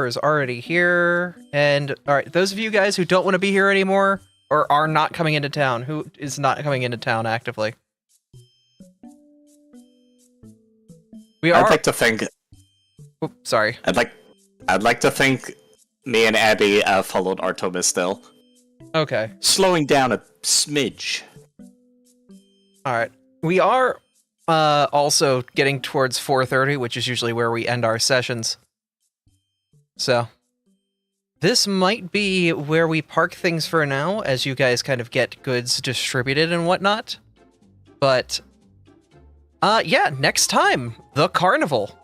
[SPEAKER 1] is already here. And, alright, those of you guys who don't want to be here anymore, or are not coming into town, who is not coming into town actively?
[SPEAKER 3] I'd like to think...
[SPEAKER 1] Oops, sorry.
[SPEAKER 3] I'd like to think me and Abby followed Artemis still.
[SPEAKER 1] Okay.
[SPEAKER 3] Slowing down a smidge.
[SPEAKER 1] Alright. We are also getting towards 4:30, which is usually where we end our sessions. So, this might be where we park things for now, as you guys kind of get goods distributed and whatnot. But, yeah, next time, the carnival.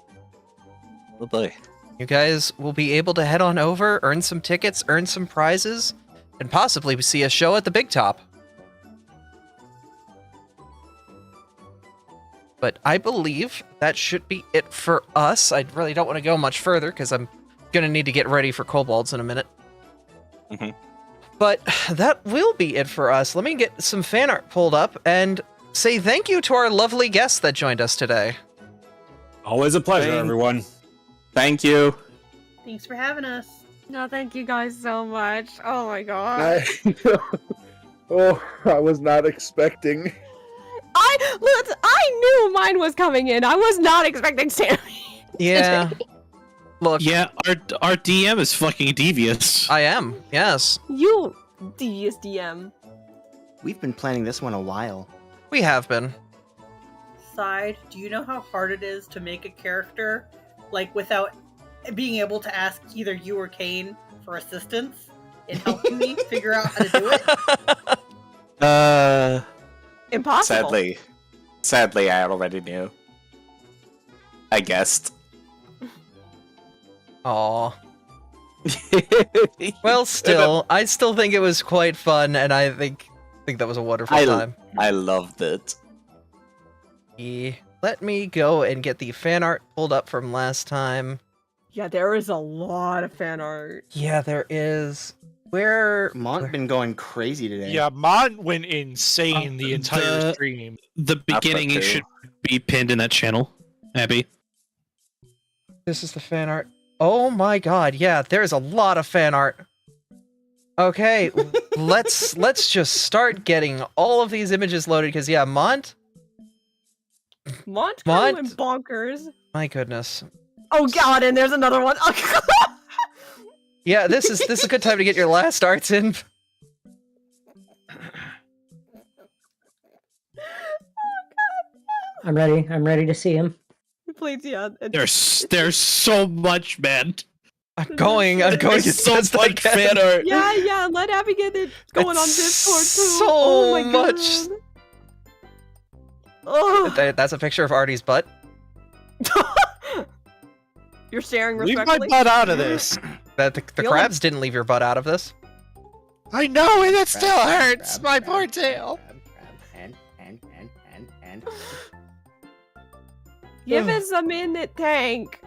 [SPEAKER 3] Oh boy.
[SPEAKER 1] You guys will be able to head on over, earn some tickets, earn some prizes, and possibly see a show at the Big Top. But I believe that should be it for us. I really don't want to go much further, because I'm going to need to get ready for Kobolds in a minute.
[SPEAKER 3] Mm-hmm.
[SPEAKER 1] But that will be it for us. Let me get some fan art pulled up and say thank you to our lovely guests that joined us today.
[SPEAKER 12] Always a pleasure, everyone.
[SPEAKER 3] Thank you.
[SPEAKER 11] Thanks for having us.
[SPEAKER 9] No, thank you guys so much. Oh my god.
[SPEAKER 7] I was not expecting.
[SPEAKER 9] I knew mine was coming in. I was not expecting Sammy.
[SPEAKER 1] Yeah. Look.
[SPEAKER 5] Yeah, our DM is fucking devious.
[SPEAKER 1] I am, yes.
[SPEAKER 9] You devious DM.
[SPEAKER 13] We've been planning this one a while.
[SPEAKER 1] We have been.
[SPEAKER 11] Side, do you know how hard it is to make a character, like, without being able to ask either you or Kane for assistance in helping me figure out how to do it?
[SPEAKER 9] Impossible.
[SPEAKER 3] Sadly, I already knew. I guessed.
[SPEAKER 1] Aw. Well, still, I still think it was quite fun, and I think that was a wonderful time.
[SPEAKER 3] I loved it.
[SPEAKER 1] Yeah. Let me go and get the fan art pulled up from last time.
[SPEAKER 9] Yeah, there is a lot of fan art.
[SPEAKER 1] Yeah, there is. Where...
[SPEAKER 13] Mont been going crazy today.
[SPEAKER 2] Yeah, Mont went insane the entire stream.
[SPEAKER 5] The beginning it should be pinned in that channel, Abby.
[SPEAKER 1] This is the fan art. Oh my god, yeah, there's a lot of fan art. Okay, let's just start getting all of these images loaded, because yeah, Mont
[SPEAKER 9] kind of went bonkers.
[SPEAKER 1] My goodness.
[SPEAKER 9] Oh god, and there's another one.
[SPEAKER 1] Yeah, this is a good time to get your last arts in.
[SPEAKER 4] I'm ready to see him.
[SPEAKER 9] Please, yeah.
[SPEAKER 5] There's so much, man.
[SPEAKER 1] I'm going
[SPEAKER 5] There's so much fan art.
[SPEAKER 9] Yeah, let Abby get it going on Discord too.
[SPEAKER 1] So
[SPEAKER 9] oh my
[SPEAKER 1] much.
[SPEAKER 9] God. Oh.
[SPEAKER 1] That's a picture of Artie's butt.
[SPEAKER 9] You're staring
[SPEAKER 2] Leave
[SPEAKER 9] respectfully.
[SPEAKER 2] my butt out of this.
[SPEAKER 1] The crabs didn't leave your butt out of this.
[SPEAKER 2] I know, and it still hurts. My poor tail.
[SPEAKER 9] Give us a minute, Tank.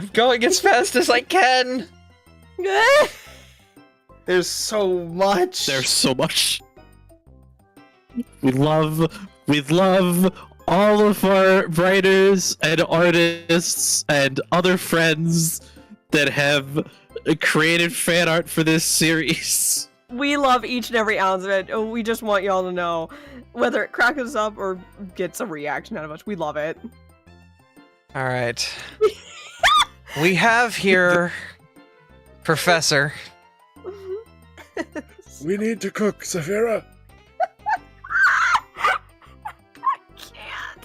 [SPEAKER 1] I'm going as fast as I can.
[SPEAKER 13] There's so much.
[SPEAKER 5] There's so much. We love all of our writers and artists and other friends that have created fan art for this series.
[SPEAKER 9] We love each and every ounce of it. We just want y'all to know, whether it cracks us up or gets a reaction out of us, we love it.
[SPEAKER 1] All right. We have here Professor.
[SPEAKER 7] We need to cook, Saphira.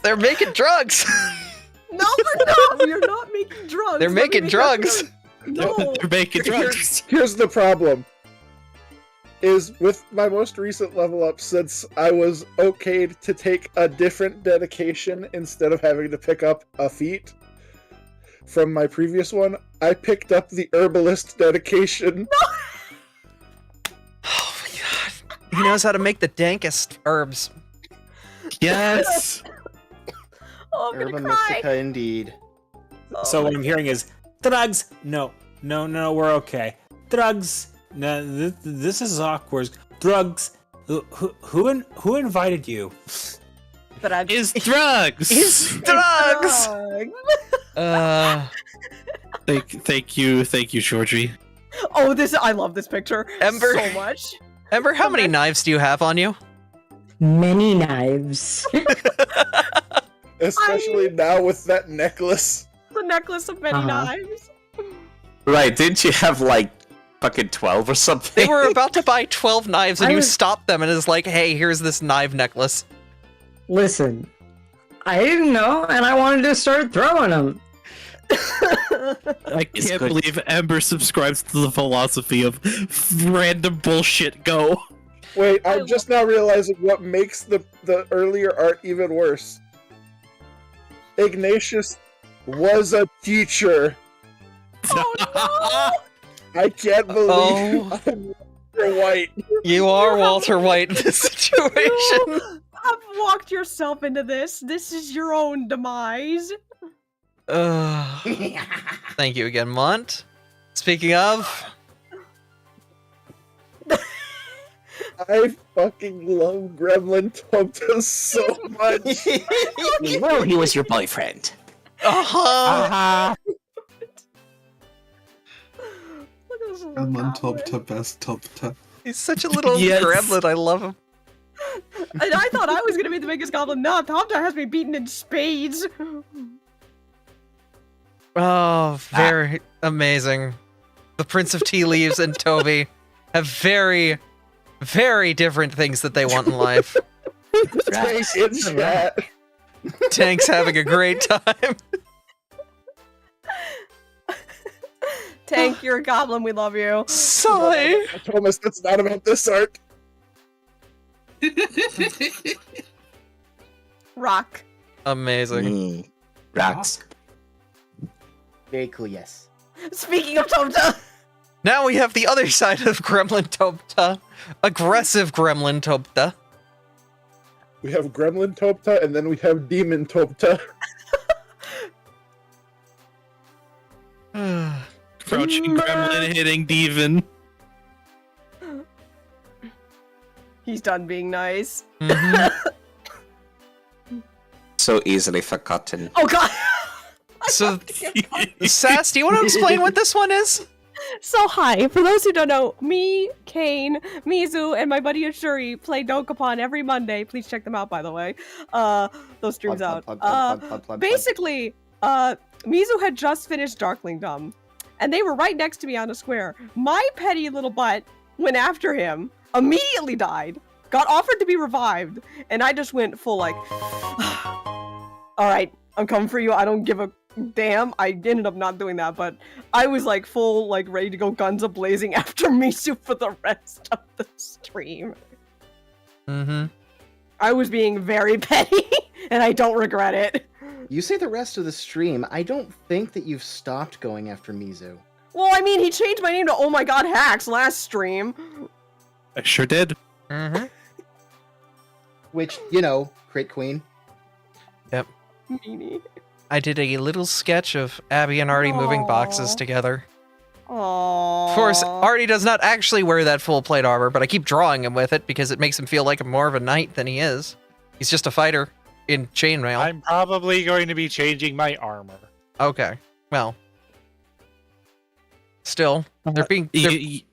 [SPEAKER 1] They're making drugs.
[SPEAKER 9] No, we're not. We are not making drugs.
[SPEAKER 1] They're making drugs.
[SPEAKER 9] No.
[SPEAKER 5] They're making drugs.
[SPEAKER 7] Here's the problem. Is with my most recent level up, since I was okayed to take a different dedication instead of having to pick up a feat from my previous one, I picked up the herbalist dedication.
[SPEAKER 1] Oh my god. He knows how to make the dankest herbs.
[SPEAKER 5] Yes.
[SPEAKER 9] Oh, I'm
[SPEAKER 13] Herba
[SPEAKER 9] gonna cry.
[SPEAKER 13] Mystica, indeed.
[SPEAKER 12] So what I'm hearing is drugs. No, we're okay. Drugs. No, this is awkward. Drugs. Who invited you?
[SPEAKER 9] Drugs.
[SPEAKER 5] Is drugs.
[SPEAKER 1] Is drugs.
[SPEAKER 5] Thank you, Georgie.
[SPEAKER 9] Oh, I love this picture.
[SPEAKER 1] Ember.
[SPEAKER 9] So much.
[SPEAKER 1] Ember, how many knives do you have on you?
[SPEAKER 4] Many knives.
[SPEAKER 7] Especially now with that necklace.
[SPEAKER 9] The necklace of many knives.
[SPEAKER 3] Right, didn't you have like fucking 12 or something?
[SPEAKER 1] They were about to buy 12 knives and
[SPEAKER 4] I
[SPEAKER 1] you
[SPEAKER 4] was-
[SPEAKER 1] stopped them and it's like, hey, here's this knife necklace.
[SPEAKER 4] Listen, I didn't know, and I wanted to start throwing them.
[SPEAKER 5] I can't believe Ember subscribes to the philosophy of random bullshit go.
[SPEAKER 7] Wait, I'm just now realizing what makes the earlier art even worse. Ignatius was a teacher.
[SPEAKER 9] Oh
[SPEAKER 7] I can't believe
[SPEAKER 1] Oh.
[SPEAKER 7] I'm Walter White.
[SPEAKER 1] You are Walter White in this situation.
[SPEAKER 9] You have walked yourself into this. This is your own demise.
[SPEAKER 1] Thank you again, Mont. Speaking of,
[SPEAKER 7] I fucking love Gremlin Topta so much.
[SPEAKER 3] You know he was your boyfriend.
[SPEAKER 9] Look at this little
[SPEAKER 10] Gremlin
[SPEAKER 9] goblin.
[SPEAKER 10] Topta, best Topta.
[SPEAKER 1] he's such a little
[SPEAKER 5] Yes.
[SPEAKER 1] gremlin. I love him.
[SPEAKER 9] And I thought I was gonna be the biggest goblin. No, Topta has me beaten in spades.
[SPEAKER 1] Oh, very amazing. The Prince of Tea Leaves and Toby have very, very different things that they want in life.
[SPEAKER 7] Tank in chat.
[SPEAKER 1] Tank's having a great time.
[SPEAKER 9] Tank, you're a goblin. We love you.
[SPEAKER 1] Sigh.
[SPEAKER 7] Thomas, that's not about this art.
[SPEAKER 9] Rock.
[SPEAKER 1] Amazing.
[SPEAKER 3] Rocks.
[SPEAKER 13] Very cool, yes.
[SPEAKER 9] Speaking of Topta.
[SPEAKER 1] Now we have the other side of Gremlin Topta. Aggressive Gremlin Topta.
[SPEAKER 7] We have Gremlin Topta, and then we have Demon Topta.
[SPEAKER 5] Crouching gremlin hitting Devon.
[SPEAKER 9] He's done being nice.
[SPEAKER 1] Mhm.
[SPEAKER 3] So easily forgotten.
[SPEAKER 9] Oh god.
[SPEAKER 1] So, Sass, do you want to explain what this one is?
[SPEAKER 9] So hi, for those who don't know, me, Kane, Mizu, and my buddy Ashuri play Dokapon every Monday. Please check them out, by the way. Those streams
[SPEAKER 13] Plug,
[SPEAKER 9] out.
[SPEAKER 13] plug, plug, plug, plug, plug.
[SPEAKER 9] Basically, Mizu had just finished Darklingdom, and they were right next to me on a square. My petty little butt went after him, immediately died, got offered to be revived, and I just went full like, alright, I'm coming for you, I don't give a damn. I ended up not doing that, but I was like full, like ready to go guns a-blazing after Mizu for the rest of the stream.
[SPEAKER 1] Mm-hmm.
[SPEAKER 9] I was being very petty, and I don't regret it.
[SPEAKER 13] You say the rest of the stream. I don't think that you've stopped going after Mizu.
[SPEAKER 9] Well, I mean, he changed my name to Oh My God Hacks last stream.
[SPEAKER 5] I sure did.
[SPEAKER 1] Mm-hmm.
[SPEAKER 13] Which, you know, Crit Queen.
[SPEAKER 1] Yep.
[SPEAKER 9] Meanie.
[SPEAKER 1] I did a little sketch of Abby and Artie moving boxes together.
[SPEAKER 9] Aww.
[SPEAKER 1] Of course, Artie does not actually wear that full plate armor, but I keep drawing him with it because it makes him feel like more of a knight than he is. He's just a fighter in chainmail.
[SPEAKER 2] I'm probably going to be changing my armor.
[SPEAKER 1] Okay, well. Still, they're being...
[SPEAKER 5] You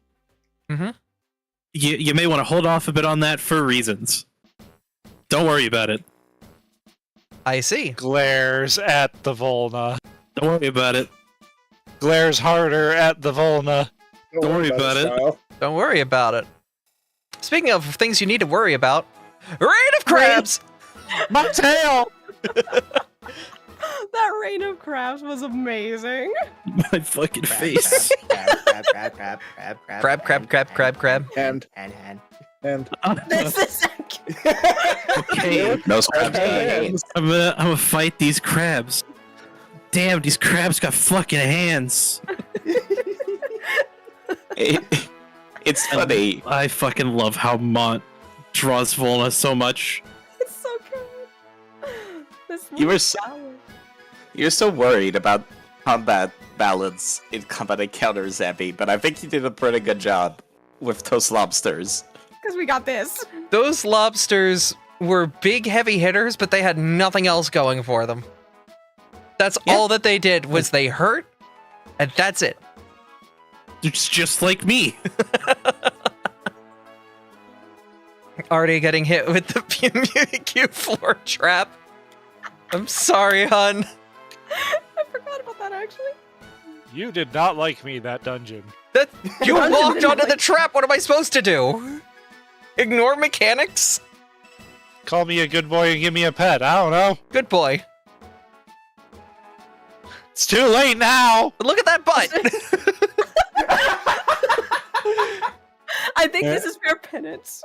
[SPEAKER 5] may want to hold off a bit on that for reasons. Don't worry about it.
[SPEAKER 1] I see.
[SPEAKER 2] Glares at the Volna.
[SPEAKER 5] Don't worry about it.
[SPEAKER 2] Glares harder at the Volna.
[SPEAKER 5] Don't worry about it.
[SPEAKER 7] Style.
[SPEAKER 1] Don't worry about it. Speaking of things you need to worry about, rain of crabs!
[SPEAKER 2] My tail!
[SPEAKER 9] That rain of crabs was amazing.
[SPEAKER 5] My fucking face.
[SPEAKER 1] Crab.
[SPEAKER 7] And
[SPEAKER 9] This is
[SPEAKER 5] Okay.
[SPEAKER 3] No
[SPEAKER 5] I'm gonna fight these crabs. Damn, these crabs got fucking hands.
[SPEAKER 3] It's funny.
[SPEAKER 5] I fucking love how Mont draws Volna so much.
[SPEAKER 9] it's so good. This
[SPEAKER 3] You were
[SPEAKER 9] was
[SPEAKER 3] so-
[SPEAKER 9] sour.
[SPEAKER 3] You're so worried about combat balance in combat encounters, Abby, but I think you did a pretty good job with those lobsters.
[SPEAKER 9] Because we got this.
[SPEAKER 1] Those lobsters were big, heavy hitters, but they had nothing else going for them. That's all that they did was they hurt, and that's it.
[SPEAKER 5] It's just like me.
[SPEAKER 1] Already getting hit with the PMD floor trap. I'm sorry, hun.
[SPEAKER 9] I forgot about that, actually.
[SPEAKER 2] You did not like me that dungeon.
[SPEAKER 1] That you walked onto the trap. What am I supposed to do? Ignore mechanics?
[SPEAKER 2] Call me a good boy and give me a pet. I don't know.
[SPEAKER 1] Good boy.
[SPEAKER 2] It's too late now.
[SPEAKER 1] But look at that butt.
[SPEAKER 9] I think this is fair penance.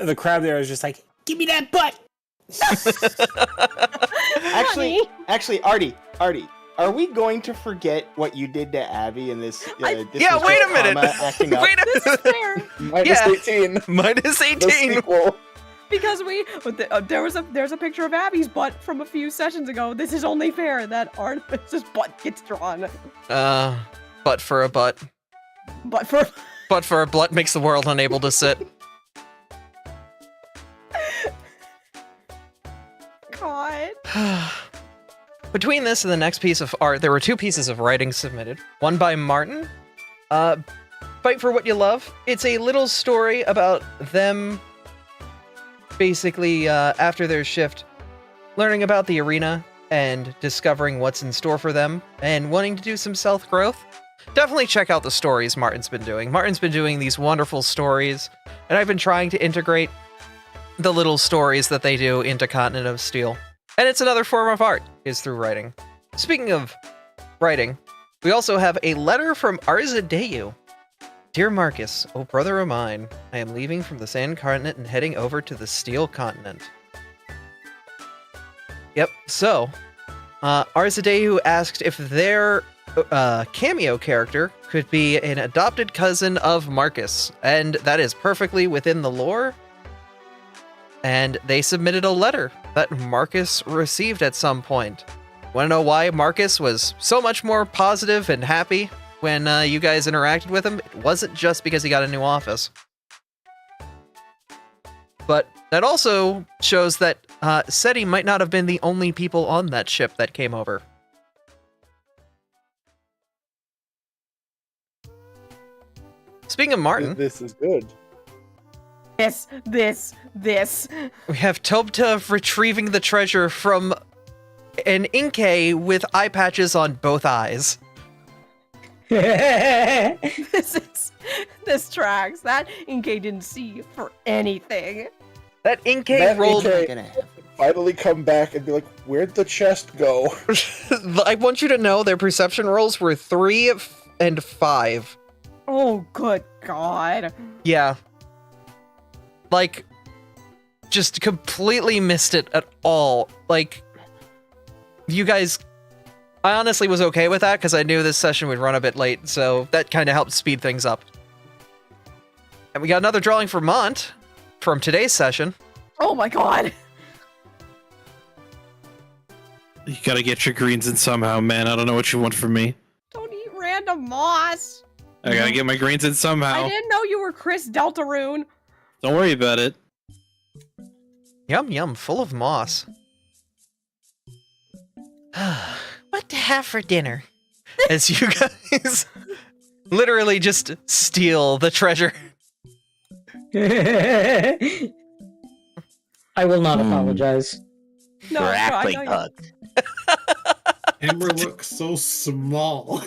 [SPEAKER 12] The crab there is just like, give me that butt.
[SPEAKER 13] Actually, Artie, are we going to forget what you did to Abby in this?
[SPEAKER 1] Yeah,
[SPEAKER 13] was
[SPEAKER 1] wait
[SPEAKER 13] just
[SPEAKER 1] a minute.
[SPEAKER 13] karma acting up?
[SPEAKER 1] Wait a
[SPEAKER 9] This is fair.
[SPEAKER 7] minus 18.
[SPEAKER 1] Minus
[SPEAKER 7] The
[SPEAKER 1] 18.
[SPEAKER 7] sequel.
[SPEAKER 9] Because there's a picture of Abby's butt from a few sessions ago. This is only fair that Artemis's butt gets drawn.
[SPEAKER 1] Butt for a butt.
[SPEAKER 9] But for
[SPEAKER 1] Butt for a butt makes the world unable to sit.
[SPEAKER 9] God.
[SPEAKER 1] Between this and the next piece of art, there were two pieces of writing submitted. One by Martin. Fight for What You Love. It's a little story about them basically, after their shift, learning about the arena and discovering what's in store for them and wanting to do some self-growth. Definitely check out the stories Martin's been doing. Martin's been doing these wonderful stories, and I've been trying to integrate the little stories that they do into Continent of Steel. And it's another form of art, is through writing. Speaking of writing, we also have a letter from Arzadeu. Dear Marcus, oh brother of mine, I am leaving from the Sand Continent and heading over to the Steel Continent. Yep, so, Arzadeu asked if their cameo character could be an adopted cousin of Marcus, and that is perfectly within the lore. And they submitted a letter that Marcus received at some point. Want to know why Marcus was so much more positive and happy when you guys interacted with him? It wasn't just because he got a new office. But that also shows that SETI might not have been the only people on that ship that came over. Speaking of Martin,
[SPEAKER 7] This is good.
[SPEAKER 9] This.
[SPEAKER 1] we have Tabletop retrieving the treasure from an Inkay with eye patches on both eyes.
[SPEAKER 9] This tracks. That Inkay didn't see for anything.
[SPEAKER 1] That Inkay
[SPEAKER 7] That
[SPEAKER 1] rolled...
[SPEAKER 7] Inkay finally come back and be like, where'd the chest go?
[SPEAKER 1] I want you to know their perception rolls were 3 and 5.
[SPEAKER 9] Oh, good God.
[SPEAKER 1] Yeah. Like, just completely missed it at all. Like, you guys... I honestly was okay with that because I knew this session would run a bit late, so that kind of helped speed things up. And we got another drawing for Mont from today's session.
[SPEAKER 9] Oh my God.
[SPEAKER 5] You gotta get your greens in somehow, man. I don't know what you want from me.
[SPEAKER 9] Don't eat random moss.
[SPEAKER 5] I gotta get my greens in somehow.
[SPEAKER 9] I didn't know you were Chris Deltaroon.
[SPEAKER 5] Don't worry about it.
[SPEAKER 1] Yum yum, full of moss. What to have for dinner? As you guys literally just steal the treasure.
[SPEAKER 4] I will not apologize.
[SPEAKER 9] No,
[SPEAKER 3] Grappling
[SPEAKER 9] I know
[SPEAKER 3] hook.
[SPEAKER 10] Amber looks so small.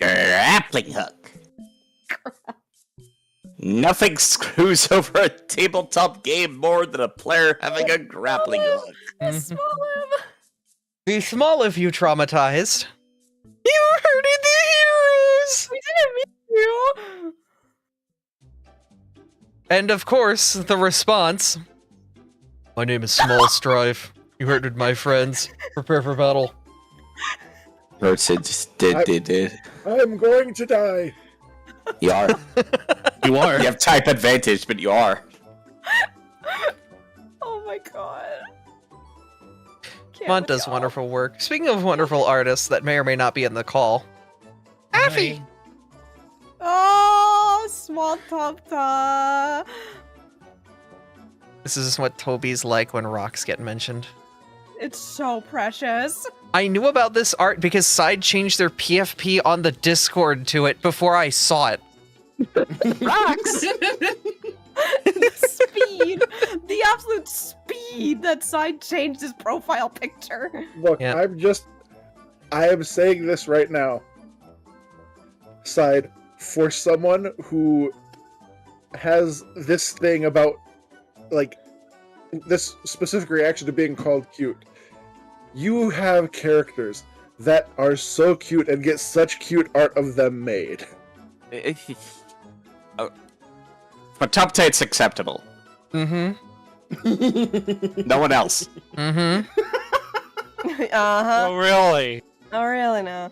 [SPEAKER 3] Grappling hook. Nothing screws over a tabletop game more than a player having a grappling hook.
[SPEAKER 1] Mhm. Be small if you traumatized. You hurted the heroes!
[SPEAKER 9] We didn't mean you.
[SPEAKER 1] And of course, the response. My name is Small Strife. You hurted my friends. Prepare for battle.
[SPEAKER 3] Did.
[SPEAKER 7] I'm going to die.
[SPEAKER 3] You are.
[SPEAKER 5] You are.
[SPEAKER 3] You have type advantage, but you are.
[SPEAKER 9] Oh my god. Can't
[SPEAKER 1] Mont
[SPEAKER 9] we
[SPEAKER 1] does
[SPEAKER 9] all-
[SPEAKER 1] wonderful work. Speaking of wonderful artists that may or may not be in the call. Affy!
[SPEAKER 9] Oh, small top.
[SPEAKER 1] This is what Toby's like when rocks get mentioned.
[SPEAKER 9] It's so precious.
[SPEAKER 1] I knew about this art because Side changed their PFP on the Discord to it before I saw it.
[SPEAKER 3] Rocks!
[SPEAKER 9] The speed, the absolute speed that Side changed his profile picture.
[SPEAKER 7] Look,
[SPEAKER 1] Yeah.
[SPEAKER 7] I am saying this right now. Side, for someone who has this thing about, like, this specific reaction to being called cute, you have characters that are so cute and get such cute art of them made.
[SPEAKER 3] But top 10's acceptable.
[SPEAKER 1] Mm-hmm.
[SPEAKER 3] No one else.
[SPEAKER 1] Mm-hmm.
[SPEAKER 9] Uh-huh.
[SPEAKER 2] Oh, really?
[SPEAKER 9] Oh, really now?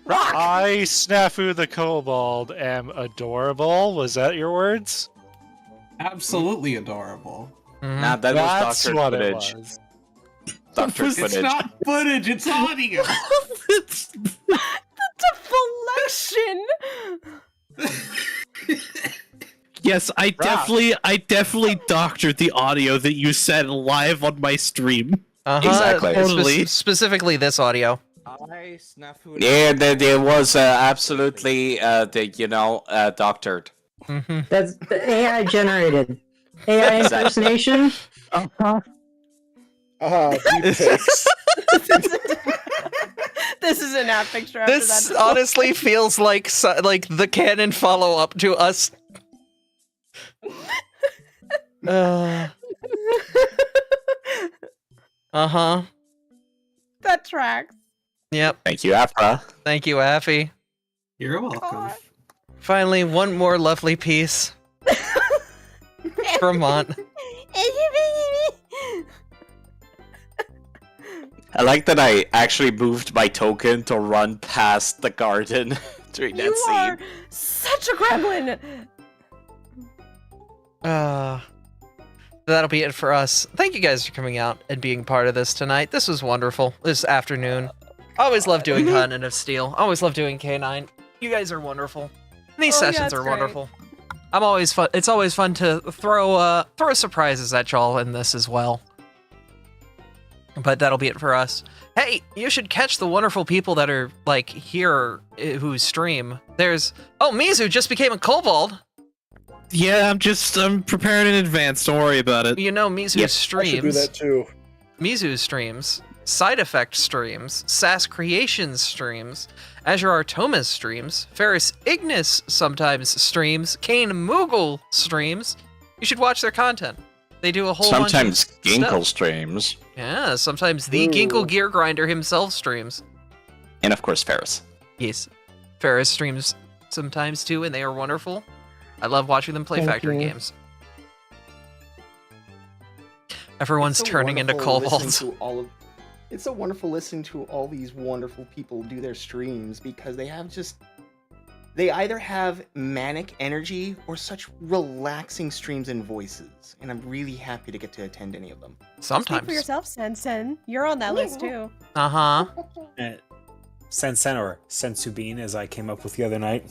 [SPEAKER 3] Rock!
[SPEAKER 2] I, Snafu the Kobold, am adorable. Was that your words?
[SPEAKER 10] Absolutely adorable.
[SPEAKER 1] Mm-hmm.
[SPEAKER 3] Nah, that
[SPEAKER 2] That's
[SPEAKER 3] was doctored
[SPEAKER 2] what
[SPEAKER 3] footage.
[SPEAKER 2] it was.
[SPEAKER 3] Doctored
[SPEAKER 10] It's
[SPEAKER 3] footage.
[SPEAKER 10] not footage, it's audio.
[SPEAKER 9] Deflection!
[SPEAKER 5] Yes, I definitely doctored the audio that you said live on my stream.
[SPEAKER 1] Uh-huh.
[SPEAKER 3] Exactly.
[SPEAKER 5] Totally.
[SPEAKER 1] Specifically this audio.
[SPEAKER 3] Yeah, there was absolutely, doctored.
[SPEAKER 1] Mm-hmm.
[SPEAKER 4] That's the AI generated. AI impersonation?
[SPEAKER 7] Deep fakes.
[SPEAKER 9] This is an app picture after
[SPEAKER 1] This
[SPEAKER 9] that.
[SPEAKER 1] honestly feels like the canon follow-up to us. Uh-huh.
[SPEAKER 9] That tracks.
[SPEAKER 1] Yep.
[SPEAKER 3] Thank you, Abra.
[SPEAKER 1] Thank you, Affy.
[SPEAKER 10] You're welcome.
[SPEAKER 9] God.
[SPEAKER 1] Finally, one more lovely piece. From Mont.
[SPEAKER 3] I like that I actually moved my token to run past the garden during that
[SPEAKER 9] You
[SPEAKER 3] scene.
[SPEAKER 9] are such a gremlin.
[SPEAKER 1] That'll be it for us. Thank you guys for coming out and being part of this tonight. This was wonderful. This afternoon. I always love doing Continent of Steel. I always love doing K9. You guys are wonderful. And these
[SPEAKER 9] Oh, yeah,
[SPEAKER 1] sessions
[SPEAKER 9] it's
[SPEAKER 1] are
[SPEAKER 9] great.
[SPEAKER 1] wonderful. I'm always fun. It's always fun to throw surprises at y'all in this as well. But that'll be it for us. Hey, you should catch the wonderful people that are like here who stream. There's Mizu just became a kobold.
[SPEAKER 5] Yeah, I'm preparing in advance. Don't worry about it.
[SPEAKER 1] You know Mizu
[SPEAKER 3] Yep.
[SPEAKER 7] I should do
[SPEAKER 1] streams.
[SPEAKER 7] that too.
[SPEAKER 1] Mizu streams. Side Effect streams. Sass Creations streams. Azure Artomas streams. Ferris Ignis sometimes streams. Kane Moogle streams. You should watch their content. They do a whole
[SPEAKER 3] Sometimes
[SPEAKER 1] bunch of
[SPEAKER 3] Ginkle
[SPEAKER 1] stuff.
[SPEAKER 3] streams.
[SPEAKER 1] Yeah, sometimes the
[SPEAKER 7] Ooh.
[SPEAKER 1] Ginkle Gear Grinder himself streams.
[SPEAKER 3] And of course, Ferris.
[SPEAKER 1] Yes. Ferris streams sometimes too, and they are wonderful. I love watching them play
[SPEAKER 4] Thank
[SPEAKER 1] factory
[SPEAKER 4] you.
[SPEAKER 1] games. Everyone's
[SPEAKER 13] It's so
[SPEAKER 1] turning into
[SPEAKER 13] wonderful
[SPEAKER 1] kobolds.
[SPEAKER 13] listening to all of- It's so wonderful listening to all these wonderful people do their streams because they have just They either have manic energy or such relaxing streams and voices, and I'm really happy to get to attend any of them.
[SPEAKER 1] Sometimes.
[SPEAKER 9] Speak for yourself, Sen. You're on that list too.
[SPEAKER 1] Uh-huh.
[SPEAKER 12] Sen or Sensubin, as I came up with the other night.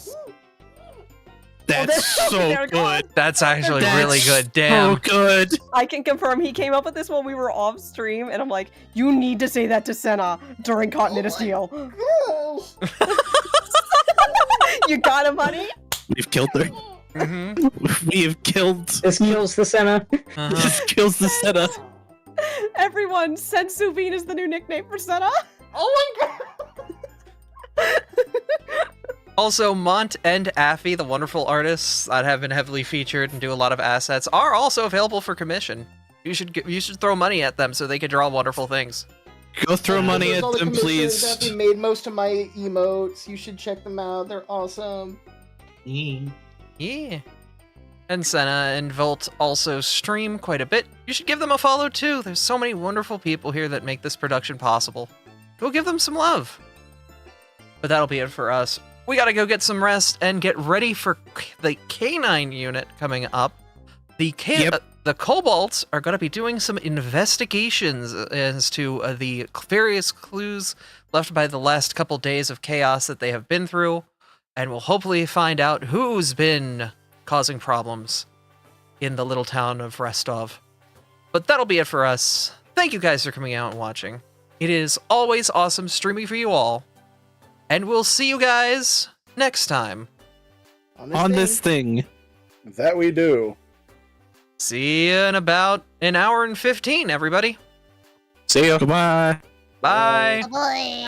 [SPEAKER 5] That's so
[SPEAKER 9] There we go.
[SPEAKER 5] good.
[SPEAKER 1] That's actually
[SPEAKER 5] That's
[SPEAKER 1] really good. Damn.
[SPEAKER 5] So good.
[SPEAKER 9] I can confirm he came up with this when we were off stream, and I'm like, you need to say that to Senna during Continental Steel. You got him, honey?
[SPEAKER 5] We've killed her.
[SPEAKER 1] Mm-hmm.
[SPEAKER 5] We have killed.
[SPEAKER 4] This kills the Senna.
[SPEAKER 1] Uh-huh.
[SPEAKER 5] This kills the setup.
[SPEAKER 9] Everyone, Sensubin is the new nickname for Senna.
[SPEAKER 13] Oh my god!
[SPEAKER 1] Also, Mont and Affy, the wonderful artists that have been heavily featured and do a lot of assets, are also available for commission. You should throw money at them so they can draw wonderful things.
[SPEAKER 5] Go throw money
[SPEAKER 13] Those
[SPEAKER 5] at
[SPEAKER 13] are the
[SPEAKER 5] them,
[SPEAKER 13] commissioners
[SPEAKER 5] please.
[SPEAKER 13] that made most of my emotes. You should check them out. They're awesome.
[SPEAKER 1] Yeah. And Senna and Volt also stream quite a bit. You should give them a follow too. There's so many wonderful people here that make this production possible. Go give them some love. But that'll be it for us. We gotta go get some rest and get ready for the K9 unit coming up. The Kobolds are going to be doing some investigations as to the various clues left by the last couple days of chaos that they have been through, and we'll hopefully find out who's been causing problems in the little town of Restov. But that'll be it for us. Thank you guys for coming out and watching. It is always awesome streaming for you all, and we'll see you guys next time.
[SPEAKER 5] On this thing.
[SPEAKER 7] That we do.
[SPEAKER 1] See you in about an hour and 15, everybody.
[SPEAKER 5] See ya. Goodbye.
[SPEAKER 1] Bye.
[SPEAKER 6] Boy.